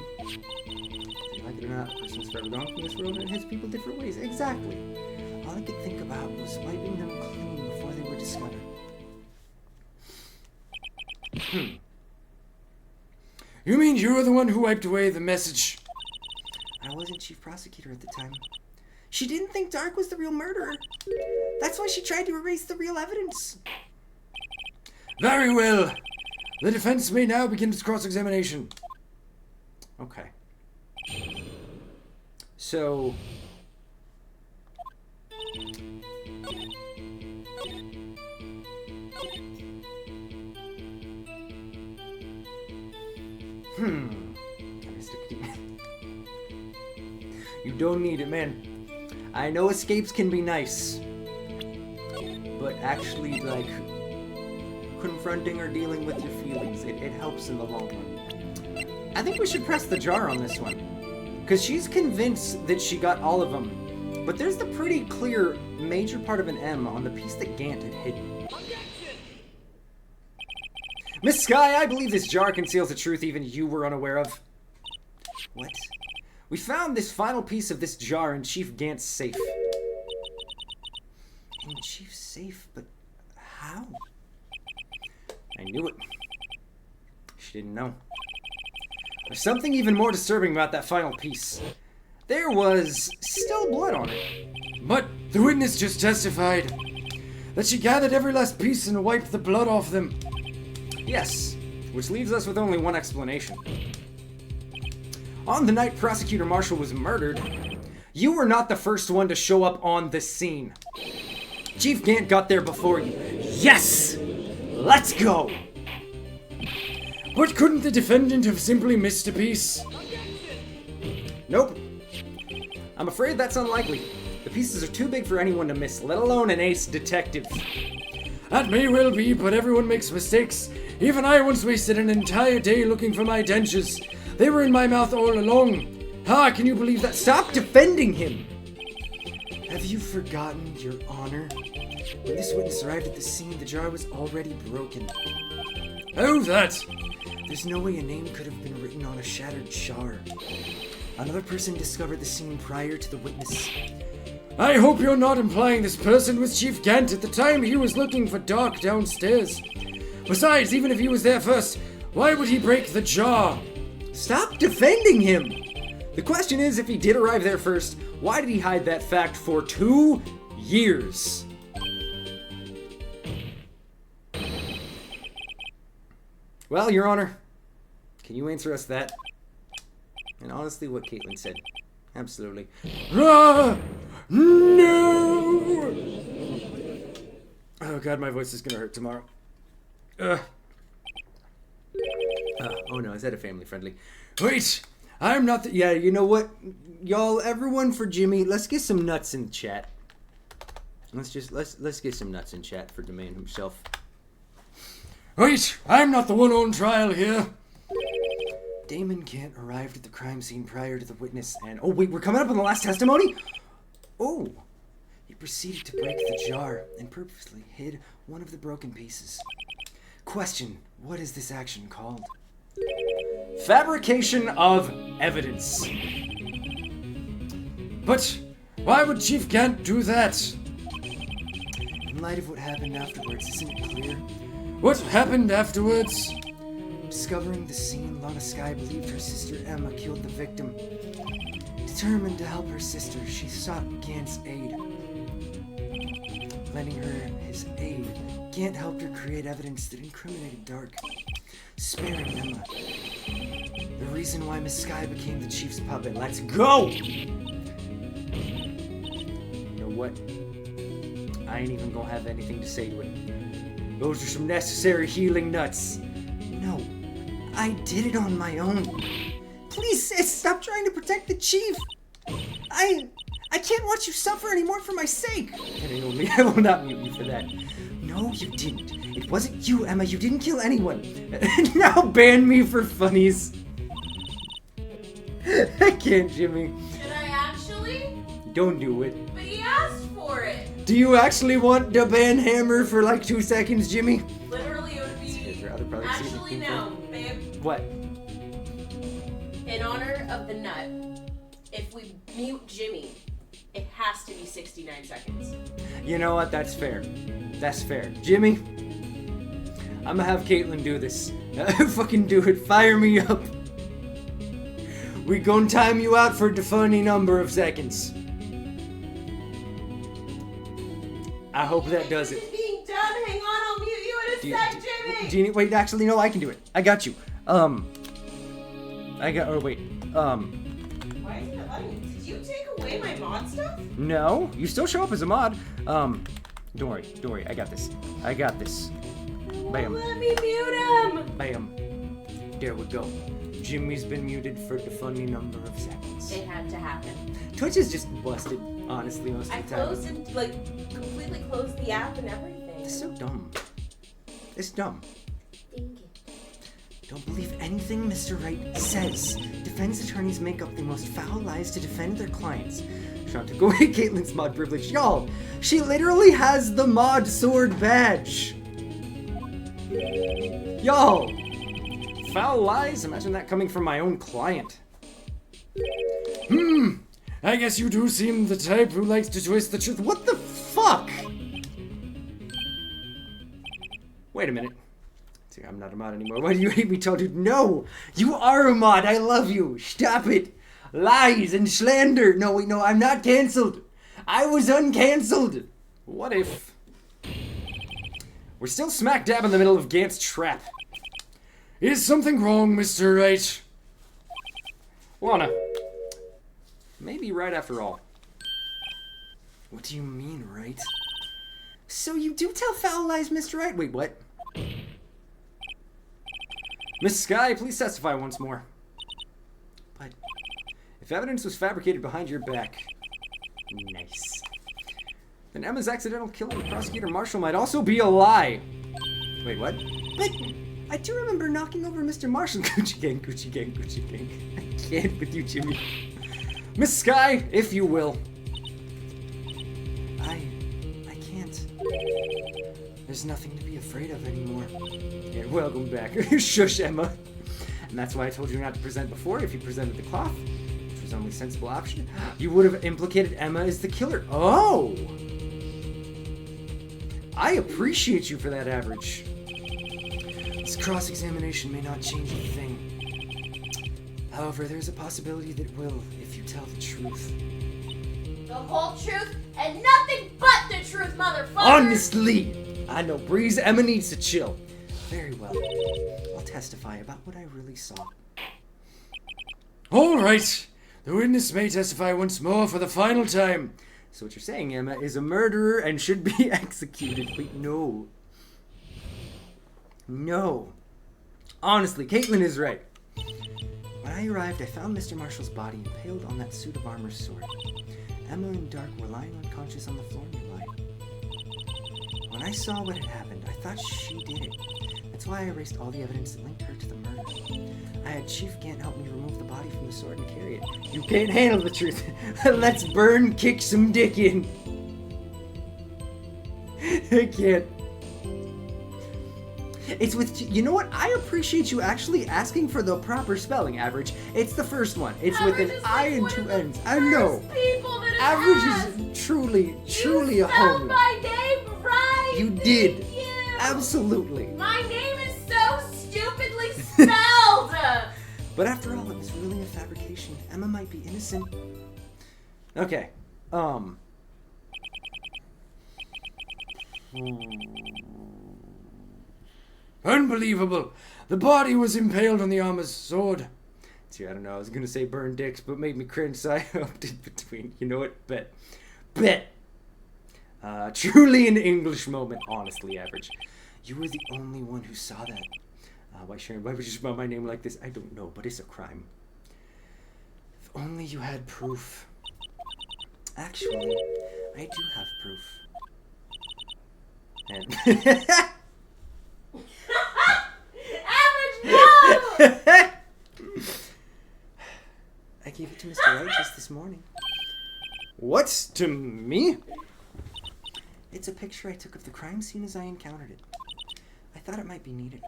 Like it or not, a person's forever gone from this world and it hits people different ways. Exactly. All I could think about was wiping them clean before they were discovered. You mean you were the one who wiped away the message? I wasn't chief prosecutor at the time. She didn't think Dark was the real murderer. That's why she tried to erase the real evidence. Very well. The defense may now begin its cross-examination. Okay. So... You don't need it, man. I know escapes can be nice, but actually, like, confronting or dealing with your feelings, it helps in the long run. I think we should press the jar on this one, because she's convinced that she got all of them, but there's the pretty clear major part of an M on the piece that Gant had hidden. Miss Sky, I believe this jar conceals a truth even you were unaware of. What? We found this final piece of this jar in Chief Gant's safe. In Chief's safe? But how? I knew it. She didn't know. There's something even more disturbing about that final piece. There was still blood on it. But the witness just testified that she gathered every last piece and wiped the blood off them. Yes, which leaves us with only one explanation. On the night Prosecutor Marshall was murdered, you were not the first one to show up on the scene. Chief Gant got there before you. Yes! Let's go! But couldn't the defendant have simply missed a piece? Nope. I'm afraid that's unlikely. The pieces are too big for anyone to miss, let alone an ace detective. That may well be, but everyone makes mistakes. Even I once wasted an entire day looking for my dentures. They were in my mouth all along. Ah, can you believe that? Stop defending him! Have you forgotten, Your Honor? When this witness arrived at the scene, the jar was already broken. Oh, that! There's no way a name could have been written on a shattered jar. Another person discovered the scene prior to the witness. I hope you're not implying this person was Chief Gant at the time he was looking for Dark downstairs. Besides, even if he was there first, why would he break the jar? Stop defending him! The question is, if he did arrive there first, why did he hide that fact for 2 years? Well, Your Honor, can you answer us that? And honestly, what Caitlin said. Absolutely. Ah, no! Oh god, my voice is gonna hurt tomorrow. Oh no, is that a family friendly? Wait, I'm not the... Yeah, you know what? Y'all, everyone for Jimmy, let's get some nuts in chat. Let's get some nuts in chat for the man himself. Wait, I'm not the one on trial here. Damon Gant arrived at the crime scene prior to the witness and... Oh wait, we're coming up on the last testimony? Oh! He proceeded to break the jar and purposely hid one of the broken pieces. Question, what is this action called? Fabrication of evidence. But why would Chief Gant do that? In light of what happened afterwards, isn't it clear? What happened afterwards? Discovering the scene, Lana Skye believed her sister Emma killed the victim. Determined to help her sister, she sought Gant's aid. Lending her his aid, Gant helped her create evidence that incriminated Dark, sparing Emma. The reason why Miss Skye became the chief's puppet. Let's go! You know what? I ain't even gonna have anything to say to it. Those are some necessary healing nuts. No, I did it on my own. Please, sis, stop trying to protect the chief. I can't watch you suffer anymore for my sake. I will not mute you for that. No, you didn't. It wasn't you, Emma. You didn't kill anyone. Now ban me for funnies. I can't, Jimmy. Should I actually? Don't do it. But he asked for it. Do you actually want the band hammer for like 2 seconds, Jimmy? Literally, it would Here's be. your other brother. See if you Actually, can no, find- babe. What? In honor of the nut, if we mute Jimmy, it has to be 69 seconds. You know what? That's fair. That's fair. Jimmy, I'm gonna have Caitlin do this. Fucking do it. Fire me up. We gonna time you out for a defining number of seconds. I hope that does it. This is being done. Hang on, I'll mute you in a sec, Jimmy. Jeannie, wait, actually, no, I can do it. I got you. I got, oh, wait. Why is it not letting me? Did you take away my mod stuff? No, you still show up as a mod. Don't worry, I got this. Bam, Let me mute him. bam. There we go. Jimmy's been muted for the funny number of seconds. It had to happen. Twitch is just busted, honestly, most I of the time. closed and completely closed the app and everything. It's so dumb. It's dumb. Dang it. Don't believe anything Mr. Wright says. Defense attorneys make up the most foul lies to defend their clients. Trying to go away Caitlin's mod privilege. Y'all, she literally has the mod sword badge. Y'all, foul lies? Imagine that coming from my own client. I guess you do seem the type who likes to twist the truth. What the fuck? Wait a minute. See, I'm not a mod anymore. Why do you hate me, tall dude? No! You are a mod! I love you! Stop it! Lies and slander! No, wait, no, I'm not cancelled! I was uncancelled! What if... We're still smack dab in the middle of Gant's trap. Is something wrong, Mr. Wright? Lana. Maybe right after all. What do you mean, right? So you do tell foul lies, Mr. Wright? Wait, what? Miss Sky, please testify once more. But if evidence was fabricated behind your back, nice. Then Emma's accidental killing of Prosecutor Marshall might also be a lie. Wait, what? But I do remember knocking over Mr. Marshall. Gucci gang, Gucci gang, Gucci gang. I can't with you, Jimmy. Miss Sky, if you will. I can't. There's nothing to be afraid of anymore. Yeah, welcome back. Shush, Emma. And that's why I told you not to present before. If you presented the cloth, which was the only sensible option, you would have implicated Emma as the killer. Oh! I appreciate you for that, Average. This cross-examination may not change a thing. However, there's a possibility that it will if you tell the truth. The whole truth and nothing but the truth, motherfucker! Honestly! I know, Breeze, Emma needs to chill. Very well. I'll testify about what I really saw. All right. The witness may testify once more for the final time. So what you're saying, Emma, is a murderer and should be executed. Wait, no. No. Honestly, Caitlin is right. When I arrived, I found Mr. Marshall's body impaled on that suit of armor sword. Emma and Dark were lying unconscious on the floor nearby. When I saw what had happened, I thought she did it. That's why I erased all the evidence that linked her to the murder. I had Chief Gant help me remove the body from the sword and carry it. You can't handle the truth. Let's burn, kick some dick in. I can't. It's with, you know what? I appreciate you actually asking for the proper spelling, Average. It's the first one. It's with an I and two N's. I know. Average is truly a homie. My name right. You did. Thank you. Absolutely. My name is so stupidly spelled. But after all, it was really a fabrication. Emma might be innocent. Okay. Unbelievable. The body was impaled on the armor's sword. See, I don't know. I was gonna say burn dicks, but made me cringe, so I opted in between. You know what? Bet. Truly an English moment, honestly, Average. You were the only one who saw that. Why, Sharon, why would you spell my name like this? I don't know, but it's a crime. If only you had proof. Actually, I do have proof. And Average, no! gave it to Mr. Wright just this morning. What? To me? It's a picture I took of the crime scene as I encountered it. I thought it might be needed.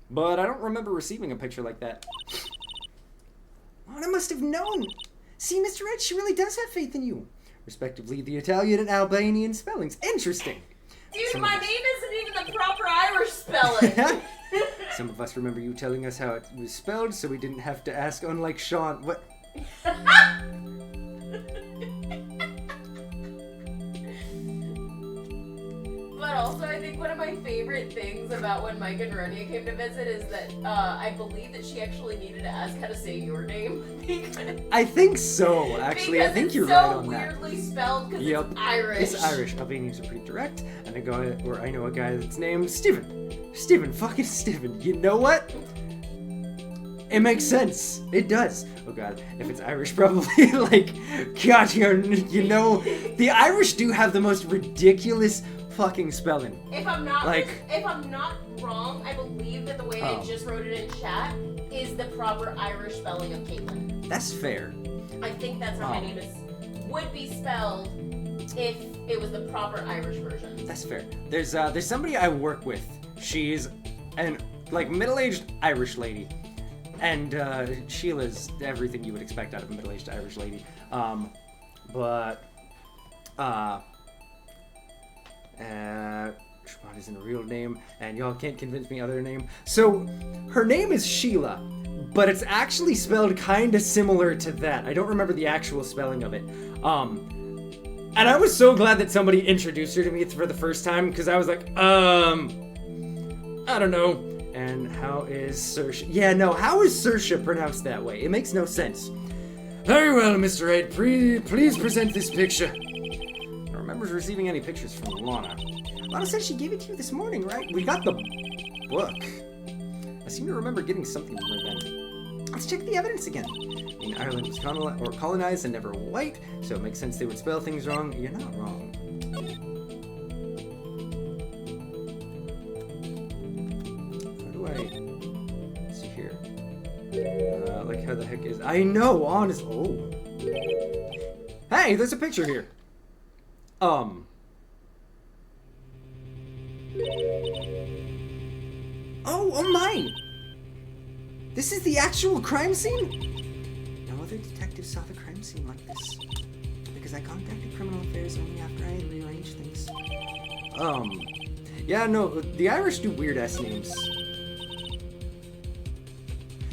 But I don't remember receiving a picture like that. Lana must have known. See, Mr. Wright, she really does have faith in you. Respectively, the Italian and Albanian spellings. Interesting. Dude, my name isn't even the proper Irish spelling. Some of us remember you telling us how it was spelled, so we didn't have to ask, unlike Sean. What? But also, I think one of my favorite things about when Mike and Ronia came to visit is that I believe that she actually needed to ask how to say your name. I think so, actually. I think you're so right on that. It's so weirdly spelled because Yep. it's Irish. It's Irish. Albanians are pretty direct. And I know a guy that's named Steven. Fucking Steven. You know what? It makes sense. It does. Oh god, if it's Irish, probably like, God, you know, the Irish do have the most ridiculous fucking spelling. If I'm not Like- if I'm not wrong, I believe that the way I just wrote it in chat is the proper Irish spelling of Caitlin. That's fair. I think that's how my name would be spelled if it was the proper Irish version. That's fair. There's somebody I work with. She's an middle-aged Irish lady, and Sheila's everything you would expect out of a middle-aged Irish lady. Siobhan isn't a real name, and y'all can't convince me other name. So, her name is Sheila, but it's actually spelled kind of similar to that. I don't remember the actual spelling of it. And I was so glad that somebody introduced her to me for the first time, because I was like, I don't know. And how is Saoirse? Yeah, no, how is Saoirse pronounced that way? It makes no sense. Very well, Mr. Wright, please present this picture. I don't remember receiving any pictures from Lana. Lana said she gave it to you this morning, right? We got the book. I seem to remember getting something from her then. Let's check the evidence again. I mean, Ireland was colonized and never white, so it makes sense they would spell things wrong. You're not wrong. How do I... Let's see here. Like, how the heck is... I know, honest... Oh. Hey, there's a picture here. Oh my! This is the actual crime scene? No other detective saw the crime scene like this. Because I contacted Criminal Affairs only after I had rearranged things. Yeah, no, the Irish do weird-ass names.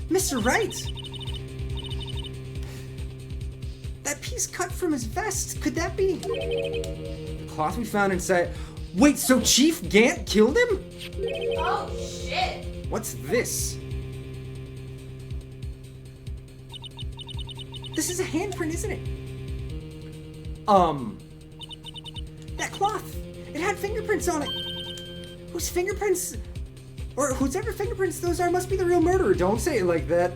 Mr. Wright! That piece cut from his vest, could that be? The cloth we found inside... Wait, so Chief Gant killed him? Oh shit! What's this? This is a handprint, isn't it? That cloth! It had fingerprints on it! Whose fingerprints... Or whosever fingerprints those are must be the real murderer. Don't say it like that.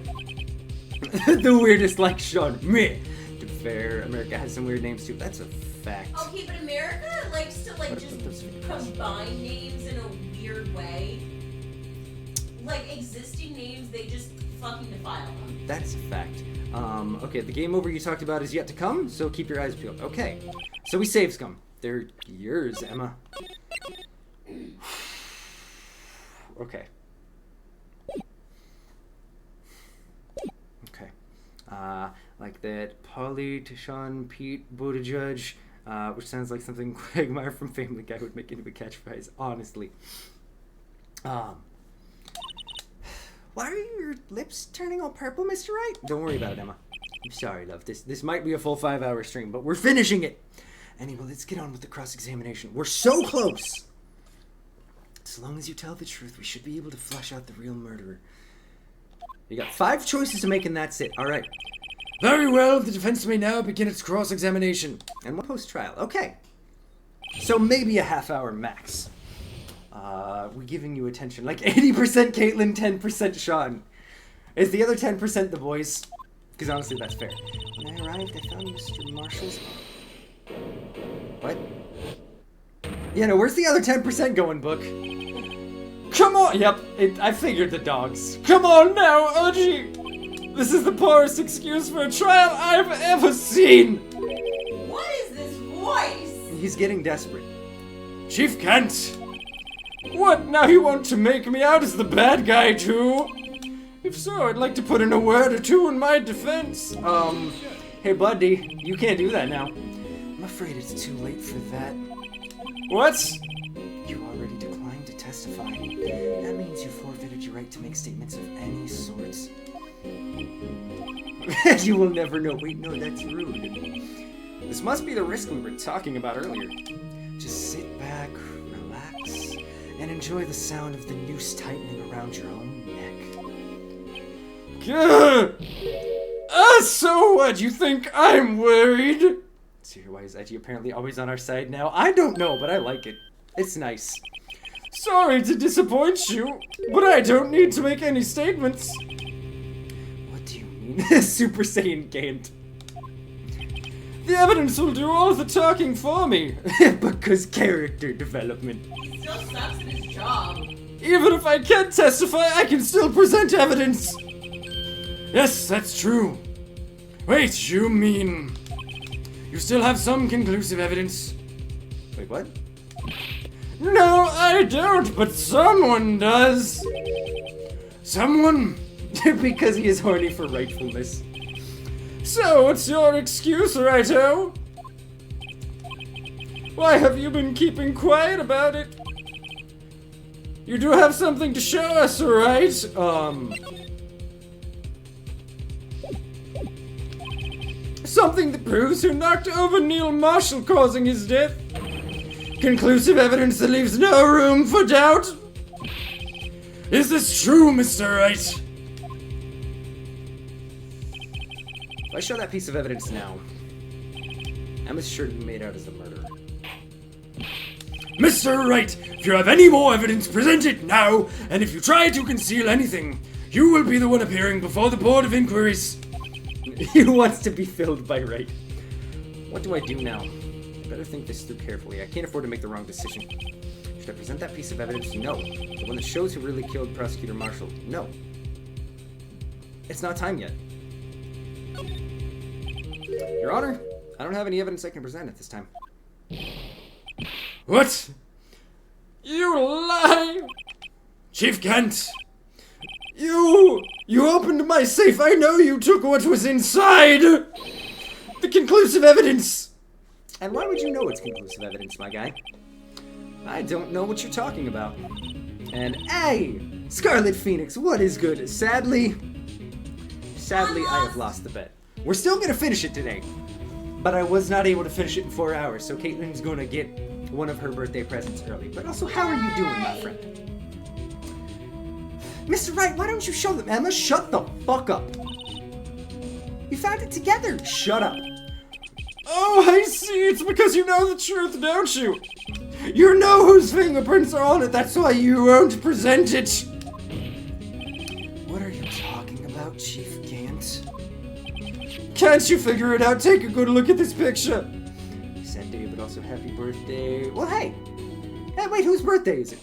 The weirdest, like Sean. Meh. To be fair, America has some weird names too. That's a fact. Okay, but America likes to just combine names in a weird way. Like existing names, they just fucking defile them. That is a fact. Okay, the game over you talked about is yet to come, so keep your eyes peeled. Okay, so we save scum. They're yours, Emma. Okay. Okay. Like that Polly, Tashawn, Pete, Buttigieg, which sounds like something Quagmire from Family Guy would make into a catchphrase, honestly. Why are your lips turning all purple, Mr. Wright? Don't worry about it, Emma. I'm sorry, love. This might be a full 5-hour stream, but we're finishing it. Anyway, let's get on with the cross-examination. We're so close! As long as you tell the truth, we should be able to flush out the real murderer. You got 5 choices to make, and that's it. All right. Very well, the defense may now begin its cross-examination. And 1 post-trial. Okay. So maybe a half-hour max. We're giving you attention. Like 80% Caitlin, 10% Sean. Is the other 10% the boys? Because honestly, that's fair. When I arrived, I found Mr. Marshall's... What? Yeah, no, where's the other 10% going, Book? Come on! Yep, I figured the dogs. Come on now, Archie! This is the poorest excuse for a trial I've ever seen! What is this voice? He's getting desperate. Chief Kent! What, now you want to make me out as the bad guy too? If so, I'd like to put in a word or two in my defense. Hey, buddy, you can't do that now. I'm afraid it's too late for that. What? You already declined to testify. That means you forfeited your right to make statements of any sorts. You will never know. Wait, no, that's rude. This must be the risk we were talking about earlier. Just sit back, relax, and enjoy the sound of the noose tightening around your own neck. Gah! So what? You think I'm worried? So why is Edgy apparently always on our side now? I don't know, but I like it. It's nice. Sorry to disappoint you, but I don't need to make any statements. What do you mean? Super Saiyan can't. The evidence will do all the talking for me. Because character development. He still sucks at his job. Even if I can't testify, I can still present evidence. Yes, that's true. Wait, you mean you still have some conclusive evidence? Wait, what? No, I don't, but someone does. Someone? Because he is horny for rightfulness. So, what's your excuse, Righto? Why have you been keeping quiet about it? You do have something to show us, right? Something that proves who knocked over Neil Marshall causing his death? Conclusive evidence that leaves no room for doubt? Is this true, Mr. Wright? If I show that piece of evidence now, Emma's sure to be made out as the murderer. Mr. Wright, if you have any more evidence, present it now, and if you try to conceal anything, you will be the one appearing before the Board of Inquiries. He wants to be filled by Wright. What do I do now? I better think this through carefully. I can't afford to make the wrong decision. Should I present that piece of evidence? No. The one that shows who really killed Prosecutor Marshall? No. It's not time yet. Your Honor, I don't have any evidence I can present at this time. What? You lie! Chief Kent! You opened my safe! I know you took what was inside! The conclusive evidence! And why would you know it's conclusive evidence, my guy? I don't know what you're talking about. And hey! Scarlet Phoenix, what is good? Sadly, I have lost the bet. We're still gonna finish it today. But I was not able to finish it in 4 hours, so Caitlin's gonna get one of her birthday presents early. But also, how are you doing, my friend? Mr. Wright, why don't you show them? Emma, shut the fuck up. We found it together. Shut up. Oh, I see. It's because you know the truth, don't you? You know whose fingerprints are on it. That's why you won't present it. What are you talking about, Chief Gant? Can't you figure it out? Take a good look at this picture. Sad day, but also happy birthday. Well, hey. Hey, wait, whose birthday is it?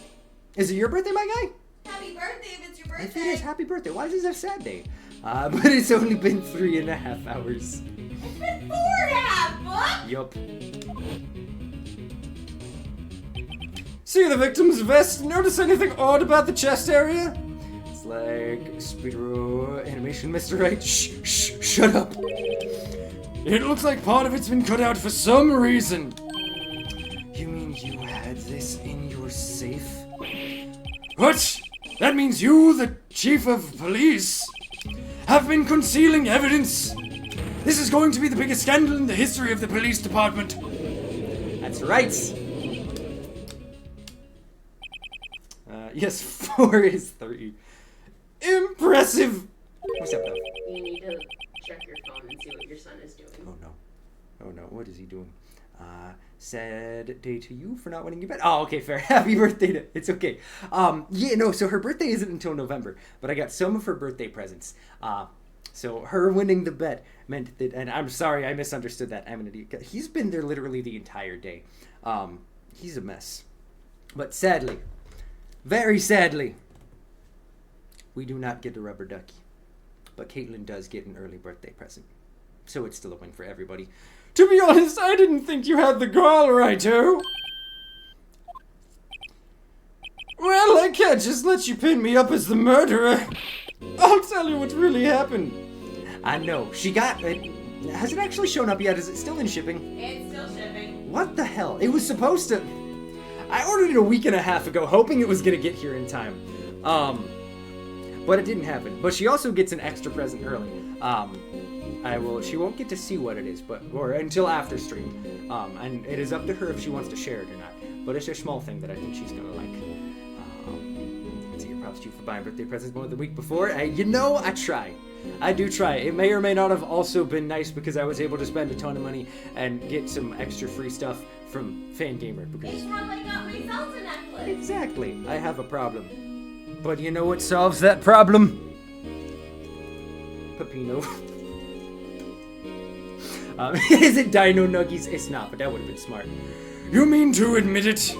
Is it your birthday, my guy? Happy birthday if it's your I think birthday. it is. Happy birthday. Why is this a sad day? But it's only been 3.5 hours. It's been 4.5, Buck. Yup. See the victim's vest? Notice anything odd about the chest area? It's like speedo animation, Mr. Wright. Shut up. It looks like part of it's been cut out for some reason. You mean you had this in your safe? What? That means you, the chief of police, have been concealing evidence. This is going to be the biggest scandal in the history of the police department. That's right. Yes, 4 is 3. Impressive. What's up, though? You need to check your phone and see what your son is doing. Oh no. Oh no, what is he doing? Sad day to you for not winning your bet. Oh, okay, fair. Happy birthday to, it's okay. Yeah, no, so her birthday isn't until November, but I got some of her birthday presents. So her winning the bet meant that, and I'm sorry, I misunderstood that. I'm an idiot. He's been there literally the entire day. He's a mess. But sadly, very sadly, we do not get a rubber ducky. but Caitlin does get an early birthday present. So it's still a win for everybody. To be honest, I didn't think you had the gall, Righto. Well, I can't just let you pin me up as the murderer. I'll tell you what really happened. I know. She got it. Has it actually shown up yet? Is it still in shipping? It's still shipping. What the hell? It was supposed to... I ordered it a week and a half ago, hoping it was going to get here in time. But it didn't happen. But she also gets an extra present early. She won't get to see what it is, or until after stream. And it is up to her if she wants to share it or not. But it's a small thing that I think she's gonna like. So your props to you for buying birthday presents more than the week before. You know, I try. I do try. It may or may not have also been nice because I was able to spend a ton of money and get some extra free stuff from Fangamer. Because It's how I got my Zelda necklace. exactly, I have a problem. But you know what solves that problem? Peppino. Is it Dino Nuggies? It's not, but that would have been smart. You mean to admit it?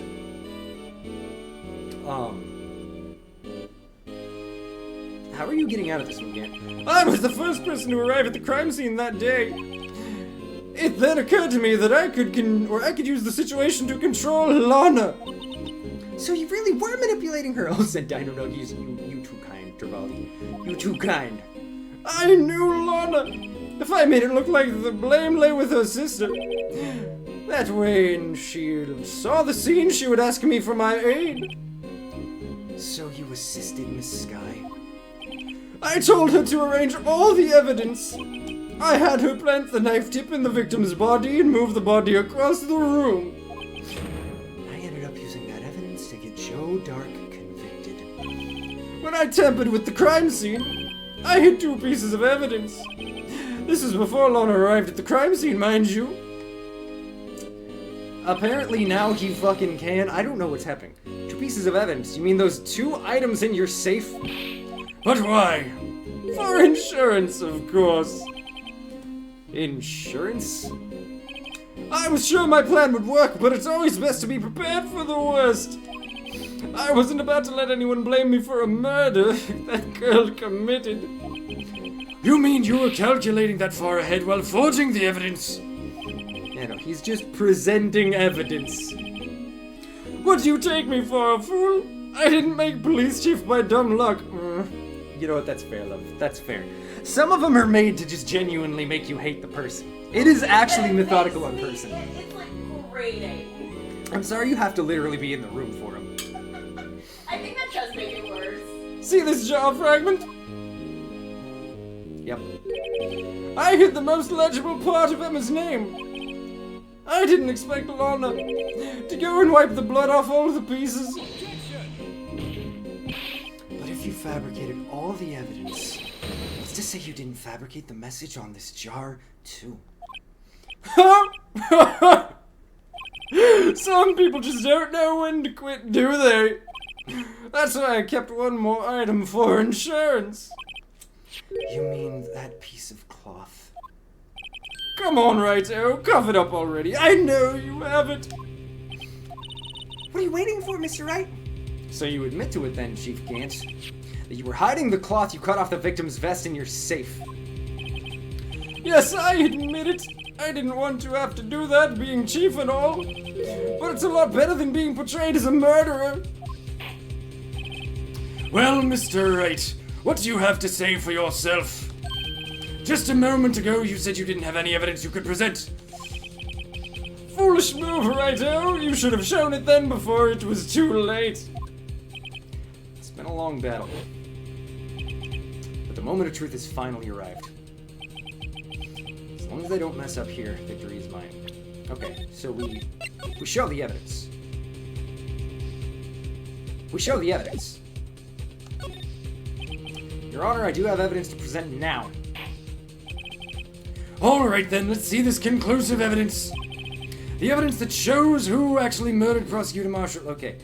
How are you getting out of this one, Gant? I was the first person to arrive at the crime scene that day. It then occurred to me that I could use the situation to control Lana. So you really were manipulating her? Oh, said Dino Nuggies. You too kind, Travaldi. You too kind. I knew Lana. If I made it look like the blame lay with her sister, that way when she saw the scene, she would ask me for my aid. So you assisted Miss Sky? I told her to arrange all the evidence. I had her plant the knife tip in the victim's body and move the body across the room. I ended up using that evidence to get Joe Dark convicted. When I tampered with the crime scene, I hid 2 pieces of evidence. This is before Lana arrived at the crime scene, mind you. Apparently now he fucking can. I don't know what's happening. 2 pieces of evidence. You mean those 2 items in your safe? But why? For insurance, of course. Insurance? I was sure my plan would work, but it's always best to be prepared for the worst. I wasn't about to let anyone blame me for a murder that girl committed. You mean you were calculating that far ahead while forging the evidence? Yeah, no, he's just presenting evidence. What do you take me for, a fool? I didn't make police chief by dumb luck. You know what, that's fair, love. That's fair. Some of them are made to just genuinely make you hate the person. It is actually methodical on person. It's like great. I'm sorry you have to literally be in the room for him. I think that does make it worse. See this jaw fragment? Yep. I hid the most legible part of Emma's name. I didn't expect Lana to go and wipe the blood off all the pieces. But if you fabricated all the evidence, what's to say you didn't fabricate the message on this jar, too? Some people just don't know when to quit, do they? That's why I kept 1 more item for insurance. You mean that piece of cloth? Come on, Righto, cough it up already. I know you have it. What are you waiting for, Mr. Wright? So you admit to it then, Chief Gantz, that you were hiding the cloth you cut off the victim's vest in your safe. Yes, I admit it. I didn't want to have to do that, being chief and all. But it's a lot better than being portrayed as a murderer. Well, Mr. Wright, what do you have to say for yourself? Just a moment ago, you said you didn't have any evidence you could present. Foolish move, Righto. You should have shown it then before it was too late. It's been a long battle. But the moment of truth has finally arrived. As long as I don't mess up here, victory is mine. Okay, so we show the evidence. We show the evidence. Your Honor, I do have evidence to present now. Alright then, let's see this conclusive evidence. The evidence that shows who actually murdered Prosecutor Marshall. Okay.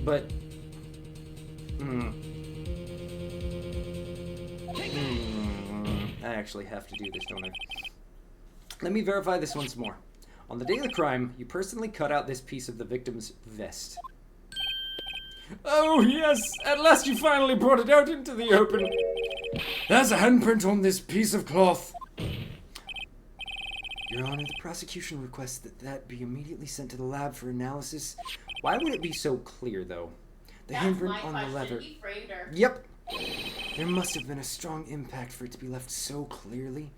But... I actually have to do this, don't I? Let me verify this once more. On the day of the crime, you personally cut out this piece of the victim's vest. Oh, yes, at last you finally brought it out into the open. There's a handprint on this piece of cloth. Your Honor, the prosecution requests that be immediately sent to the lab for analysis. Why would it be so clear, though? The That's my handprint on the question. lever. He framed her. Yep. There must have been a strong impact for it to be left so clearly.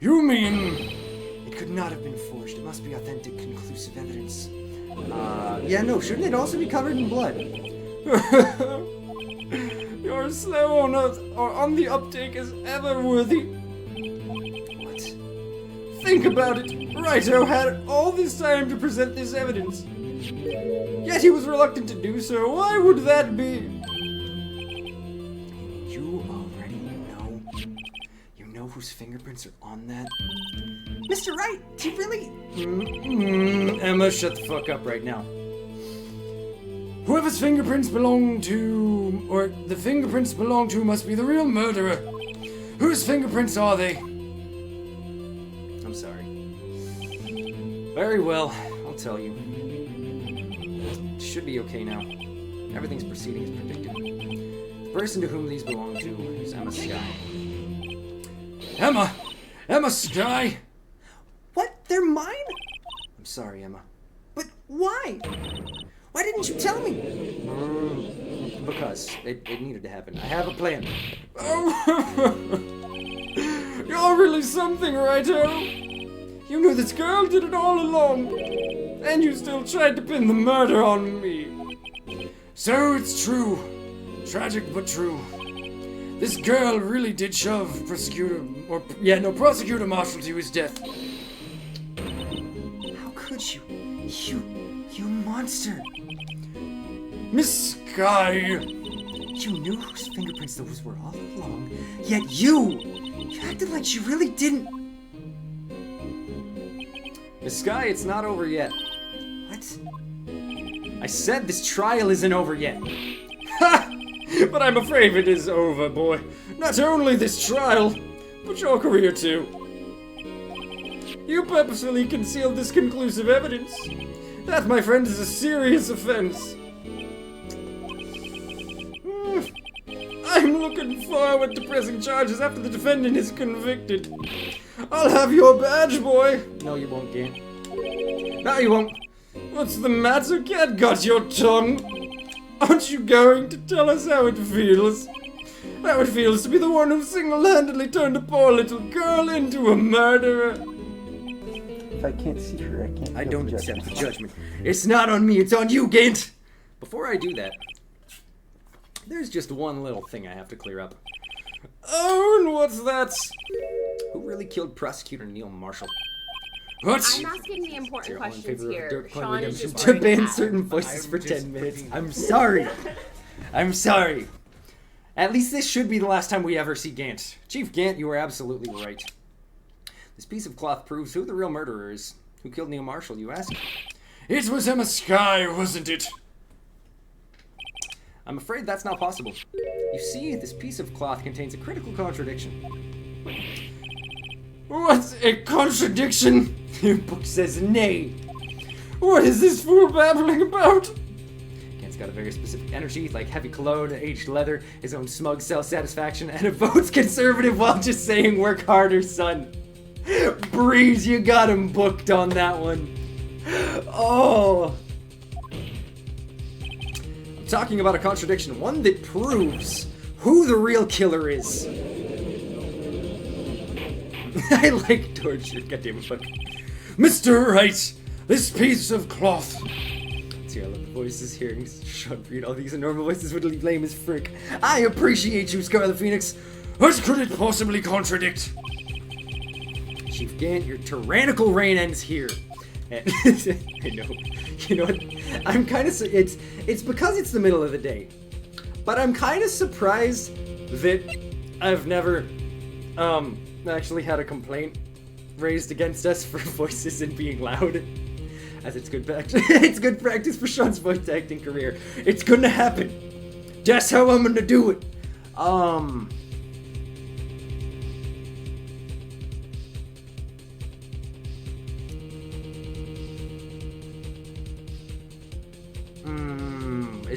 You mean... It could not have been forged. It must be authentic, conclusive evidence. Yeah, no, shouldn't it also be covered in blood? You're slow on the uptake as ever, Worthy. What? Think about it. Righto had all this time to present this evidence. Yet he was reluctant to do so. Why would that be? You already know? You know whose fingerprints are on that? Mr. Wright, do you really? Emma, shut the fuck up right now. Whoever's fingerprints belong to, or the fingerprints belong to, must be the real murderer. Whose fingerprints are they? I'm sorry. Very well, I'll tell you. It should be okay now. Everything's proceeding as predicted. The person to whom these belong to is Emma Sky. Emma Sky? What? They're mine? I'm sorry, Emma. But why? Why didn't you tell me? Because it needed to happen. I have a plan. Oh, you're really something, Righto. You knew this girl did it all along, and you still tried to pin the murder on me. So it's true. Tragic but true. This girl really did shove Prosecutor Marshall to his death. How could you? You monster! Miss Sky. You knew whose fingerprints those were all along, yet you acted like you really didn't. Miss Sky, it's not over yet. What? I said this trial isn't over yet. Ha! But I'm afraid it is over, boy. Not only this trial, but your career too. You purposefully concealed this conclusive evidence. That, my friend, is a serious offense. I'm looking forward to pressing charges after the defendant is convicted. I'll have your badge, boy. No, you won't, Gant. No, you won't. What's the matter, cat? Got your tongue? Aren't you going to tell us how it feels? How it feels to be the one who single-handedly turned a poor little girl into a murderer? If I can't see her, I can't. I don't accept the judgment. It's not on me, it's on you, Gant! Before I do that, there's just one little thing I have to clear up. Oh, and what's that? Who really killed Prosecutor Neil Marshall? What? I'm asking the important All in questions favor of here. Dirt Coin Sean is Redemption just to wearing a ban hat. certain voices for 10 minutes. I'm sorry. I'm sorry. At least this should be the last time we ever see Gant. Chief Gant, you are absolutely right. This piece of cloth proves who the real murderer is. Who killed Neil Marshall, you ask? It was Emma Sky, wasn't it? I'm afraid that's not possible. You see, this piece of cloth contains a critical contradiction. What's a contradiction? Your book says nay. What is this fool babbling about? Gant's got a very specific energy, like heavy cologne, aged leather, his own smug self-satisfaction, and it votes conservative while just saying work harder, son. Breeze, you got him booked on that one. Oh. I'm talking about a contradiction, one that proves who the real killer is. I like torture, goddamn fuck. Mr. Wright, this piece of cloth. See, I love the voices hearing Sean read all these normal voices would leave lame as frick. I appreciate you, Scarlet Phoenix. What could it possibly contradict? Chief Gant, your tyrannical reign ends here. And I know. You know what? I'm kind of... It's because it's the middle of the day. But I'm kind of surprised that I've never actually had a complaint raised against us for voices and being loud. As it's good practice. It's good practice for Sean's voice acting career. It's gonna happen. That's how I'm gonna do it.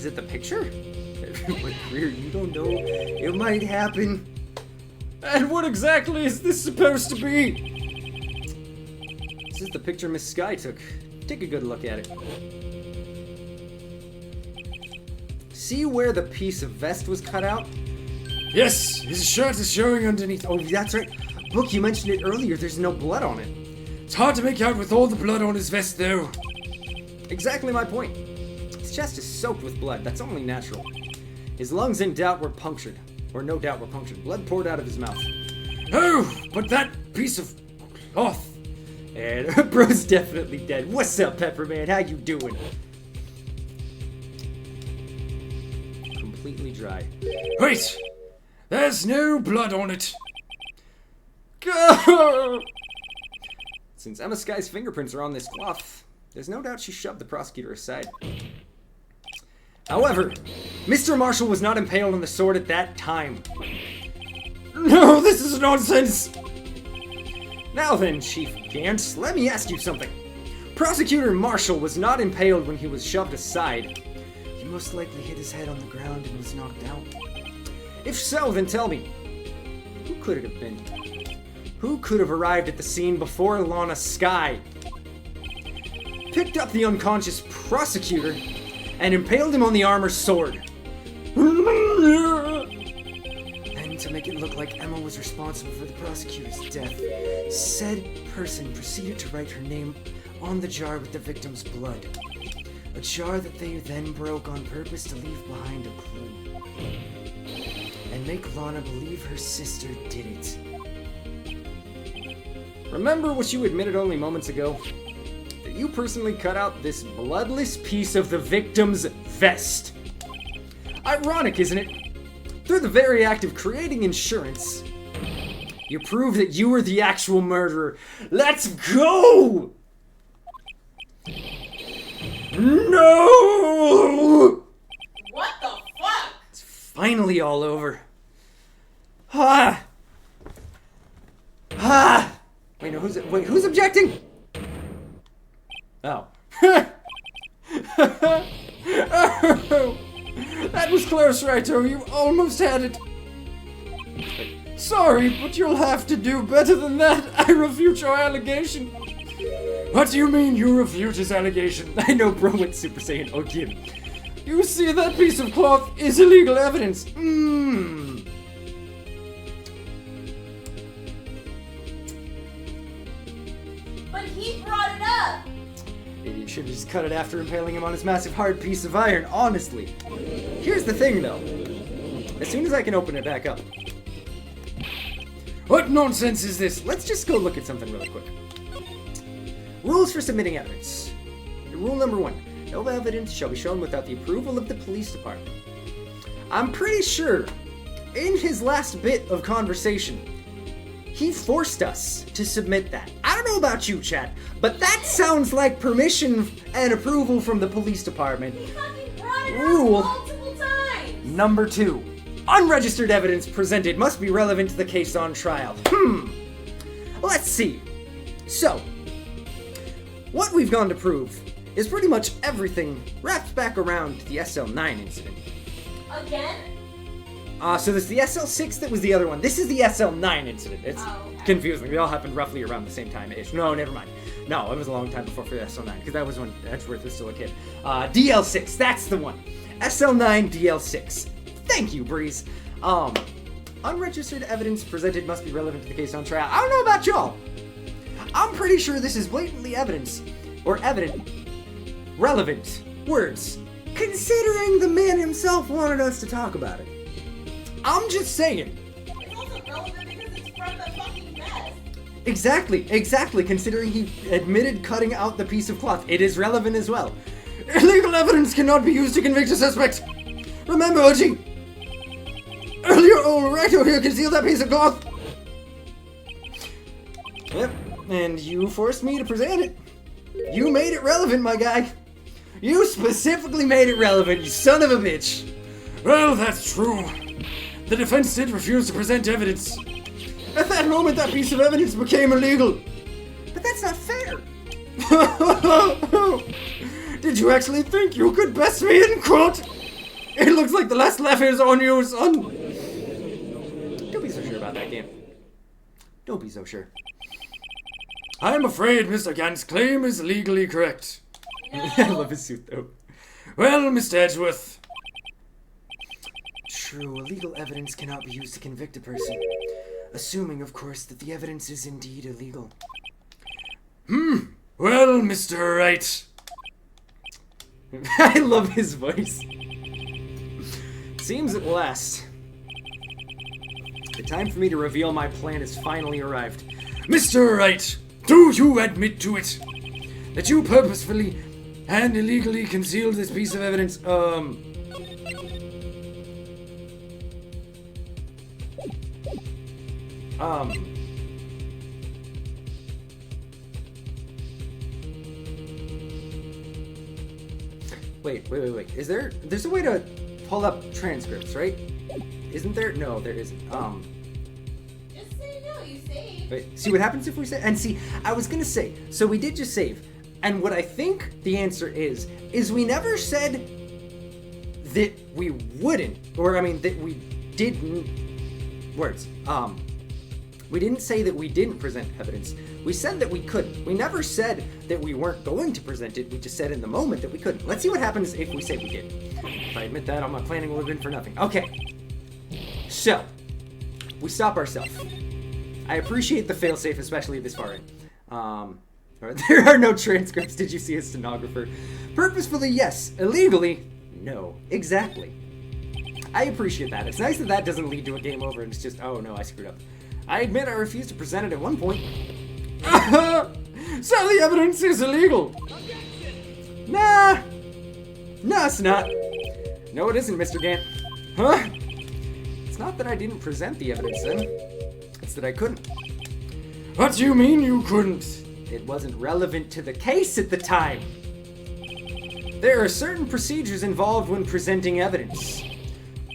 Is it the picture? But Greer, you don't know. It might happen. And what exactly is this supposed to be? This is the picture Miss Sky took. Take a good look at it. See where the piece of vest was cut out? Yes, his shirt is showing underneath. Oh, that's right. Book, you mentioned it earlier. There's no blood on it. It's hard to make out with all the blood on his vest, though. Exactly my point. His chest is soaked with blood. That's only natural. His lungs, in doubt, were punctured. Or no doubt were punctured. Blood poured out of his mouth. Oh, but that piece of cloth. And bro's definitely dead. What's up, Pepperman? How you doing? Completely dry. Wait! There's no blood on it. Go! Since Emma Sky's fingerprints are on this cloth, there's no doubt she shoved the prosecutor aside. However, Mr. Marshall was not impaled on the sword at that time. No, this is nonsense! Now then, Chief Gantz, let me ask you something. Prosecutor Marshall was not impaled when he was shoved aside. He most likely hit his head on the ground and was knocked out. If so, then tell me, who could it have been? Who could have arrived at the scene before Lana Sky, picked up the unconscious prosecutor, and impaled him on the armor sword? Then, to make it look like Emma was responsible for the prosecutor's death, said person proceeded to write her name on the jar with the victim's blood. A jar that they then broke on purpose to leave behind a clue. And make Lana believe her sister did it. Remember what you admitted only moments ago? That you personally cut out this bloodless piece of the victim's vest. Ironic, isn't it? Through the very act of creating insurance, you prove that you were the actual murderer. Let's go! No! What the fuck? It's finally all over. Ah! Ah! Wait, no, who's objecting? Oh. Oh, that was close, Righto. You almost had it. Sorry, but you'll have to do better than that. I refute your allegation. What do you mean you refute his allegation? I know bro went Super Saiyan again. You see, that piece of cloth is illegal evidence. But he brought it up. You should have just cut it after impaling him on his massive hard piece of iron, honestly. Here's the thing, though. As soon as I can open it back up. What nonsense is this? Let's just go look at something really quick. Rules for submitting evidence. Rule number 1. No evidence shall be shown without the approval of the police department. I'm pretty sure, in his last bit of conversation, he forced us to submit that. I don't know about you, chat, but that sounds like permission and approval from the police department. He fucking brought it Rule up multiple times. number 2. Unregistered evidence presented must be relevant to the case on trial. Let's see. So, what we've gone to prove is pretty much everything wrapped back around to the SL9 incident. Again? So there's the SL6 that was the other one. This is the SL9 incident. It's okay. confusing. They all happened roughly around the same time-ish. No, never mind. No, it was a long time before for the SL9, because that was when Edgeworth was still a kid. DL6, that's the one. SL9 DL6. Thank you, Breeze. Unregistered evidence presented must be relevant to the case on trial. I don't know about y'all. I'm pretty sure this is blatantly evidence, or evident, relevant words, considering the man himself wanted us to talk about it. I'm just saying. It's also relevant because it's from the fucking vest. Exactly, considering he admitted cutting out the piece of cloth. It is relevant as well. Illegal evidence cannot be used to convict a suspect. Remember, OG. Earlier, old Recto here concealed that piece of cloth. Yep, and you forced me to present it. You made it relevant, my guy. You specifically made it relevant, you son of a bitch. Well, that's true. The defense did refuse to present evidence. At that moment, that piece of evidence became illegal. But that's not fair. Did you actually think you could best me in court? It looks like the last laugh is on you, son. Don't be so sure about that, Gant. Don't be so sure. I'm afraid Mr. Gant's claim is legally correct. I love his suit, though. Well, Mr. Edgeworth. True, illegal evidence cannot be used to convict a person. Assuming, of course, that the evidence is indeed illegal. Well, Mr. Wright. I love his voice. Seems at last. The time for me to reveal my plan has finally arrived. Mr. Wright, do you admit to it? That you purposefully and illegally concealed this piece of evidence, Wait. Is there's a way to pull up transcripts, right? Isn't there? No, there isn't. Just say no, you saved. Wait, see what happens if we say, and see, I was gonna say, so we did just save, and what I think the answer is we never said that we wouldn't, or I mean, that we didn't, we didn't say that we didn't present evidence. We said that we couldn't. We never said that we weren't going to present it. We just said in the moment that we couldn't. Let's see what happens if we say we did. If I admit that, all my planning will have been for nothing. Okay. So, we stop ourselves. I appreciate the failsafe, especially this far in. There are no transcripts. Did you see a stenographer? Purposefully, yes. Illegally, no. Exactly. I appreciate that. It's nice that that doesn't lead to a game over and it's just, oh no, I screwed up. I admit I refused to present it at one point. so the evidence is illegal. Nah. No, it's not. No, it isn't, Mr. Gant. Huh? It's not that I didn't present the evidence then. It's that I couldn't. What do you mean you couldn't? It wasn't relevant to the case at the time. There are certain procedures involved when presenting evidence.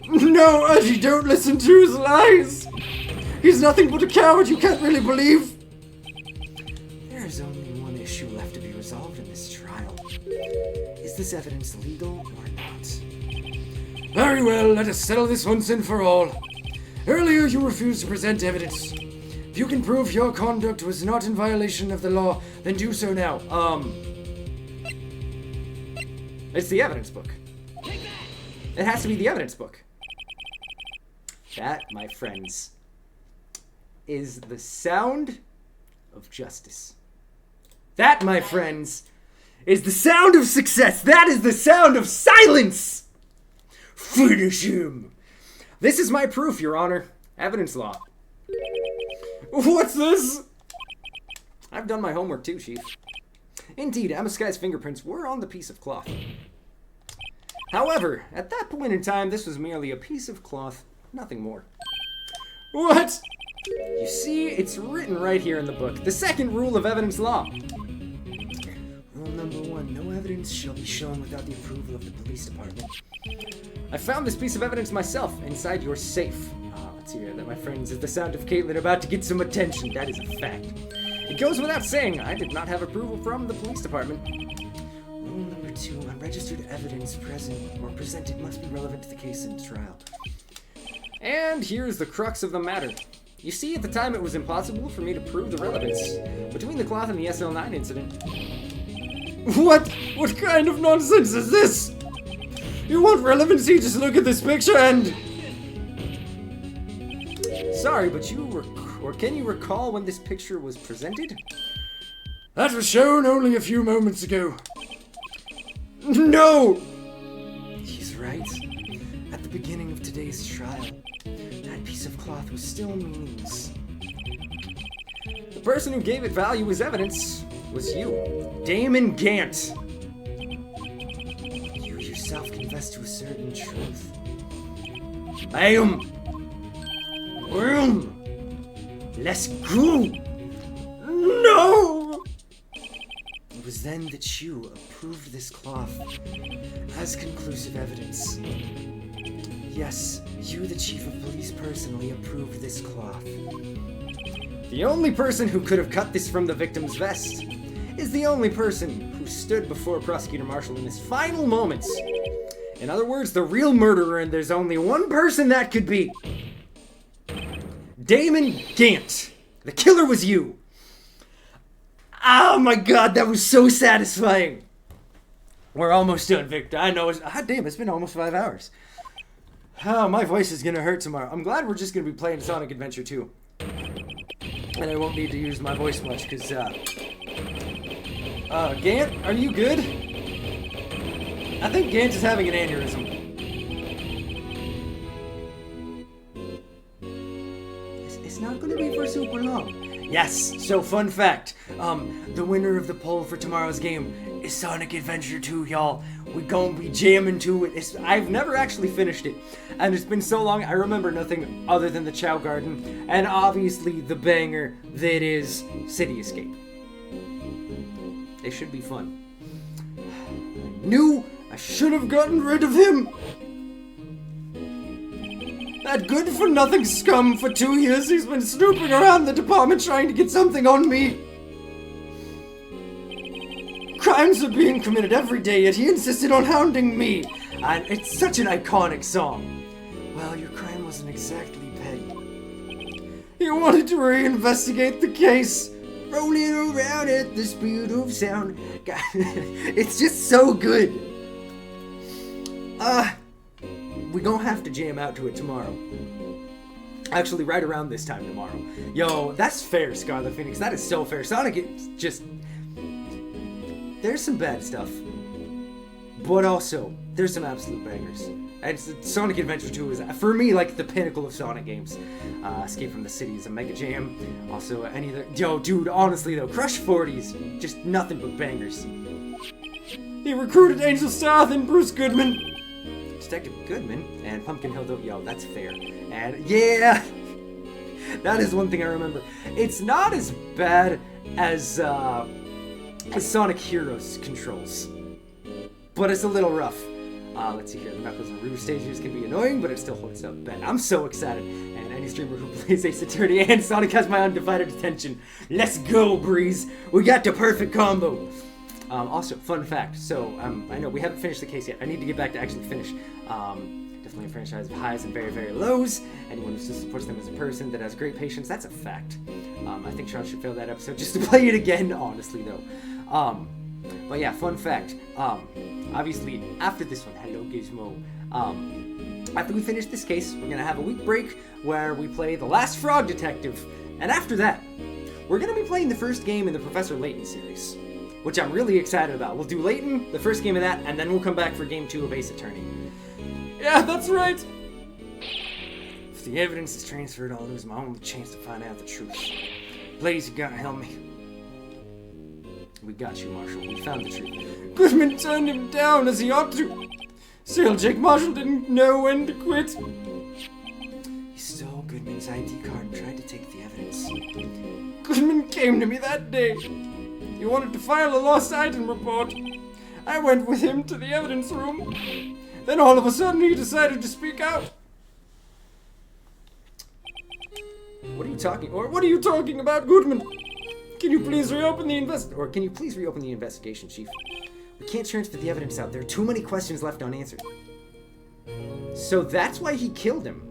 No, Eddie, don't listen to his lies. He's nothing but a coward you can't really believe. There is only one issue left to be resolved in this trial. Is this evidence legal or not? Very well, let us settle this once and for all. Earlier you refused to present evidence. If you can prove your conduct was not in violation of the law, then do so now. It's the evidence book. It has to be the evidence book. That, my friends, is the sound of justice. That, my friends, is the sound of success. That is the sound of silence. Finish him. This is my proof, Your Honor. Evidence law. What's this? I've done my homework too, Chief. Indeed, Emma Sky's fingerprints were on the piece of cloth. However, at that point in time, this was merely a piece of cloth, nothing more. What? You see, it's written right here in the book. The second rule of evidence law. Rule number 1, no evidence shall be shown without the approval of the police department. I found this piece of evidence myself inside your safe. Let's hear that, my friends, is the sound of Caitlin about to get some attention. That is a fact. It goes without saying, I did not have approval from the police department. Rule number 2, unregistered evidence present or presented must be relevant to the case and trial. And here's the crux of the matter. You see, at the time it was impossible for me to prove the relevance between the cloth and the SL9 incident. What? What kind of nonsense is this? You want relevancy? Just look at this picture and... Sorry, but can you recall when this picture was presented? That was shown only a few moments ago. No! He's right. At the beginning of today's trial, that piece of cloth was still meaningless. The person who gave it value as evidence was you, Damon Gant. You yourself confessed to a certain truth. Bam! Boom! Let's go! No! It was then that you approved this cloth as conclusive evidence. Yes, you, the chief of police, personally approved this cloth. The only person who could have cut this from the victim's vest is the only person who stood before Prosecutor Marshall in his final moments In other words, the real murderer, and there's only one person that could be. Damon Gant. The killer was you. Oh my god, that was so satisfying. We're almost done, Victor. I know it's... Ah, damn, it's been almost 5 hours. Oh, my voice is gonna hurt tomorrow. I'm glad we're just gonna be playing Sonic Adventure 2. And I won't need to use my voice much, because, Gant, are you good? I think Gant is having an aneurysm. It's not gonna be for super long. Yes, so fun fact. The winner of the poll for tomorrow's game is Sonic Adventure 2, y'all. We gonna be jamming to it. I've never actually finished it, and it's been so long, I remember nothing other than the Chow Garden, and obviously the banger that is City Escape. It should be fun. I knew I should have gotten rid of him. That good-for-nothing scum. For 2 years he's been snooping around the department trying to get something on me. Crimes are being committed every day, yet he insisted on hounding me. And it's such an iconic song. Well, your crime wasn't exactly petty. He wanted to reinvestigate the case. Rolling around at the speed of sound. God, it's just so good. We're gonna have to jam out to it tomorrow. Actually, right around this time tomorrow. Yo, that's fair, Scarlet Phoenix. That is so fair. Sonic is just... There's some bad stuff. But also, there's some absolute bangers. And Sonic Adventure 2 is, for me, like the pinnacle of Sonic games. Escape from the City is a mega jam. Also, any other... Yo, dude, honestly though, Crush 40s, just nothing but bangers. He recruited Angel Starth and Bruce Goodman. Detective Goodman and Pumpkin Hill, though, yo, that's fair. And yeah, that is one thing I remember. It's not as bad as Sonic Heroes controls, but it's a little rough. Let's see here. The Knuckles and Rouge stages can be annoying, but it still holds up. Ben, I'm so excited. And any streamer who plays Ace Attorney and Sonic has my undivided attention. Let's go, Breeze. We got the perfect combo. Also, fun fact. So, I know we haven't finished the case yet. I need to get back to actually finish. Definitely a franchise of highs and very, very lows. Anyone who still supports them as a person that has great patience, that's a fact. I think Sean should fail that episode just to play it again, honestly, though. But yeah, fun fact. Obviously, after this one, hello Gizmo. After we finish this case, we're gonna have a week break where we play The Last Frog Detective. And after that, we're gonna be playing the first game in the Professor Layton series, which I'm really excited about. We'll do Layton, the first game of that, and then we'll come back for game 2 of Ace Attorney. Yeah, that's right! If the evidence is transferred, I'll lose my only chance to find out the truth. Ladies, you gotta help me. We got you, Marshall. We found the truth. Goodman turned him down as he ought to. Still, Jake Marshall didn't know when to quit. He stole Goodman's ID card and tried to take the evidence. Goodman came to me that day. He wanted to file a lost item report. I went with him to the evidence room. Then all of a sudden he decided to speak out. What are you talking about, Goodman? Can you please reopen the investigation, Chief? We can't transfer the evidence out. There are too many questions left unanswered. So that's why he killed him.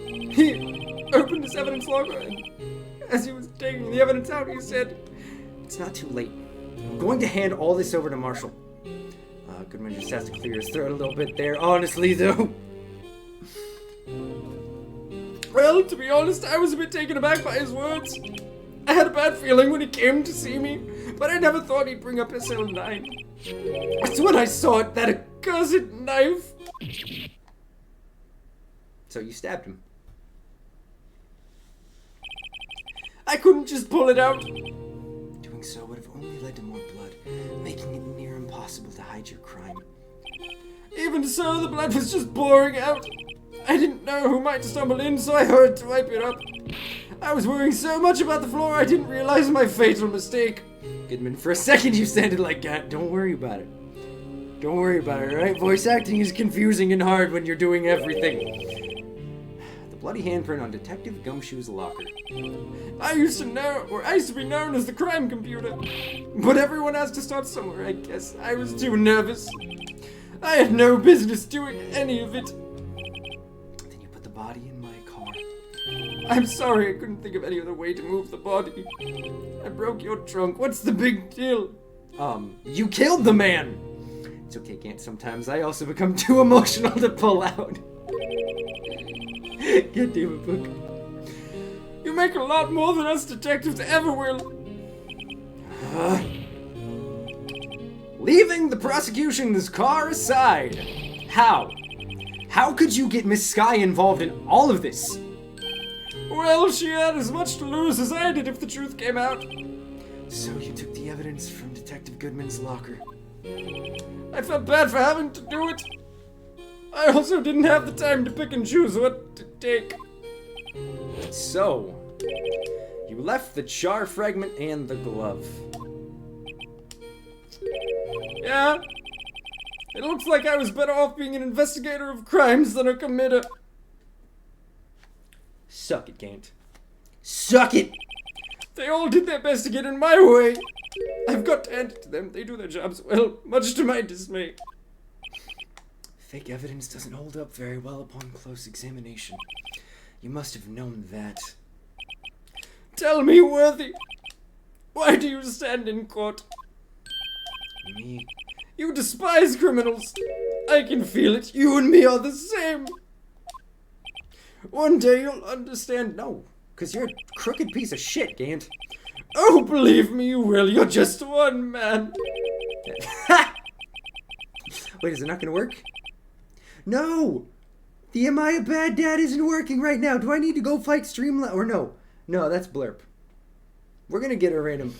He opened his evidence log, and as he was taking the evidence out, he said, "It's not too late. I'm going to hand all this over to Marshall." Goodman just has to clear his throat a little bit there, honestly, though. Well, to be honest, I was a bit taken aback by his words. I had a bad feeling when he came to see me, but I never thought he'd bring up SL9. That's when I saw it, that accursed knife. So you stabbed him. I couldn't just pull it out. Doing so would have only led to more blood, making it near impossible to hide your crime. Even so, the blood was just pouring out. I didn't know who might stumble in, so I hurried to wipe it up. I was worrying so much about the floor, I didn't realize my fatal mistake. Goodman, for a second you sounded like that. Don't worry about it. Don't worry about it, alright? Voice acting is confusing and hard when you're doing everything. The bloody handprint on Detective Gumshoe's locker. I used to be known as the crime computer. But everyone has to start somewhere, I guess. I was too nervous. I had no business doing any of it. Then you put the body in my car. I'm sorry, I couldn't think of any other way to move the body. I broke your trunk. What's the big deal? You killed the man! It's okay, Gant. Sometimes I also become too emotional to pull out. God damn it, Book. You make a lot more than us detectives ever will. Leaving the prosecution's car aside. How? How could you get Miss Sky involved in all of this? Well, she had as much to lose as I did if the truth came out. So you took the evidence from Detective Goodman's locker. I felt bad for having to do it. I also didn't have the time to pick and choose what to take. So, you left the char fragment and the glove. Yeah. It looks like I was better off being an investigator of crimes than a committer. Suck it, Gant. Suck it! They all did their best to get in my way. I've got to hand it to them. They do their jobs well, much to my dismay. Fake evidence doesn't hold up very well upon close examination. You must have known that. Tell me, Worthy, why do you stand in court? Me? You despise criminals. I can feel it. You and me are the same. One day you'll understand. No, because you're a crooked piece of shit, Gant. Oh, believe me, you will. You're just one man. Wait, is it not gonna work? No! The Am I a Bad Dad isn't working right now. Do I need to go fight Streamline? Or no. No, that's Blurp. We're gonna get a random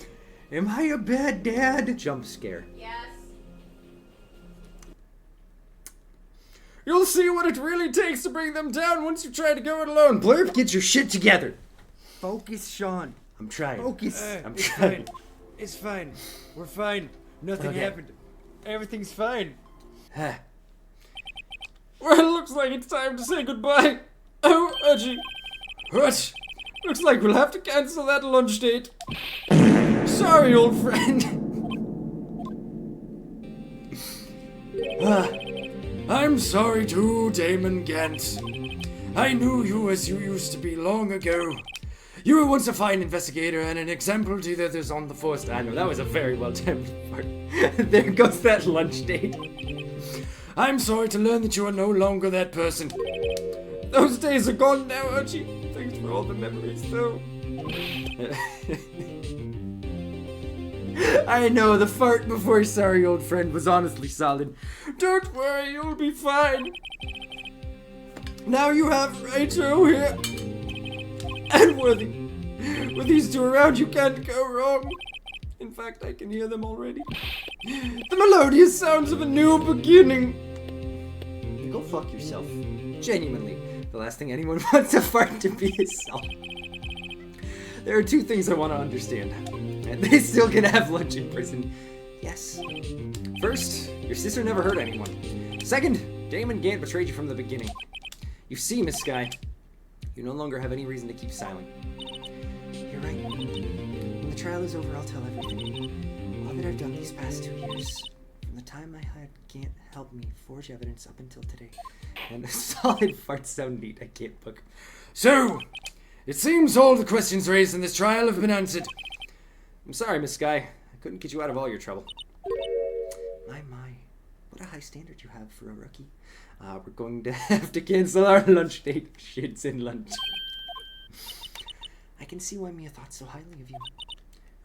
Am I a Bad Dad jump scare. Yes. You'll see what it really takes to bring them down once you try to go it alone. Blurp, get your shit together. Focus, Sean. I'm trying. Focus. I'm It's trying. fine. It's fine. We're fine. Nothing Okay. happened. Everything's fine. Huh. Well, it looks like it's time to say goodbye. Oh, Urgy. What? Looks like we'll have to cancel that lunch date. Sorry, old friend. I'm sorry too, Damon Gant. I knew you as you used to be long ago. You were once a fine investigator and an example to the others on the force. I know, that was a very well timed part. There goes that lunch date. I'm sorry to learn that you are no longer that person. Those days are gone now, Archie. Thanks for all the memories, though. I know, the fart before sorry old friend was honestly solid. Don't worry, you'll be fine. Now you have Rachel here. And Worthy. With these two around, you can't go wrong. In fact, I can hear them already. The melodious sounds of a new beginning. Go fuck yourself. Genuinely. The last thing anyone wants a fart to be is self. There are two things I want to understand. And they still can have lunch in prison. Yes. First, your sister never hurt anyone. Second, Damon Gant betrayed you from the beginning. You see, Miss Sky, you no longer have any reason to keep silent. You're right. When the trial is over, I'll tell everything. All that I've done these past 2 years. From the time I had Gant help me forge evidence up until today. And solid farts sound neat. I can't book. So, it seems all the questions raised in this trial have been answered. I'm sorry, Miss Sky. I couldn't get you out of all your trouble. My. What a high standard you have for a rookie. We're going to have to cancel our lunch date. Shit's in lunch. I can see why Mia thought so highly of you.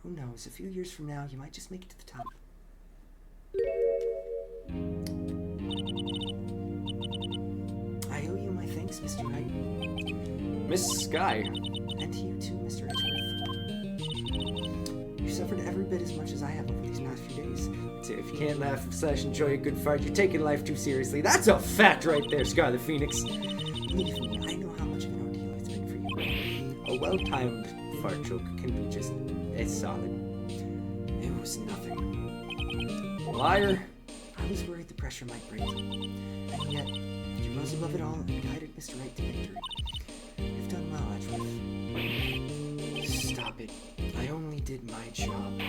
Who knows, a few years from now, you might just make it to the top. I owe you my thanks, Mr. Wright. Miss Sky. And to you too, Mr. Edgeworth. You suffered every bit as much as I have over these past few days. If you can't laugh / enjoy a good fart, you're taking life too seriously. That's a fact right there, Scar the Phoenix. Believe me, I know how much of an ordeal it's been for you. A well-timed fart joke can be just as solid. It was nothing. Liar. I was worried the pressure might break you. And yet, you rose above it all and guided Mr. Wright to victory. You've done well, Edgeworth. Stop it. I only did my job.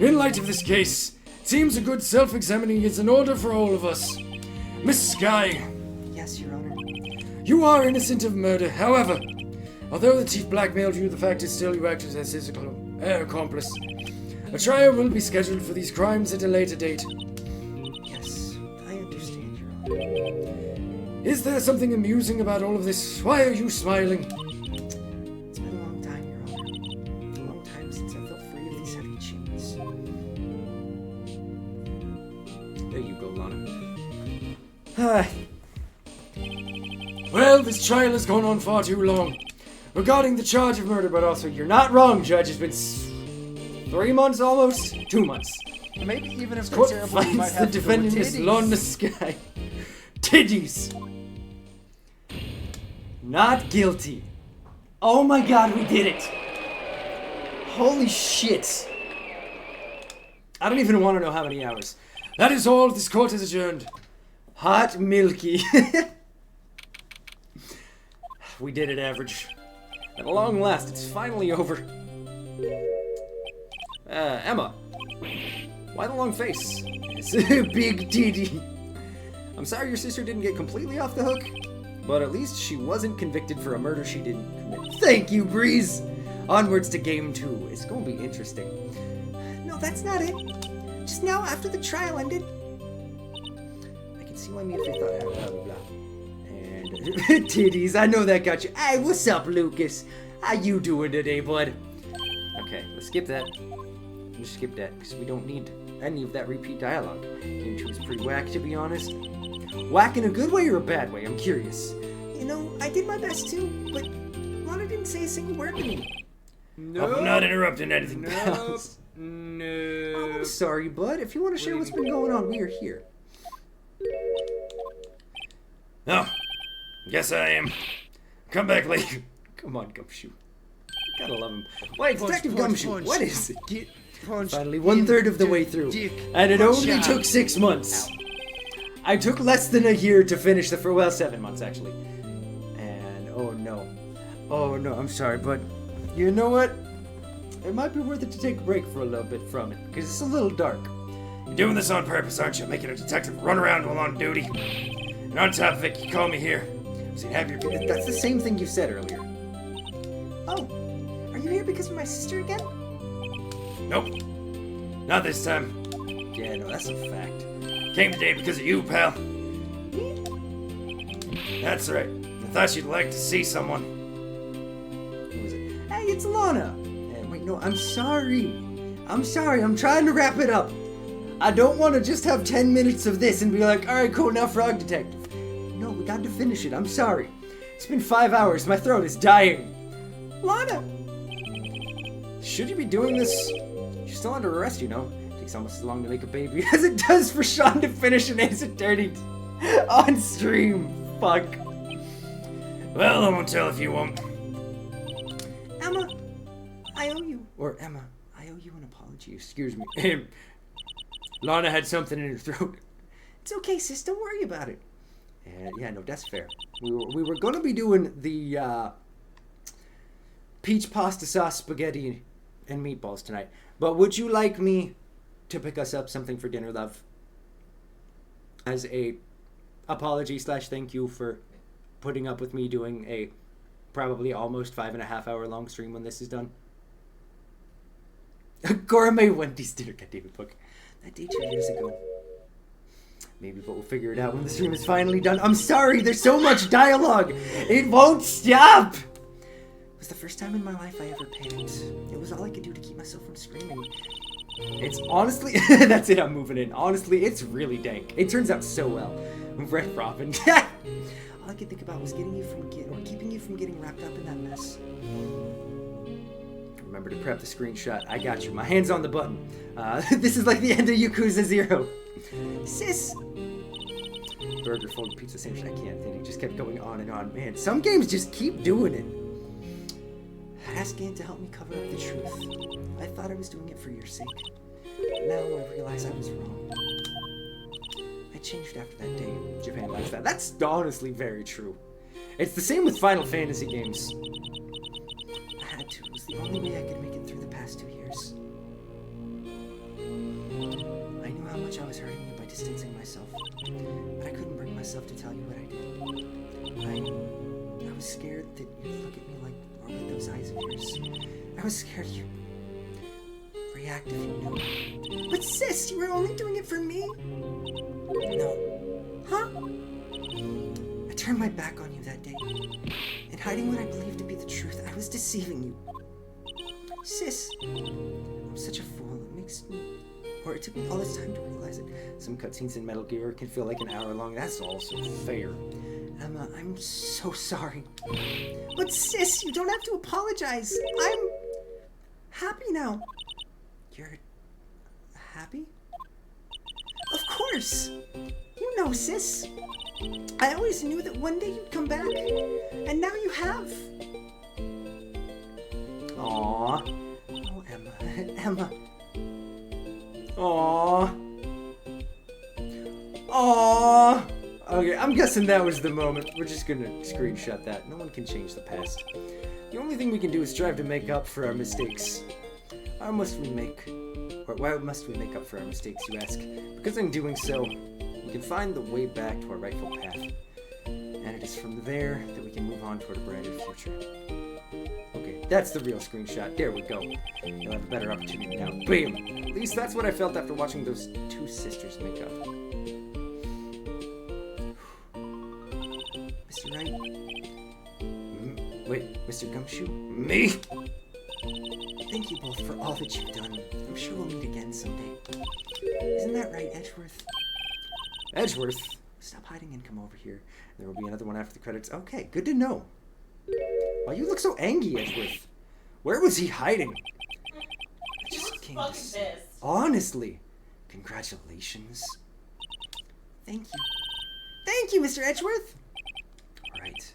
In light of this case, it Seems a good self-examining is in order for all of us. Miss Sky, Yes, Your Honor. you are innocent of murder. However, although the chief blackmailed you, the fact is still you acted as his accomplice. A trial will be scheduled for these crimes at a later date. Yes, I understand, Your Honor. Is there something amusing about all of this? Why are you smiling? It's been a long time, Your Honor. A long time since I felt free of these heavy chains. There you go, Lana. Well, this trial has gone on far too long. Regarding the charge of murder, but also, you're not wrong, Judge. It's been 3 months almost? 2 months. Maybe even if they're Court terrible, you might finds the have to go with defendant is titties. Lana Sky. Titties. Not guilty. Oh my god, we did it. Holy shit. I don't even want to know how many hours. That is all. This court is adjourned. Hot milky. We did it, Average. At long last, it's finally over. Emma. Why the long face? It's a big titty. I'm sorry your sister didn't get completely off the hook, but at least she wasn't convicted for a murder she didn't commit. Thank you, Breeze. Onwards to game 2. It's gonna be interesting. No, that's not it. Just now, after the trial ended. I can see why Mia thought blah blah blah. And titties. I know that got you. Hey, what's up, Lucas? How you doing today, bud? Okay, let's skip that. Just skip that because we don't need any of that repeat dialogue. Game 2 is pretty whack, to be honest. Whack in a good way or a bad way? I'm curious. You know, I did my best too, but Lana didn't say a single word to me. I'm not interrupting anything. Oh, I'm sorry, bud. If you want to share what's been going on, we are here. Oh, guess I am. Come back later. Come on, Gumshoe. Gotta love him. Wait, Detective Gumshoe, what is it? Get punched. Finally, 1/3 of the way through. And it only took 6 months. I took less than a year to finish the first, well, 7 months actually. And oh no, I'm sorry, but you know what? It might be worth it to take a break for a little bit from it, because it's a little dark. You're doing this on purpose, aren't you? Making a detective run around while on duty. And on top of it, you call me here. So you have your... That's the same thing you said earlier. Oh, are you here because of my sister again? Nope. Not this time. Yeah, no, that's a fact. Came today because of you, pal. That's right. I thought you'd like to see someone. Who is it? Hey, it's Lana. Wait, no, I'm sorry. I'm trying to wrap it up. I don't want to just have 10 minutes of this and be like, alright, cool, now Frog Detective. No, we got to finish it. I'm sorry. It's been 5 hours. My throat is dying. Lana! Should you be doing this? She's still under arrest, you know. It takes almost as long to make a baby as it does for Sean to finish an Ace Attorney on stream. Fuck. Well, I won't tell if you won't. Emma, I owe you. Or Emma, I owe you an apology. Excuse me. Lana had something in her throat. It's okay, sis. Don't worry about it. Yeah, no, that's fair. We were gonna be doing the peach pasta sauce spaghetti and meatballs tonight. But would you like me to pick us up something for dinner, love? As a apology / thank you for putting up with me doing a probably almost 5.5 hour long stream when this is done. Gourmet Wendy's dinner. God, David Book. That day 2 years ago. Maybe, but we'll figure it out when the stream is finally done. I'm sorry, there's so much dialogue. It won't stop. It was the first time in my life I ever panicked. It was all I could do to keep myself from screaming. It's honestly, that's it, I'm moving in. Honestly, it's really dank. It turns out so well. Red Robin. All I could think about was keeping you from getting wrapped up in that mess. Remember to prep the screenshot. I got you. My hand's on the button. This is like the end of Yakuza 0. Sis! Burger, fold, pizza sandwich. I can't think. It just kept going on and on. Man, some games just keep doing it. Ask Ann to help me cover up the truth. I thought I was doing it for your sake. Now I realize I was wrong. I changed after that day. Japan likes that. That's honestly very true. It's the same with Final Fantasy games. I had to. It was the only way I could make it through the past 2 years. I knew how much I was hurting you by distancing myself, but I couldn't bring myself to tell you what I did. I was scared that you'd look at me like, or with those eyes of yours. I was scared you'd react if you knew. But sis, you were only doing it for me? No. Huh? I turned my back on you that day. And hiding what I believed to be the truth, I was deceiving you. Sis, I'm such a fool. It took me all this time to realize it. Some cutscenes in Metal Gear can feel like an hour long. That's also fair. Emma, I'm so sorry. But sis, you don't have to apologize. I'm happy now. You're happy? Of course. You know, sis. I always knew that one day you'd come back. And now you have. Aww. Oh, Emma. Emma. Aww. Aww. Okay, I'm guessing that was the moment. We're just gonna screenshot that. No one can change the past. The only thing we can do is strive to make up for our mistakes. Why must we make up for our mistakes, you ask? Because in doing so, we can find the way back to our rightful path. And it is from there that we can move on toward a brighter future. Okay, that's the real screenshot. There we go. You'll have a better opportunity now. Bam! At least that's what I felt after watching those two sisters make up. Mr. Wright? Wait, Mr. Gumshoe? Me? Thank you both for all that you've done. I'm sure we'll meet again someday. Isn't that right, Edgeworth? Edgeworth? Stop hiding and come over here. There will be another one after the credits. Okay, good to know. Why you look so angry, Edgeworth? Where was he hiding? I just came Fucking to say. pissed. Honestly, congratulations. Thank you. Thank you, Mr. Edgeworth. Right.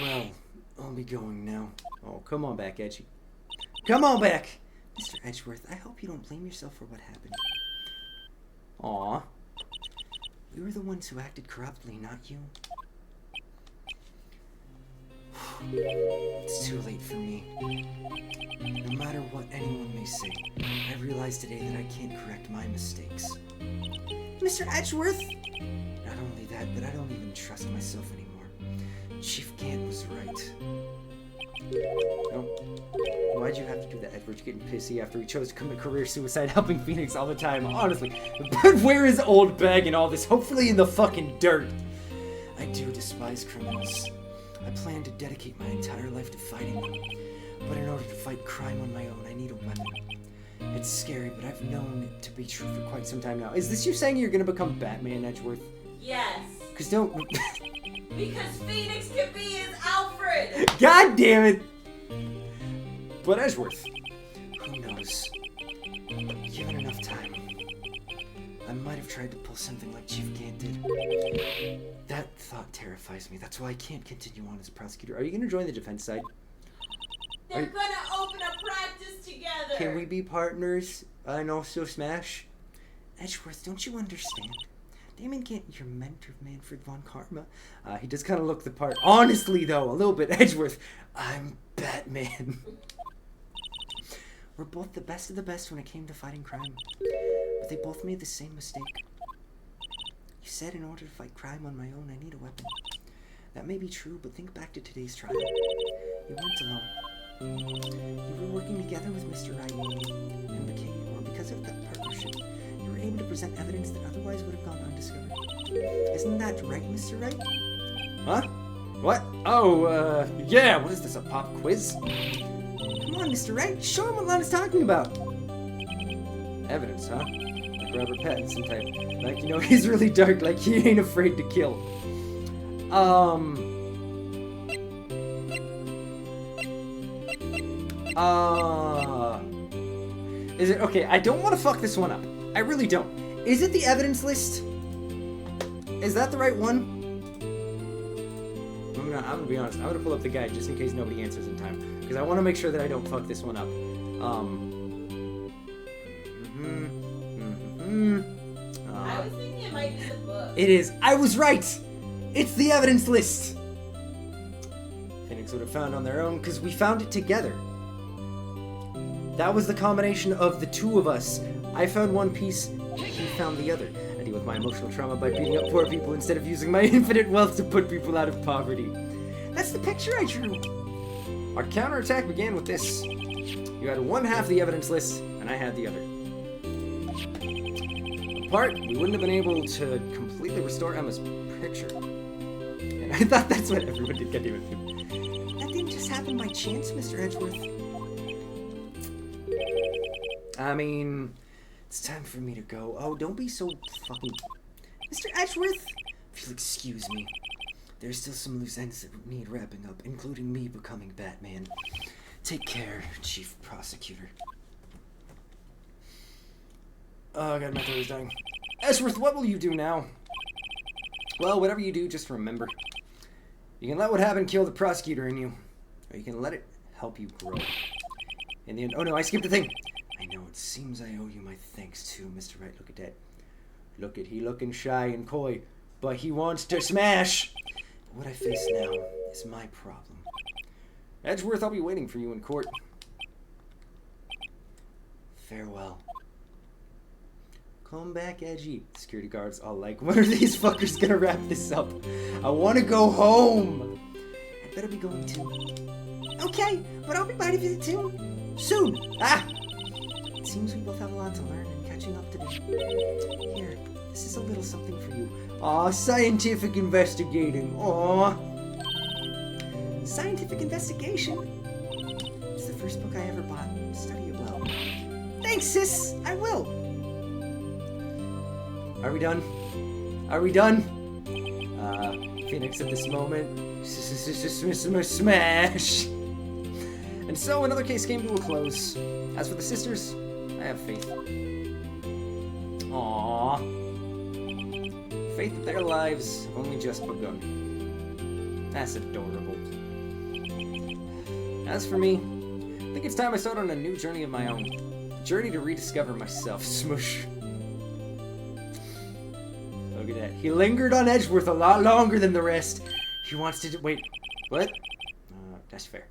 Well, I'll be going now. Oh, come on back, Edgy. Come on back! Mr. Edgeworth, I hope you don't blame yourself for what happened. Aw. We were the ones who acted corruptly, not you. It's too late for me. No matter what anyone may say, I realize today that I can't correct my mistakes. Mr. Edgeworth! Not only that, but I don't even trust myself anymore. Chief Gant was right. No. Why'd you have to do that, Edward? You're getting pissy after he chose to commit career suicide helping Phoenix all the time, honestly. But where is old Bag and all this? Hopefully in the fucking dirt. I do despise criminals. I plan to dedicate my entire life to fighting them. But in order to fight crime on my own, I need a weapon. It's scary, but I've known it to be true for quite some time now. Is this you saying you're gonna become Batman, Edgeworth? Yes. Cause don't... Because Phoenix can be his Alfred! God damn it! But Edgeworth, who knows? Given enough time, I might have tried to pull something like Chief Gant did. That thought terrifies me. That's why I can't continue on as a prosecutor. Are you gonna join the defense side? They're gonna open a practice together! Can we be partners and also smash? Edgeworth, don't you understand? Damon Gant, your mentor, Manfred von Karma. He does kind of look the part. Honestly, though, a little bit. Edgeworth, I'm Batman. We're both the best of the best when it came to fighting crime. But they both made the same mistake. You said in order to fight crime on my own, I need a weapon. That may be true, but think back to today's trial. You weren't alone. You were working together with Mr. Wright, and because of that partnership, you were able to present evidence that otherwise would have gone undiscovered. Isn't that right, Mr. Wright? Huh? What? Oh, yeah, what is this, a pop quiz? Come on, Mr. Wright, show him what Lana's talking about. Evidence, huh? Like Robert Pattinson type. Like, you know, he's really dark, like he ain't afraid to kill. Is it, okay, I don't want to fuck this one up. I really don't. Is it the evidence list? Is that the right one? I'm gonna be honest. I'm gonna pull up the guide just in case nobody answers in time, because I want to make sure that I don't fuck this one up. I was thinking it might be the book. It is. I was right. It's the evidence list. Phoenix would have found on their own because we found it together. That was the combination of the two of us. I found one piece, he found the other. I deal with my emotional trauma by beating up poor people instead of using my infinite wealth to put people out of poverty. That's the picture I drew. Our counterattack began with this. You had one half the evidence list, and I had the other. Apart, we wouldn't have been able to completely restore Emma's picture. And I thought that's what everyone did. God damn it. That didn't just happen by chance, Mr. Edgeworth. I mean, it's time for me to go. Oh, don't be so fucking... Mr. Edgeworth? If you'll excuse me, there's still some loose ends that need wrapping up, including me becoming Batman. Take care, Chief Prosecutor. Oh, God, my throat is dying. Edgeworth, what will you do now? Well, whatever you do, just remember. You can let what happened kill the prosecutor in you, or you can let it help you grow. In the end... Oh, no, I skipped the thing. I know, it seems I owe you my thanks too, Mr. Wright. Look at that. Look at he looking shy and coy, but he wants to smash. What I face now is my problem. Edgeworth, I'll be waiting for you in court. Farewell. Come back, Edgy. Security guards all like, when are these fuckers gonna wrap this up? I want to go home. I'd better be going too. Okay, but I'll be by to visit too. Soon. Ah! It seems we both have a lot to learn and catching up to do. Here, this is a little something for you. Aw, scientific investigating. Aw. Scientific investigation? It's the first book I ever bought. Study it well. Thanks, sis. I will. Are we done? Are we done? Phoenix at this moment. Smash! And so another case came to a close. As for the sisters, I have faith. Aww. Faith that their lives have only just begun. That's adorable. As for me, I think it's time I start on a new journey of my own. A journey to rediscover myself. Smush. Look at that. He lingered on Edgeworth a lot longer than the rest. He wants to wait. What? That's fair.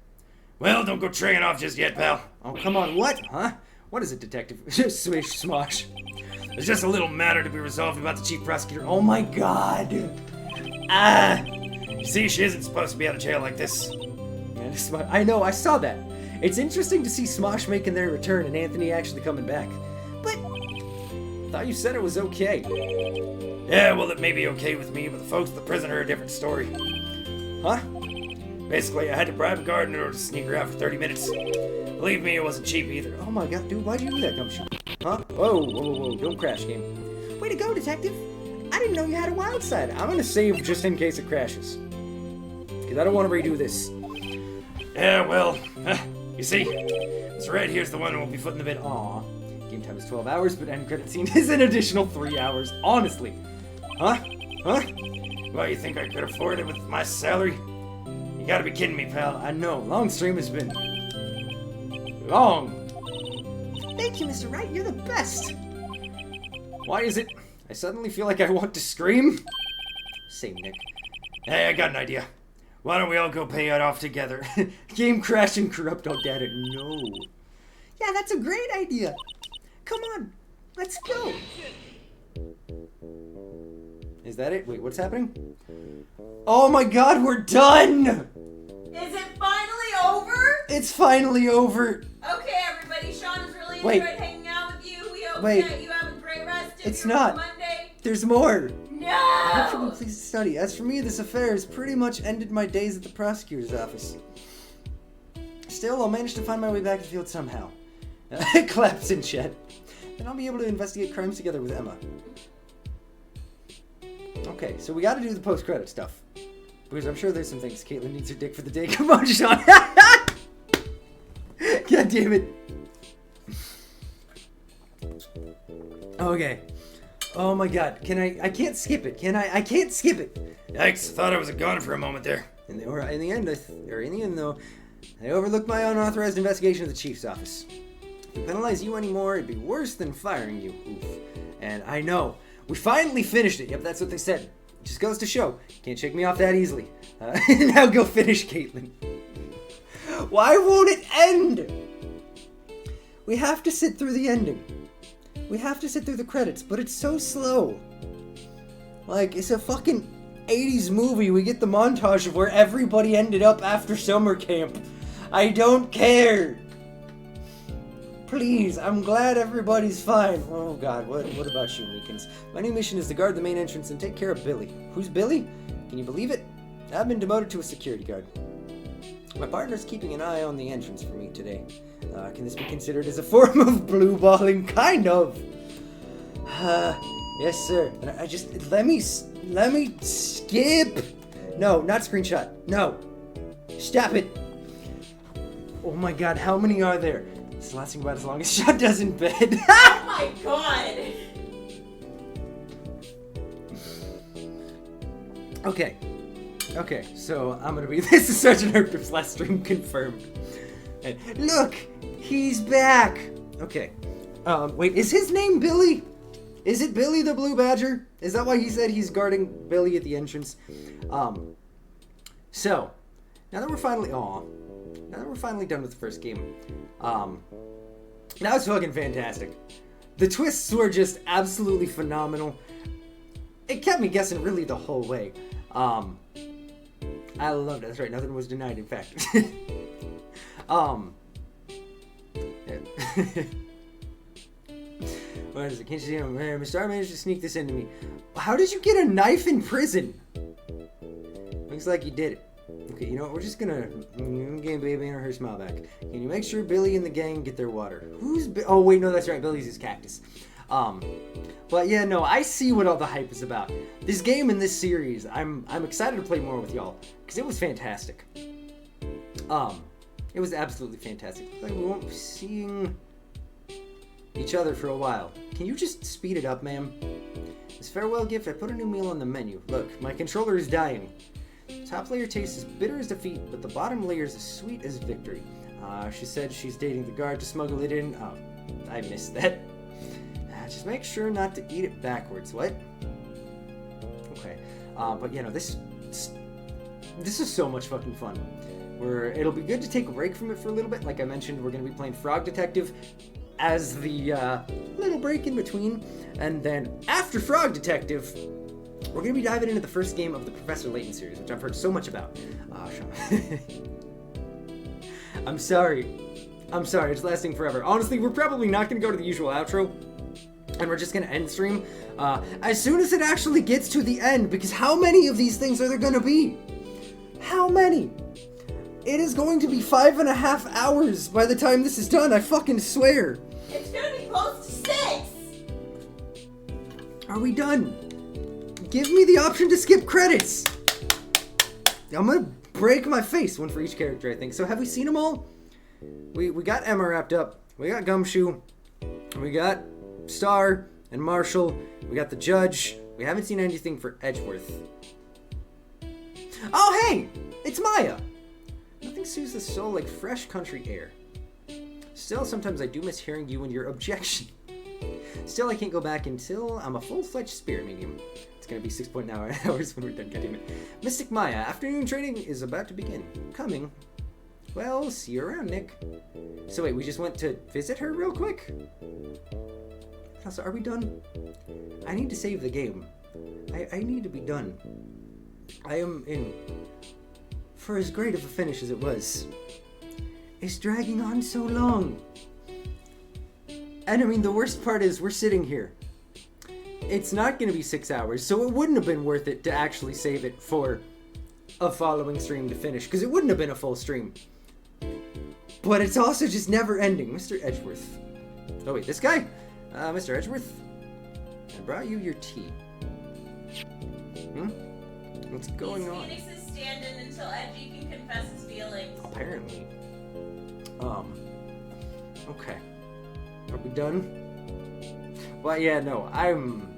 Well, don't go traying off just yet, pal. Oh, come on. What? Huh? What is it, Detective? Swish, smosh. There's just a little matter to be resolved about the chief prosecutor. Oh my god. Ah. You see, she isn't supposed to be out of jail like this. Man, I know, I saw that. It's interesting to see Smosh making their return and Anthony actually coming back. But I thought you said it was okay. Yeah, well, it may be okay with me, but the folks at the prison are a different story. Huh? Basically, I had to bribe a guard in order to sneak her out for 30 minutes. Believe me, it wasn't cheap either. Oh my god, dude, why'd you do that, Gumshoe? Huh? Whoa, whoa, whoa, whoa, don't crash, game. Way to go, Detective. I didn't know you had a wild side. I'm gonna save just in case it crashes. Because I don't want to redo this. Yeah, well, you see, this right here's the one who will be footing the bit. Aw. Game time is 12 hours, but end credit scene is an additional 3 hours. Honestly. Huh? Huh? Well, you think I could afford it with my salary? You gotta be kidding me, pal. I know. Long stream has been long. Thank you, Mr. Wright. You're the best. Why is it I suddenly feel like I want to scream? Same, Nick. Hey, I got an idea. Why don't we all go pay it off together? Game crash and corrupt all data. No. Yeah, that's a great idea. Come on. Let's go. Is that it? Wait, what's happening? Oh my god, we're done! Is it finally over? It's finally over. Okay, everybody. Sean has really Wait. enjoyed hanging out with you. We hope Wait. that you have a great rest of It's your not. Monday. There's more. No! Please study. As for me, this affair has pretty much ended my days at the prosecutor's office. Still, I'll manage to find my way back to the field somehow. Claps in chat. Then I'll be able to investigate crimes together with Emma. Okay, so we gotta do the post-credit stuff. Because I'm sure there's some things. Caitlin needs her dick for the day. Come on, Sean. God damn it. Okay. Oh my god. Can I can't skip it. Can I? I can't skip it. Yikes, I thought I was a goner for a moment there. In the end, though, I overlooked my unauthorized investigation of the chief's office. If we penalize you anymore, it'd be worse than firing you. Oof. And I know. We finally finished it. Yep, that's what they said. It just goes to show. Can't shake me off that easily. Now go finish, Caitlin. Why won't it end? We have to sit through the ending. We have to sit through the credits, but it's so slow. Like, it's a fucking 80s movie. We get the montage of where everybody ended up after summer camp. I don't care. Please, I'm glad everybody's fine. Oh god, what about you, Meekins? My new mission is to guard the main entrance and take care of Billy. Who's Billy? Can you believe it? I've been demoted to a security guard. My partner's keeping an eye on the entrance for me today. Can this be considered as a form of blue balling? Kind of. Yes, sir. I just let me skip. No, not screenshot. No. Stop it. Oh my god, how many are there? It's lasting about as long as Sean does in bed. Oh my god! Okay, so I'm gonna be this is Sergeant Herp's last stream confirmed. And look, he's back. Okay. Wait, is his name Billy? Is it Billy the Blue Badger? Is that why he said he's guarding Billy at the entrance? So, now that we're finally done with the first game, that was fucking fantastic. The twists were just absolutely phenomenal. It kept me guessing really the whole way. I loved it. That's right, nothing was denied, in fact. What is it? Can't you see him? Mr. R managed to sneak this into me. How did you get a knife in prison? Looks like you did it. Okay, you know what? We're just gonna game baby and her smile back. Can you make sure Billy and the gang get their water? Oh wait, no, that's right. Billy's his cactus. But yeah, no, I see what all the hype is about. This game and this series, I'm excited to play more with y'all because it was fantastic. It was absolutely fantastic. Like we won't be seeing each other for a while. Can you just speed it up, ma'am? As farewell gift, I put a new meal on the menu. Look, my controller is dying. The top layer tastes as bitter as defeat, but the bottom layer is as sweet as victory. She said she's dating the guard to smuggle it in. Oh, I missed that. Just make sure not to eat it backwards. What? Okay. But you know, this is so much fucking fun. It'll be good to take a break from it for a little bit. Like I mentioned, we're going to be playing Frog Detective as the little break in between. And then after Frog Detective, we're going to be diving into the first game of the Professor Layton series, which I've heard so much about. Sean. I'm sorry, it's lasting forever. Honestly, we're probably not going to go to the usual outro, and we're just going to end stream as soon as it actually gets to the end, because how many of these things are there going to be? How many? It is going to be 5.5 hours by the time this is done, I fucking swear. It's gonna be close to 6! Are we done? Give me the option to skip credits! I'm gonna break my face, one for each character, I think. So have we seen them all? We got Emma wrapped up, we got Gumshoe, we got Star and Marshall, we got the Judge. We haven't seen anything for Edgeworth. Oh hey! It's Maya! Nothing soothes the soul like fresh country air. Still, sometimes I do miss hearing you and your objection. Still, I can't go back until I'm a full-fledged spirit medium. It's gonna be 6.9 hours when we're done, goddammit. Mystic Maya, afternoon training is about to begin. Coming. Well, see you around, Nick. So wait, we just went to visit her real quick? Also, are we done? I need to save the game. I need to be done. I am in... For as great of a finish as it was, it's dragging on so long. And I mean, the worst part is we're sitting here. It's not going to be 6 hours, so it wouldn't have been worth it to actually save it for a following stream to finish, because it wouldn't have been a full stream. But it's also just never ending. Mr. Edgeworth. Oh wait, this guy? Mr. Edgeworth? I brought you your tea. What's going on? Phoenix is standing until Edgy can confess his feelings. Apparently. Okay. Are we done? Well, yeah, no, I'm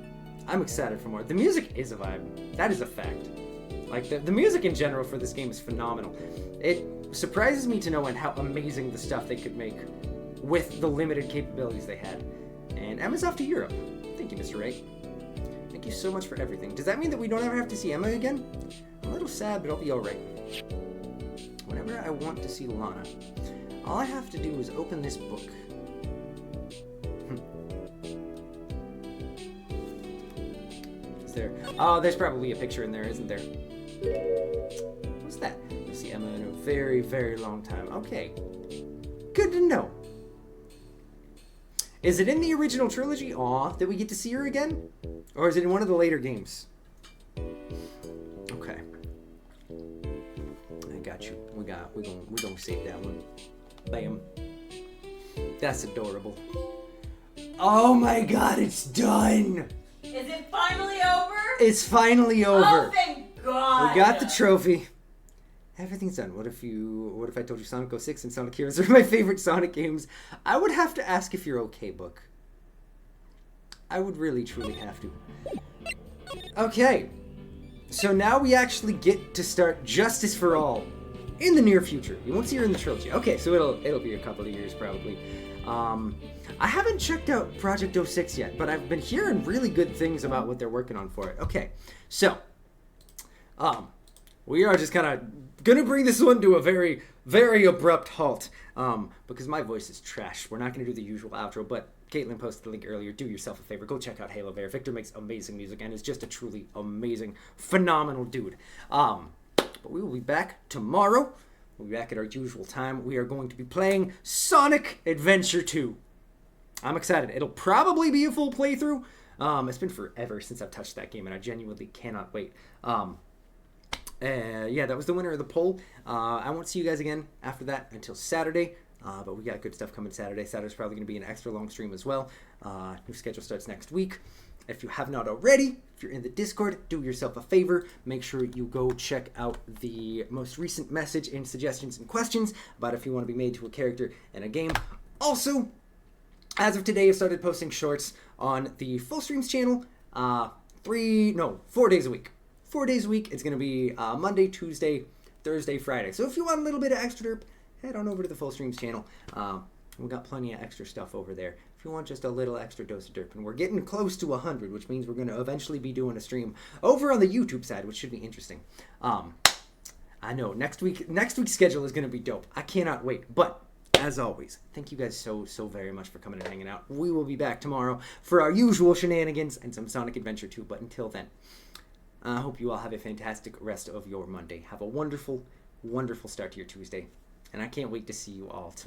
excited for more. The music is a vibe. That is a fact. Like, the music in general for this game is phenomenal. It surprises me to no end how amazing the stuff they could make with the limited capabilities they had. And Emma's off to Europe. Thank you, Mr. Wright. Thank you so much for everything. Does that mean that we don't ever have to see Emma again? I'm a little sad, but I'll be alright. Whenever I want to see Lana, all I have to do is open this book. Oh, there's probably a picture in there, isn't there? What's that? You'll see Emma in a very, very long time. Okay. Good to know. Is it in the original trilogy, that we get to see her again? Or is it in one of the later games? Okay. I got you. We're gonna save that one. Bam. That's adorable. Oh my god, it's done! Is it finally over? It's finally over. Oh, thank God. We got the trophy. Everything's done. What if I told you Sonic 06 and Sonic Heroes are my favorite Sonic games? I would have to ask if you're okay, book. I would really, truly have to. Okay. So now we actually get to start Justice for All in the near future. You won't see her in the trilogy. Okay, so it'll be a couple of years probably. I haven't checked out Project 06 yet, but I've been hearing really good things about what they're working on for it. Okay, so we are just kind of gonna bring this one to a very, very abrupt halt because my voice is trash. We're not gonna do the usual outro, but Caitlin posted the link earlier. Do yourself a favor, go check out Halo Bear. Victor makes amazing music and is just a truly amazing, phenomenal dude. But we will be back tomorrow. We'll be back at our usual time. We are going to be playing Sonic Adventure 2. I'm excited. It'll probably be a full playthrough. It's been forever since I've touched that game, and I genuinely cannot wait. Yeah, that was the winner of the poll. I won't see you guys again after that until Saturday. But we got good stuff coming Saturday. Saturday's probably going to be an extra long stream as well. New schedule starts next week. If you have not already, if you're in the Discord, do yourself a favor. Make sure you go check out the most recent message and suggestions and questions about if you want to be made to a character in a game. Also, as of today, I've started posting shorts on the Full Streams channel 4 days a week. 4 days a week. It's going to be Monday, Tuesday, Thursday, Friday. So if you want a little bit of extra derp, head on over to the Full Streams channel. We've got plenty of extra stuff over there. If you want just a little extra dose of derp. And we're getting close to 100, which means we're going to eventually be doing a stream over on the YouTube side, which should be interesting. I know, next week's schedule is going to be dope. I cannot wait. But as always, thank you guys so very much for coming and hanging out. We will be back tomorrow for our usual shenanigans and some Sonic Adventure 2. But until then, I hope you all have a fantastic rest of your Monday. Have a wonderful, wonderful start to your Tuesday. And I can't wait to see you all tomorrow.